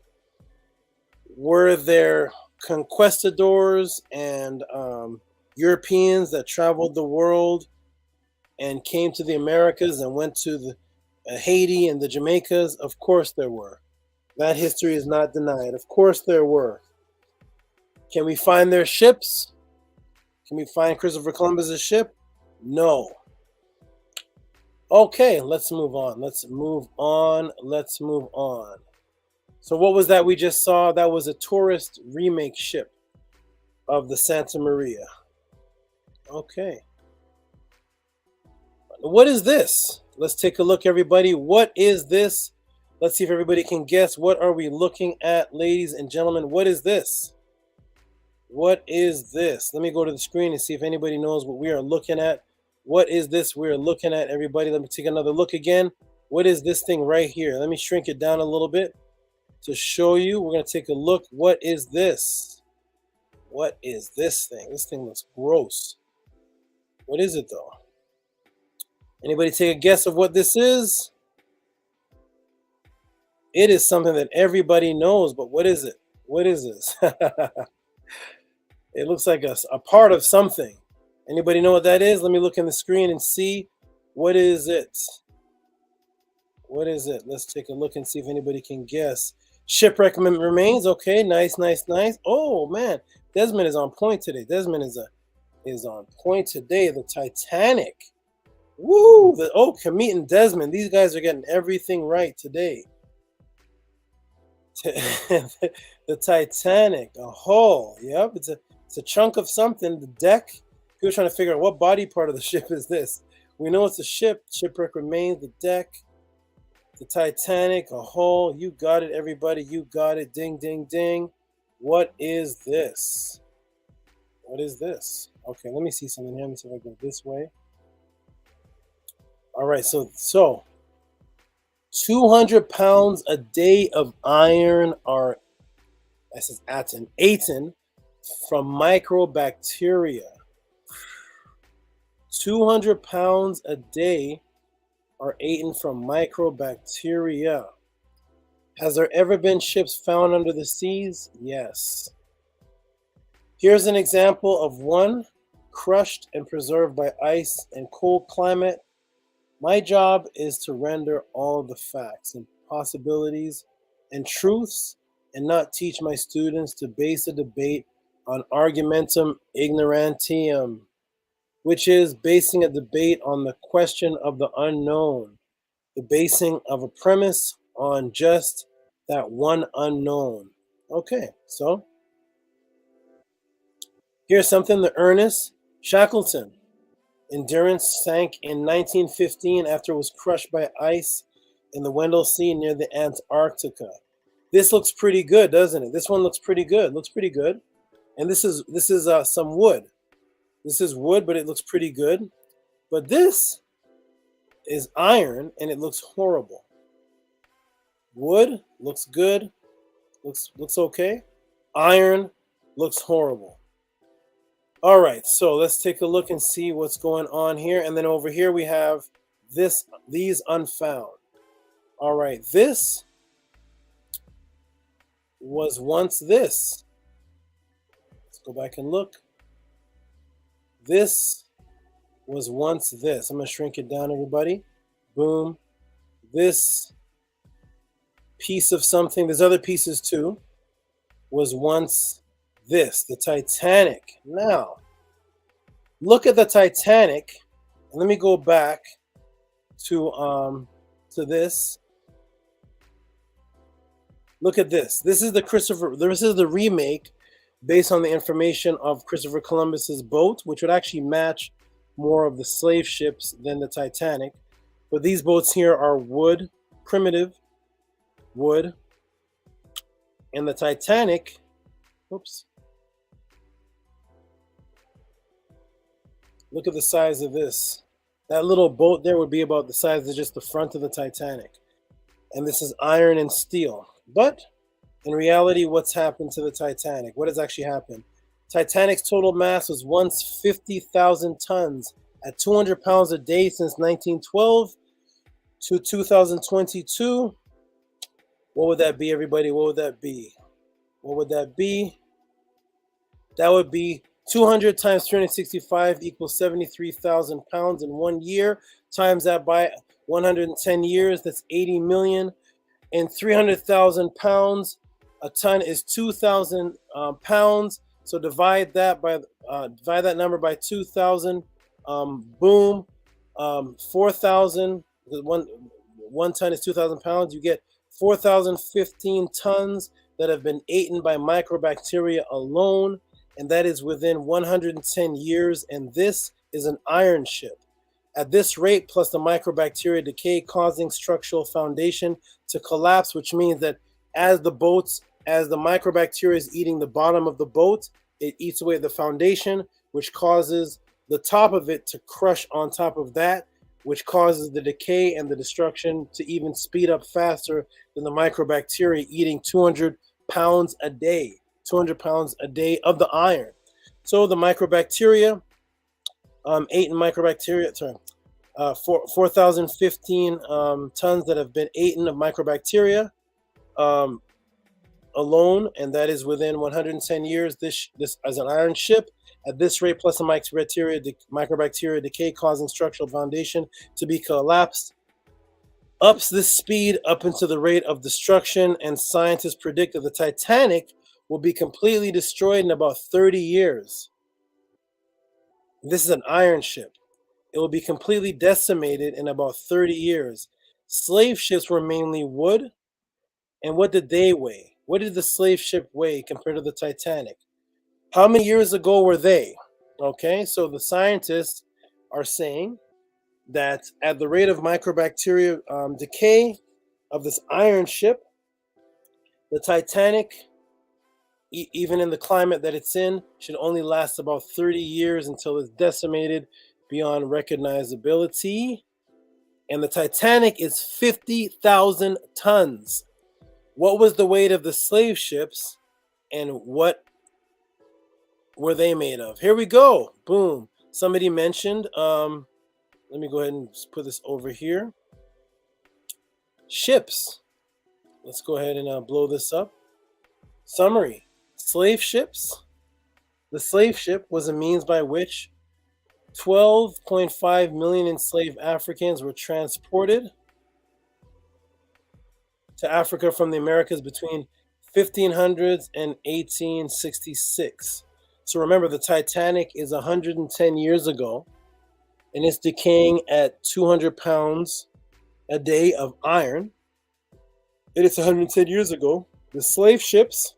were there conquistadors and Europeans that traveled the world and came to the Americas and went to the Haiti and the Jamaicas? Of course there were. That history is not denied. Of course there were. Can we find their ships? Can we find Christopher Columbus's ship? No. Okay, let's move on. So what was that we just saw? That was a tourist remake ship of the Santa Maria. Okay. What is this? Let's take a look, everybody. What is this? Let's see if everybody can guess. What are we looking at, ladies and gentlemen? What is this? What is this? Let me go to the screen and see if anybody knows what we are looking at. What is this we're looking at, everybody? Let me take another look again. What is this thing right here? Let me shrink it down a little bit to show you. We're going to take a look. What is this? What is this thing? This thing looks gross. What is it, though? Anybody take a guess of what this is? It is something that everybody knows, but what is it? What is this? It looks like a part of something. Anybody know what that is? Let me look in the screen and see. What is it? What is it? Let's take a look and see if anybody can guess. Shipwreck remains. Okay, nice. Oh, man. Desmond is on point today. Desmond is on point today. The Titanic. Woo! Kamit and Desmond. These guys are getting everything right today. The Titanic. A hull. Yep. It's a chunk of something. The deck. People trying to figure out what body part of the ship is this. We know it's a ship. Shipwreck remains. The deck. The Titanic. A hull. You got it, everybody. You got it. Ding, ding, ding. What is this? What is this? Okay, let me see something here. Let me see if I go this way. All right, so 200 pounds a day of iron are, this is aten from microbacteria. 200 pounds a day are eaten from microbacteria. Has there ever been ships found under the seas? Yes. Here's an example of one crushed and preserved by ice and cold climate. My job is to render all the facts and possibilities and truths and not teach my students to base a debate on argumentum ignorantium, which is basing a debate on the question of the unknown, the basing of a premise on just that one unknown. Okay, so here's something. The Ernest Shackleton Endurance sank in 1915 after it was crushed by ice in the Weddell Sea near the Antarctica. This looks pretty good, doesn't it? This one looks pretty good. Looks pretty good. And this is some wood. This is wood, but it looks pretty good. But this is iron, and it looks horrible. Wood looks good. Looks okay. Iron looks horrible. All right, so let's take a look and see what's going on here. And then over here we have these unfound. All right, this was once this. Let's go back and look. This was once this. I'm going to shrink it down, everybody. Boom. This piece of something, there's other pieces too, was once this, the Titanic. Now, look at the Titanic. Let me go back to this. Look at this. This is the remake based on the information of Christopher Columbus's boat, which would actually match more of the slave ships than the Titanic. But these boats here are wood, primitive wood. And the Titanic, oops. Look at the size of this. That little boat there would be about the size of just the front of the Titanic. And this is iron and steel. But in reality, what's happened to the Titanic? What has actually happened? Titanic's total mass was once 50,000 tons at 200 pounds a day since 1912 to 2022. What would that be, everybody? What would that be? What would that be? That would be 200 times 365 equals 73,000 pounds in 1 year. Times that by 110 years, that's 80 million. And 300,000 pounds, a ton is 2,000 pounds. So divide that number by 2,000. Boom. 4,000. One ton is 2,000 pounds. You get 4,015 tons that have been eaten by microbacteria alone, and that is within 110 years. And this is an iron ship. At this rate, plus the microbacteria decay causing structural foundation to collapse, which means that as the microbacteria is eating the bottom of the boat, it eats away the foundation, which causes the top of it to crush on top of that, which causes the decay and the destruction to even speed up faster than the microbacteria eating 200 pounds a day, 200 pounds a day of the iron. So the microbacteria, 4,015 tons that have been eaten of microbacteria alone, and that is within 110 years. This as an iron ship. At this rate, plus the microbacteria decay causing structural foundation to be collapsed, ups this speed up into the rate of destruction, and scientists predict that the Titanic will be completely destroyed in about 30 years. This is an iron ship. It will be completely decimated in about 30 years. Slave ships were mainly wood. And what did they weigh? What did the slave ship weigh compared to the Titanic? How many years ago were they? Okay, so the scientists are saying that at the rate of microbacteria decay of this iron ship, the Titanic, even in the climate that it's in, should only last about 30 years until it's decimated beyond recognizability. And the Titanic is 50,000 tons. What was the weight of the slave ships, and what were they made of? Here we go. Boom. Somebody mentioned, let me go ahead and put this over here. Ships. Let's go ahead and blow this up. Summary. Slave ships. The slave ship was a means by which 12.5 million enslaved Africans were transported to Africa from the Americas between 1500s and 1866. So remember, the Titanic is 110 years ago, and it's decaying at 200 pounds a day of iron. It is 110 years ago. The slave ships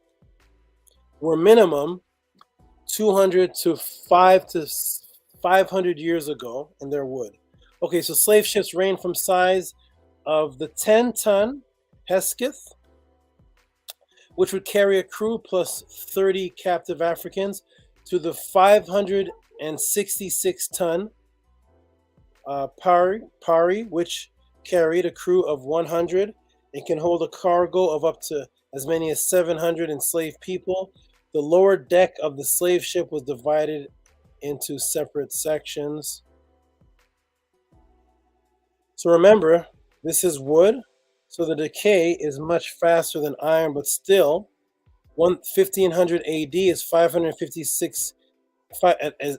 were minimum 200 to 500 years ago, and they're wood. Okay, so slave ships range from size of the 10-ton Hesketh, which would carry a crew plus 30 captive Africans, to the 566-ton Pari, which carried a crew of 100 and can hold a cargo of up to as many as 700 enslaved people. The lower deck of the slave ship was divided into separate sections. So remember, this is wood, so the decay is much faster than iron, but still, 1500 AD is 556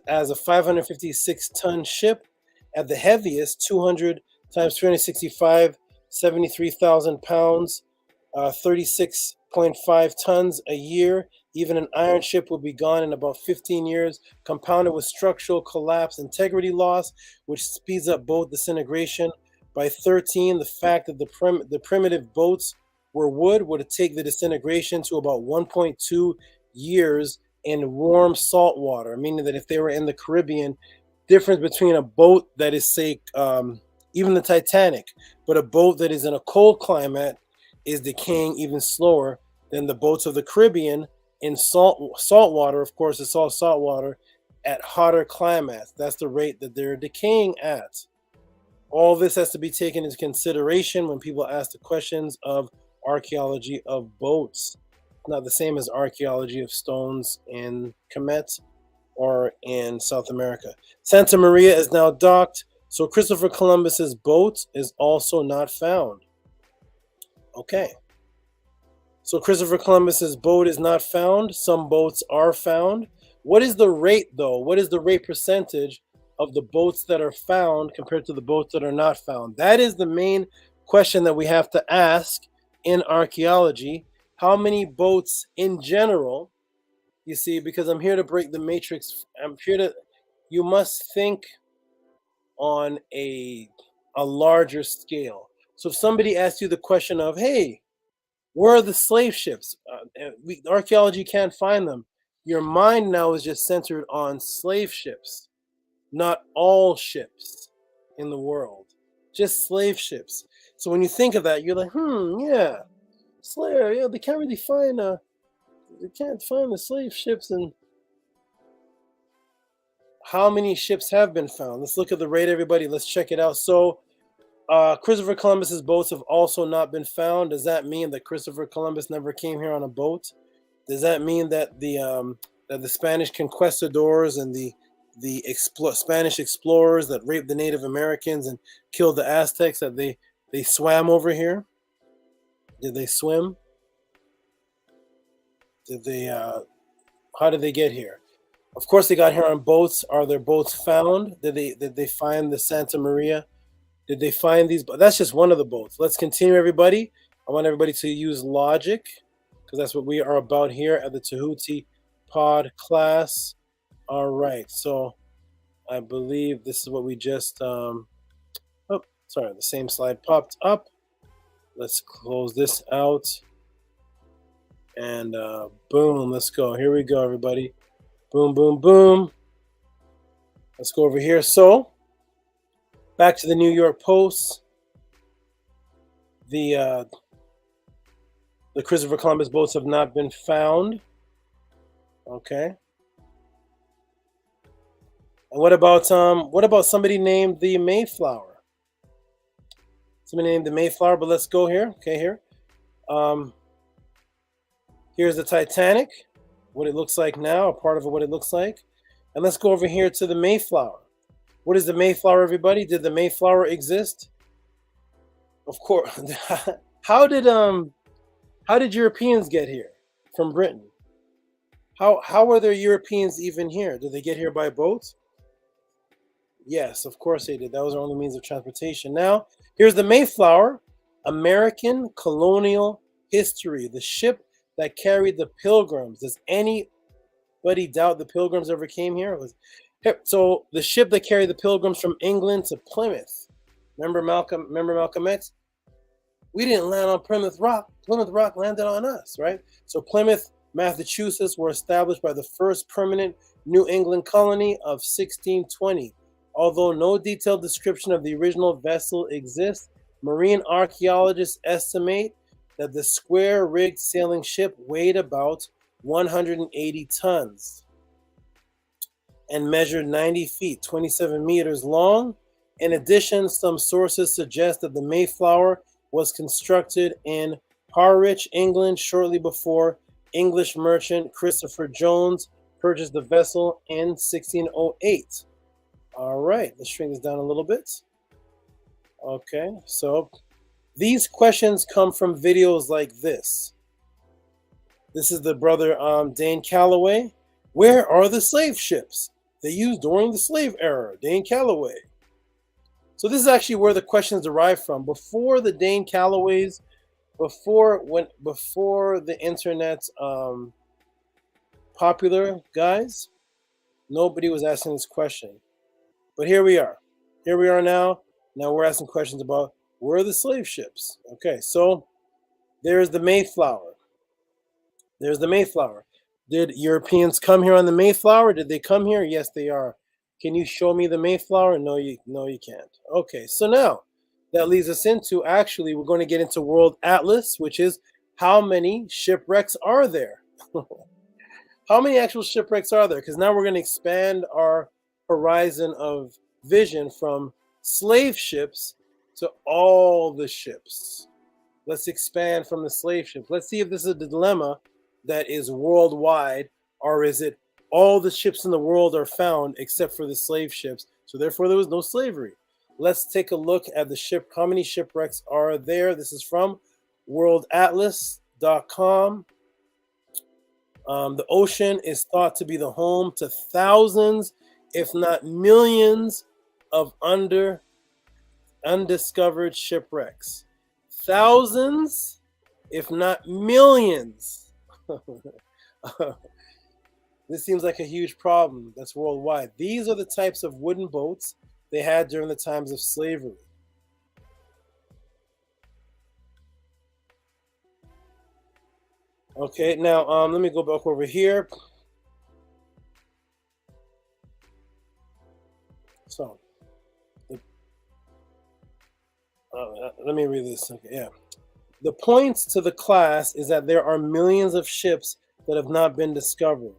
as a 556-ton ship. At the heaviest, 200 times 365, 73,000 pounds, 36.5 tons a year. Even an iron ship will be gone in about 15 years, compounded with structural collapse, integrity loss, which speeds up boat disintegration. By 13, the fact that the primitive boats were wood would take the disintegration to about 1.2 years in warm salt water, meaning that if they were in the Caribbean, difference between a boat that is, say, even the Titanic, but a boat that is in a cold climate is decaying even slower than the boats of the Caribbean in salt water. Of course, it's all salt water at hotter climates. That's the rate that they're decaying at. All this has to be taken into consideration when people ask the questions of archaeology of boats. Not the same as archaeology of stones in Kemet or in South America. Santa Maria is now docked, so Christopher Columbus's boat is also not found. Okay. So Christopher Columbus's boat is not found. Some boats are found. What is the rate, though? What is the rate percentage of the boats that are found compared to the boats that are not found? That is the main question that we have to ask in archaeology. How many boats in general, you see, because I'm here to break the matrix. You must think on a larger scale. So if somebody asks you the question of, hey, where are the slave ships? Archaeology can't find them. Your mind now is just centered on slave ships, not all ships in the world, just slave ships. So when you think of that, you're like, yeah, slave. Yeah, they can't really find they can't find the slave ships. And how many ships have been found? Let's look at the rate, everybody. Let's check it out. So Christopher Columbus's boats have also not been found. Does that mean that Christopher Columbus never came here on a boat? Does that mean that the Spanish conquistadors and the Spanish explorers that raped the Native Americans and killed the Aztecs, that they swam over here? Did they swim? Did they? How did they get here? Of course, they got here on boats. Are their boats found? Did they find the Santa Maria? Did they find these? That's just one of the boats. Let's continue, everybody. I want everybody to use logic, because that's what we are about here at the Tehuti Podclass. All right. So I believe this is what we just. The same slide popped up. Let's close this out. And boom, let's go. Here we go, everybody. Boom, boom, boom. Let's go over here. So, back to the New York Post. The Christopher Columbus boats have not been found. Okay. And what about somebody named the Mayflower? Somebody named the Mayflower, but let's go here. Okay, here. Here's the Titanic, what it looks like now, a part of it, what it looks like. And let's go over here to the Mayflower. What is the Mayflower, everybody? Did the Mayflower exist? Of course. How did Europeans get here from Britain? How were there Europeans even here? Did they get here by boat? Yes, of course they did. That was our only means of transportation. Now, here's the Mayflower, American colonial history, the ship that carried the Pilgrims. Does anybody doubt the Pilgrims ever came here? So the ship that carried the Pilgrims from England to Plymouth. Remember Malcolm X? We didn't land on Plymouth Rock. Plymouth Rock landed on us, right? So Plymouth, Massachusetts were established by the first permanent New England colony of 1620. Although no detailed description of the original vessel exists, marine archaeologists estimate that the square-rigged sailing ship weighed about 180 tons and measured 90 feet, 27 meters long. In addition, some sources suggest that the Mayflower was constructed in Harwich, England, shortly before English merchant Christopher Jones purchased the vessel in 1608. All right, let's shrink this down a little bit. Okay, so these questions come from videos like this. This is the brother Dane Calloway. Where are the slave ships they used during the slave era? Dane Calloway. So this is actually where the questions derive from. Before the Dane Calloways, before the internet's popular, guys, nobody was asking this question. But here we are. Here we are now. Now we're asking questions about where are the slave ships? Okay, so there's the Mayflower. There's the Mayflower. Did Europeans come here on the Mayflower? Did they come here? Yes, they are. Can you show me the Mayflower? No, you can't. Okay, so now that leads us into, actually, we're going to get into World Atlas, which is how many shipwrecks are there? How many actual shipwrecks are there? Because now we're going to expand our horizon of vision from slave ships to all the ships. Let's expand from the slave ships. Let's see if this is a dilemma that is worldwide, or is it all the ships in the world are found except for the slave ships, so therefore there was no slavery. Let's take a look at the ship. How many shipwrecks are there? This is from worldatlas.com. The ocean is thought to be the home to thousands, if not millions, of undiscovered shipwrecks. Thousands, if not millions. This seems like a huge problem that's worldwide. These are the types of wooden boats they had during the times of slavery. Okay, now let me go back over here. So, let me read this. Okay, yeah. The points to the class is that there are millions of ships that have not been discovered.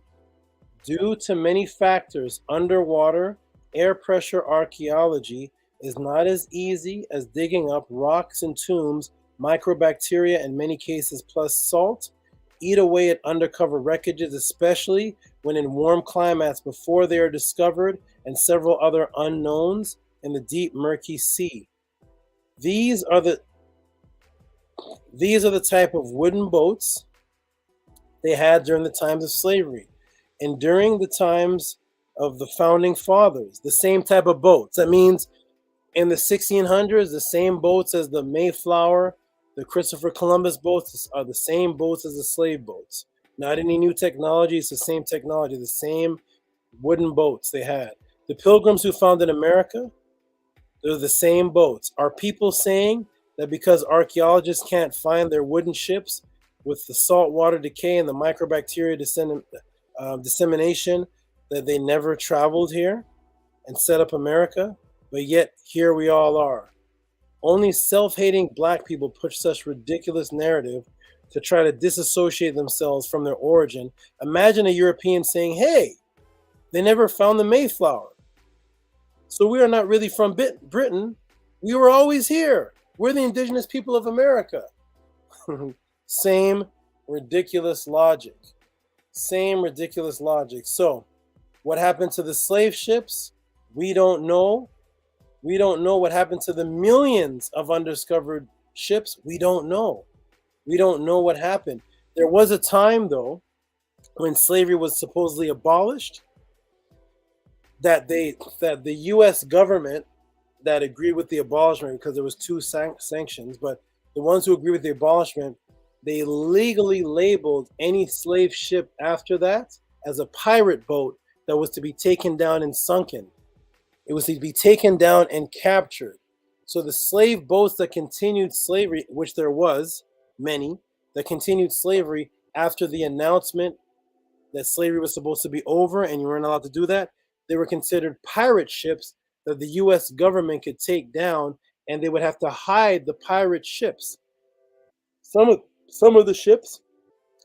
Due to many factors, underwater air pressure archaeology is not as easy as digging up rocks and tombs. Microbacteria, in many cases, plus salt, eat away at undercover wreckages, especially when in warm climates before they are discovered, and several other unknowns in the deep, murky sea. These are the type of wooden boats they had during the times of slavery. And during the times of the founding fathers, the same type of boats. That means in the 1600s, the same boats as the Mayflower, the Christopher Columbus boats are the same boats as the slave boats. Not any new technology, it's the same technology, the same wooden boats they had. The Pilgrims who founded America, they're the same boats. Are people saying that because archaeologists can't find their wooden ships with the saltwater decay and the microbacteria dissemination, that they never traveled here and set up America? But yet here we all are. Only self-hating black people push such ridiculous narrative to try to disassociate themselves from their origin. Imagine a European saying, hey, they never found the Mayflower, so we are not really from Britain. We were always here. We're the indigenous people of America. Same ridiculous logic. Same ridiculous logic. So what happened to the slave ships? We don't know. We don't know what happened to the millions of undiscovered ships. We don't know. We don't know what happened. There was a time, though, when slavery was supposedly abolished, that the U.S. government that agreed with the abolishment, because there was two sanctions, but the ones who agreed with the abolishment, they legally labeled any slave ship after that as a pirate boat that was to be taken down and sunken. It was to be taken down and captured. So the slave boats that continued slavery, which there was many, that continued slavery after the announcement that slavery was supposed to be over and you weren't allowed to do that, they were considered pirate ships that the U.S. government could take down, and they would have to hide the pirate ships. Some of the ships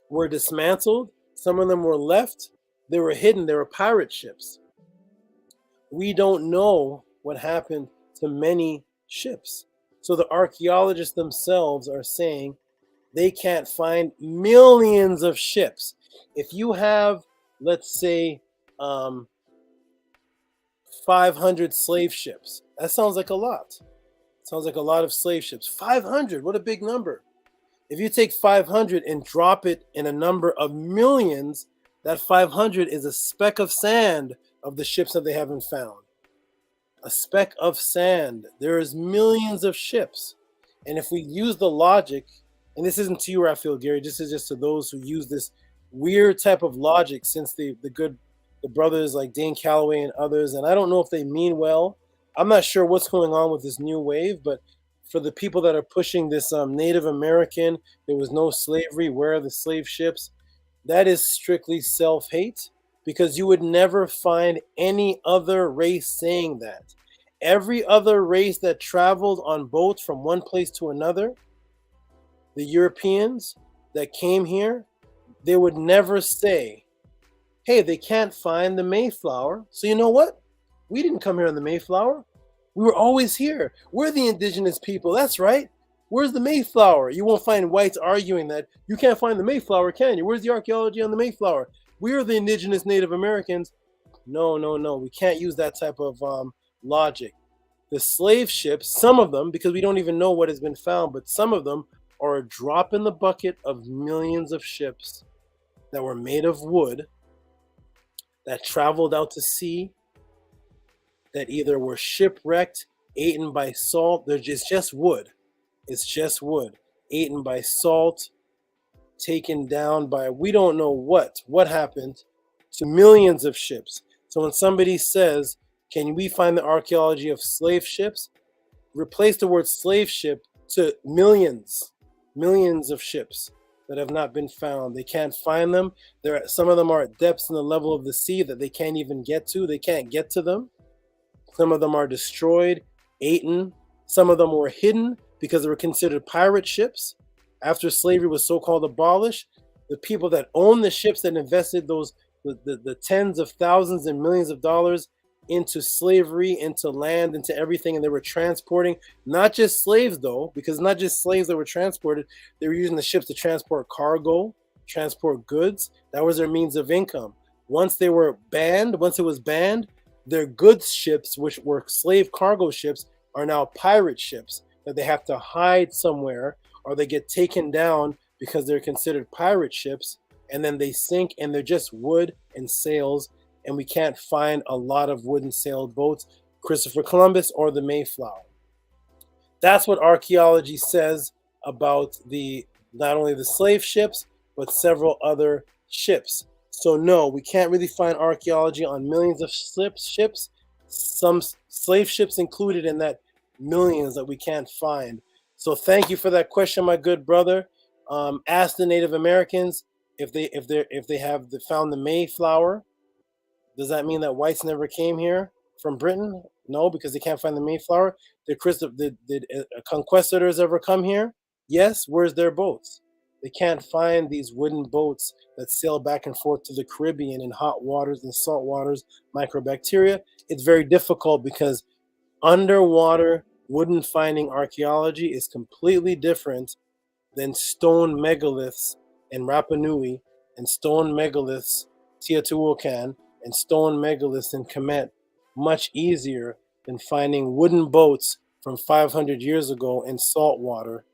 were dismantled. Some of them were left. They were hidden. They were pirate ships. We don't know what happened to many ships. So the archaeologists themselves are saying they can't find millions of ships. If you have, let's say, 500 slave ships, that sounds like a lot. Sounds like a lot of slave ships. 500, what a big number. If you take 500 and drop it in a number of millions, that 500 is a speck of sand of the ships that they haven't found. A speck of sand. There is millions of ships. And if we use the logic, and this isn't to you, Raphael, Gary, this is just to those who use this weird type of logic, since the brothers like Dane Calloway and others, and I don't know if they mean well. I'm not sure what's going on with this new wave, but for the people that are pushing this Native American, there was no slavery, where are the slave ships? That is strictly self-hate, because you would never find any other race saying that. Every other race that traveled on boats from one place to another, the Europeans that came here, they would never say, hey, they can't find the Mayflower. So you know what? We didn't come here on the Mayflower. We were always here. We're the indigenous people. That's right. Where's the Mayflower? You won't find whites arguing that. You can't find the Mayflower, can you? Where's the archaeology on the Mayflower? We're the indigenous Native Americans. No. We can't use that type of logic. The slave ships, some of them, because we don't even know what has been found, but some of them are a drop in the bucket of millions of ships that were made of wood, that traveled out to sea, that either were shipwrecked, eaten by salt. It's just wood. It's just wood. Eaten by salt, taken down by, we don't know what happened to millions of ships. So when somebody says, can we find the archaeology of slave ships? Replace the word slave ship to millions of ships that have not been found. They can't find them. Some of them are at depths in the level of the sea that they can't even get to. They can't get to them. Some of them are destroyed, eaten. Some of them were hidden because they were considered pirate ships. After slavery was so-called abolished, the people that owned the ships that invested the tens of thousands and millions of dollars into slavery, into land, into everything, and they were transporting not just slaves though, because not just slaves that were transported, they were using the ships to transport cargo, transport goods. That was their means of income. Once it was banned, their goods ships, which were slave cargo ships, are now pirate ships that they have to hide somewhere, or they get taken down because they're considered pirate ships, and then they sink, and they're just wood and sails, and we can't find a lot of wooden sailed boats, Christopher Columbus or the Mayflower. That's what archaeology says about not only the slave ships, but several other ships. So no, we can't really find archaeology on millions of ships, some slave ships included in that millions that we can't find. So thank you for that question, my good brother. Ask the Native Americans if they have found the Mayflower. Does that mean that whites never came here from Britain? No, because they can't find the Mayflower. Did conquistadors ever come here? Yes. Where's their boats? They can't find these wooden boats that sail back and forth to the Caribbean in hot waters and salt waters, microbacteria. It's very difficult because underwater wooden finding archaeology is completely different than stone megaliths in Rapa Nui and stone megaliths Teotihuacan and stone megaliths in Kemet. Much easier than finding wooden boats from 500 years ago in salt water.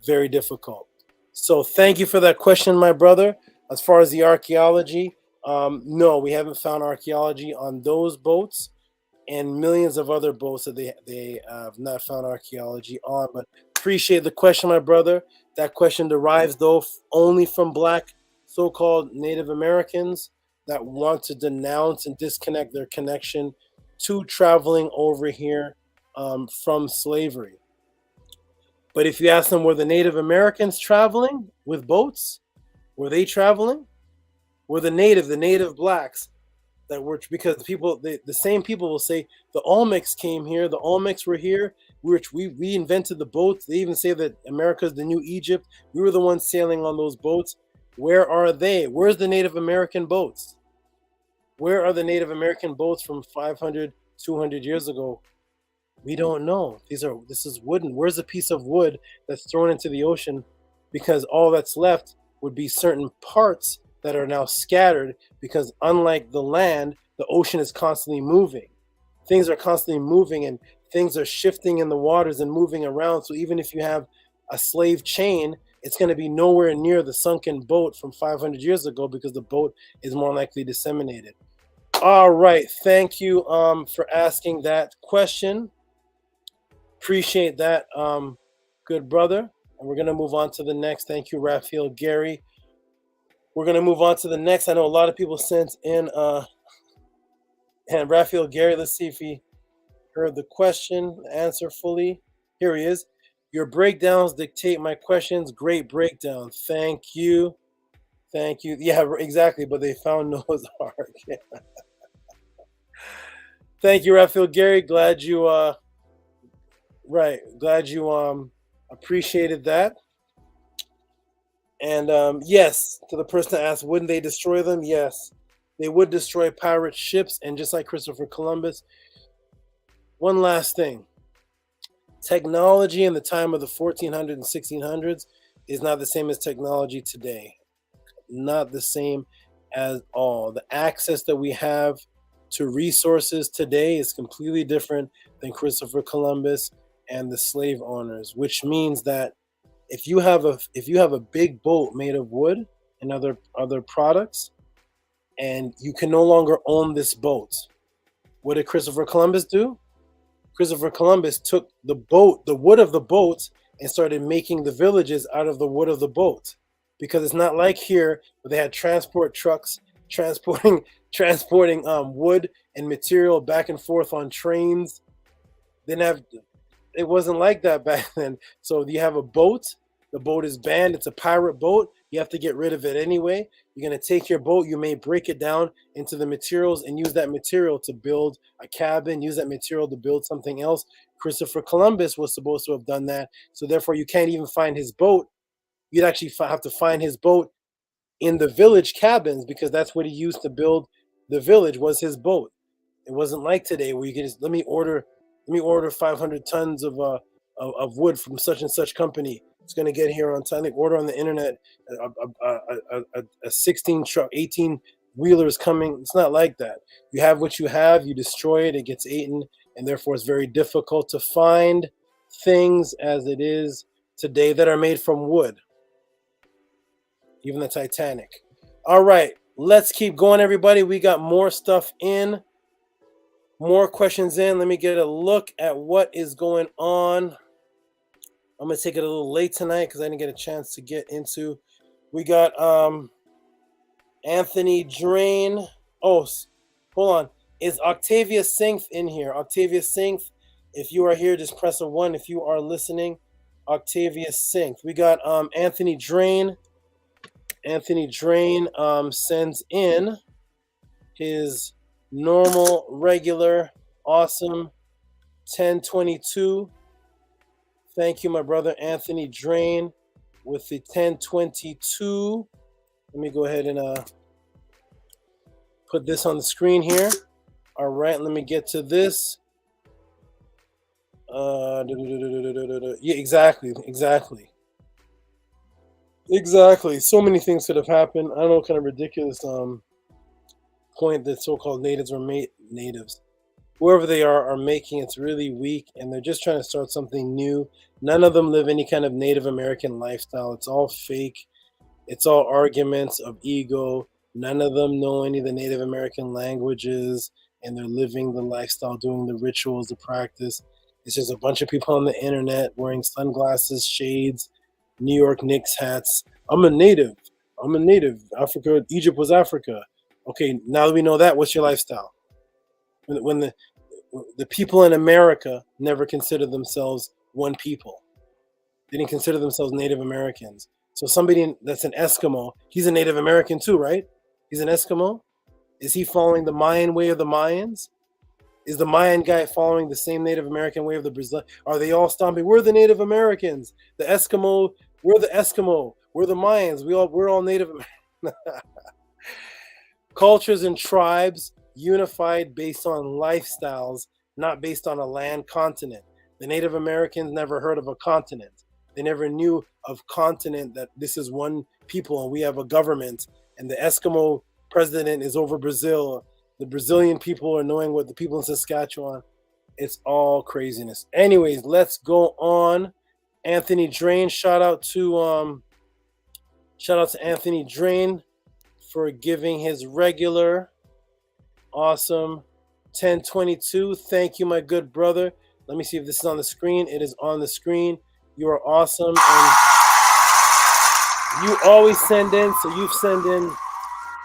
Very difficult. So thank you for that question, my brother. As far as the archaeology, no, we haven't found archaeology on those boats and millions of other boats that they have not found archaeology on. But appreciate the question, my brother. That question derives, though, only from Black so-called Native Americans that want to denounce and disconnect their connection to traveling over here from slavery. But if you ask them, were the Native Americans traveling with boats? Were they traveling? Were the native blacks that were, because the same people will say the Olmecs came here, the Olmecs were here, we invented the boats. They even say that America's the new Egypt. We were the ones sailing on those boats. Where are they? Where's the Native American boats? Where are the Native American boats from 500, 200 years ago? We don't know. This is wooden. Where's the piece of wood that's thrown into the ocean? Because all that's left would be certain parts that are now scattered, because unlike the land, the ocean is constantly moving. Things are constantly moving and things are shifting in the waters and moving around. So even if you have a slave chain, it's going to be nowhere near the sunken boat from 500 years ago because the boat is more likely disseminated. All right. Thank you for asking that question. Appreciate that, good brother. And we're going to move on to the next. Thank you, Raphael Gary. We're going to move on to the next. I know a lot of people sent in, and Raphael Gary, let's see if he heard the question, the answer fully. Here he is. Your breakdowns dictate my questions. Great breakdown. Thank you. Thank you. Yeah, exactly. But they found Noah's Ark. Thank you, Raphael Gary. Glad you appreciated that. And yes, to the person that asked, wouldn't they destroy them? Yes, they would destroy pirate ships. And just like Christopher Columbus, one last thing. Technology in the time of the 1400s and 1600s is not the same as technology today. Not the same at all. The access that we have to resources today is completely different than Christopher Columbus and the slave owners, which means that if you have a big boat made of wood and other products, and you can no longer own this boat, what did Christopher Columbus do? Christopher Columbus took the wood of the boat, and started making the villages out of the wood of the boat. Because it's not like here where they had transport trucks transporting wood and material back and forth on trains. It wasn't like that back then. So you have a boat. The boat is banned. It's a pirate boat. You have to get rid of it anyway. You're going to take your boat. You may break it down into the materials and use that material to build a cabin, use that material to build something else. Christopher Columbus was supposed to have done that. So therefore, you can't even find his boat. You'd actually have to find his boat in the village cabins, because that's what he used to build the village, was his boat. It wasn't like today where you can just let me order 500 tons of wood from such and such company. It's going to get here on time. They order on the internet a 16 truck, 18 wheelers coming. It's not like that. You have what you have. You destroy it. It gets eaten, and therefore it's very difficult to find things as it is today that are made from wood. Even the Titanic. All right, let's keep going, everybody. We got more stuff in, more questions in. Let me get a look at what is going on. I'm going to take it a little late tonight because I didn't get a chance to get into. We got Anthony Drain. Oh, hold on. Is Octavia Sinth in here? Octavia Sinth, if you are here, just press a 1. If you are listening, Octavia Sinth. We got Anthony Drain. Anthony Drain sends in his normal, regular, awesome 1022. Thank you, my brother Anthony Drain, with the 1022. Let me go ahead and put this on the screen here. All right, let me get to this. Yeah, exactly. So many things could have happened. I don't know what kind of ridiculous point that so-called natives or natives, whoever they are making. It's really weak, and they're just trying to start something new. None of them live any kind of Native American lifestyle. It's all fake. It's all arguments of ego. None of them know any of the Native American languages, and they're living the lifestyle, doing the rituals, the practice. It's just a bunch of people on the internet wearing sunglasses, shades, New York Knicks hats. I'm a native. Africa, Egypt was Africa. Okay, now that we know that, what's your lifestyle? When the people in America never considered themselves one people. They didn't consider themselves Native Americans. So somebody that's an Eskimo, he's a Native American too, right? He's an Eskimo. Is he following the Mayan way of the Mayans? Is the Mayan guy following the same Native American way of the Brazil? Are they all stomping? We're the Native Americans. The Eskimo, we're the Eskimo. We're the Mayans. We're all Native Americans. Cultures and tribes unified based on lifestyles, not based on a land continent. The Native Americans never heard of a continent. They never knew of continent, that this is one people and we have a government, and the Eskimo president is over Brazil. The Brazilian people are knowing what the people in Saskatchewan. It's all craziness. Anyways, let's go on. Anthony Drain, shout out to Anthony Drain for giving his regular awesome 1022. Thank you, my good brother. Let me see if this is on the screen. It is on the screen. You are awesome, and you always send in. So you've sent in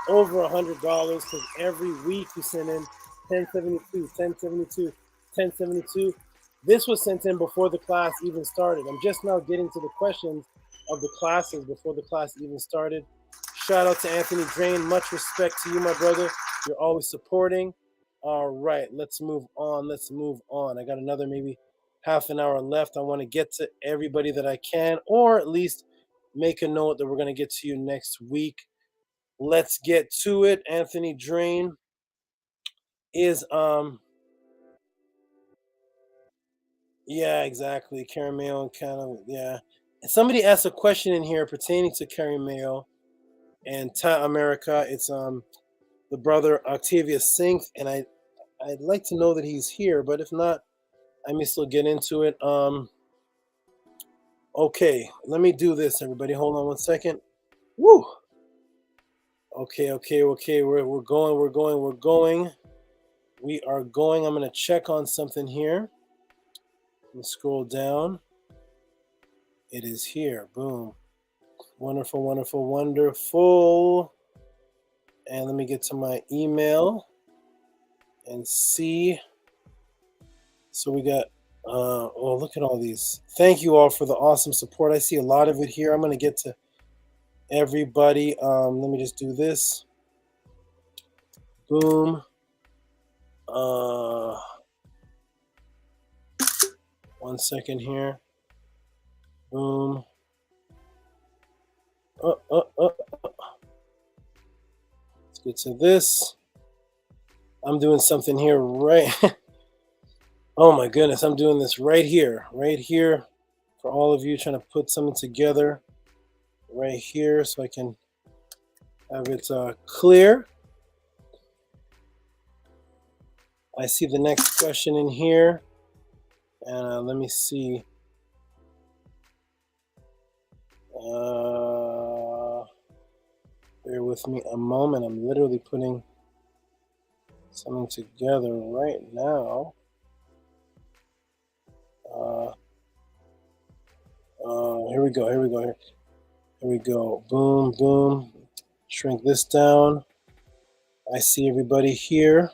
over $100 because every week you send in 1072. This was sent in before the class even started. I'm just now getting to the questions of the classes before the class even started. Shout out to Anthony Drain. Much respect to you, my brother. You're always supporting. All right, let's move on. I got another maybe half an hour left. I want to get to everybody that I can, or at least make a note that we're going to get to you next week. Let's get to it. Anthony Drain is Yeah, exactly. Caramel kind of, yeah. And somebody asked a question in here pertaining to Caramel and Ta America. It's the brother Octavius Sink, and I'd like to know that he's here, but if not, I may still get into it. Okay, let me do this, everybody. Hold on one second. Woo! Okay. We're going. We are going. I'm gonna check on something here. Let me scroll down. It is here. Boom. Wonderful. And let me get to my email and see. So we got, oh, look at all these. Thank you all for the awesome support. I see a lot of it here. I'm going to get to everybody. Let me just do this. Boom. One second here. Boom. Let's get to this. I'm doing something here right. Oh my goodness, I'm doing this right here for all of you, trying to put something together right here so I can have it clear. I see the next question in here. Let me see. Bear with me a moment. I'm literally putting something together right now. Here we go. Boom. Shrink this down. I see everybody here.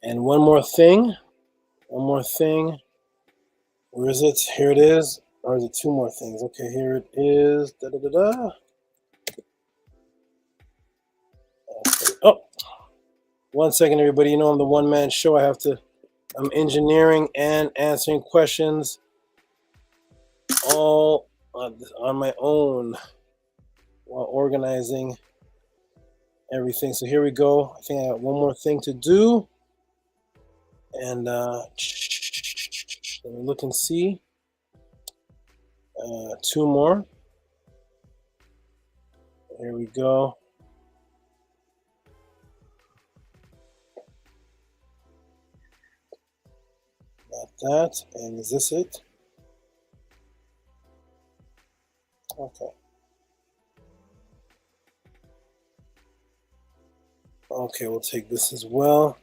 And one more thing. Where is it? Here it is. Or is it two more things? Okay, here it is. Okay. Oh, 1 second, everybody. You know, I'm the one-man show. I'm engineering and answering questions all on my own while organizing everything. So here we go. I think I got one more thing to do. And let me look and see. Two more. Here we go. Got that. And is this it? Okay. Okay, we'll take this as well.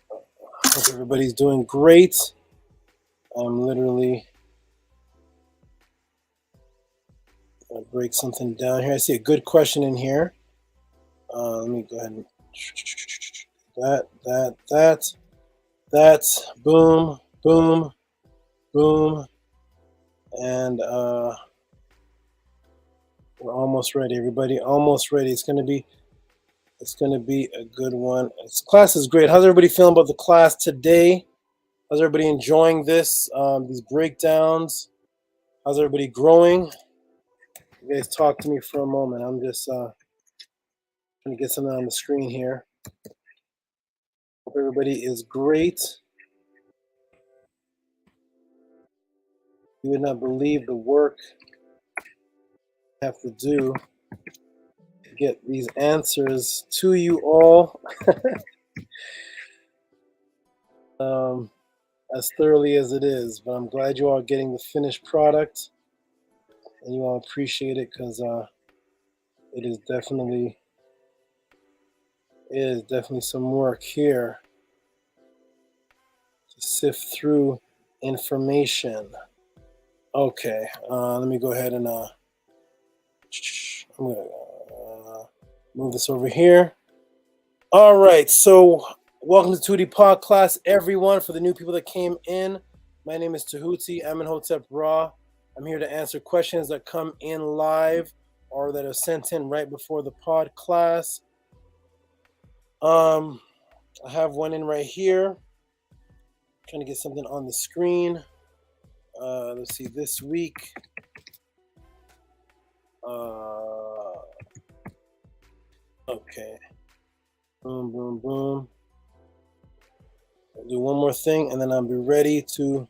Hope everybody's doing great. I'm literally gonna break something down here. I see a good question in here. Let me go ahead and that. Boom. And we're almost ready, everybody. Almost ready. It's gonna be a good one. This class is great. How's everybody feeling about the class today? How's everybody enjoying this? These breakdowns? How's everybody growing? You guys talk to me for a moment. I'm just trying to get something on the screen here. Hope everybody is great. You would not believe the work I have to do to get these answers to you all as thoroughly as it is. But I'm glad you all are getting the finished product, and you all appreciate it, because it is definitely some work here to sift through information. Okay, let me go ahead and I'm gonna move this over here. All right, so welcome to Tehuti Podclass, everyone. For the new people that came in, my name is Tehuti. I'm Amenhotep Ra. I'm here to answer questions that come in live or that are sent in right before the Podclass. I have one in right here. I'm trying to get something on the screen. Let's see, this week. Okay. Boom. I'll do one more thing, and then I'll be ready to.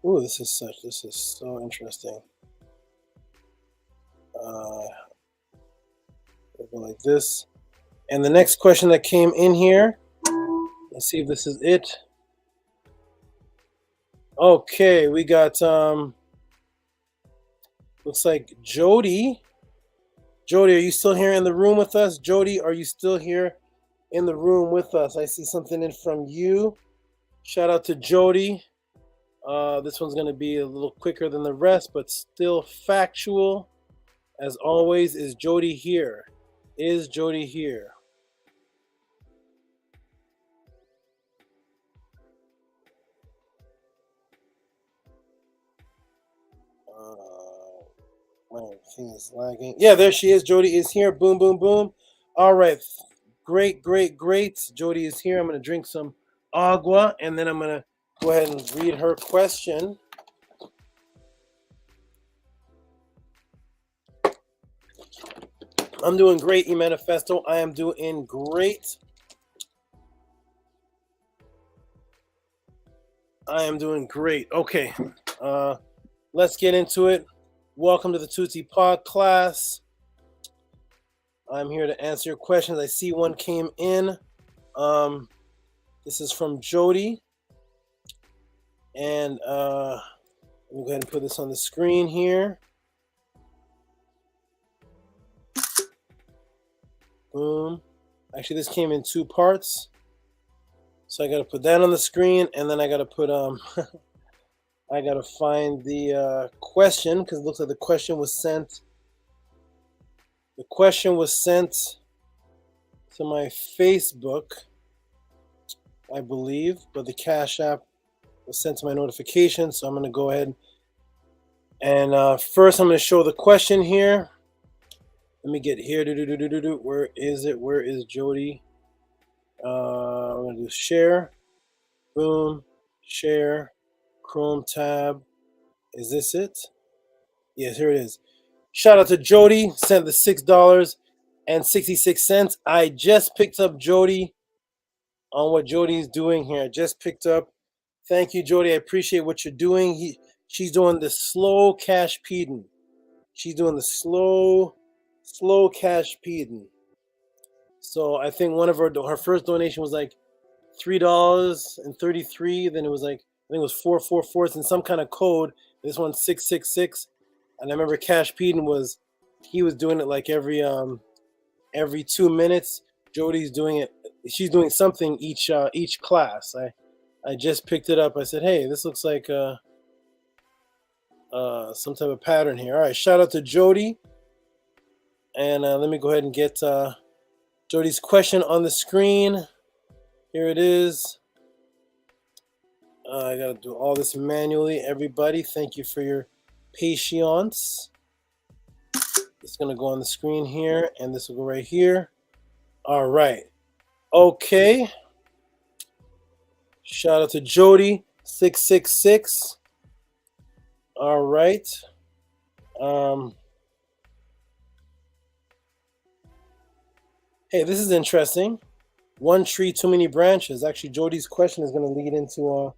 Ooh, this is so interesting. Go like this. And the next question that came in here, let's see if this is it. Okay, we got looks like Jody. Jody, are you still here in the room with us? Jody, are you still here in the room with us? I see something in from you. Shout out to Jody. This one's going to be a little quicker than the rest, but still factual. As always, is Jody here? Is Jody here? My thing is lagging. Yeah, there she is. Jody is here. Boom, boom, boom. All right. Great, great, great. Jody is here. I'm going to drink some agua, and then I'm going to go ahead and read her question. I'm doing great, eManifesto. I am doing great. I am doing great. Okay. Let's get into it. Welcome to the Tehuti Podclass. I'm here to answer your questions. I see one came in. This is from Jody. And let me go ahead and put this on the screen here. Boom. Actually, this came in two parts. So I got to put that on the screen, and then I got to put I got to find the question, because it looks like the question was sent. The question was sent to my Facebook, I believe, but the Cash App was sent to my notification. So I'm going to go ahead and first I'm going to show the question here. Let me get here. Where is it? Where is Jody? I'm going to do share. Boom. Share. Chrome tab. Is this it? Yes, here it is. Shout out to Jody. Sent the $6.66. I just picked up Jody on what Jody's doing here. I just picked up. Thank you, Jody. I appreciate what you're doing. She's doing the slow cash pedon. She's doing the slow cash pedon. So I think one of her first donation was like $3.33. Then it was like, I think it was 444. It's in some kind of code. This one's 666. And I remember Cash Pedon he was doing it like every 2 minutes. Jody's doing it. She's doing something each class. I just picked it up. I said, hey, this looks like some type of pattern here. All right, shout out to Jody. And let me go ahead and get Jody's question on the screen. Here it is. I got to do all this manually. Everybody, thank you for your patience. It's going to go on the screen here, and this will go right here. All right. Okay. Shout out to Jody, 666. All right. Hey, this is interesting. One tree, too many branches. Actually, Jody's question is going to lead into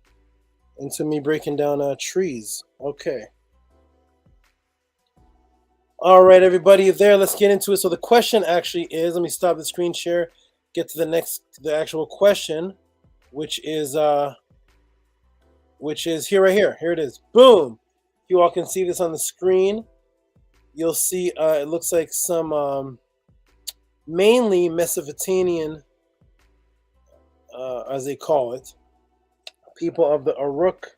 me breaking down trees. Okay. All right, everybody there. Let's get into it. So the question actually is, let me stop the screen share, get to the actual question, which is here, right here. Here it is. Boom. You all can see this on the screen. You'll see it looks like some mainly Mesopotamian, as they call it, people of the Uruk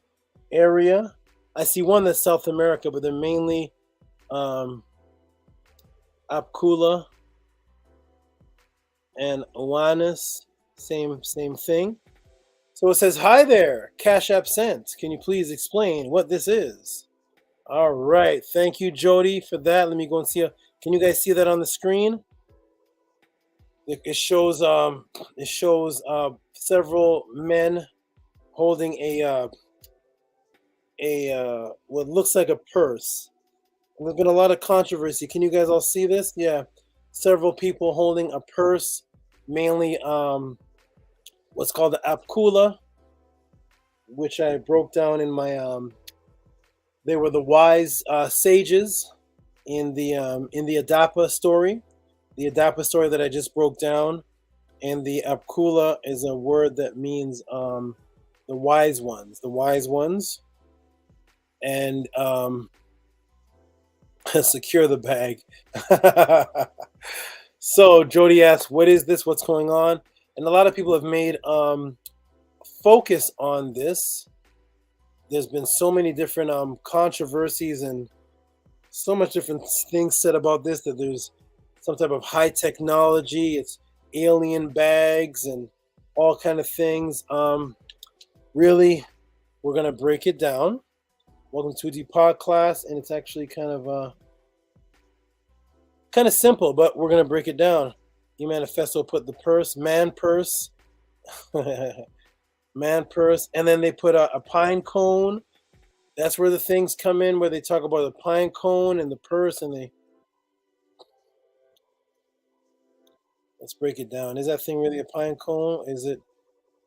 area. I see one that's South America, but they're mainly Apkula and Oannes, same thing. So it says, hi there, Cash App sent. Can you please explain what this is? All right, thank you, Jody, for that. Let me go and see. Can you guys see that on the screen? It shows several men holding a what looks like a purse. There's been a lot of controversy. Can you guys all see this? Yeah, several people holding a purse, mainly what's called the Apkula. which I broke down in my they were the wise sages in the Adapa story. The Adapa story that I just broke down, and the Apkula is a word that means the wise ones, and secure the bag. So Jody asks, what is this? What's going on? And a lot of people have made focus on this. There's been so many different controversies and so much different things said about this, that there's some type of high technology, it's alien bags and all kind of things. Really, we're gonna break it down. Welcome to the Podclass, and it's actually kind of simple, but we're gonna break it down. E-Manifesto put the purse, man purse, man purse, and then they put a pine cone. That's where the things come in, where they talk about the pine cone and the purse, and they. Let's break it down. Is that thing really a pine cone? Is it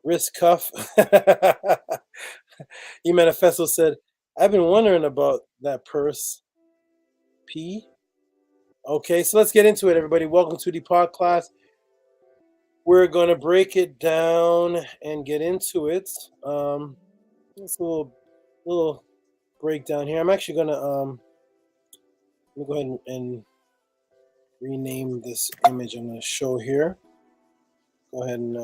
wrist cuff? E-Manifesto said, I've been wondering about that purse. P. Okay, so let's get into it, everybody. Welcome to the Podclass. We're going to break it down and get into it. It's a little breakdown here. I'm actually going to go ahead and rename this image I'm going to show here. Go ahead and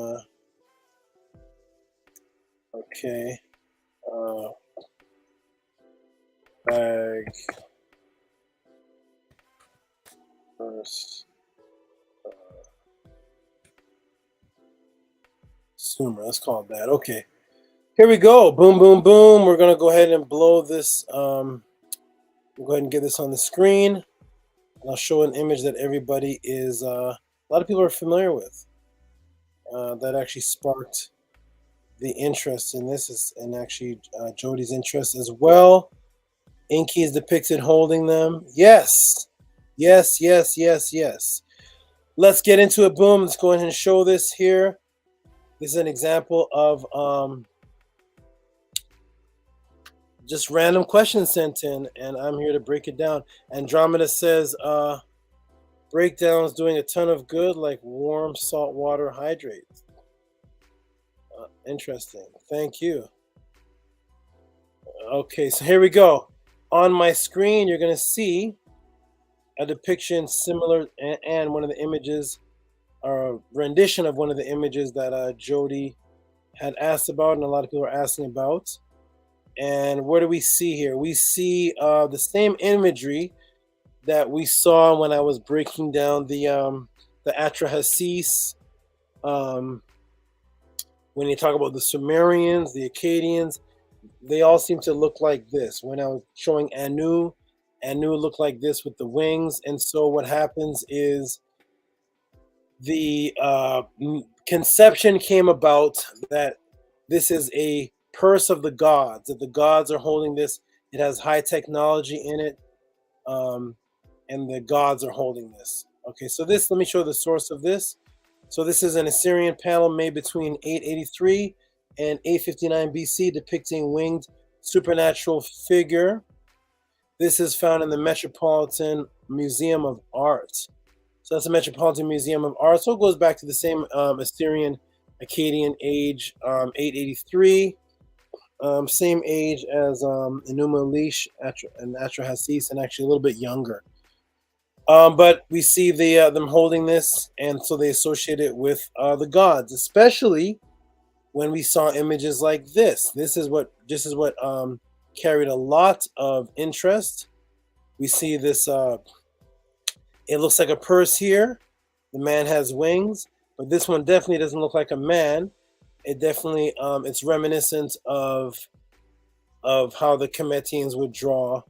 okay. Bag first. Sumer, let's call it that. Okay. Here we go. Boom, boom, boom. We're going to go ahead and blow this. We'll go ahead and get this on the screen. And I'll show an image that everybody is, a lot of people are familiar with. That actually sparked the interest in this, and actually Jody's interest as well. Inky is depicted holding them. Yes. Yes, yes, yes, yes. Let's get into it. Boom. Let's go ahead and show this here. This is an example of just random questions sent in, and I'm here to break it down. Andromeda says, breakdown's doing a ton of good, like warm salt water hydrates. Interesting. Thank you. Okay, so here we go. On my screen, you're going to see a depiction similar, and one of the images, or a rendition of one of the images that Jody had asked about, and a lot of people are asking about. And what do we see here? We see the same imagery that we saw when I was breaking down the Atrahasis. When you talk about the Sumerians, the Akkadians, they all seem to look like this. When I was showing Anu looked like this with the wings. And so what happens is the conception came about that this is a purse of the gods, that the gods are holding this. It has high technology in it, and the gods are holding this. Okay, so this, let me show the source of this. So this is an Assyrian panel made between 883 and 859 BC depicting winged supernatural figure. This is found in the Metropolitan Museum of Art. So that's the Metropolitan Museum of Art. So it goes back to the same Assyrian Akkadian age, 883. Same age as Enuma Elish and Atrahasis, and actually a little bit younger. But we see them holding this, and so they associate it with the gods, especially when we saw images like this. This is what carried a lot of interest. We see this. It looks like a purse here. The man has wings, but this one definitely doesn't look like a man. It definitely it's reminiscent of how the Kemetians would draw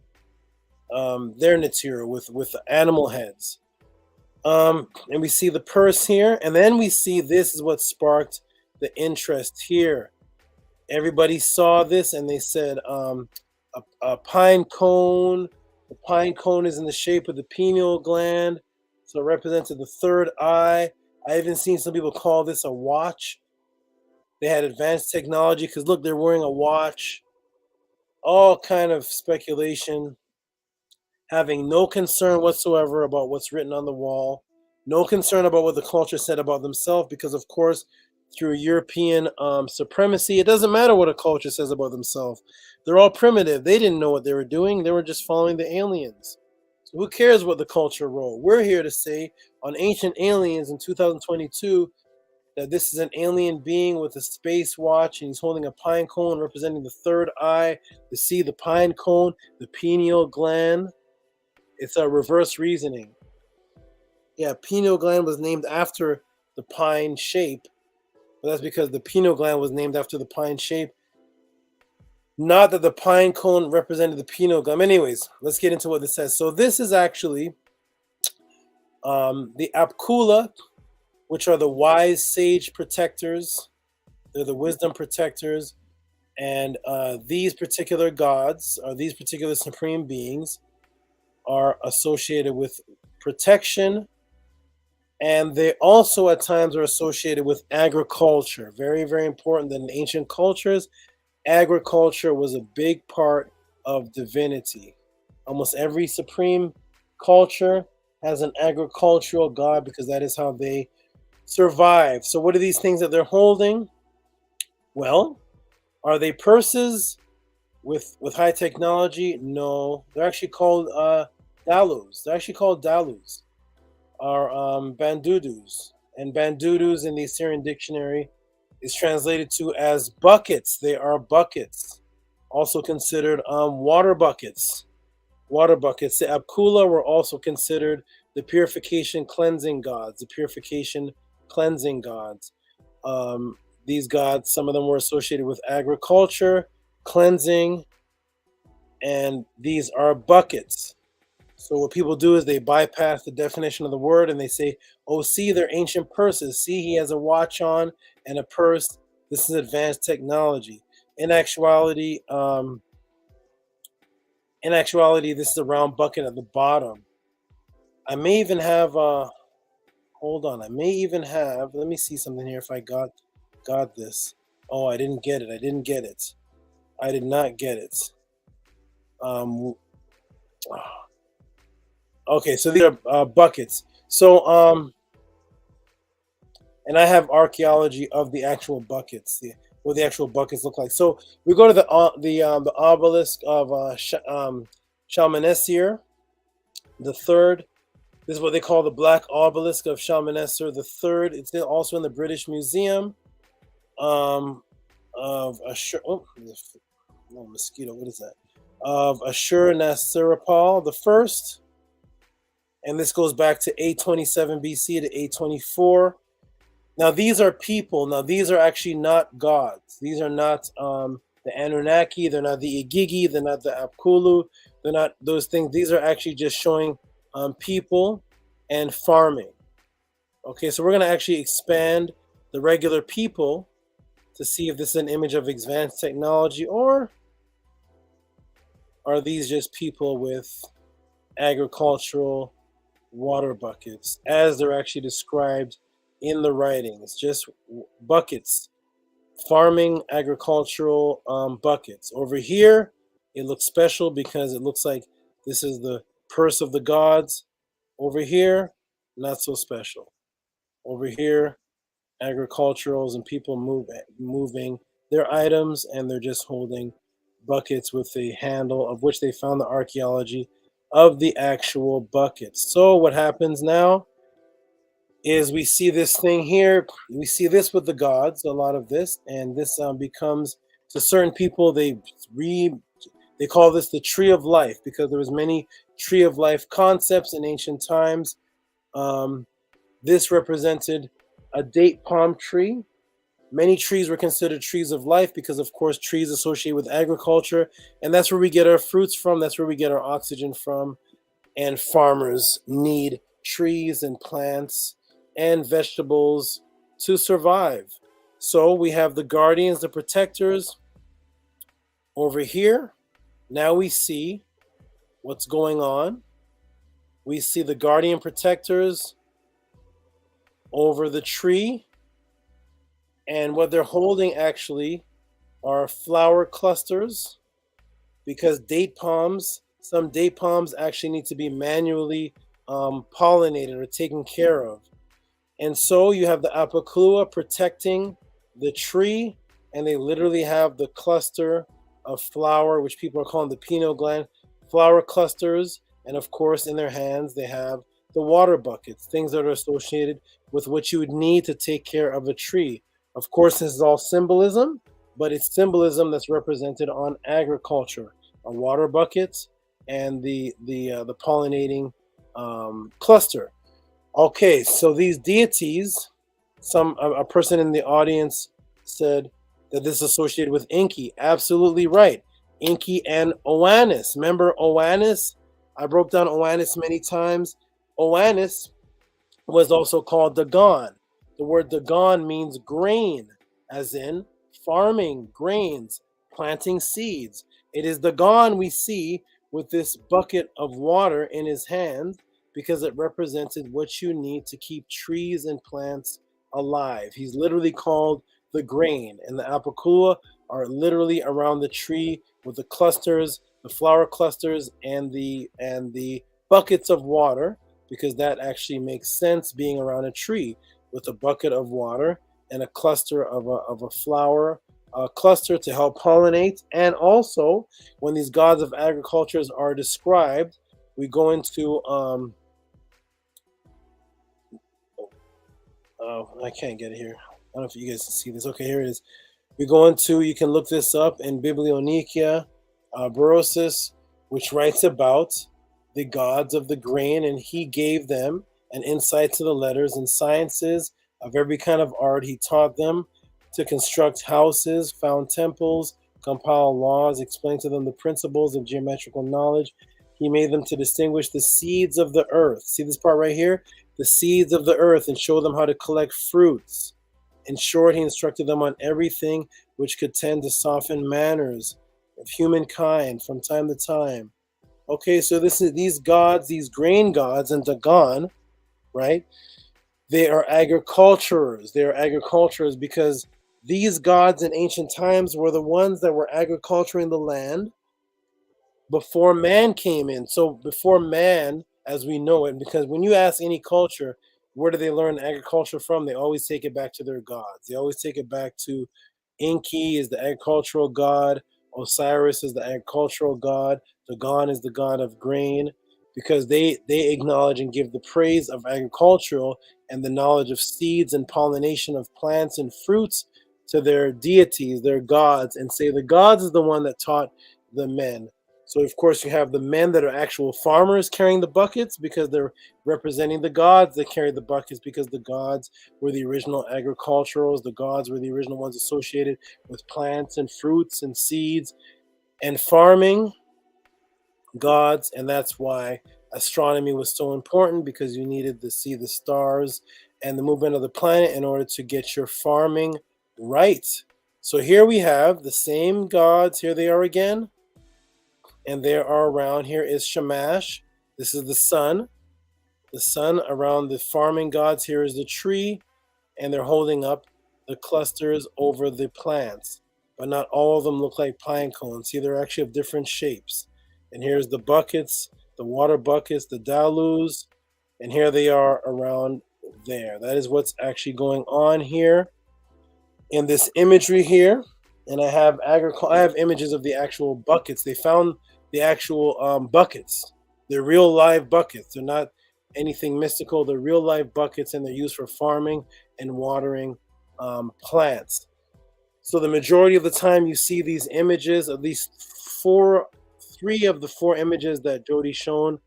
their Natura with animal heads. And we see the purse here, and then we see this is what sparked the interest here. Everybody saw this and they said a pine cone. The pine cone is in the shape of the pineal gland, so it represented the third eye. I even seen some people call this a watch. They had advanced technology because look, they're wearing a watch. All kind of speculation, having no concern whatsoever about what's written on the wall, no concern about what the culture said about themselves, because of course, through European supremacy, it doesn't matter what a culture says about themselves. They're all primitive. They didn't know what they were doing. They were just following the aliens. So who cares what the culture wrote? We're here to say on Ancient Aliens in 2022 that this is an alien being with a space watch, and he's holding a pine cone representing the third eye, the pine cone, the pineal gland. It's a reverse reasoning. Yeah, pineal gland was named after the pine shape, but that's because the pineal gland was named after the pine shape. Not that the pine cone represented the pineal gland. Anyways, let's get into what this says. So this is actually the Apkula, which are the wise sage protectors. They're the wisdom protectors. And these particular gods, or these particular supreme beings, are associated with protection. And they also at times are associated with agriculture. Very, very important that in ancient cultures, agriculture was a big part of divinity. Almost every supreme culture has an agricultural god because that is how they survive. So what are these things that they're holding? Well, are they purses with high technology? No, they're actually called dalus. They're actually called dalus, are bandudus. And bandudus in the Assyrian dictionary is translated to as buckets. They are buckets, also considered water buckets. Water buckets. The Apkula were also considered the purification cleansing gods. The purification cleansing gods. These gods, some of them were associated with agriculture, cleansing, and these are buckets. So what people do is they bypass the definition of the word and they say, oh, see, they're ancient purses. See, he has a watch on and a purse. This is advanced technology. In actuality, this is a round bucket at the bottom. I may even have, hold on. I may even have, let me see something here if I got this. Oh, I didn't get it. I did not get it. Okay, so these are buckets. So, and I have archaeology of the actual buckets, what the actual buckets look like. So we go to the obelisk of Shalmaneser the third. This is what they call the Black Obelisk of Shalmaneser the third. It's also in the British Museum of Ashur. Oh, mosquito. What is that? Of Ashur-nasirpal the first. And this goes back to 827 BC to 824. Now, these are people. Now, these are actually not gods. These are not the Anunnaki. They're not the Igigi. They're not the Apkulu. They're not those things. These are actually just showing people and farming. Okay, so we're going to actually expand the regular people to see if this is an image of advanced technology, or are these just people with agricultural water buckets as they're actually described in the writings. Just buckets, farming, agricultural buckets. Over here it looks special because it looks like this is the purse of the gods. Over here, not so special. Over here, agriculturals and people moving their items, and they're just holding buckets with a handle, of which they found the archaeology of the actual buckets. So what happens now is we see this thing here. We see this with the gods, a lot of this, and this becomes, to certain people, they call this the tree of life, because there was many tree of life concepts in ancient times. This represented a date palm tree. Many trees were considered trees of life because, of course, trees associated with agriculture, and that's where we get our fruits from. That's where we get our oxygen from. And farmers need trees and plants and vegetables to survive. So we have the guardians, the protectors over here. Now we see what's going on. We see the guardian protectors over the tree. And what they're holding actually are flower clusters, because some date palms actually need to be manually pollinated or taken care of. And so you have the Apocalua protecting the tree, and they literally have the cluster of flower, which people are calling the pineal gland, flower clusters. And of course, in their hands, they have the water buckets, things that are associated with what you would need to take care of a tree. Of course, this is all symbolism, but it's symbolism that's represented on agriculture, a water bucket and the pollinating cluster. Okay, so these deities, a person in the audience said that this is associated with Enki. Absolutely right. Enki and Oannes. Remember Oannes? I broke down Oannes many times. Oannes was also called Dagon. The word Dagon means grain, as in farming grains, planting seeds. It is Dagon we see with this bucket of water in his hand, because it represented what you need to keep trees and plants alive. He's literally called the grain, and the Apocalua are literally around the tree with the clusters, the flower clusters, and the buckets of water, because that actually makes sense, being around a tree with a bucket of water and a cluster of a flower cluster to help pollinate. And also, when these gods of agriculture are described, we go into I can't get it here. I don't know if you guys can see this. Okay, here it is. We go into, you can look this up in Nicaea, Berosus, which writes about the gods of the grain, and he gave them an insight to the letters and sciences of every kind of art. He taught them to construct houses, found temples, compile laws, explain to them the principles of geometrical knowledge. He made them to distinguish the seeds of the earth. See this part right here? The seeds of the earth, and show them how to collect fruits. In short, he instructed them on everything which could tend to soften manners of humankind from time to time. Okay, so these gods, these grain gods, and Dagon, right? They are agriculturers. They are agriculturers because these gods in ancient times were the ones that were agriculturing the land before man came in. So before man, as we know it, because when you ask any culture, where do they learn agriculture from? They always take it back to their gods. They always take it back to Enki is the agricultural god, Osiris is the agricultural god, Dagon is the god of grain, because they acknowledge and give the praise of agricultural and the knowledge of seeds and pollination of plants and fruits to their deities, their gods, and say the gods is the one that taught the men. So, of course, you have the men that are actual farmers carrying the buckets because they're representing the gods that carry the buckets, because the gods were the original agriculturals. The gods were the original ones associated with plants and fruits and seeds and farming gods. And that's why astronomy was so important, because you needed to see the stars and the movement of the planet in order to get your farming right. So here we have the same gods. Here they are again. And there are around, here is Shamash. This is the sun. The sun around the farming gods. Here is the tree. And they're holding up the clusters over the plants. But not all of them look like pine cones. See, they're actually of different shapes. And here's the buckets, the water buckets, the dalus. And here they are around there. That is what's actually going on here in this imagery here. And I have images of the actual buckets. They found the actual buckets. They're real live buckets. They're not anything mystical. They're real live buckets, and they're used for farming and watering plants. So the majority of the time you see these images, at least three of the four images that Jody's shown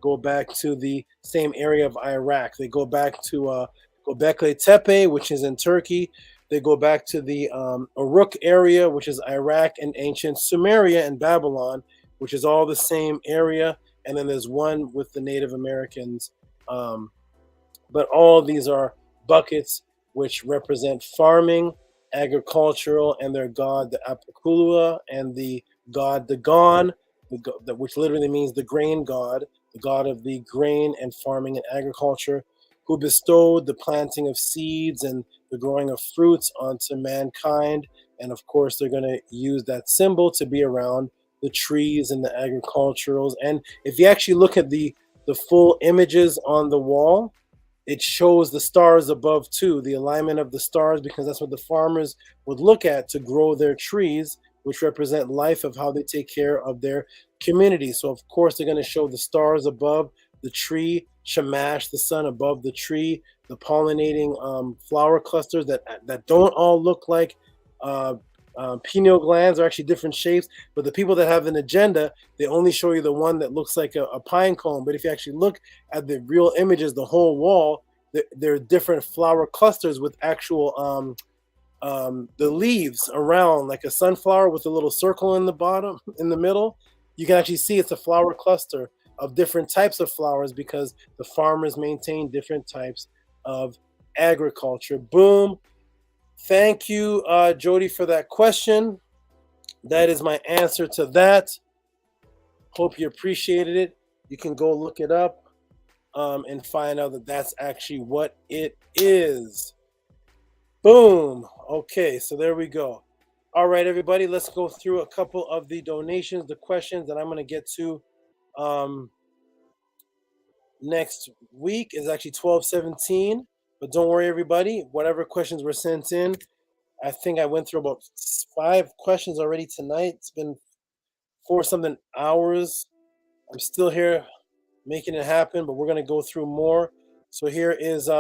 go back to the same area of Iraq. They go back to Göbekli Tepe, which is in Turkey. They go back to the Uruk area, which is Iraq, and ancient Sumeria and Babylon, which is all the same area. And then there's one with the Native Americans. But all of these are buckets which represent farming, agricultural, and their god, the Apocalua, and the god Dagon, which literally means the grain god, the god of the grain and farming and agriculture, who bestowed the planting of seeds and the growing of fruits onto mankind. And of course, they're going to use that symbol to be around the trees and the agriculturals. And if you actually look at the full images on the wall, it shows the stars above too, the alignment of the stars, because that's what the farmers would look at to grow their trees, which represent life, of how they take care of their community. So of course they're going to show the stars above the tree, Shamash, the sun above the tree, the pollinating flower clusters that don't all look like pineal glands, are actually different shapes. But the people that have an agenda, they only show you the one that looks like a pine cone. But if you actually look at the real images, the whole wall, there are different flower clusters with actual the leaves around, like a sunflower with a little circle in the bottom, in the middle. You can actually see it's a flower cluster of different types of flowers, because the farmers maintain different types of agriculture. Boom. Thank you, Jody, for that question. That is my answer to that. Hope you appreciated it. You can go look it up and find out that that's actually what it is. Boom. Okay, so there we go. All right, everybody, let's go through a couple of the donations, the questions that I'm going to get to next week. Is actually 12/17. But don't worry, everybody. Whatever questions were sent in, I think I went through about 5 questions already tonight. It's been 4-something hours. I'm still here making it happen, but we're going to go through more. So here is we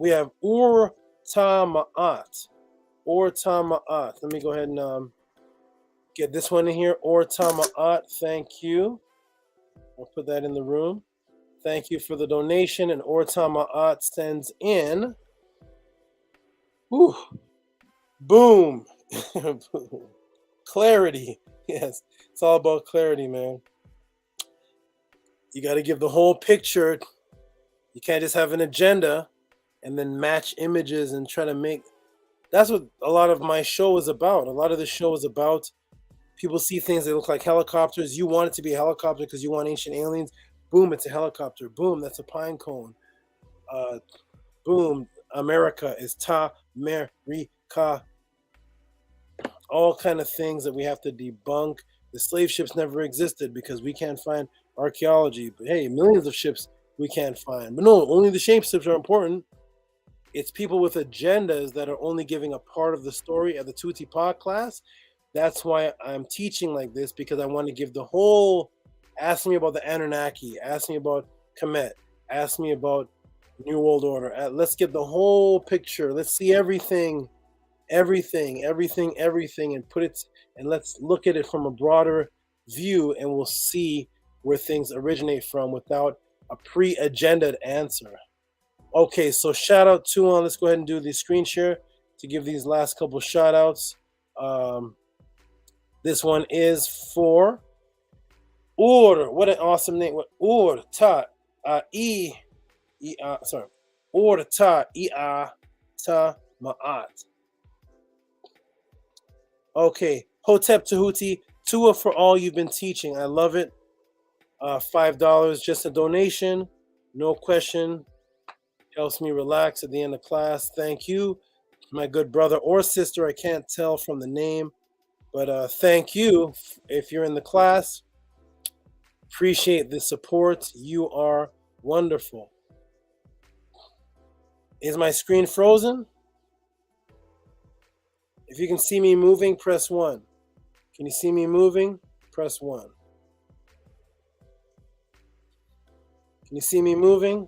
have Ur Tama'at. Let me go ahead and get this one in here. Or Tama'at, thank you. I'll put that in the room. Thank you for the donation. And Or Tama'at sends in. Whew, boom. Clarity. Yes, it's all about clarity, man. You got to give the whole picture. You can't just have an agenda and then match images and try to make. That's what a lot of my show is about. A lot of the show is about. People see things that look like helicopters. You want it to be a helicopter because you want ancient aliens. Boom, it's a helicopter. Boom, that's a pine cone. Boom, America is Ta-Mer-Ri-Ka. All kind of things that we have to debunk. The slave ships never existed because we can't find archaeology. But hey, millions of ships we can't find. But no, only the shape ships are important. It's people with agendas that are only giving a part of the story at the Tehuti Podclass. That's why I'm teaching like this, because I want to give the whole. Ask me about the Anunnaki. Ask me about Kemet. Ask me about New World Order. Let's get the whole picture. Let's see everything, and put it. And let's look at it from a broader view, and we'll see where things originate from without a pre-agendaed answer. Okay, so shout out to let's go ahead and do the screen share to give these last couple shout outs. This one is for Ur. What an awesome name. Ur Ta Ur Ta Ta Ma'at. Okay. Hotep Tehuti, Tua for all you've been teaching. I love it. $5, just a donation. No question. Helps me relax at the end of class. Thank you, my good brother or sister. I can't tell from the name. But thank you if you're in the class. Appreciate the support. You are wonderful. Is my screen frozen? If you can see me moving, press 1. Can you see me moving? Press 1. Can you see me moving?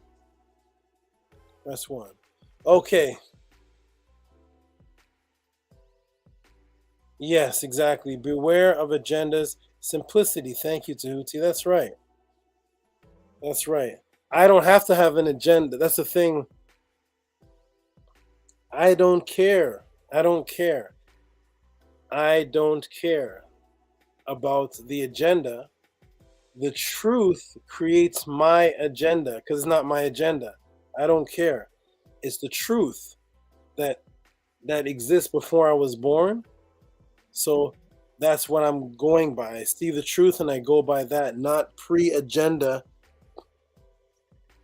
Press 1. Okay. Yes, exactly. Beware of agendas. Simplicity. Thank you, Tehuti. That's right. That's right. I don't have to have an agenda. That's the thing. I don't care. I don't care. I don't care about the agenda. The truth creates my agenda because it's not my agenda. I don't care. It's the truth that exists before I was born. So That's what I'm going by. I see the truth and I go by that, not pre-agenda.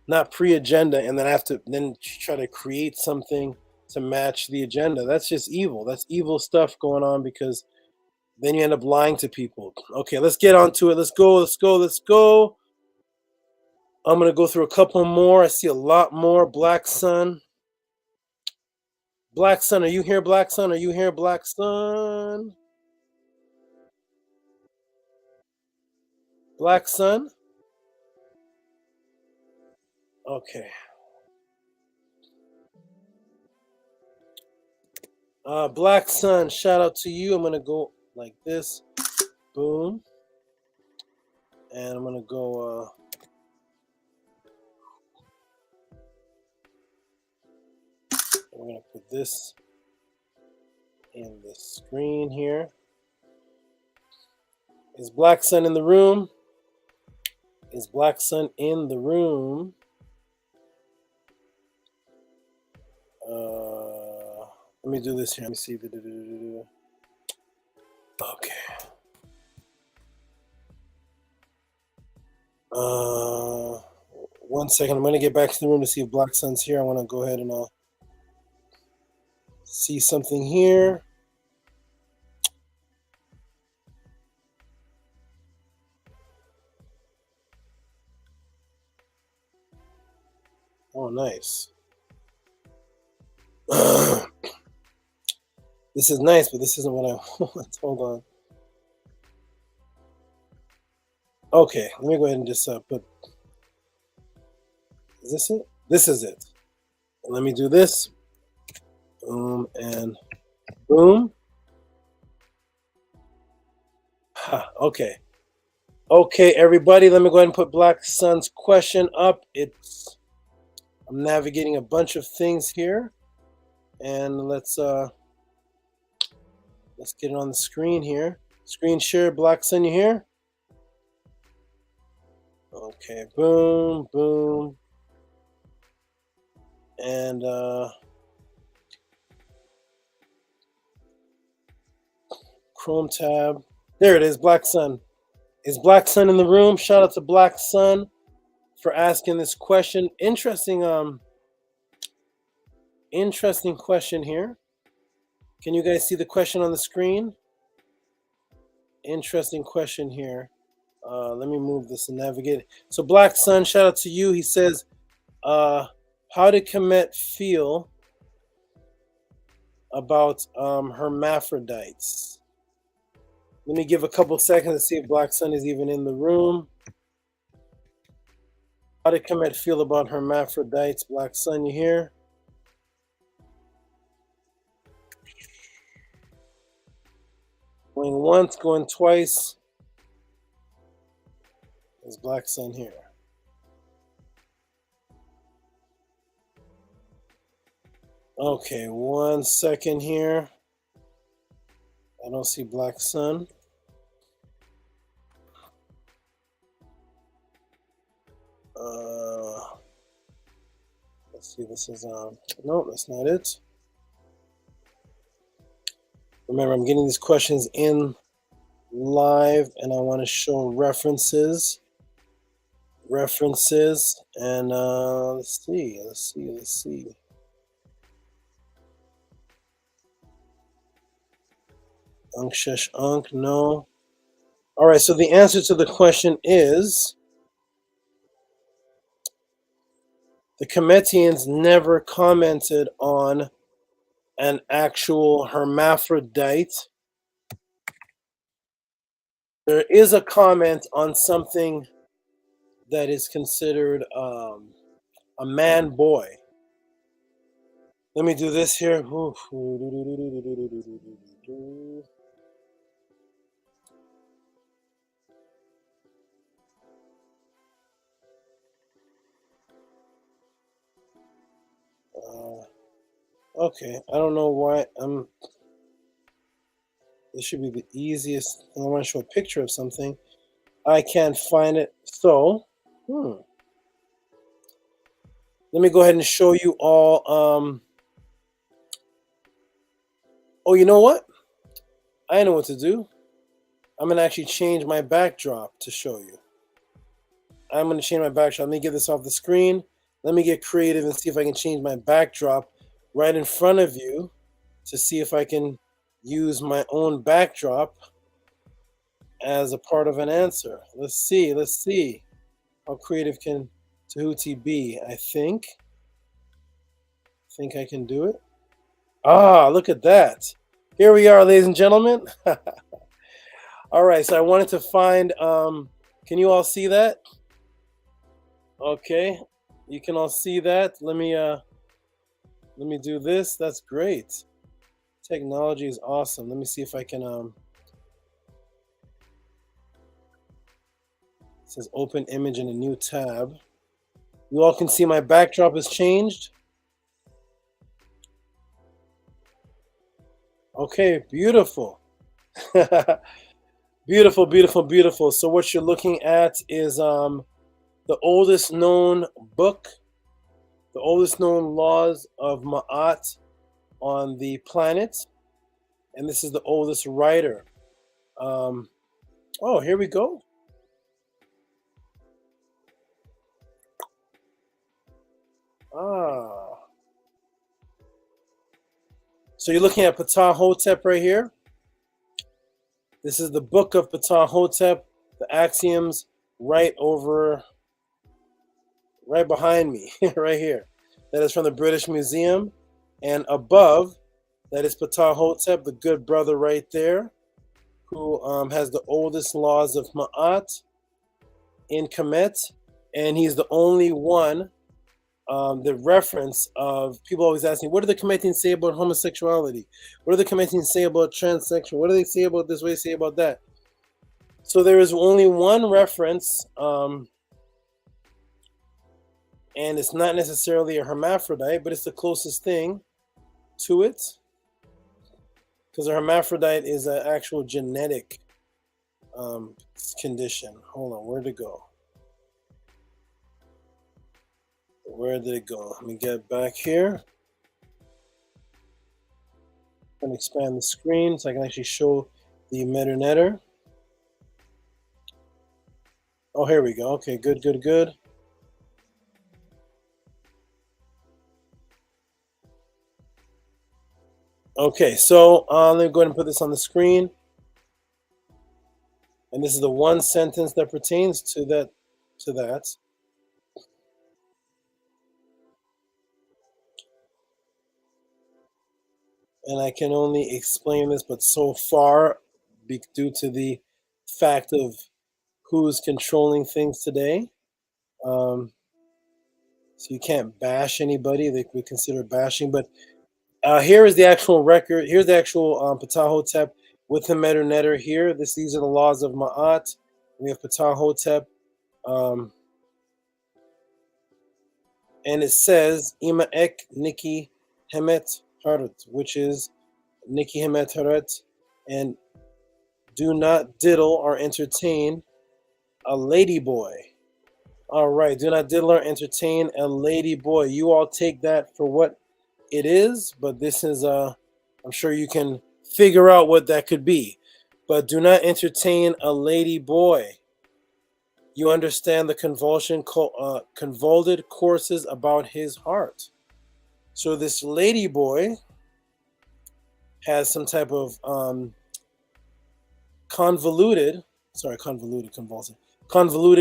Not pre-agenda, and then I have to then try to create something to match the agenda. That's just evil. That's evil stuff going on, because then you end up lying to people. Okay, let's get on to it. Let's go, let's go, let's go. I'm going to go through a couple more. I see a lot more. Black Sun. Black Sun, are you here, Black Sun? Are you here, Black Sun? Black Sun? Okay. Black Sun, shout out to you. I'm going to go like this. Boom. And I'm going to go... we're going to put this in the screen here. Is Black Sun in the room? Is Black Sun in the room? Let me do this here. Let me see. Okay. 1 second. I'm going to get back to the room to see if Black Sun's here. I want to go ahead and see something here. Oh, nice. This is nice, but this isn't what I want. Hold on. Okay, let me go ahead and just put... Is this it? This is it. Let me do this. Boom and boom. Okay. Okay, everybody, let me go ahead and put Black Sun's question up. I'm navigating a bunch of things here. And let's get it on the screen here. Screen share, Black Sun, you here? Okay, boom, boom. And Chrome tab. There it is, Black Sun. Is Black Sun in the room? Shout out to Black Sun for asking this question. Interesting question here. Can you guys see the question on the screen? Interesting question here. Let me move this and navigate. So Black Sun, shout out to you. He says, how did Kemet feel about hermaphrodites? Let me give a couple seconds to see if Black Sun is even in the room. How did Kemet feel about hermaphrodites? Black Sun, you here? Going once, going twice. Is Black Sun here? Okay, 1 second here. I don't see Black Sun. Let's see, this is, no, that's not it. Remember, I'm getting these questions in live and I want to show references. And let's see. Ankh, no. All right, so the answer to the question is the Kemetians never commented on an actual hermaphrodite. There is a comment on something that is considered a man boy. Let me do this here. Okay, I don't know why this should be the easiest thing. I want to show a picture of something. I can't find it. So, let me go ahead and show you all. Oh, you know what? I know what to do. I'm going to actually change my backdrop to show you. I'm going to change my backdrop. Let me get this off the screen. Let me get creative and see if I can change my backdrop right in front of you to see if I can use my own backdrop as a part of an answer. Let's see. How creative can Tehuti be? I think I can do it. Ah, look at that. Here we are, ladies and gentlemen. All right, so I wanted to find, can you all see that? Okay, you can all see that. Let me do this. That's great. Technology is awesome. Let me see if I can, it says open image in a new tab. You all can see my backdrop has changed. Okay, beautiful. Beautiful, beautiful, beautiful. So what you're looking at is the oldest known book, the oldest known laws of Ma'at on the planet. And this is the oldest writer. Oh, here we go. Ah. So you're looking at Ptah Hotep right here. This is the book of Ptah Hotep, the axioms right behind me, right here. That is from the British Museum. And above, that is Ptah Hotep, the good brother right there, who has the oldest laws of Ma'at in Kemet. And he's the only one, the reference of, people always ask me, what do the Kemetians say about homosexuality? What do the Kemetians say about transsexual? What do they say about this? What do they say about that? So there is only one reference, and it's not necessarily a hermaphrodite, but it's the closest thing to it, because a hermaphrodite is an actual genetic condition. Hold on, where'd it go? Where did it go? Let me get back here. I'm going to expand the screen so I can actually show the metanetter. Oh, here we go. Okay, good, good, good. Okay, so let me go ahead and put this on the screen. And this is the one sentence that pertains to that. And I can only explain this, but so far, due to the fact of who's controlling things today, so you can't bash anybody. They would consider bashing, but here is the actual record. Here's the actual Ptah Hotep with the metanetter here. These are the laws of Ma'at. We have Ptah Hotep, and it says Ima Ek Niki Hemet Harat, which is Niki Hemet Harat, and do not diddle or entertain a lady boy. All right, do not diddle or entertain a lady boy. You all take that for what it is, but this is I'm sure you can figure out what that could be. But do not entertain a lady boy. You understand the convoluted courses about his heart. So this lady boy has some type of convoluted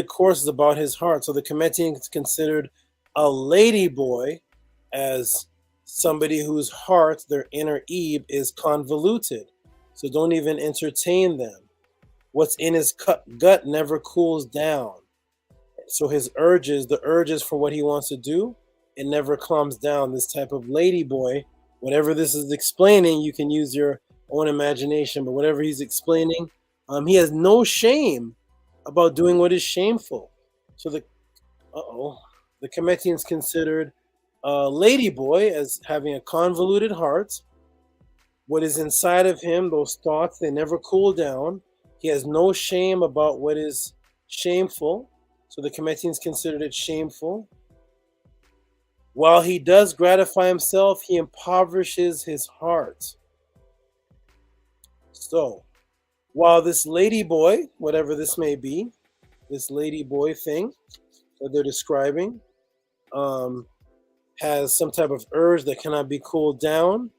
courses about his heart. So the Kemetians considered a lady boy as somebody whose heart, their inner Eve, is convoluted. So don't even entertain them. What's in his gut never cools down. So his urges, the urges for what he wants to do, it never calms down. This type of lady boy, whatever this is explaining, you can use your own imagination, but whatever he's explaining, he has no shame about doing what is shameful. So the Kemetians considered lady boy as having a convoluted heart. What is inside of him, those thoughts, they never cool down. He has no shame about what is shameful. So the Kemetians considered it shameful. While he does gratify himself, he impoverishes his heart. So While this lady boy, whatever this may be, this lady boy thing that they're describing, has some type of urge that cannot be cooled down.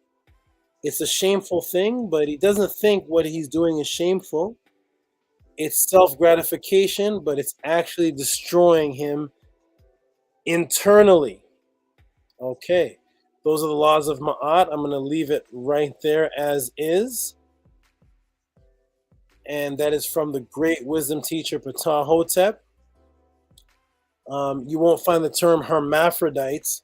It's a shameful thing, but he doesn't think what he's doing is shameful. It's self-gratification, but it's actually destroying him internally. Okay, those are the laws of Ma'at. I'm going to leave it right there as is. And that is from the great wisdom teacher Ptah-hotep. You won't find the term hermaphrodites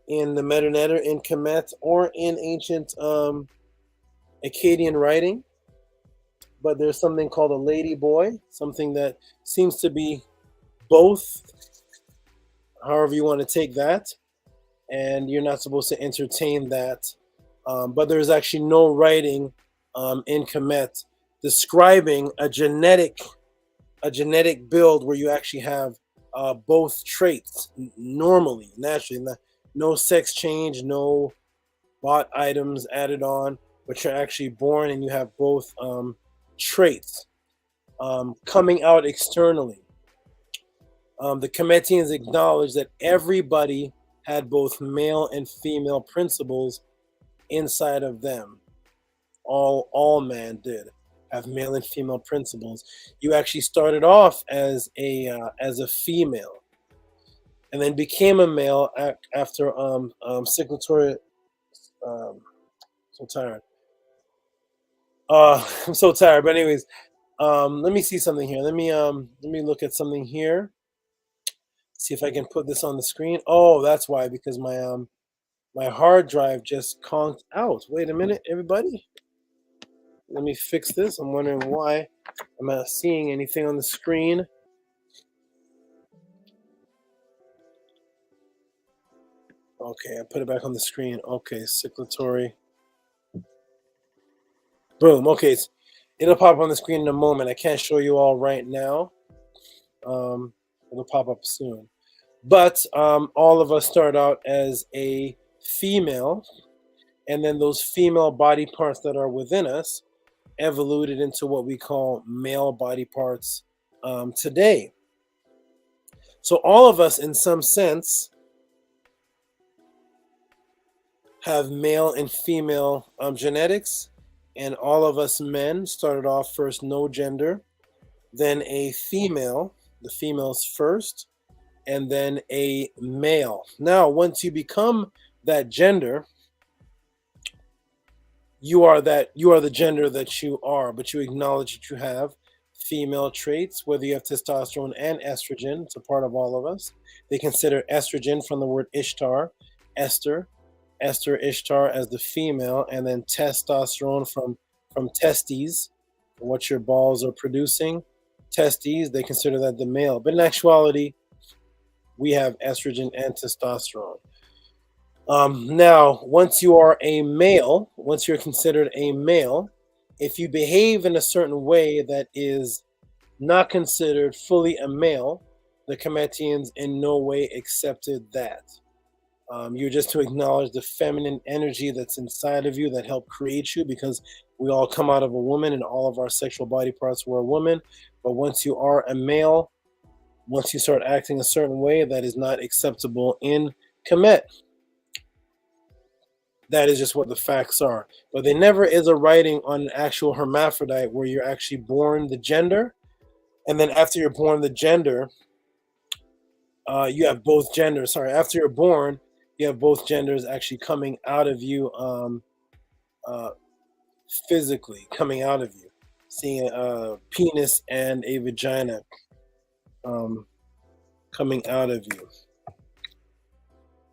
in the Medu-Neter, in Kemet, or in ancient Akkadian writing. But there's something called a lady boy, something that seems to be both, however you want to take that. And you're not supposed to entertain that. But there's actually no writing in Kemet describing a genetic build where you actually have both traits normally, naturally. No sex change, no bought items added on, but you're actually born and you have both traits coming out externally. The Kemetians acknowledge that everybody had both male and female principles inside of them. All man did have male and female principles. You actually started off as a female, and then became a male after circulatory. So tired. I'm so tired. But anyways, let me see something here. Let me look at something here. See if I can put this on the screen. Oh, that's why, because my hard drive just conked out. Wait a minute, everybody. Let me fix this. I'm wondering why I'm not seeing anything on the screen. Okay, I put it back on the screen. Okay, circulatory. Boom. Okay, it'll pop on the screen in a moment. I can't show you all right now. It'll pop up soon. But all of us start out as a female, and then those female body parts that are within us evoluted into what we call male body parts today. So all of us, in some sense, have male and female genetics, and all of us men started off first no gender, then a female, the females first, and then a male. Now, once you become that gender, you are the gender that you are, but you acknowledge that you have female traits, whether you have testosterone and estrogen. It's a part of all of us. They consider estrogen from the word Ishtar, Esther, Ishtar as the female, and then testosterone from testes, what your balls are producing. Testes, they consider that the male. But in actuality, we have estrogen and testosterone. Now, once you are a male, once you're considered a male, if you behave in a certain way that is not considered fully a male, the Kemetians in no way accepted that. You're just to acknowledge the feminine energy that's inside of you that helped create you, because we all come out of a woman and all of our sexual body parts were a woman. But once you are a male, once you start acting a certain way, that is not acceptable in Kemet. That is just what the facts are. But there never is a writing on an actual hermaphrodite where you're actually born the gender, and then after you're born the gender, you have both genders. Sorry, after you're born, you have both genders actually coming out of you, physically coming out of you, seeing a penis and a vagina coming out of you.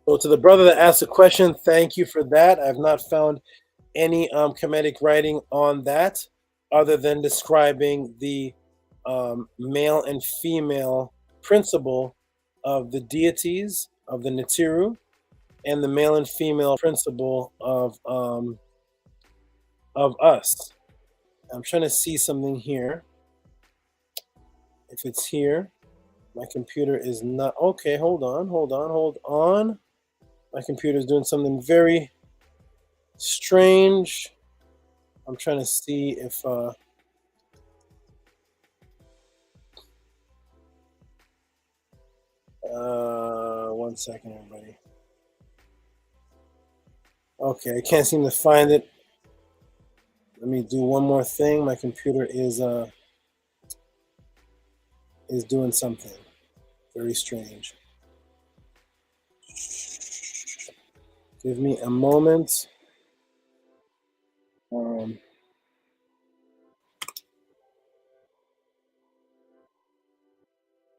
So to the brother that asked a question, thank you for that. I've not found any Kemetic writing on that, other than describing the male and female principle of the deities of the Nitiru, and the male and female principle of us. I'm trying to see something here. If it's here, my computer is not. Okay, hold on. My computer is doing something very strange. I'm trying to see if 1 second, everybody. Okay, I can't seem to find it. Let me do one more thing. My computer is doing something very strange. Give me a moment.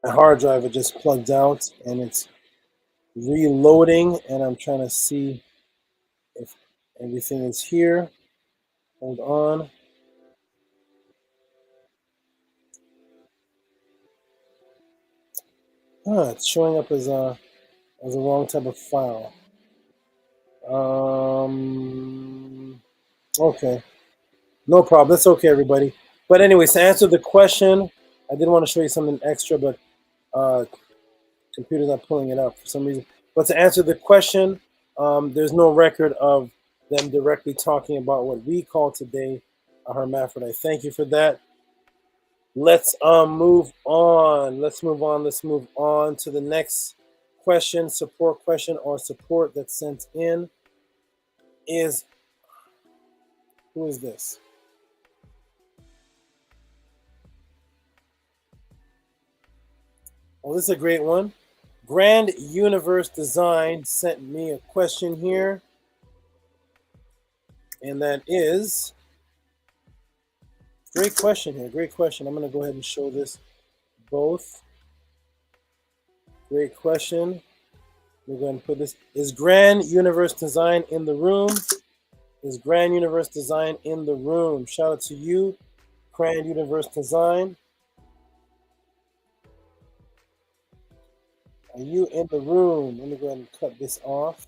My hard drive had just plugged out and it's reloading, and I'm trying to see if everything is here. Hold on. It's showing up as a wrong type of file. Okay, no problem. That's okay, everybody. But anyways, to answer the question, I did want to show you something extra, but computer's not pulling it up for some reason. But to answer the question, there's no record of them directly talking about what we call today a hermaphrodite. Thank you for that. Let's move on. Let's move on to the next question, support question or support that's sent in is, who is this? Oh, this is a great one. Grand Universe Design sent me a question here, and that is, great question here, great question. I'm going to go ahead and show this both. Great question. We're going to put this, is Grand Universe Design in the room? Is Grand Universe Design in the room? Shout out to you, Grand Universe Design. Are you in the room? Let me go ahead and cut this off.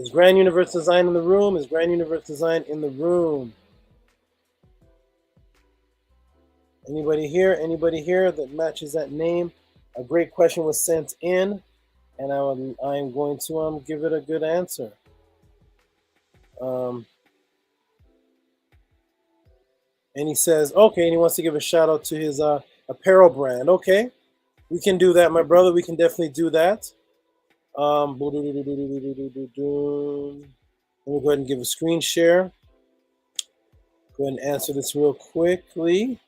Is Grand Universe Design in the room? Is Grand Universe Design in the room? Anybody here? Anybody here that matches that name? A great question was sent in, and I'm going to give it a good answer. And he says, okay, and he wants to give a shout out to his apparel brand. Okay, we can do that, my brother. We can definitely do that. Let me go ahead and give a screen share. Go ahead and answer this real quickly.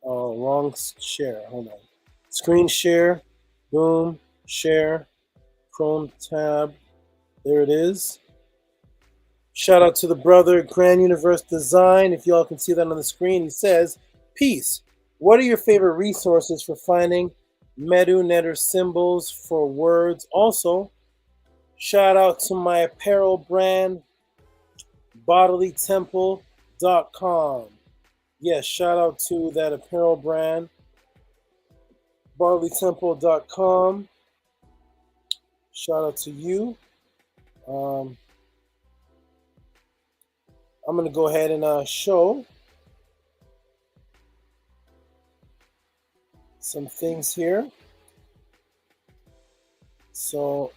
Oh, wrong share. Hold on. Screen share. Boom. Share. Chrome tab. There it is. Shout out to the brother, Grand Universe Design. If y'all can see that on the screen, he says, peace. What are your favorite resources for finding Medu Netter symbols for words? Also, shout out to my apparel brand, bodilytemple.com. Yes, shout out to that apparel brand, bodilytemple.com. Shout out to you. I'm going to go ahead and show some things here. So,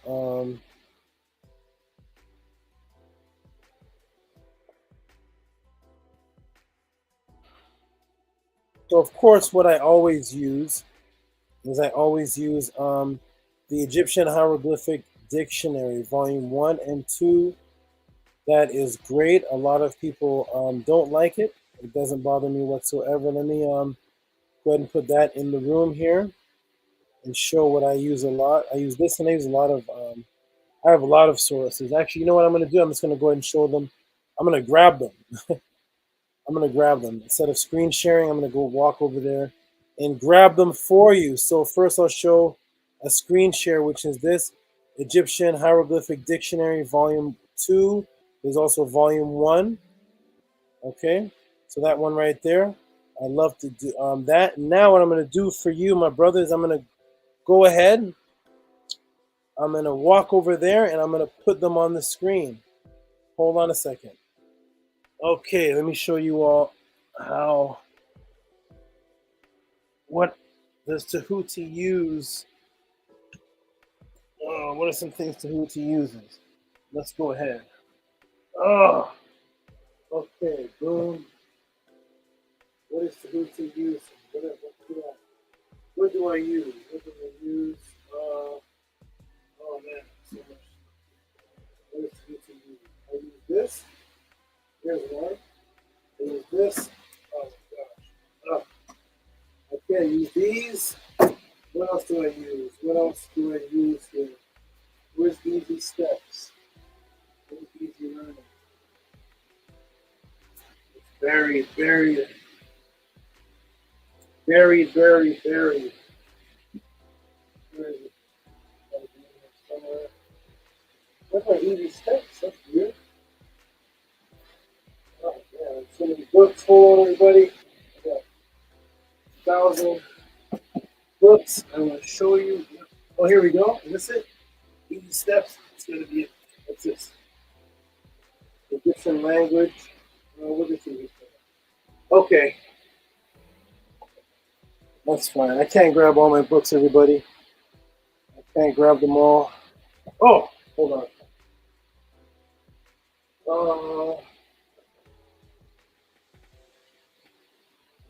of course, what I always use is the Egyptian Hieroglyphic Dictionary, Volume 1 and 2. That is great. A lot of people don't like it. It doesn't bother me whatsoever. Let me go ahead and put that in the room here and show what I use a lot. I use this, and I use a lot of, I have a lot of sources. Actually, you know what I'm going to do? I'm just going to go ahead and show them. I'm going to grab them. I'm going to grab them. Instead of screen sharing, I'm going to go walk over there and grab them for you. So first I'll show a screen share, which is this Egyptian Hieroglyphic Dictionary, Volume 2. There's also Volume 1. Okay, so that one right there. I love to do that. Now what I'm going to do for you, my brothers, I'm going to go ahead. I'm going to walk over there, and I'm going to put them on the screen. Hold on a second. Okay, let me show you all what does Tehuti use What are some things Tehuti uses? Let's go ahead. Oh, okay, boom. What is Tehuti using? What do I use? What do I use? Oh man, so much. What is Tehuti using? I use this. Here's one. I use this. Oh my gosh. Okay, use these. What else do I use? What else do I use here? Where's easy steps? Where's easy learning? It's buried. Where is it? Somewhere. Where's my easy steps? That's weird. Oh man, so many books. Hold on, everybody. I got 1,000 books. I'm going to show you. Oh, here we go. Is this it? Easy steps. It's going to be it. What's this? Egyptian language. What is it? Okay. That's fine. I can't grab all my books, everybody. I can't grab them all. Oh, hold on.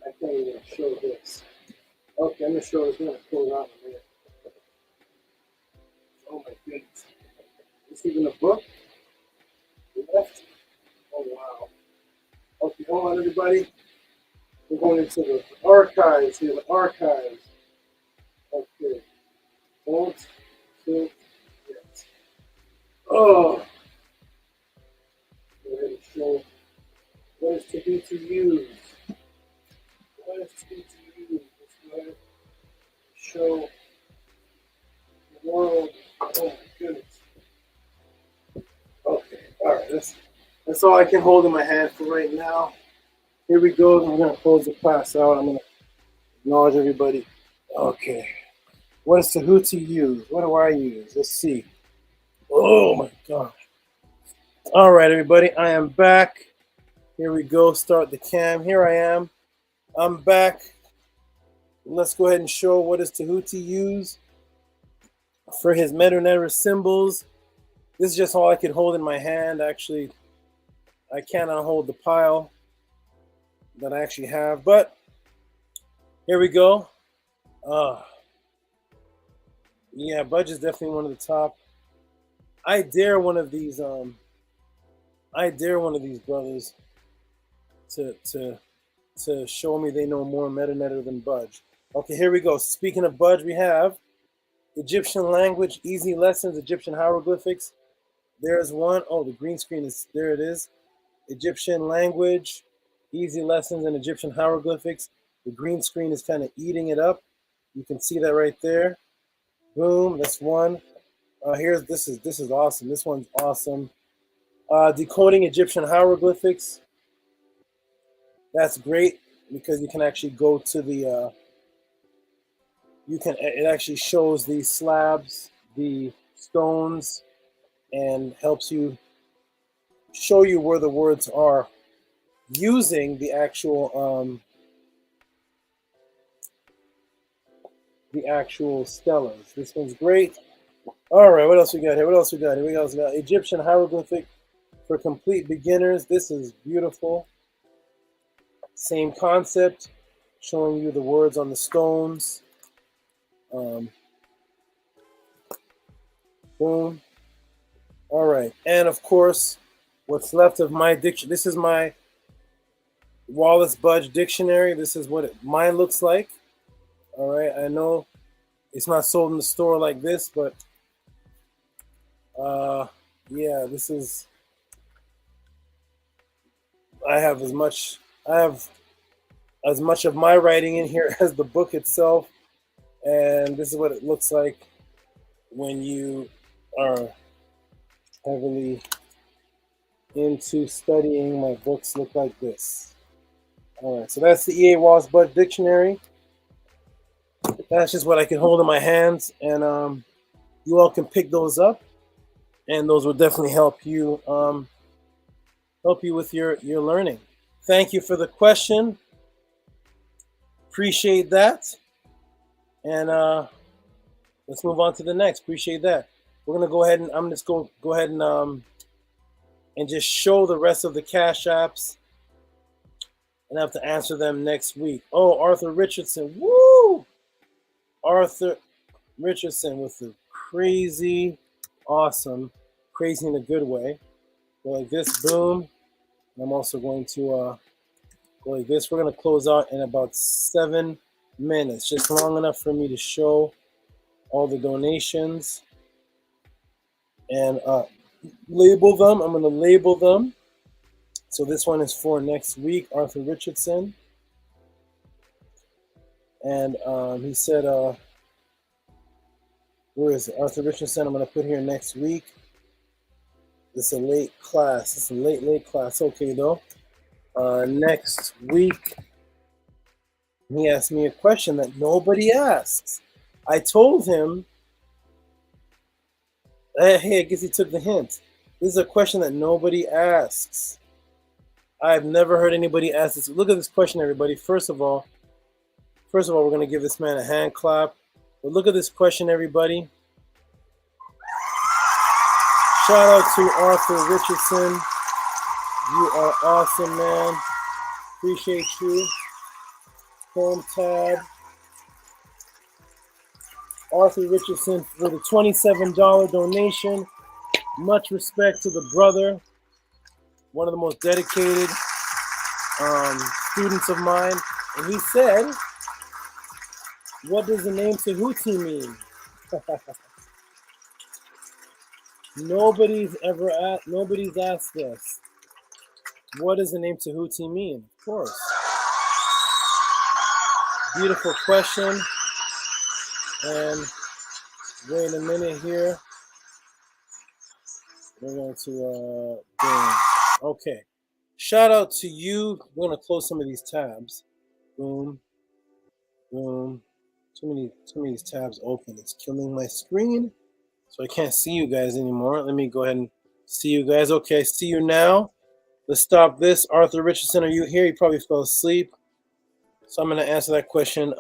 I can't even show this. Okay, I'm going to show this. I'm going to pull it out in a minute. Oh my goodness. Is this even a book? Left? Oh wow. Okay, hold on everybody. We're going into the archives here, the archives. Okay. Don't tilt yet. Oh. Go ahead and show what is to use. What is to use? Let's go ahead and show the world. Oh my goodness. Okay, all right. That's all I can hold in my hand for right now. Here we go. I'm gonna close the class out. I'm gonna acknowledge everybody. Okay. What does Tehuti use? What do I use? Let's see. Oh my gosh. All right, everybody. I am back. Here we go. Start the cam. Here I am. I'm back. Let's go ahead and show what does Tehuti use for his Medu symbols. This is just all I could hold in my hand. Actually, I cannot hold the pile that I actually have, but here we go. Yeah, Budge is definitely one of the top. I dare one of these brothers to show me they know more Meta than Budge. Okay, here we go. Speaking of Budge, we have Egyptian language, easy lessons, Egyptian hieroglyphics. There's one. Oh, the green screen is there. It is. Egyptian language, easy lessons, and Egyptian hieroglyphics. The green screen is kind of eating it up. You can see that right there. Boom. That's one. This is awesome. This one's awesome. Decoding Egyptian hieroglyphics. That's great because you can actually go to the. It actually shows the slabs, the stones, and helps you show you where the words are using the actual stellas. This one's great. All right, what else we got here? We got Egyptian hieroglyphic for complete beginners. This is beautiful. Same concept, showing you the words on the stones. Boom. All right, and of course, what's left of my dictionary. This is my Wallace Budge dictionary. This is what mine looks like. All right, I know it's not sold in the store like this, but yeah, this is. I have as much of my writing in here as the book itself, and this is what it looks like when you are heavily into studying. My books look like this. All right, so that's the E.A. Wallace Budge dictionary. That's just what I can hold in my hands, and you all can pick those up, and those will definitely help you with your learning. Thank you for the question. Appreciate that. And let's move on to the next. Appreciate that. we're gonna go ahead and I'm just go ahead and just show the rest of the Cash Apps, and I have to answer them next week. Oh, Arthur Richardson, woo! Arthur Richardson with the crazy, awesome, crazy in a good way. Go like this, boom. And I'm also going to go like this. We're gonna close out in about 7 minutes, just long enough for me to show all the donations and label them. I'm gonna label them. So this one is for next week, Arthur Richardson. And he said, where is it? Arthur Richardson, I'm gonna put here next week. This is a late class. It's a late class. Okay, though. Next week, he asked me a question that nobody asks. I told him, hey, I guess he took the hint. This is a question that nobody asks. I've never heard anybody ask this. Look at this question, everybody. First of all, we're going to give this man a hand clap. But look at this question, everybody. Shout out to Arthur Richardson. You are awesome, man. Appreciate you. Home tab. Arthur Richardson for the $27 donation. Much respect to the brother. One of the most dedicated students of mine. And he said, what does the name Tehuti mean? Nobody's asked this. What does the name Tehuti mean? Of course. Beautiful question. And wait a minute here. We're going to boom. Okay. Shout out to you. We're going to close some of these tabs. Boom. Boom. Too many of these tabs open. It's killing my screen. So I can't see you guys anymore. Let me go ahead and see you guys. Okay, I see you now. Let's stop this. Arthur Richardson, are you here? You probably fell asleep. So I'm going to answer that question.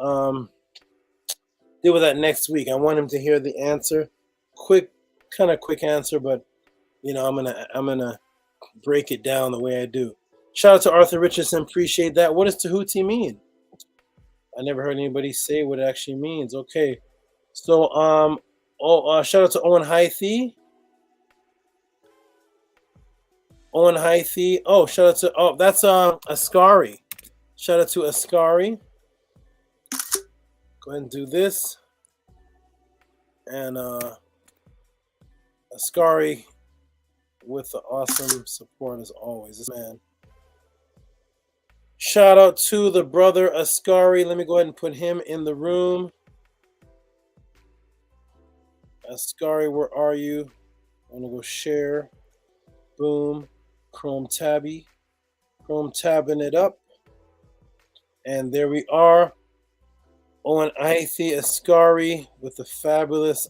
Deal with that next week. I want him to hear the answer. Quick answer, but you know, I'm gonna break it down the way I do. Shout out to Arthur Richardson. Appreciate that. What does Tehuti mean? I never heard anybody say what it actually means. Okay. So shout out to Owen Hythe. Owen Hythe. Oh, shout out to that's Ascari. Shout out to Ascari. Go ahead and do this. And Ascari with the awesome support as always. This man. Shout out to the brother Ascari. Let me go ahead and put him in the room. Ascari, where are you? I'm gonna go share. Boom. Chrome tabbing it up. And there we are. Owen Hythe Ascari with the fabulous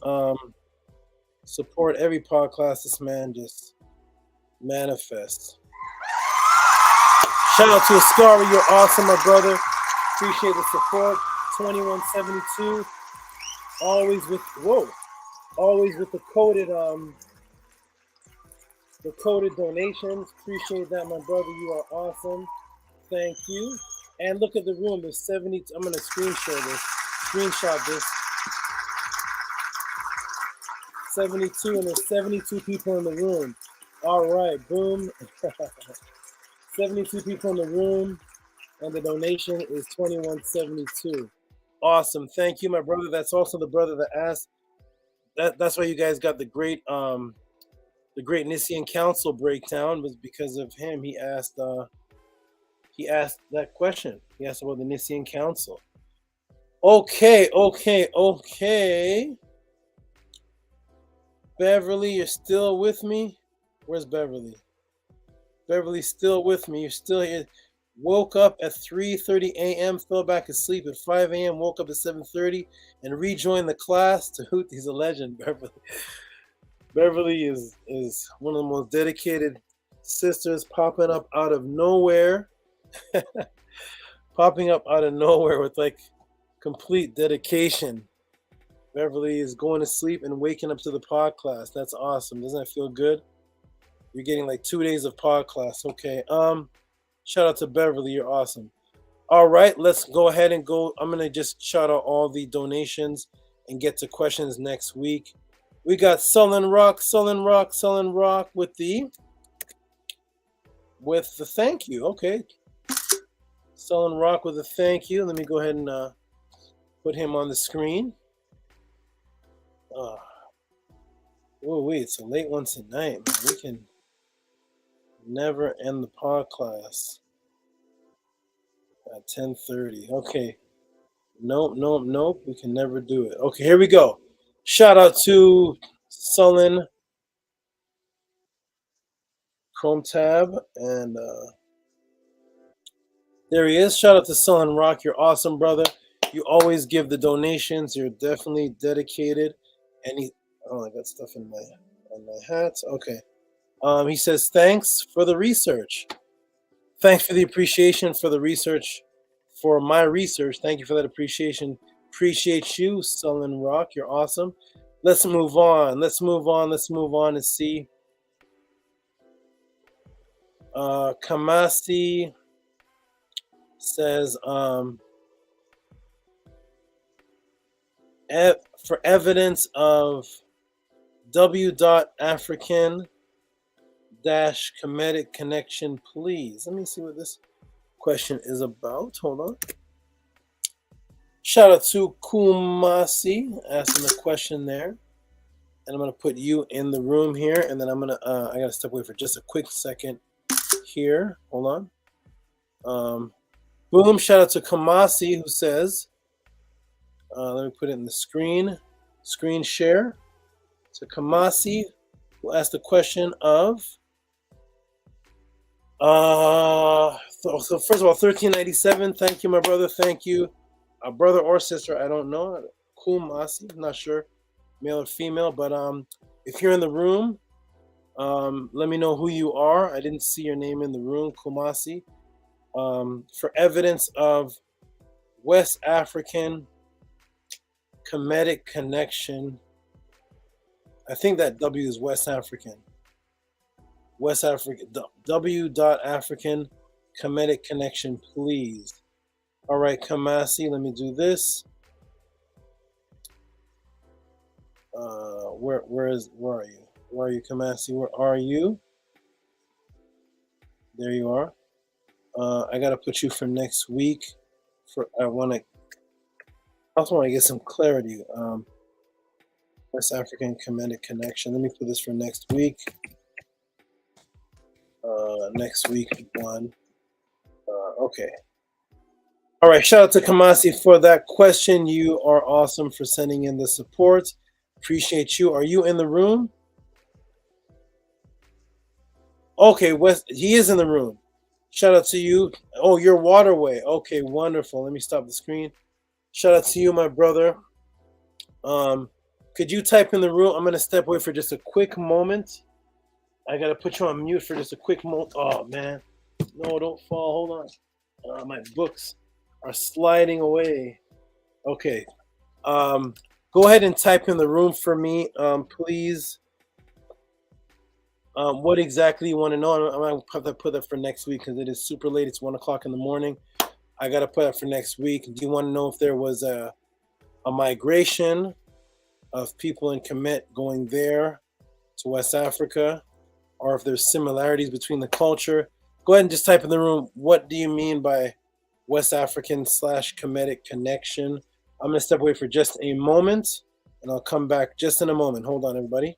support. Every podcast, this man just manifests. Shout out to Ascari, you're awesome, my brother. Appreciate the support. 2172. Always with the coded donations. Appreciate that, my brother. You are awesome. Thank you. And look at the room. There's 70. I'm gonna screenshot this. 72, and there's 72 people in the room. All right, boom. 72 people in the room, and the donation is 2172. Awesome. Thank you, my brother. That's also the brother that asked. That's why you guys got the great Nicaean Council breakdown, was because of him. He asked that question. He asked about the Nicaean Council. Okay. Beverly, you're still with me? Where's Beverly? Beverly's still with me. You're still here. Woke up at 3:30 a.m., fell back asleep at 5 a.m., woke up at 7:30, and rejoined the class. Tehuti's a legend, Beverly. Beverly is one of the most dedicated sisters, popping up out of nowhere. Popping up out of nowhere with like complete dedication. Beverly is going to sleep and waking up to the podcast. That's awesome. Doesn't that feel good? You're getting like 2 days of podcast. Okay. Shout out to Beverly. You're awesome. All right, let's go ahead and go. I'm gonna just shout out all the donations and get to questions next week. We got Sullen Rock with the thank you. Okay. Sullen Rock with a thank you. Let me go ahead and put him on the screen. Oh wait, it's a late one tonight, man. We can never end the podcast at 10:30. Okay. Nope. We can never do it. Okay, here we go. Shout out to Sullen Chrome tab, and there he is. Shout out to Sullen Rock. You're awesome, brother. You always give the donations. You're definitely dedicated. And I got stuff on my hat. Okay. He says, thanks for the research. Thanks for the appreciation for the research, for my research. Thank you for that appreciation. Appreciate you, Sullen Rock. You're awesome. Let's move on and see. Kamasi says, for evidence of w.african-comedic connection, please. Let me see what this question is about. Hold on. Shout out to Kumasi asking the question there. And I'm going to put you in the room here. And then I got to step away for just a quick second here. Hold on. Boom. Shout out to Kamasi who says, let me put it in the screen share. So Kamasi who asked the question of, so first of all, 1397. Thank you, my brother. Thank you. A brother or sister, I don't know. Kumasi, I'm not sure, male or female, but if you're in the room, let me know who you are. I didn't see your name in the room, Kumasi. For evidence of West African comedic connection, I think that W is West African. West African, W.African comedic connection, please. All right, Kamasi, let me do this. Where are you? Where are you, Kamasi? Where are you? There you are. I gotta put you for next week. I also want to get some clarity. West African comedic connection. Let me put this for next week. Next week one. Okay. All right, shout out to Kamasi for that question. You are awesome for sending in the support. Appreciate you. Are you in the room? Okay, he is in the room. Shout out to you. Oh, you're Waterway. Okay, wonderful. Let me stop the screen. Shout out to you, my brother. Could you type in the room? I'm going to step away for just a quick moment. I got to put you on mute for just a quick moment. Oh, man. No, don't fall. Hold on. My books are sliding away. Okay. Go ahead and type in the room for me, please. What exactly you want to know? I'm going to have to put that for next week because it is super late. It's 1 o'clock in the morning. I got to put that for next week. Do you want to know if there was a migration of people in Kemet going there to West Africa, or if there's similarities between the culture? Go ahead and just type in the room, what do you mean by West African / Kemetic connection? I'm going to step away for just a moment, and I'll come back just in a moment. Hold on, everybody.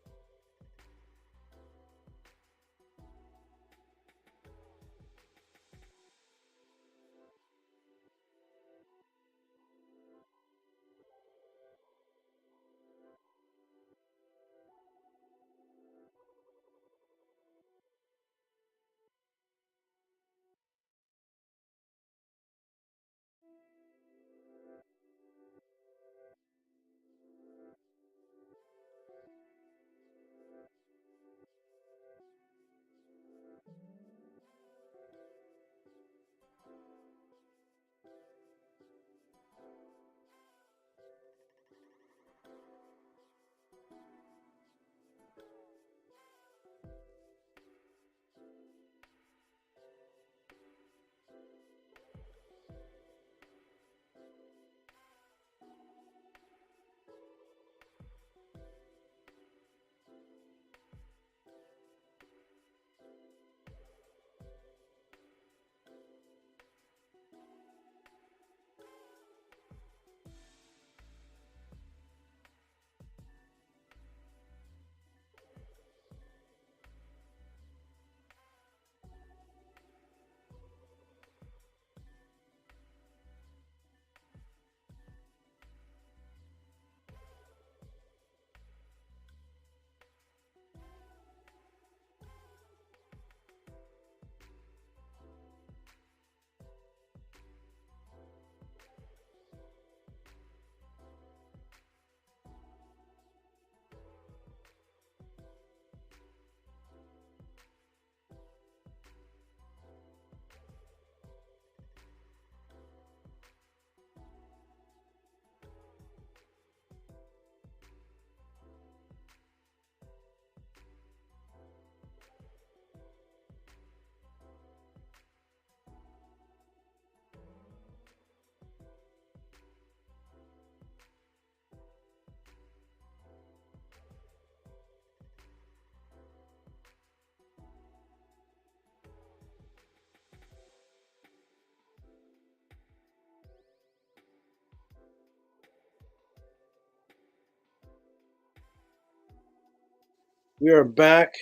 We are back.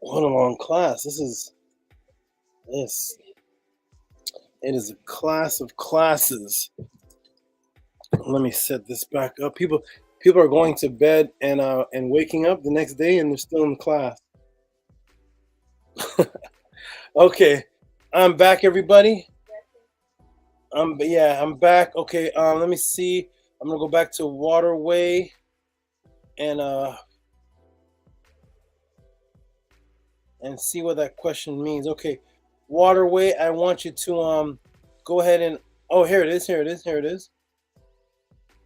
What a long class. This. It is a class of classes. Let me set this back up. People are going to bed and waking up the next day, and they're still in class. Okay, I'm back, everybody. I'm back. Okay, let me see. I'm gonna go back to Waterway and see what that question means. Okay, Waterway, I want you to go ahead and here it is.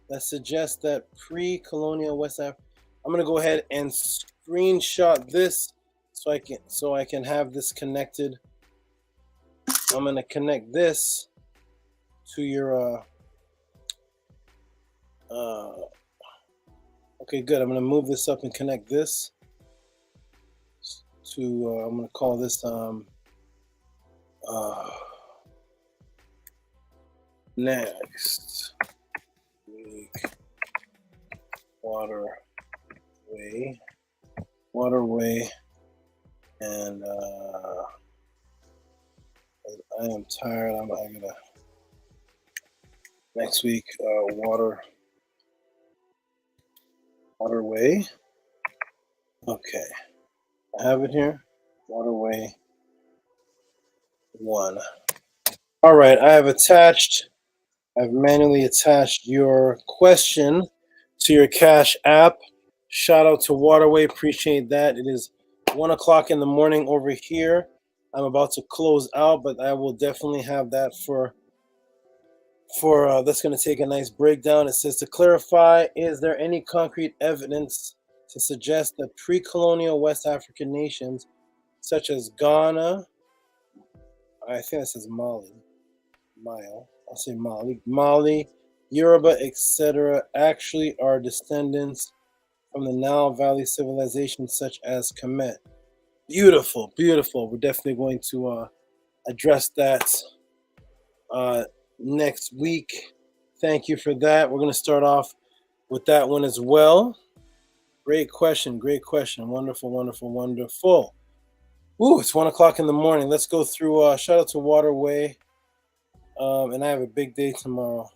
That suggests that pre-colonial West Africa. I'm gonna go ahead and screenshot this so I can have this connected. I'm gonna connect this to your okay, good. I'm gonna move this up and connect this to I'm gonna call this next week waterway and I am tired. I gotta next week waterway. Okay, I have it here. Waterway 1. All right, I've manually attached your question to your Cash app. Shout out to Waterway, appreciate that. It is 1 o'clock in the morning over here. I'm about to close out, but I will definitely have that for that's going to take a nice breakdown. It says, to clarify, is there any concrete evidence to suggest that pre-colonial West African nations such as Ghana, I think it says Mali, Yoruba, etc., actually are descendants from the Nile Valley civilization such as Kemet? Beautiful. We're definitely going to address that next week. Thank you for that. We're going to start off with that one as well. Great question. Wonderful. Ooh, it's 1 o'clock in the morning. Let's go through. Shout out to Waterway. And I have a big day tomorrow.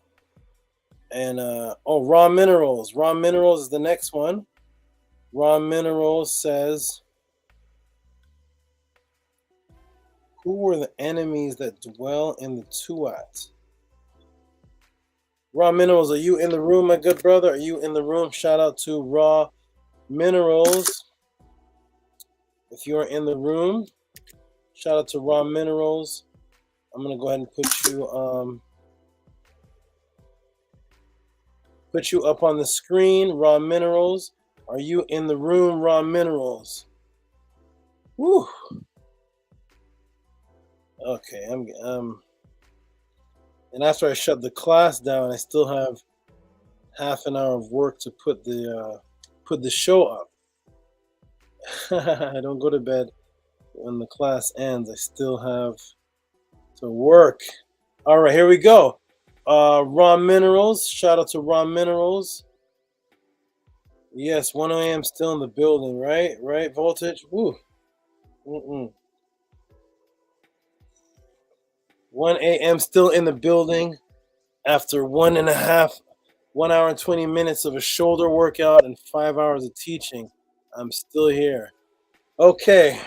And raw minerals. Raw minerals is the next one. Raw minerals says, who were the enemies that dwell in the Tuat? Raw minerals, are you in the room, my good brother? Are you in the room? Shout out to Raw Minerals. If you're in the room, shout out to Raw Minerals. I'm gonna go ahead and put you up on the screen. Raw Minerals, are you in the room? Raw Minerals. Woo. Okay, and after I shut the class down, I still have half an hour of work to put the show up. I don't go to bed when the class ends. I still have to work. All right, here we go. Raw Minerals. Shout out to Raw Minerals. Yes, 1 a.m. still in the building, right? Right, Voltage? Woo. 1 a.m. still in the building after 1 hour and 20 minutes of a shoulder workout and 5 hours of teaching. I'm still here. Okay.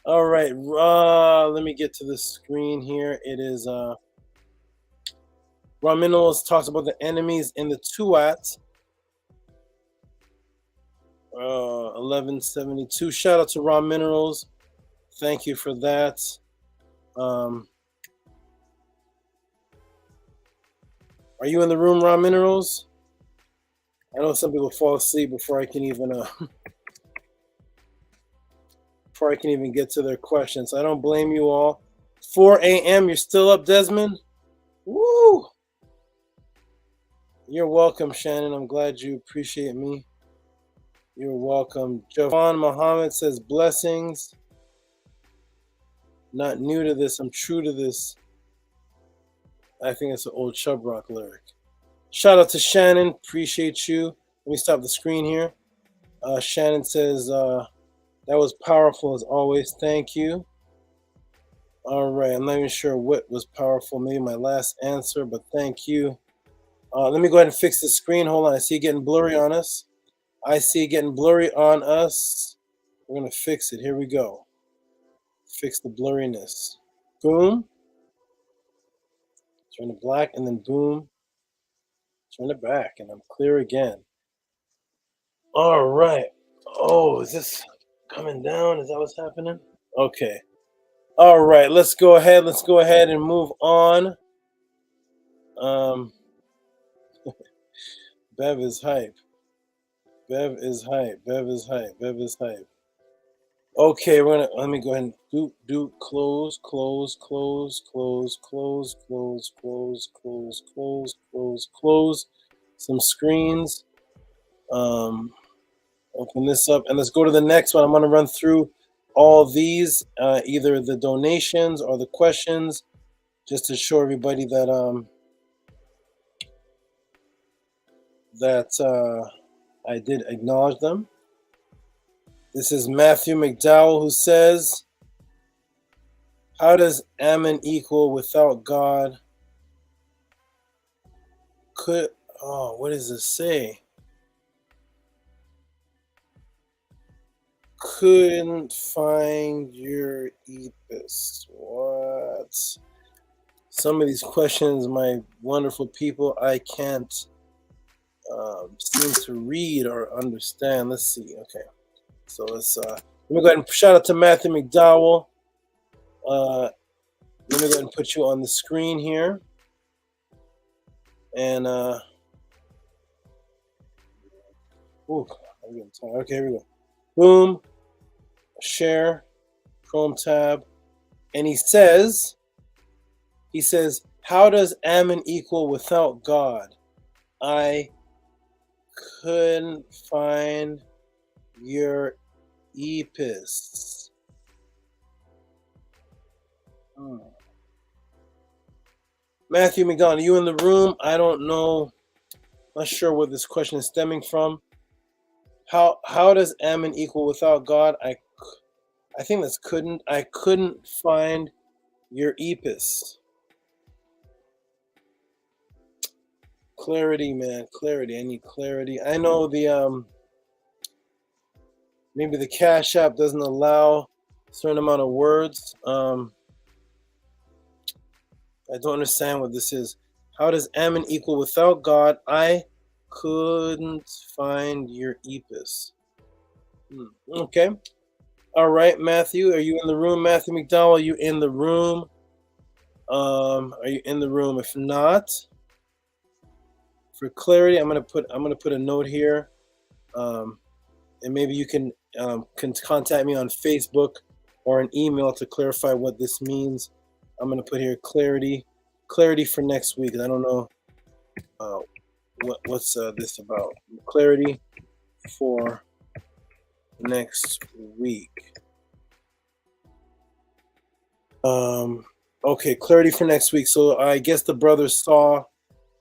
All right. Let me get to the screen here. It is Raw Minerals talks about the enemies in the Tuat. 1172. Shout out to Raw Minerals. Thank you for that. Are you in the room, Raw Minerals? I know some people fall asleep before I can even get to their questions. I don't blame you all. 4 a.m. You're still up, Desmond? Woo! You're welcome, Shannon. I'm glad you appreciate me. You're welcome. Javon Muhammad says blessings. Not new to this. I'm true to this. I think it's an old Chub Rock lyric. Shout out to Shannon. Appreciate you. Let me stop the screen here. Shannon says, that was powerful as always. Thank you. All right. I'm not even sure what was powerful. Maybe my last answer, but thank you. Let me go ahead and fix the screen. Hold on. I see it getting blurry on us. I see it getting blurry on us. We're going to fix it. Here we go. Fix the blurriness. Boom. Turn it black, and then boom. Turn it back, and I'm clear again. All right. Oh, is this coming down? Is that what's happening? Okay. All right. Let's go ahead. Let's go ahead and move on. Bev is hype. Bev is hype. Bev is hype. Bev is hype. Okay, let me go ahead and close some screens. Open this up and let's go to the next one. I'm going to run through all these, either the donations or the questions, just to show everybody that I did acknowledge them. This is Matthew McDowell, who says, how does Ammon equal without God? What does it say? Couldn't find your Epis. What? Some of these questions, my wonderful people, I can't seem to read or understand. Let's see. Okay. So let's let me go ahead and shout out to Matthew McDowell. Let me go ahead and put you on the screen here. And okay, here we go. Boom. Share. Chrome tab. And he says, how does Ammon equal without God? I couldn't find your Epis. Matthew McDonald, are you in the room? I don't know. Not sure where this question is stemming from. How does Ammon equal without God? I think that's couldn't. I couldn't find your Epis. Clarity, man. Clarity. I need clarity. I know the maybe the Cash App doesn't allow a certain amount of words. I don't understand what this is. How does Ammon equal without God? I couldn't find your Epis. Okay. All right, Matthew. Are you in the room? Matthew McDowell, are you in the room? Are you in the room? If not, for clarity, I'm gonna put a note here. And maybe you can contact me on Facebook or an email to clarify what this means. I'm going to put here clarity for next week. I don't know what's this about. Clarity for next week. Okay, clarity for next week. So I guess the brother saw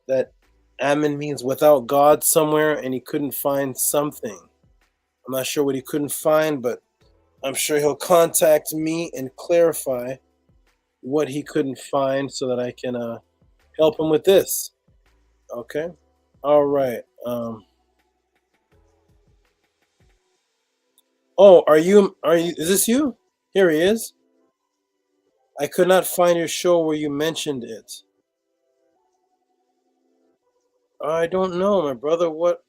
that Ammon means without God somewhere, and he couldn't find something. I'm not sure what he couldn't find, but I'm sure he'll contact me and clarify what he couldn't find so that I can help him with this. Okay? All right. Oh, are you, is this you? Here he is. I could not find your show where you mentioned it. I don't know, my brother. What?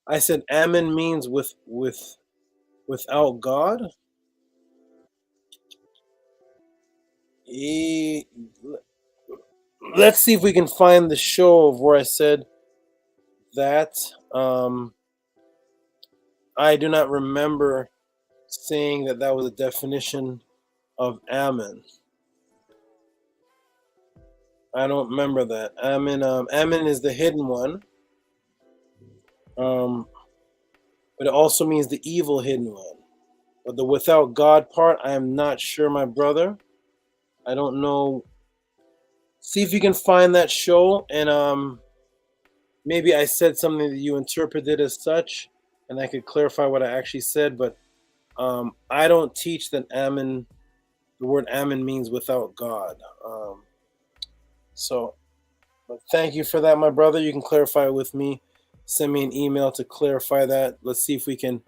I said Ammon means without God. Let's see if we can find the show of where I said that. I do not remember saying that was a definition of Ammon. I don't remember that. Ammon is the hidden one. But it also means the evil hidden one. But the without God part, I am not sure, my brother. I don't know. See if you can find that show and maybe I said something that you interpreted as such, and I could clarify what I actually said. But I don't teach that Amen. The word Amen means without God. But thank you for that, my brother. You can clarify it with me. Send me an email to clarify that. Let's see if we can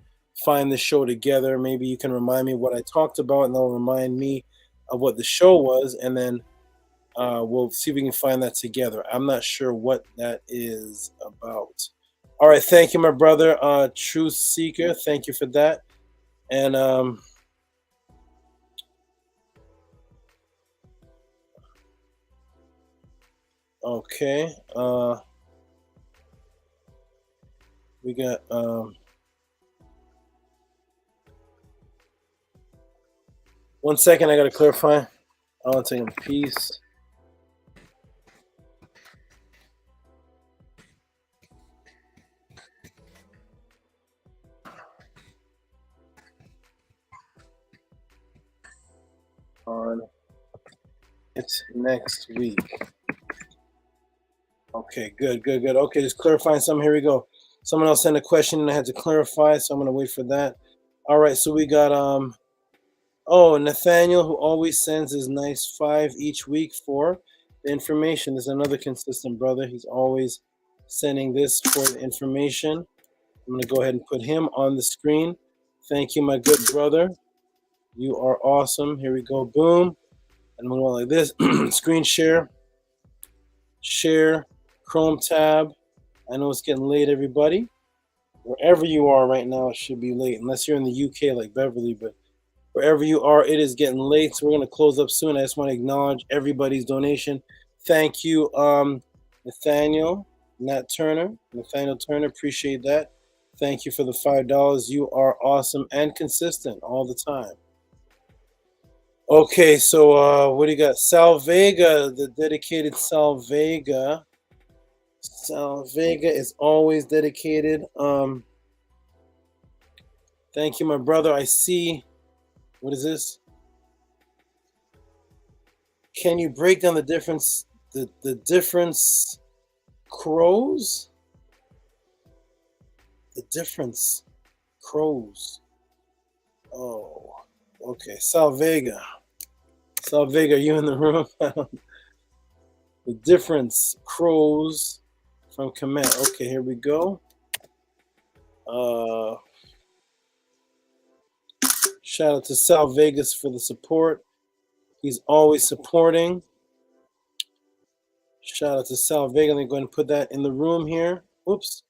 find the show together. Maybe you can remind me what I talked about, and they'll remind me of what the show was, and then we'll see if we can find that together. I'm not sure what that is about. All right, thank you, my brother, Truth Seeker. Thank you for that. And okay, we got one second. I gotta clarify. I want to take a piece. On it's next week. Okay, good. Okay, just clarifying something. Here we go. Someone else sent a question and I had to clarify, so I'm gonna wait for that. All right, so we got Nathaniel, who always sends his nice 5 each week for the information. There's another consistent brother. He's always sending this for the information. I'm gonna go ahead and put him on the screen. Thank you, my good brother. You are awesome. Here we go. Boom. And we'll go like this. Screen share. Share. Chrome tab. I know it's getting late, everybody. Wherever you are right now, it should be late. Unless you're in the UK like Beverly. But wherever you are, it is getting late. So we're going to close up soon. I just want to acknowledge everybody's donation. Thank you, Nathaniel Turner. Appreciate that. Thank you for the $5. You are awesome and consistent all the time. Okay, so what do you got? Sal Vega, the dedicated Sal Vega. Sal Vega is always dedicated. Thank you, my brother. I see. What is this? Can you break down the difference? The difference crows? The difference crows. Oh, okay. Sal Vega. Sal Vega, are you in the room? The difference crows from command. Okay, here we go. Shout out to Sal Vegas for the support. He's always supporting. Shout out to Sal Vega. Let me go ahead and put that in the room here. Oops.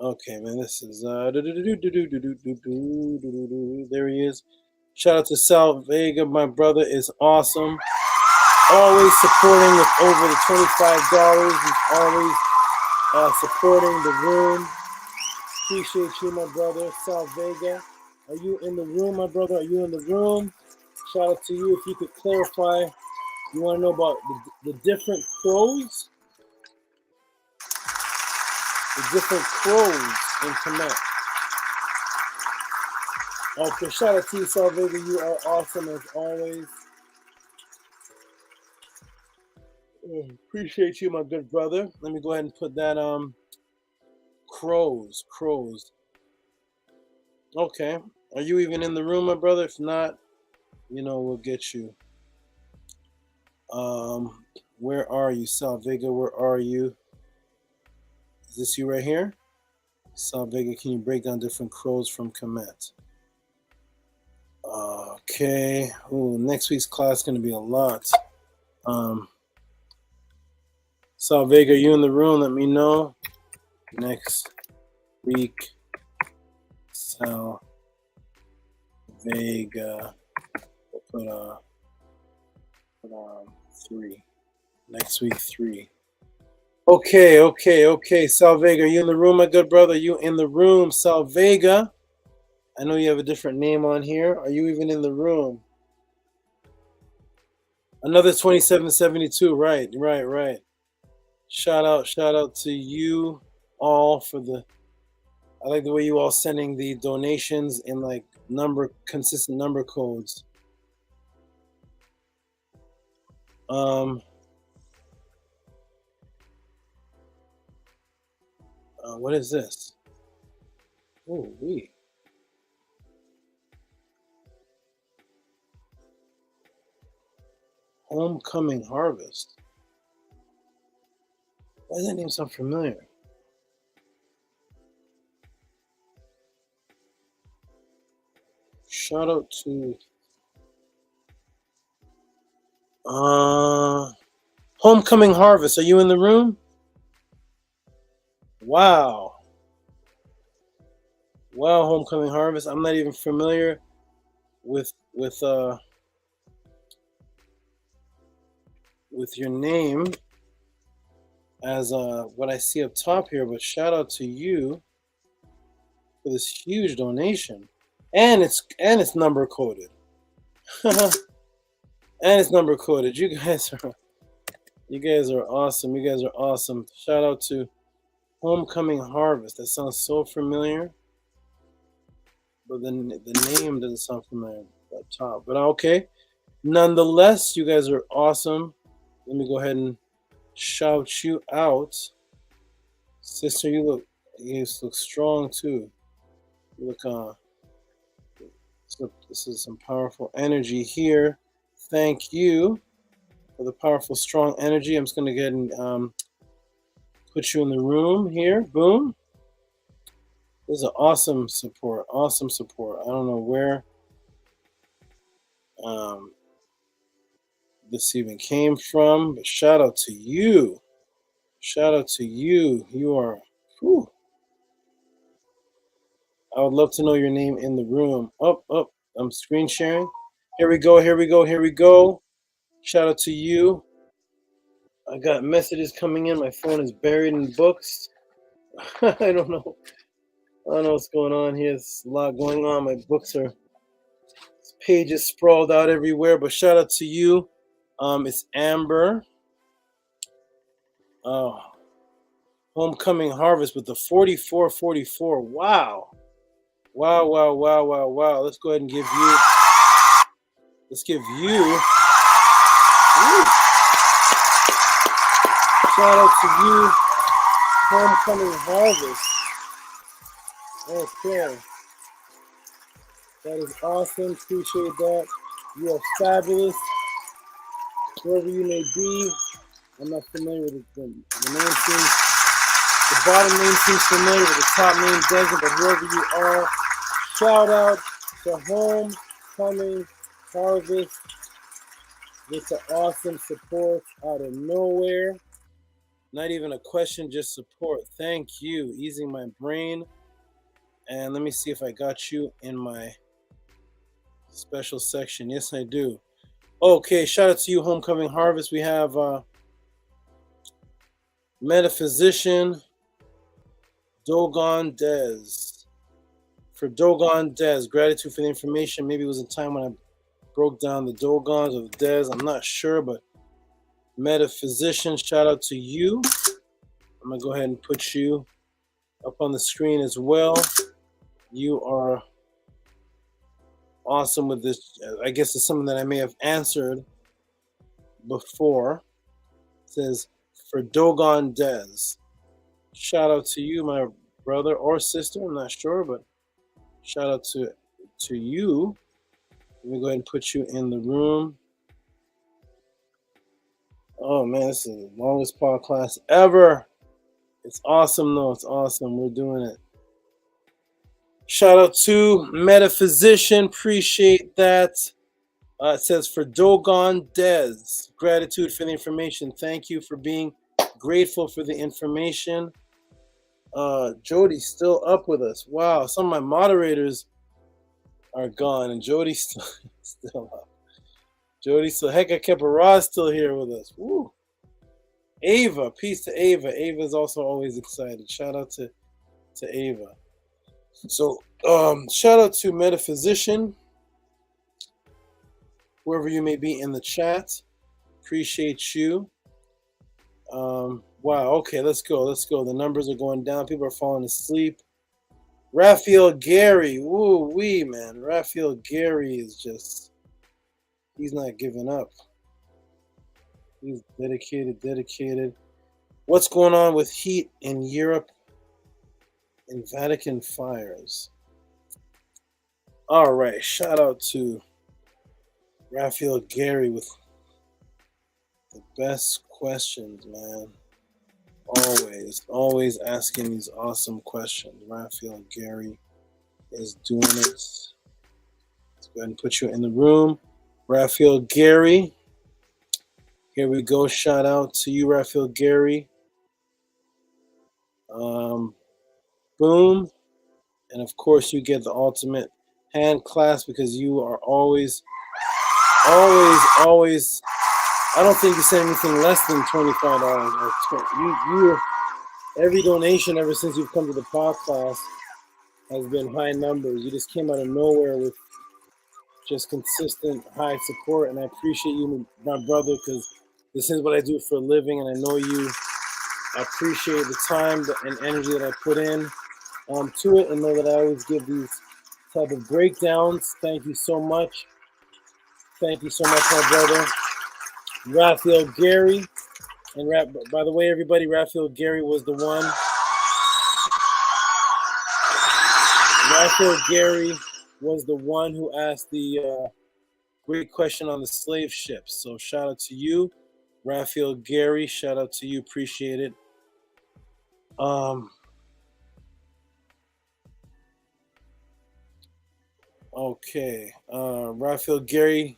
Okay, man, this is there he is. Shout out to Sal Vega. My brother is awesome. Always supporting with over the $25. He's always supporting the room. Appreciate you, my brother, Sal Vega. Are you in the room, my brother? Are you in the room? Shout out to you. If you could clarify, you want to know about the different crows? The different crows in Kemet. Okay, shout out to you, Sal Vega. You are awesome as always. Appreciate you, my good brother. Let me go ahead and put that crows. Okay. Are you even in the room, my brother? If not, we'll get you. Where are you, Sal Vega? Where are you? Is this you right here? Sal Vega, can you break down different crows from Kemet? Okay. Ooh, next week's class is going to be a lot. Sal Vega, are you in the room? Let me know. Next week, Sal Vega. We'll put on 3. Next week, 3. Okay. Sal Vega, are you in the room, my good brother? Are you in the room, Sal Vega? I know you have a different name on here. Are you even in the room? Another 2772. Right. Shout out to you all for I like the way you all sending the donations in like consistent number codes. What is this? Oh, we. Homecoming Harvest. Why does that name sound familiar? Shout out to Homecoming Harvest. Are you in the room? Wow. Wow, Homecoming Harvest. I'm not even familiar with your name as what I see up top here, but shout out to you for this huge donation. And it's number coded. And it's number coded. You guys are awesome. You guys are awesome. Shout out to Homecoming Harvest. That sounds so familiar. But the name doesn't sound familiar up top. But okay. Nonetheless, you guys are awesome. Let me go ahead and shout you out. Sister, you look strong too. You look this is some powerful energy here. Thank you for the powerful, strong energy. I'm just going to go ahead and put you in the room here. Boom. This is an awesome support. Awesome support. I don't know where this even came from, but shout out to you. Shout out to you. You are, whew. I would love to know your name in the room. I'm screen sharing. Here we go. Shout out to you. I got messages coming in. My phone is buried in books. I don't know what's going on here. There's a lot going on. My books are pages sprawled out everywhere. But shout out to you. It's Amber. Homecoming Harvest with the 4444. Wow. Let's go ahead and give you. Ooh. Shout out to you, Homecoming Harvest. Okay. That is awesome. Appreciate that. You are fabulous. Wherever you may be. I'm not familiar with the name seems. The bottom name seems familiar, but the top name doesn't. But whoever you are, shout out to Homecoming Harvest with the awesome support out of nowhere. Not even a question, just support. Thank you. Easing my brain. And let me see if I got you in my special section. Yes, I do. Okay, shout out to you, Homecoming Harvest. We have Metaphysician Dogon Des. For Dogon Des, gratitude for the information. Maybe it was a time when I broke down the Dogons or the Des. I'm not sure, but Metaphysician, shout out to you. I'm going to go ahead and put you up on the screen as well. You are awesome with this. I guess it's something that I may have answered before. It says, for Dogon Des. Shout out to you, my brother or sister. I'm not sure, but shout out to you. Let me go ahead and put you in the room. Oh, man, this is the longest podcast ever. It's awesome, though. It's awesome. We're doing it. Shout out to Metaphysician. Appreciate that. It says, for Dogon Des, gratitude for the information. Thank you for being grateful for the information. Jody's still up with us. Wow, some of my moderators are gone, and Jody's still up. Jody, so heck, I kept Roz still here with us. Woo. Ava, peace to Ava. Ava's also always excited. Shout out to Ava. So, shout out to Metaphysician, whoever you may be in the chat. Appreciate you. Wow, okay, let's go. The numbers are going down. People are falling asleep. Raphael Gary, woo-wee, man. Raphael Gary is just, he's not giving up. He's dedicated. What's going on with heat in Europe and Vatican fires. All right, shout out to Raphael Gary with the best questions, man. Always asking these awesome questions. Raphael Gary is doing it. Let's go ahead and put you in the room. Raphael Gary. Here we go. Shout out to you, Raphael Gary. Boom. And of course, you get the ultimate hand clasp because you are always. I don't think you said anything less than $25. You every donation ever since you've come to the Podclass has been high numbers. You just came out of nowhere with just consistent high support, and I appreciate you, my brother, because this is what I do for a living, and I know you appreciate the time and energy that I put in to it, and know that I always give these type of breakdowns. Thank you so much. Thank you so much, my brother. Raphael Gary. And by the way, everybody, Raphael Gary was the one. Raphael Gary was the one who asked the great question on the slave ships. So shout out to you, Raphael Gary. Shout out to you. Appreciate it. Okay. Raphael Gary,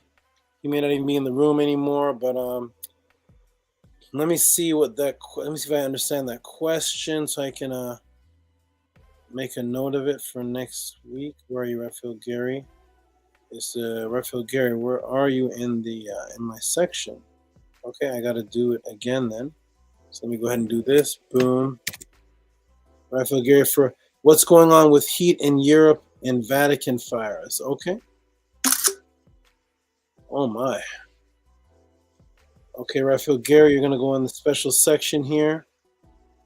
he may not even be in the room anymore, but let me see if I understand that question so I can make a note of it for next week. Where are you, Raphael Gary? It's Raphael Gary. Where are you in my section? Okay, I got to do it again then. So let me go ahead and do this. Boom. Raphael Gary for what's going on with heat in Europe and Vatican fires. Okay. Oh my. Okay, Raphael Gary, you're going to go in the special section here,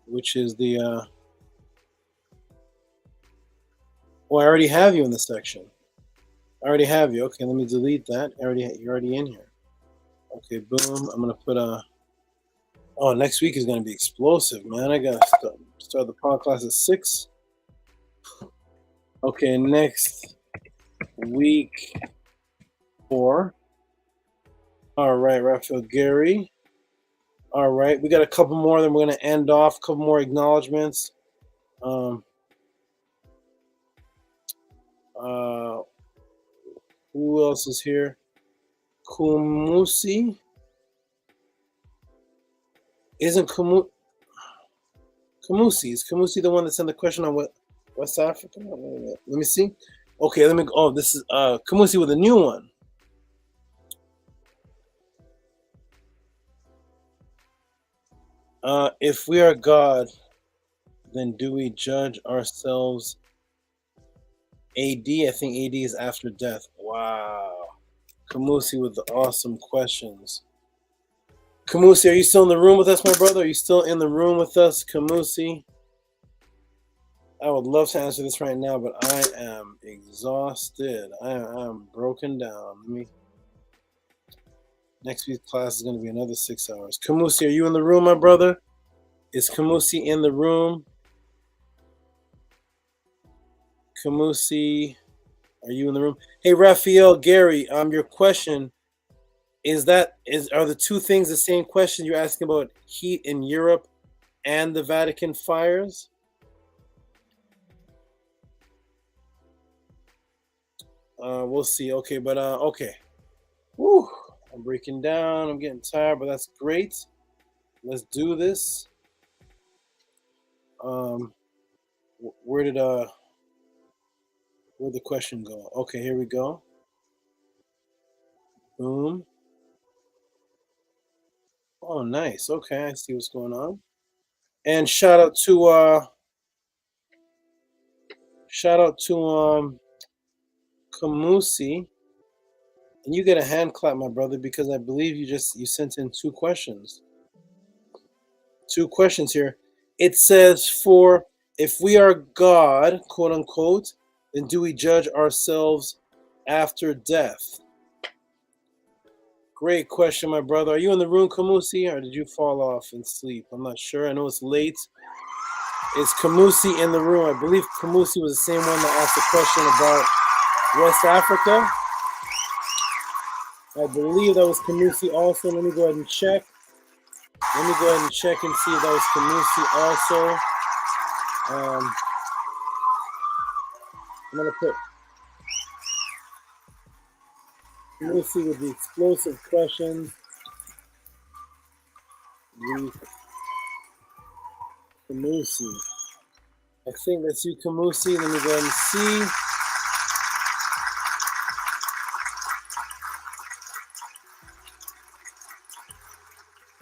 which is the... I already have you in the section. I already have you. Okay, let me delete that. You're already in here. Okay, boom. I'm going to put Oh, next week is going to be explosive, man. I got to start the Podclass at 6. Okay, next week 4. All right, Raphael Gary. All right, we got a couple more, then we're going to end off. A couple more acknowledgments. Who else is here? Kumusi. Isn't Kumusi? Is Kumusi the one that sent the question on West Africa? Let me see. Okay, let me. Oh, this is Kumusi with a new one. If we are God, then do we judge ourselves? AD, I think AD is after death. Wow. Kumusi with the awesome questions. Kumusi, are you still in the room with us, my brother? Are you still in the room with us, Kumusi? I would love to answer this right now, but I am exhausted. I am broken down. Next week's class is going to be another 6 hours. Kumusi, are you in the room, my brother? Is Kumusi in the room? Kumusi, are you in the room? Hey, Raphael Gary, your question are the two things the same question? You're asking about heat in Europe and the Vatican fires? We'll see. Okay, but okay. Woo, I'm breaking down. I'm getting tired, but that's great. Let's do this. Where'd the question go? Okay, here we go. Boom. Oh, nice. Okay, I see what's going on. And shout out to Kumusi. And you get a hand clap, my brother, because I believe you sent in 2 questions. 2 questions here. It says, for if we are God, quote unquote, then do we judge ourselves after death? Great question, my brother. Are you in the room, Kumusi, or did you fall off and sleep? I'm not sure. I know it's late. Is Kamusi in the room? I believe Kamusi was the same one that asked the question about West Africa. I believe that was Kamusi also. Let me go ahead and check. Let me go ahead and check and see if that was Kamusi also. I'm going to put Kamusi with the explosive questions. Kamusi. I think that's you, Kamusi. Let me go ahead and see.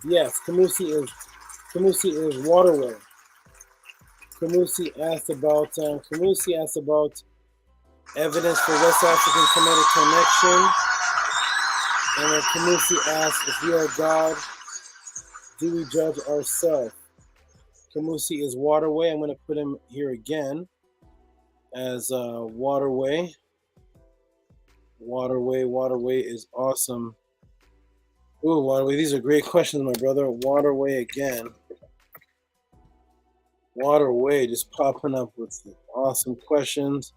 Yes, Kamusi is waterway. Kamusi asked about evidence for West African Kemetic connection. And then Kamusi asked, if we are God, do we judge ourselves? Kamusi is waterway. I'm going to put him here again as waterway. Waterway is awesome. Ooh, waterway. These are great questions, my brother. Waterway again. Waterway just popping up with awesome questions.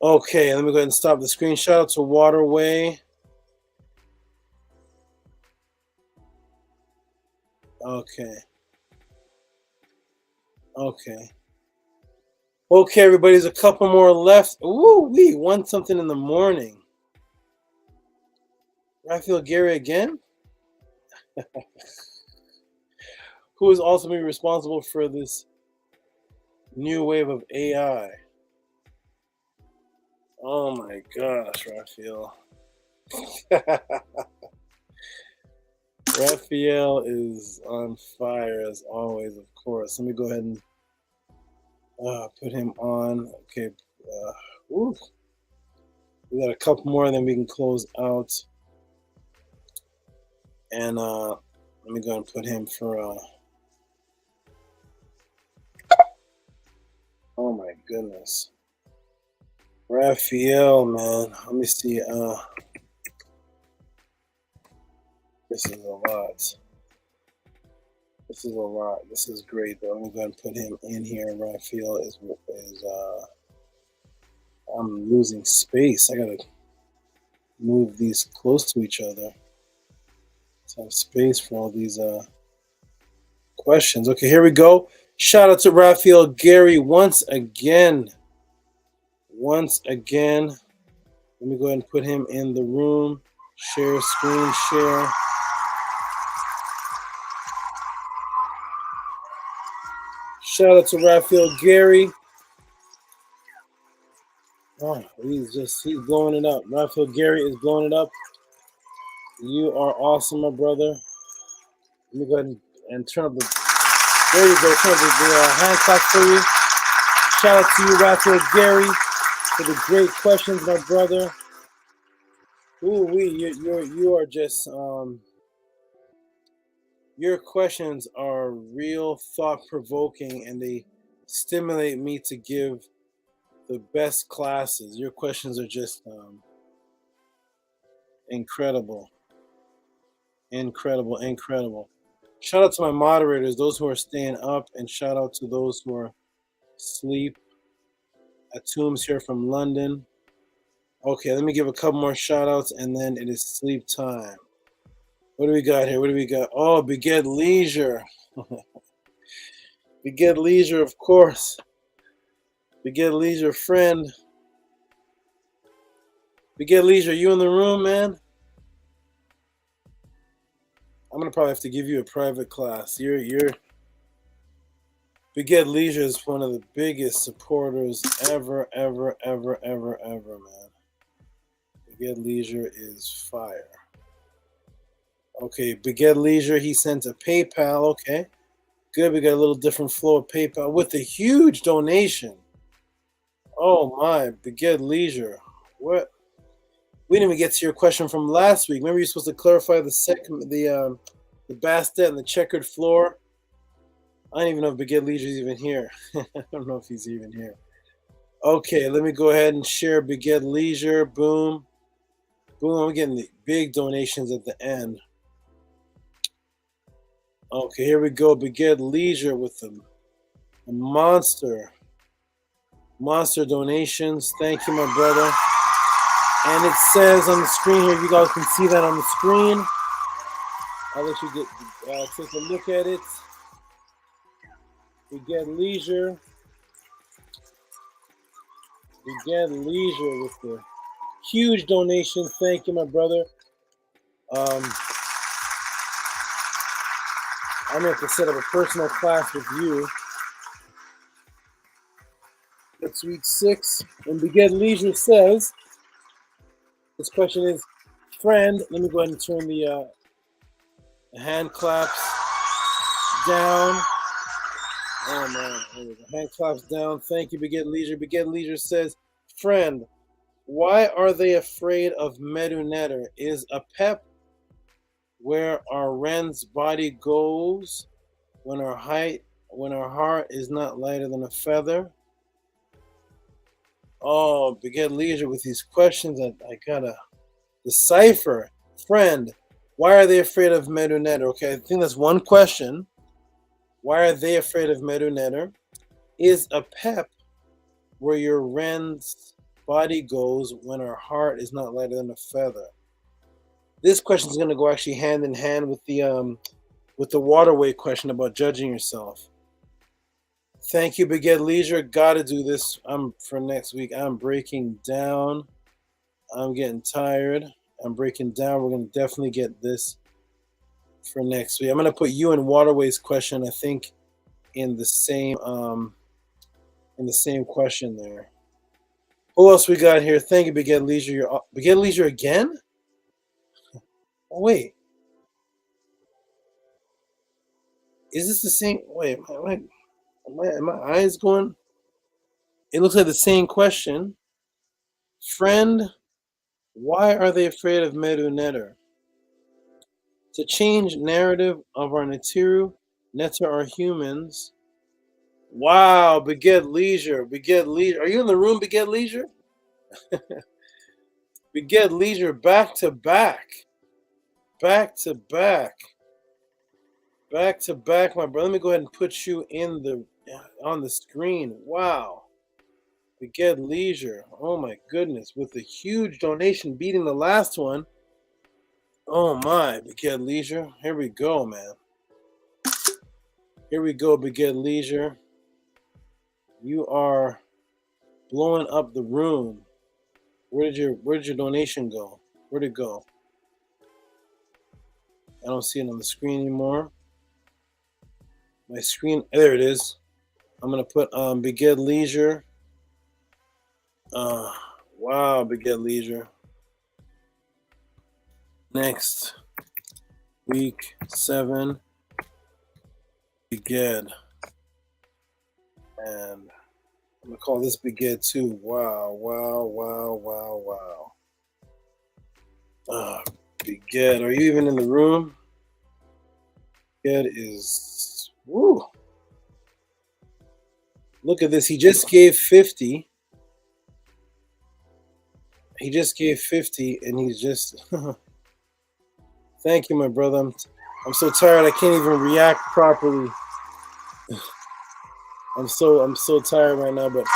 Okay, let me go ahead and stop the screen. Shout out to Waterway. Okay, everybody, there's a couple more left. Ooh, we won something in the morning. Raphael Gary again? Who is ultimately responsible for this new wave of AI? Oh my gosh, Raphael. Raphael is on fire as always, of course. Let me go ahead and put him on. Okay. We got a couple more, then we can close out. And let me go ahead and put him for. Oh my goodness. Raphael, man. Let me see. This is a lot. This is great, though. I'm going to put him in here. Raphael is I'm losing space. I got to move these close to each other to have space for all these questions. Okay, here we go. Shout out to Raphael Gary once again. Let me go ahead and put him in the room. Share screen, share. Shout out to Raphael Gary. Oh, he's blowing it up. Raphael Gary is blowing it up. You are awesome, my brother. Let me go ahead and turn up the. There you go. Turn up the hand clap for you. Shout out to you, Raphael Gary, for the great questions, my brother. Ooh, you are just your questions are real thought-provoking, and they stimulate me to give the best classes. Your questions are just incredible. Shout out to my moderators, those who are staying up, and shout out to those who are asleep. Atum's here from London. Okay, let me give a couple more shout outs, and then it is sleep time. What do we got here? Oh, Beged Leisure. Beged Leisure, of course. Beged Leisure, friend. Beged Leisure, you in the room, man? I'm gonna probably have to give you a private class. Beged Leisure is one of the biggest supporters ever, man. Beged Leisure is fire. Okay, Beged Leisure, he sent a PayPal. Okay, good. We got a little different flow of PayPal with a huge donation. Oh my, Beged Leisure. What? We didn't even get to your question from last week. Remember, you're supposed to clarify the bastet and the checkered floor. I don't even know if Beged Leisure is even here. I don't know if he's even here. Okay, let me go ahead and share Beged Leisure. Boom. I'm getting the big donations at the end. Okay, here we go. Beged Leisure with them. A monster donations. Thank you, my brother. And it says on the screen here, you guys can see that on the screen. I'll let you take a look at it. We get leisure. With the huge donation. Thank you, my brother. I'm going to have to set up a personal class with you. It's week 6. And Beget Leisure says, this question is, friend, let me go ahead and turn the hand claps down. Oh man, there we go. Hand claps down. Thank you, Beget Leisure. Beget Leisure says, friend, why are they afraid of Medu Neter? Is a pep where our Ren's body goes when our heart is not lighter than a feather? Oh, Beget Leisure with these questions that I gotta decipher. Friend, why are they afraid of Medu Neter? Okay, I think that's one question. Why are they afraid of Medu Neter? Is a pep where your Ren's body goes when our heart is not lighter than a feather? This question is going to go actually hand in hand with the waterway question about judging yourself. Thank you, Beget Leisure. Got to do this for next week. I'm breaking down. I'm getting tired. I'm breaking down. We're going to definitely get this for next week. I'm going to put you and Waterways question, I think, in the same question there. Who else we got here? Thank you, Beget Leisure. Beget Leisure again? Oh, wait. Is this the same? Wait, am my eyes going? It looks like the same question. Friend, why are they afraid of Medu Neter? To change narrative of our Neteru, Neter are humans. Wow, Beget Leisure. Beget Leisure. Are you in the room, Beget Leisure? Beget Leisure, back to back. Back to back. Back to back, my brother. Let me go ahead and put you on the screen. Wow. Beget Leisure. Oh my goodness. With a huge donation beating the last one. Oh my, Beget Leisure. Here we go, man. Here we go, Beget Leisure. You are blowing up the room. Where did your donation go? Where'd it go? I don't see it on the screen anymore. My screen, there it is. I'm gonna put Beget Leisure. Wow, Beget Leisure. Next week 7, Beget, and I'm gonna call this Beget too. Wow. Beget, are you even in the room? Beget is, woo. Look at this. He just gave 50. He just gave 50, and he's just. Thank you, my brother. I'm so tired. I can't even react properly. I'm so tired right now. But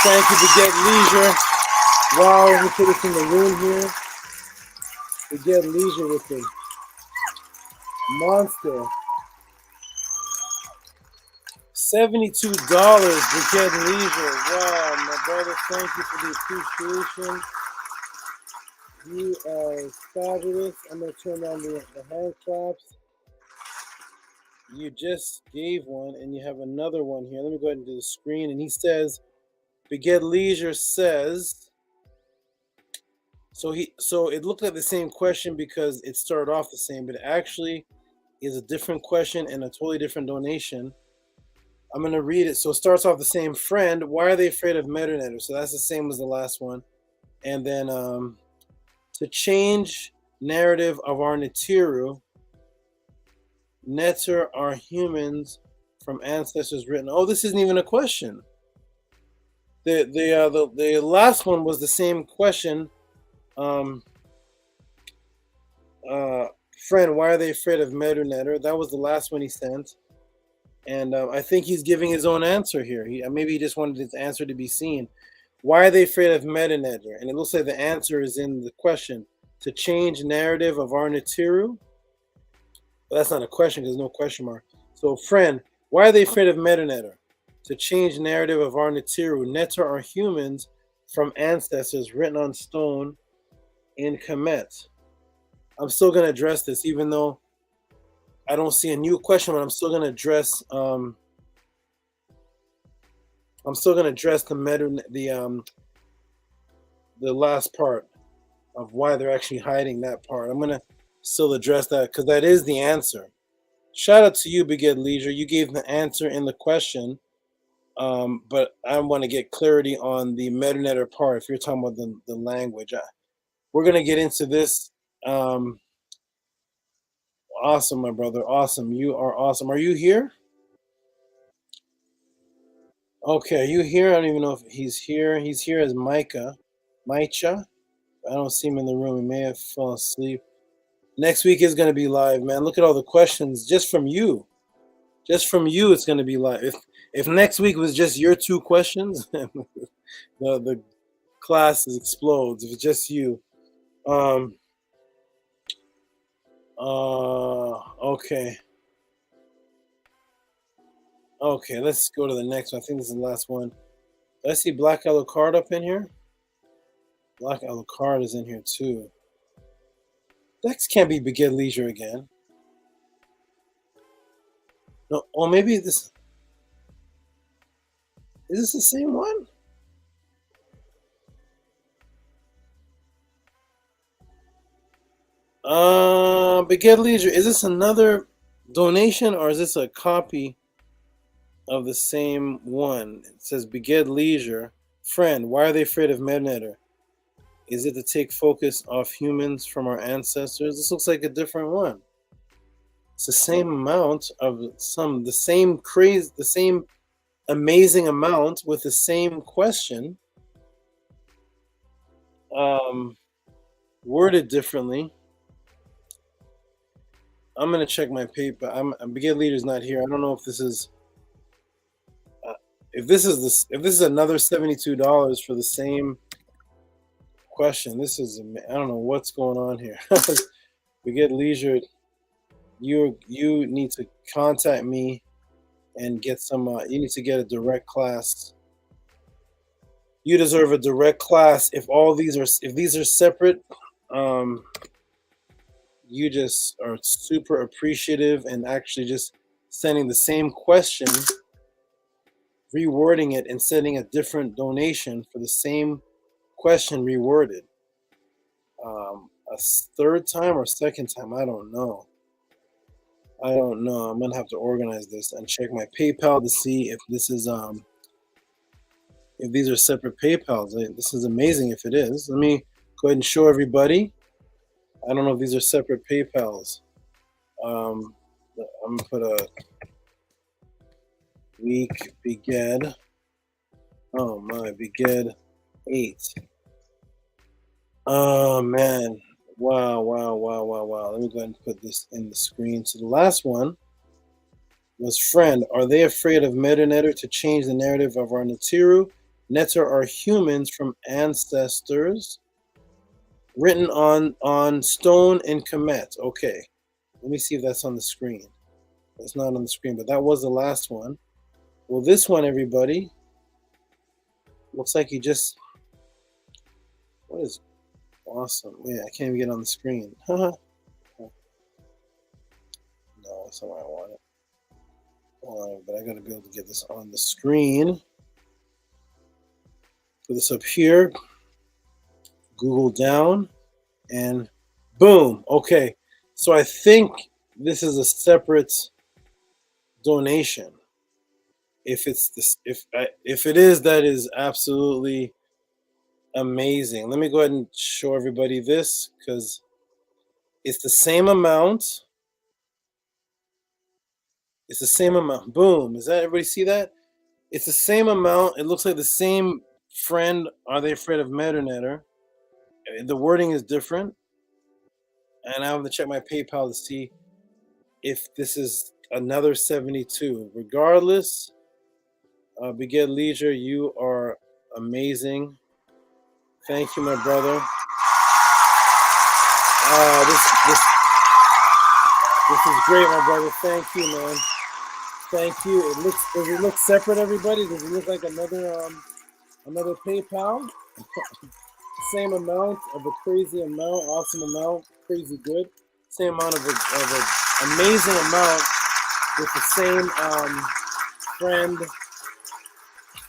thank you, Beget Leisure. Wow, let me put this in the room here. Beget Leisure with the monster. $72, Beget Leisure. Wow, my brother, thank you for the appreciation. You are fabulous. I'm going to turn on the hand claps. You just gave one, and you have another one here. Let me go ahead and do the screen. And he says, Beget Leisure says, so it looked like the same question because it started off the same, but it actually is a different question and a totally different donation. I'm going to read it. So it starts off the same. Friend, why are they afraid of Medu Neter? So that's the same as the last one. And then to change narrative of our Neteru, Neter are humans from ancestors written. Oh, this isn't even a question. The last one was the same question. Friend, why are they afraid of Medu Neter? That was the last one he sent. And I think he's giving his own answer here. Maybe he just wanted his answer to be seen. Why are they afraid of Meta-Netter? And it looks like the answer is in the question. To change narrative of our Natiru? Well, that's not a question because there's no question mark. So, friend, why are they afraid of Meta-Netter? To change narrative of our Natiru. Netter are humans from ancestors written on stone in Kemet. I'm still going to address this, even though I don't see a new question, but I'm still going to address the last part of why they're actually hiding that part. I'm going to still address that because that is the answer. Shout out to you, Beged Leisure. You gave the answer in the question, but I want to get clarity on the Meta-Netter part if you're talking about the language. We're going to get into this. Awesome, my brother. Awesome. You are awesome. Are you here? Okay, are you here? I don't even know if he's here. He's here as Maicha. I don't see him in the room. He may have fallen asleep. Next week is going to be live, man. Look at all the questions just from you. Just from you, it's going to be live. If next week was just your 2 questions, the class explodes. If it's just you. Okay. Okay, let's go to the next one. I think this is the last one. Did I see Black Alucard up in here? Black Alucard is in here too. Dex can't be Beged Leisure again. No, or maybe this. Is this the same one? Beged Leisure, is this another donation or is this a copy of the same one? It says Beged Leisure. Friend, why are they afraid of Meta-Netter? Is it to take focus off humans from our ancestors? This looks like a different one. It's the same amount of the same amazing amount with the same question, worded differently. I'm gonna check my paper. Beged Leader's not here. I don't know if this is if this is another $72 for the same question. This is, I don't know what's going on here. Beged Leisure, you need to contact me and get some. You need to get a direct class. You deserve a direct class. If these are separate, you just are super appreciative and actually just sending the same question, rewording it, and sending a different donation for the same question reworded. A third time or second time, I don't know. I'm gonna have to organize this and check my PayPal to see if this is if these are separate PayPals. This is amazing if it is. Let me go ahead and show everybody. I don't know if these are separate PayPals. I'm gonna put a week Beged. Oh my, Beged 8. Oh man. Wow. Let me go ahead and put this in the screen. So the last one was, friend, are they afraid of Meta-Netter to change the narrative of our Natiru? Netter are humans from ancestors written on stone in Kemet. Okay. Let me see if that's on the screen. It's not on the screen, but that was the last one. Well, this one, everybody, looks like you just... What is... Awesome. Wait, I can't even get on the screen. No, that's not what I wanted. Hold on, but I gotta be able to get this on the screen. Put this up here. Google down, and boom. Okay, so I think this is a separate donation. If it's this, if it is, that is absolutely amazing. Let me go ahead and show everybody this because it's the same amount. It's the same amount. Boom. Does that everybody see that? It's the same amount. It looks like the same friend. Are they afraid of Meta-Netter? The wording is different. And I have to check my PayPal to see if this is another 72. Regardless, Beget Leisure, you are amazing. Thank you, my brother. This is great, my brother. Thank you, man. Thank you. Does it look separate, everybody? Does it look like another PayPal? Same amount of a crazy amount, awesome amount, crazy good. Same amount of an amazing amount with the same friend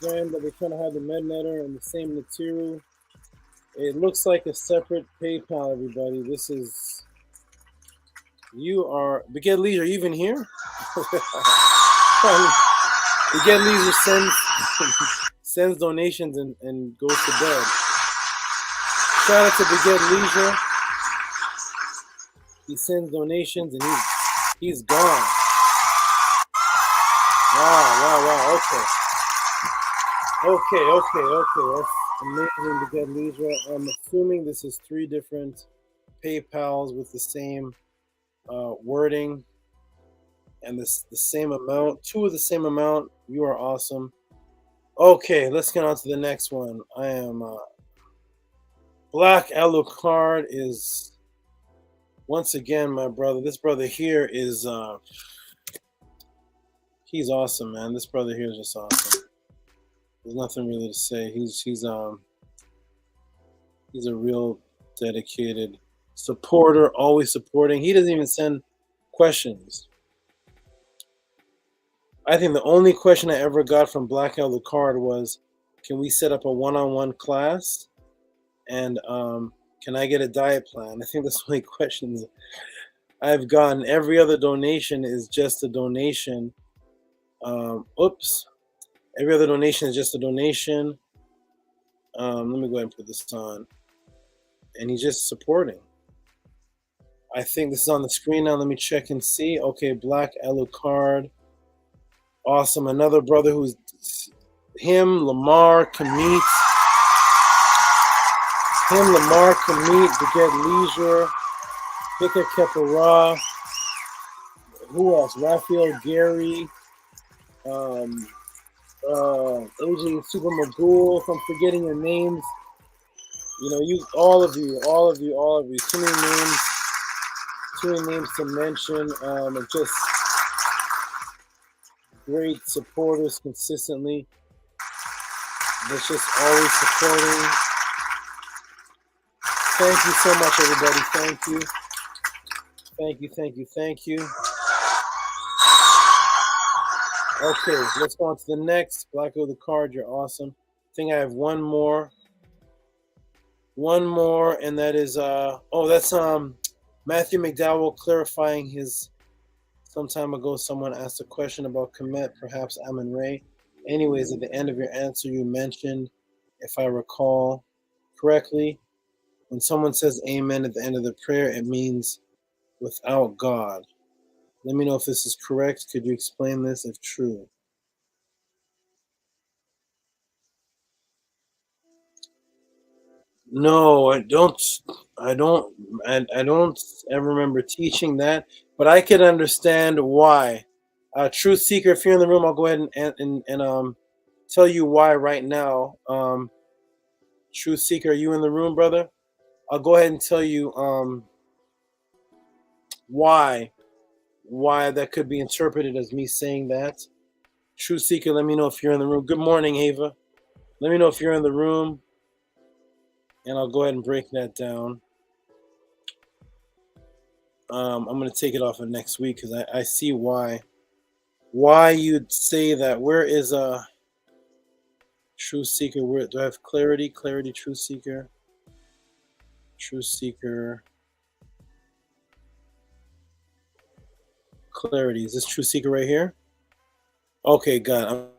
that we're trying to have the Mednetter and the same material. It looks like a separate PayPal, everybody. This is, you are, Beget Leisure, are you even here? Beget Leisure sends donations and goes to bed. Shout out to Beget Leisure. He sends donations and he's gone. Wow. Okay. That's amazing, Beget Leisure. I'm assuming this is 3 different PayPals with the same wording and the same amount. 2 of the same amount. You are awesome. Okay, let's get on to the next one. I am Black Alucard is once again my brother. This brother here is he's awesome, man. This brother here is just awesome. There's nothing really to say. He's a real dedicated supporter, always supporting. He doesn't even send questions. I think the only question I ever got from Black Alucard was, can we set up a one-on-one class? And can I get a diet plan? I think that's the only questions I've gotten. Every other donation is just a donation. Every other donation is just a donation. Let me go ahead and put this on. And he's just supporting. I think this is on the screen now. Let me check and see. Okay, Black Alucard. Awesome. Another brother who's him, Lamar, Kamit. Beget Leisure, Hika Kepara. Who else? Raphael Gary. AJ Super Magoo. If I'm forgetting your names, all of you. Too many names to mention. And just great supporters consistently. That's just always supporting. Thank you so much, everybody. Thank you. Okay, let's go on to the next. Black Alucard, you're awesome. I think I have one more, and that is that's Matthew McDowell clarifying his. Some time ago, someone asked a question about Kemet, perhaps Amun-Re. Anyways, at the end of your answer, you mentioned, if I recall correctly, when someone says amen at the end of the prayer, it means without God. Let me know if this is correct. Could you explain this if true? No, I don't ever remember teaching that, but I can understand why. Truth Seeker, if you're in the room, I'll go ahead and tell you why right now. Truth Seeker, are you in the room, brother? I'll go ahead and tell you why that could be interpreted as me saying that. Truth Seeker, let me know if you're in the room. Good morning, Ava. Let me know if you're in the room, and I'll go ahead and break that down. I'm going to take it off of next week because I see why you'd say that. Where is Truth Seeker? Where do I have clarity? Truth Seeker. Clarity. Is this Truth Seeker right here? Okay, got it.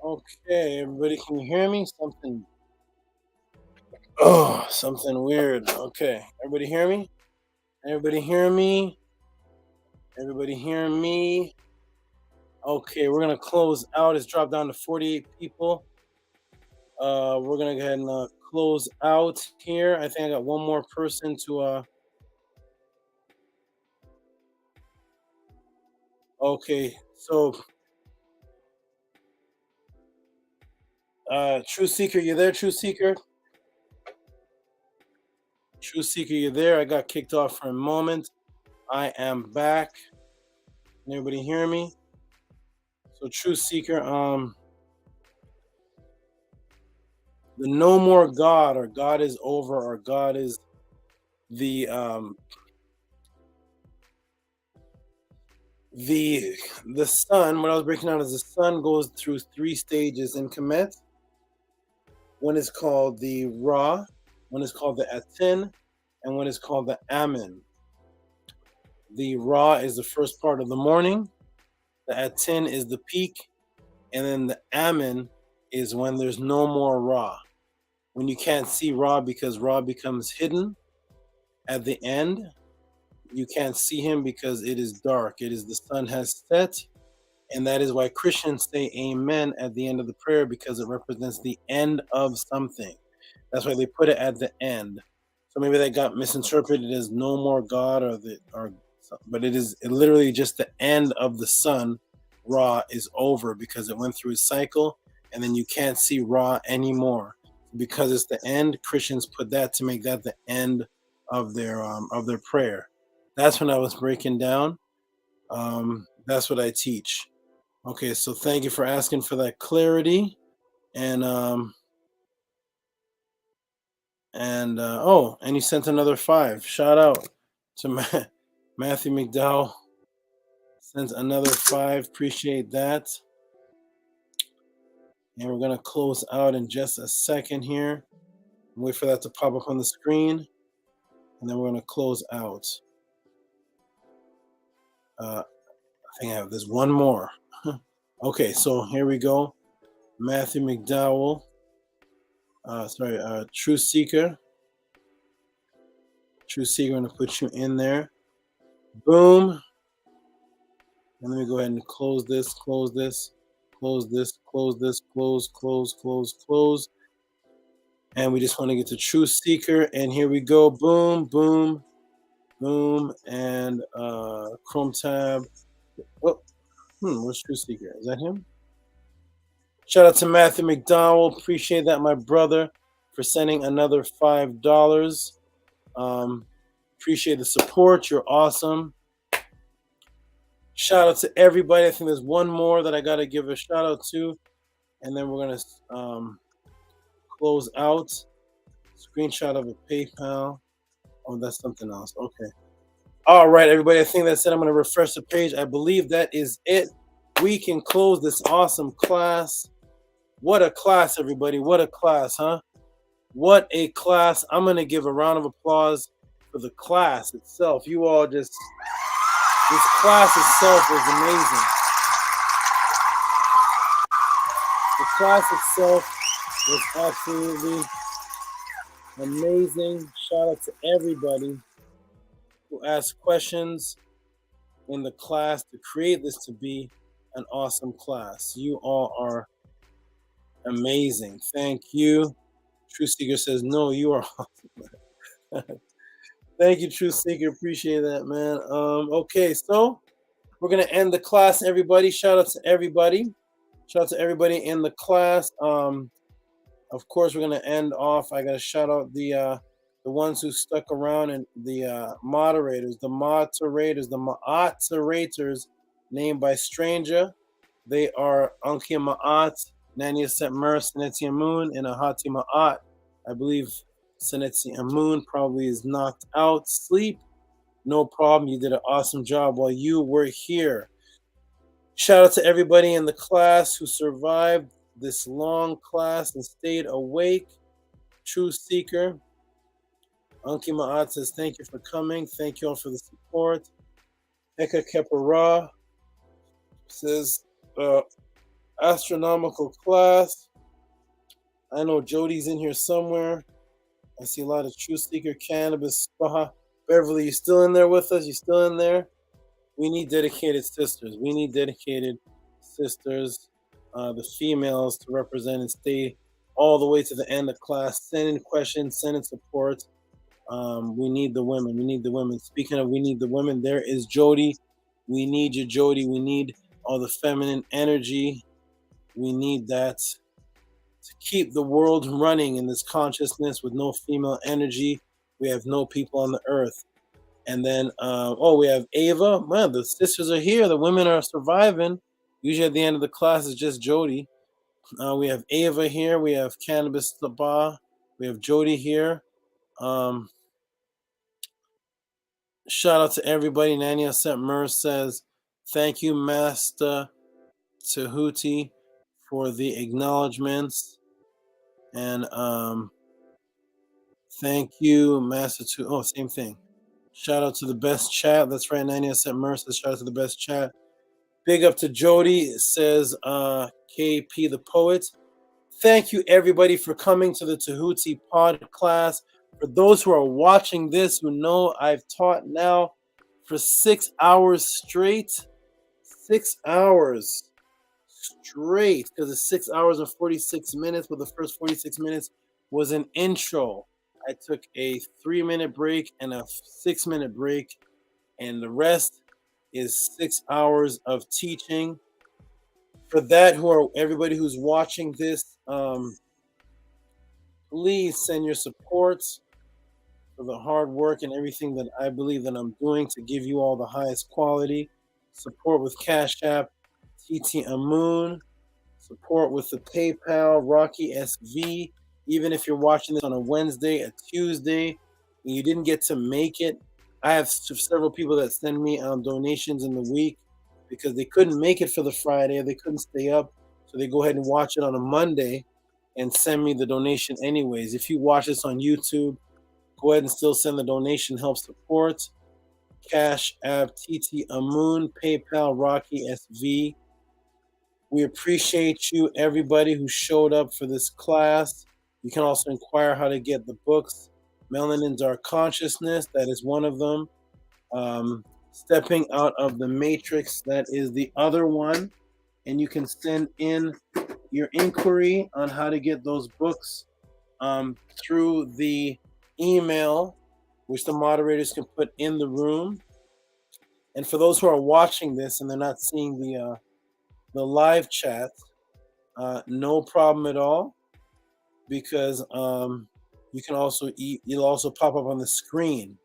Okay, everybody, can you hear me? Something weird. Okay, everybody hear me? Everybody hear me? Everybody hear me? Okay, we're gonna close out. It's dropped down to 48 people. We're gonna go ahead and close out here. I think I got one more person to okay, so True Seeker, you there, True Seeker? True Seeker, you there? I got kicked off for a moment. I am back. Can everybody hear me? So True Seeker, the no more God, or God is over, or God is the sun. What I was breaking down is the sun goes through 3 stages in Kemet. One is called the Ra, one is called the Aten, and one is called the Amen. The Ra is the first part of the morning, the Aten is the peak, and then the Amen is when there's no more Ra. When you can't see Ra because Ra becomes hidden at the end. You can't see him because it is dark. It is the sun has set. And that is why Christians say amen at the end of the prayer, because it represents the end of something. That's why they put it at the end. So maybe that got misinterpreted as no more God, but it is literally just the end of the sun. Ra is over because it went through a cycle, and then you can't see Ra anymore. Because it's the end, Christians put that to make that the end of their prayer. That's when I was breaking down. That's what I teach. Okay, so thank you for asking for that clarity. And you sent another 5. Shout out to Matthew McDowell. Sent another 5. Appreciate that. And we're gonna close out in just a second here. Wait for that to pop up on the screen, and then we're gonna close out. I think there's one more. Okay, so here we go. Matthew McDowell. True Seeker. True Seeker, I'm gonna put you in there. Boom. And let me go ahead and close this, close this, close this, close this, close, close, close, close. And we just want to get to True Seeker. And here we go. Boom, boom, boom. And Chrome tab. Oh, where's True Seeker? Is that him? Shout out to Matthew McDowell. Appreciate that, my brother, for sending another $5. Appreciate the support. You're awesome. Shout out to everybody. I think there's one more that I got to give a shout out to. And then we're going to close out. Screenshot of a PayPal. Oh, that's something else. Okay. All right, everybody. I think that's it. I'm going to refresh the page. I believe that is it. We can close this awesome class. What a class, everybody. What a class, huh? What a class. I'm going to give a round of applause for the class itself. You all just... This class itself was amazing. The class itself was absolutely amazing. Shout out to everybody who asked questions in the class to create this to be an awesome class. You all are amazing. Thank you. True Seeker says, no, you are awesome. Thank you, True Seeker. Appreciate that, man. Okay, so we're going to end the class, everybody. Shout out to everybody. Shout out to everybody in the class. Of course, we're going to end off. I got to shout out the ones who stuck around, and the moderators, the moderators named by Stranger. They are Anki Ma'at, Nania Setmer, Seneti Amun, and Ahati Ma'at. I believe Senetsi Amun probably is knocked out. Sleep, no problem. You did an awesome job while you were here. Shout out to everybody in the class who survived this long class and stayed awake. True Seeker. Anki Ma'at says, thank you for coming. Thank you all for the support. Eka Kepara says, astronomical class. I know Jody's in here somewhere. I see a lot of Truth Seeker, Cannabis, Spa. Beverly, you still in there with us? You still in there? We need dedicated sisters. We need dedicated sisters, the females, to represent and stay all the way to the end of class. Send in questions, send in support. We need the women. We need the women. Speaking of we need the women, there is Jody. We need you, Jody. We need all the feminine energy. We need that to keep the world running in this consciousness. With no female energy, we have no people on the earth. And then, we have Ava. Man, the sisters are here. The women are surviving. Usually at the end of the class, it's just Jody. We have Ava here. We have Cannabis Spa. We have Jody here. Shout out to everybody. Nania Sent Mer says, thank you, Master Tehuti, for the acknowledgments. And thank you, Master Tehuti. Oh, same thing. Shout out to the best chat. That's right, 90 Cent Mercer. Shout out to the best chat. Big up to Jody. It says KP the Poet. Thank you, everybody, for coming to the Tehuti Podclass. For those who are watching this, who know I've taught now for 6 hours straight. 6 hours straight, because it's 6 hours and 46 minutes, but the first 46 minutes was an intro. I took a 3-minute break and a 6-minute break, and the rest is 6 hours of teaching. For that, everybody who's watching this, please send your support for the hard work and everything that I believe that I'm doing to give you all the highest quality. Support with Cash App, TT Amun. Support with the PayPal, Rocky SV. Even if you're watching this on a Wednesday, a Tuesday, and you didn't get to make it, I have several people that send me donations in the week because they couldn't make it for the Friday, or they couldn't stay up, so they go ahead and watch it on a Monday and send me the donation anyways. If you watch this on YouTube, go ahead and still send the donation, help support. Cash App, TT Amun, PayPal, Rocky SV. We appreciate you, everybody who showed up for this class. You can also inquire how to get the books. Melanin's Our Consciousness, that is one of them. Stepping Out of the Matrix, that is the other one. And you can send in your inquiry on how to get those books through the email, which the moderators can put in the room. And for those who are watching this and they're not seeing the live chat, no problem at all. Because you can also it'll also pop up on the screen.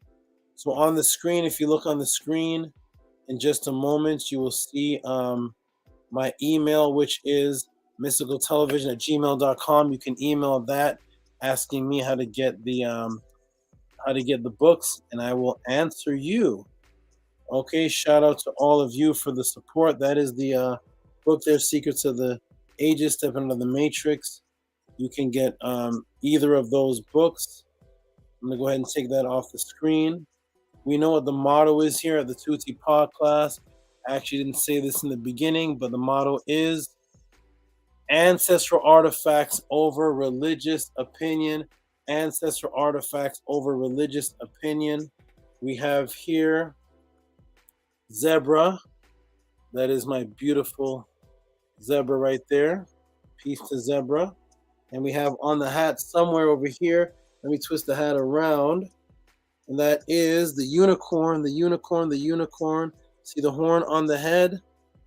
So on the screen, if you look on the screen in just a moment, you will see my email, which is mysticaltelevision@gmail.com. You can email that asking me how to get the books, and I will answer you. Okay, shout out to all of you for the support. That is the book there, Secrets of the Ages, Stepping Out of the Matrix. You can get either of those books. I'm going to go ahead and take that off the screen. We know what the motto is here at the Tehuti Podclass. I actually didn't say this in the beginning, but the motto is ancestral artifacts over religious opinion. Ancestral artifacts over religious opinion. We have here zebra. That is my beautiful zebra right there. Peace to zebra. And we have on the hat somewhere over here, let me twist the hat around, and that is the unicorn, the unicorn, the unicorn. See the horn on the head?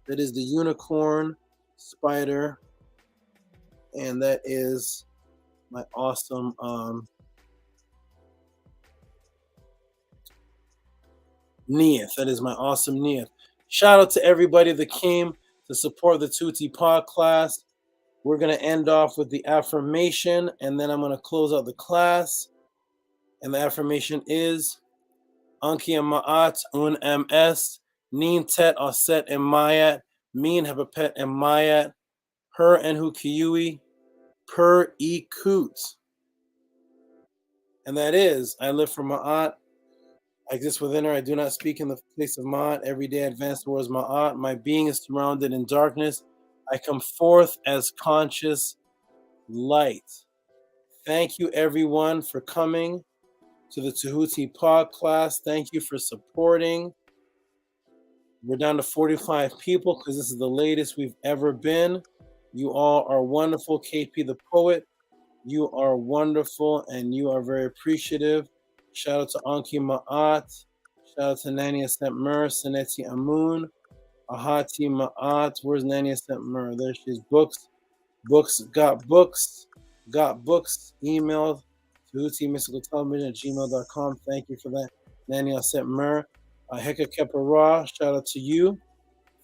That is the unicorn spider, and that is my awesome Neith. That is my awesome Neith. Shout out to everybody that came to support the Tehuti Podclass. We're going to end off with the affirmation, and then I'm going to close out the class. And the affirmation is Ankh and Ma'at Un MS Nin Tet Aset and Mayat Min Hapapet and Mayat Per and Hukiyui Per E Kut. And that is, I live for Ma'at. I exist within her. I do not speak in the place of Ma'at. Every day I advance towards Ma'at. My being is surrounded in darkness. I come forth as conscious light. Thank you, everyone, for coming to the Tehuti Podclass. Thank you for supporting. We're down to 45 people because this is the latest we've ever been. You all are wonderful. KP the Poet, you are wonderful and you are very appreciative. Shout out to Anki Ma'at. Shout out to Nania Sentmer, Saneti Amun, Ahati Ma'at. Where's Nania Sentmer? There she is. Books. Got books. Email Tehuti Mystical Television at gmail.com. Thank you for that. Nania Sentmer. Heka Kepara, shout out to you.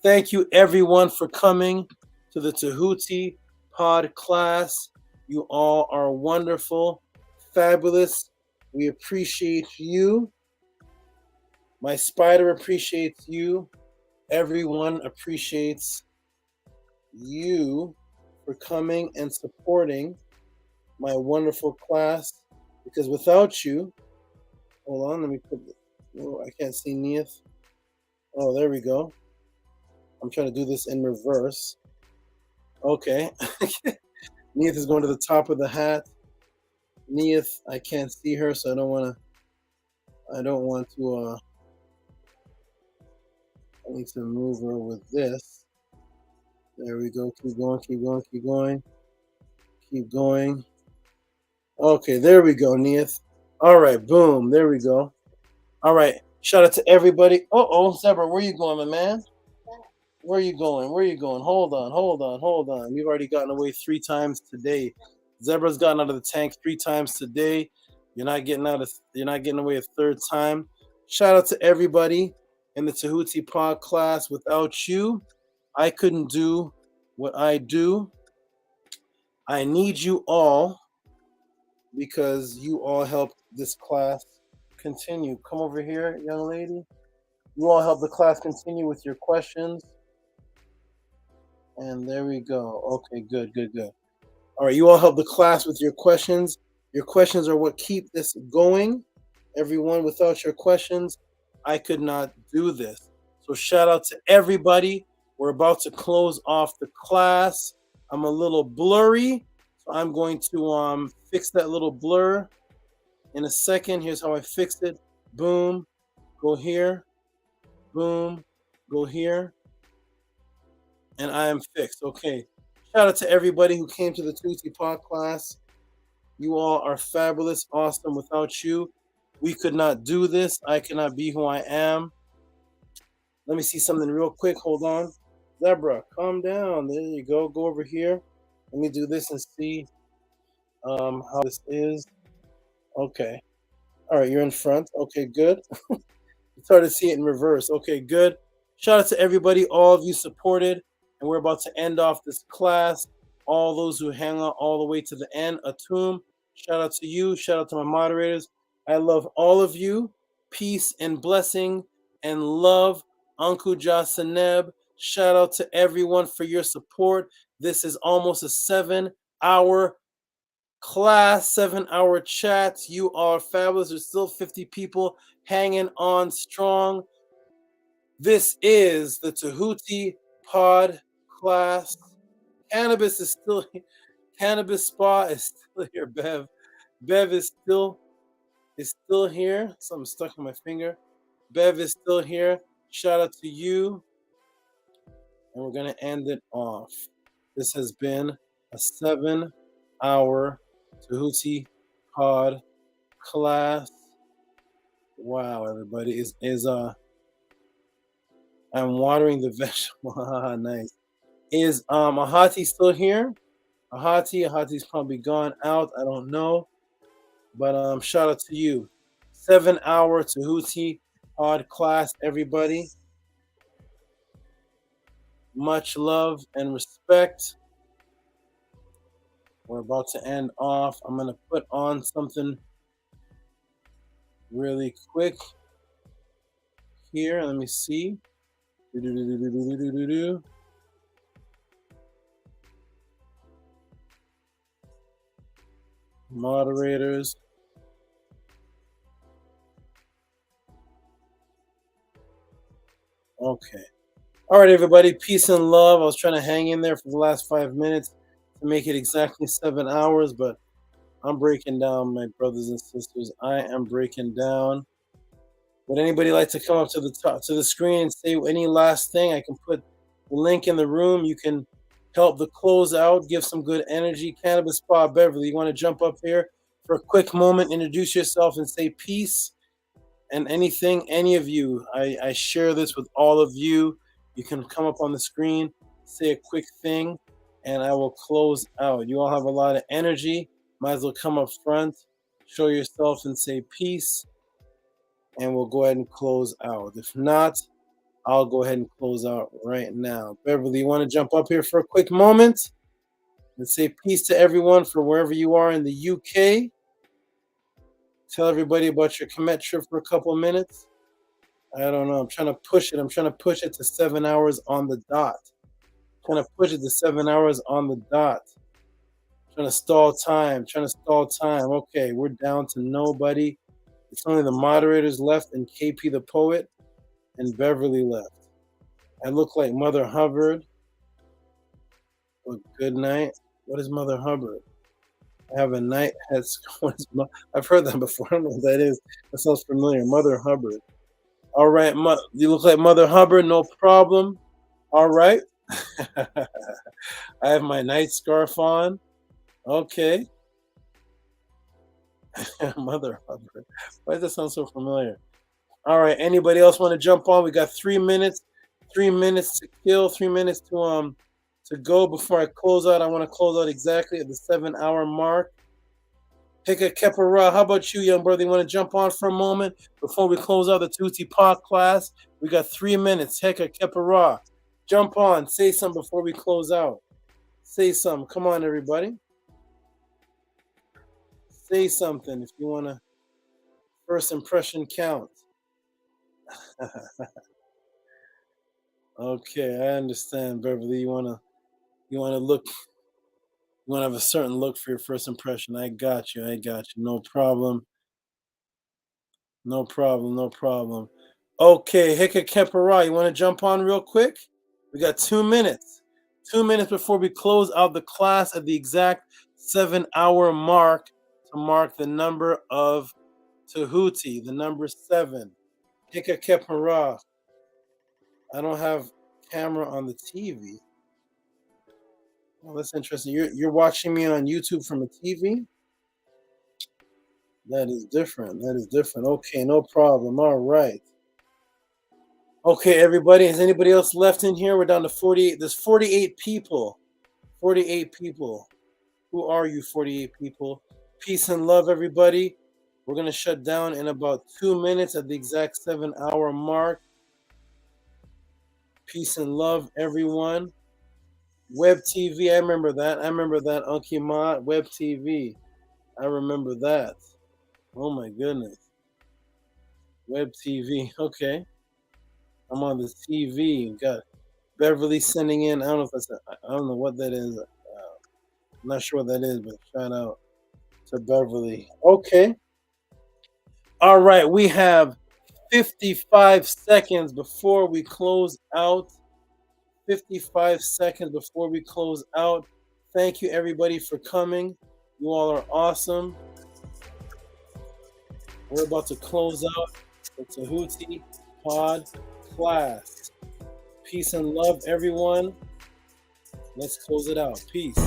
Thank you, everyone, for coming to the Tehuti Podclass. You all are wonderful, fabulous. We appreciate you. My spider appreciates you. Everyone appreciates you for coming and supporting my wonderful class. Because without you, hold on, let me put this. Oh, I can't see Neith. Oh, there we go. I'm trying to do this in reverse. Okay. Neith is going to the top of the hat. Neith, I can't see her, so I don't want to I need to move her with this. There we go. Keep going. Okay, there we go, Neith. All right, boom. There we go. All right. Shout out to everybody. Zebra, where you going, my man? Where you going? Hold on. You've already gotten away 3 times today. Zebra's gotten out of the tank 3 times today. You're not getting away a 3rd time. Shout out to everybody in the Tehuti Podclass. Without you, I couldn't do what I do. I need you all because you all helped this class continue. Come over here, young lady. You all help the class continue with your questions. And there we go. Okay, good. All right, you all help the class with your questions. Your questions are what keep this going. Everyone, without your questions, I could not do this. So shout out to everybody. We're about to close off the class. I'm a little blurry, so I'm going to fix that little blur in a second. Here's how I fixed it. Boom, go here. Boom, go here. And I am fixed. Okay. Shout out to everybody who came to the Tehuti Podclass. You all are fabulous, awesome. Without you, we could not do this. I cannot be who I am. Let me see something real quick. Hold on. Zebra, calm down. There you go. Go over here. Let me do this and see how this is. Okay. All right, you're in front. Okay, good. It's hard to see it in reverse. Okay, good. Shout out to everybody. All of you supported. And we're about to end off this class. All those who hang out all the way to the end. Atum, shout out to you. Shout out to my moderators. I love all of you. Peace and blessing and love. Uncle Jasaneb. Shout out to everyone for your support. This is almost a 7-hour class, 7-hour chat. You are fabulous. There's still 50 people hanging on strong. This is the Tehuti Podclass. Cannabis is still here. Cannabis Spa is still here. Bev is still here. Something stuck in my finger. Bev is still here. Shout out to you. And we're gonna end it off. This has been a 7-hour Tehuti Podclass. Wow, everybody I'm watering the vegetable. Nice. Is Ahati still here? Ahati's probably gone out. I don't know. But shout out to you. 7-hour Tehuti Podclass, everybody. Much love and respect. We're about to end off. I'm gonna put on something really quick here. Let me see. Moderators. Okay. All right, everybody. Peace and love. I was trying to hang in there for the last 5 minutes to make it exactly 7 hours, but I'm breaking down, my brothers and sisters. I am breaking down. Would anybody like to come up to the top to the screen and say any last thing? I can put the link in the room. You can help the close out, give some good energy. Cannabis Spa Beverly, you want to jump up here for a quick moment, introduce yourself and say peace and anything, any of you. I share this with all of you. You can come up on the screen, say a quick thing, and I will close out. You all have a lot of energy. Might as well come up front, show yourself and say peace, and we'll go ahead and close out. If not, I'll go ahead and close out right now. Beverly, you want to jump up here for a quick moment and say peace to everyone for wherever you are in the UK? Tell everybody about your Kemet trip for a couple of minutes. I don't know. I'm trying to push it. I'm trying to push it to 7 hours on the dot. I'm trying to push it to 7 hours on the dot. I'm trying to stall time. Okay, we're down to nobody. It's only the moderators left and KP the poet and Beverly left. I look like Mother Hubbard. Well, good night. What is Mother Hubbard? I have a night head. I've heard that before. I don't know what that is. That sounds familiar. Mother Hubbard. All right, you look like Mother Hubbard, no problem. All right. I have my night scarf on. Okay. Mother Hubbard. Why does that sound so familiar? All right, anybody else want to jump on? We got 3 minutes. 3 minutes to kill, 3 minutes to go before I close out. I want to close out exactly at the 7 hour mark. Hika Kepara, how about you, young brother? You want to jump on for a moment before we close out the Tehuti Podclass? We got 3 minutes. Hika Kepara, jump on. Say something before we close out. Say something. Come on, everybody. Say something if you want to. First impression counts. Okay, I understand, Beverly. You wanna look. You want to have a certain look for your first impression. I got you. No problem. Okay, Hika Kepara, you want to jump on real quick? We got 2 minutes. 2 minutes before we close out the class at the exact 7 hour mark to mark the number of Tehuti, the number 7. Hika Kepara. I don't have camera on the TV. Well, that's interesting. You're watching me on YouTube from a TV? That is different. Okay, no problem. All right. Okay, everybody. Has anybody else left in here? We're down to 48. There's 48 people. 48 people. Who are you, 48 people? Peace and love, everybody. We're going to shut down in about 2 minutes at the exact 7 hour mark. Peace and love, everyone. Web TV, I remember that. Unky Mott, Web TV. I remember that. Oh my goodness. Web TV. Okay. I'm on the TV. Got Beverly sending in. I don't know what that is. I'm not sure what that is, but shout out to Beverly. Okay. All right. We have 55 seconds before we close out. 55 seconds before we close out. Thank you, everybody, for coming. You all are awesome. We're about to close out the Tehuti Podclass. Peace and love, everyone. Let's close it out. Peace.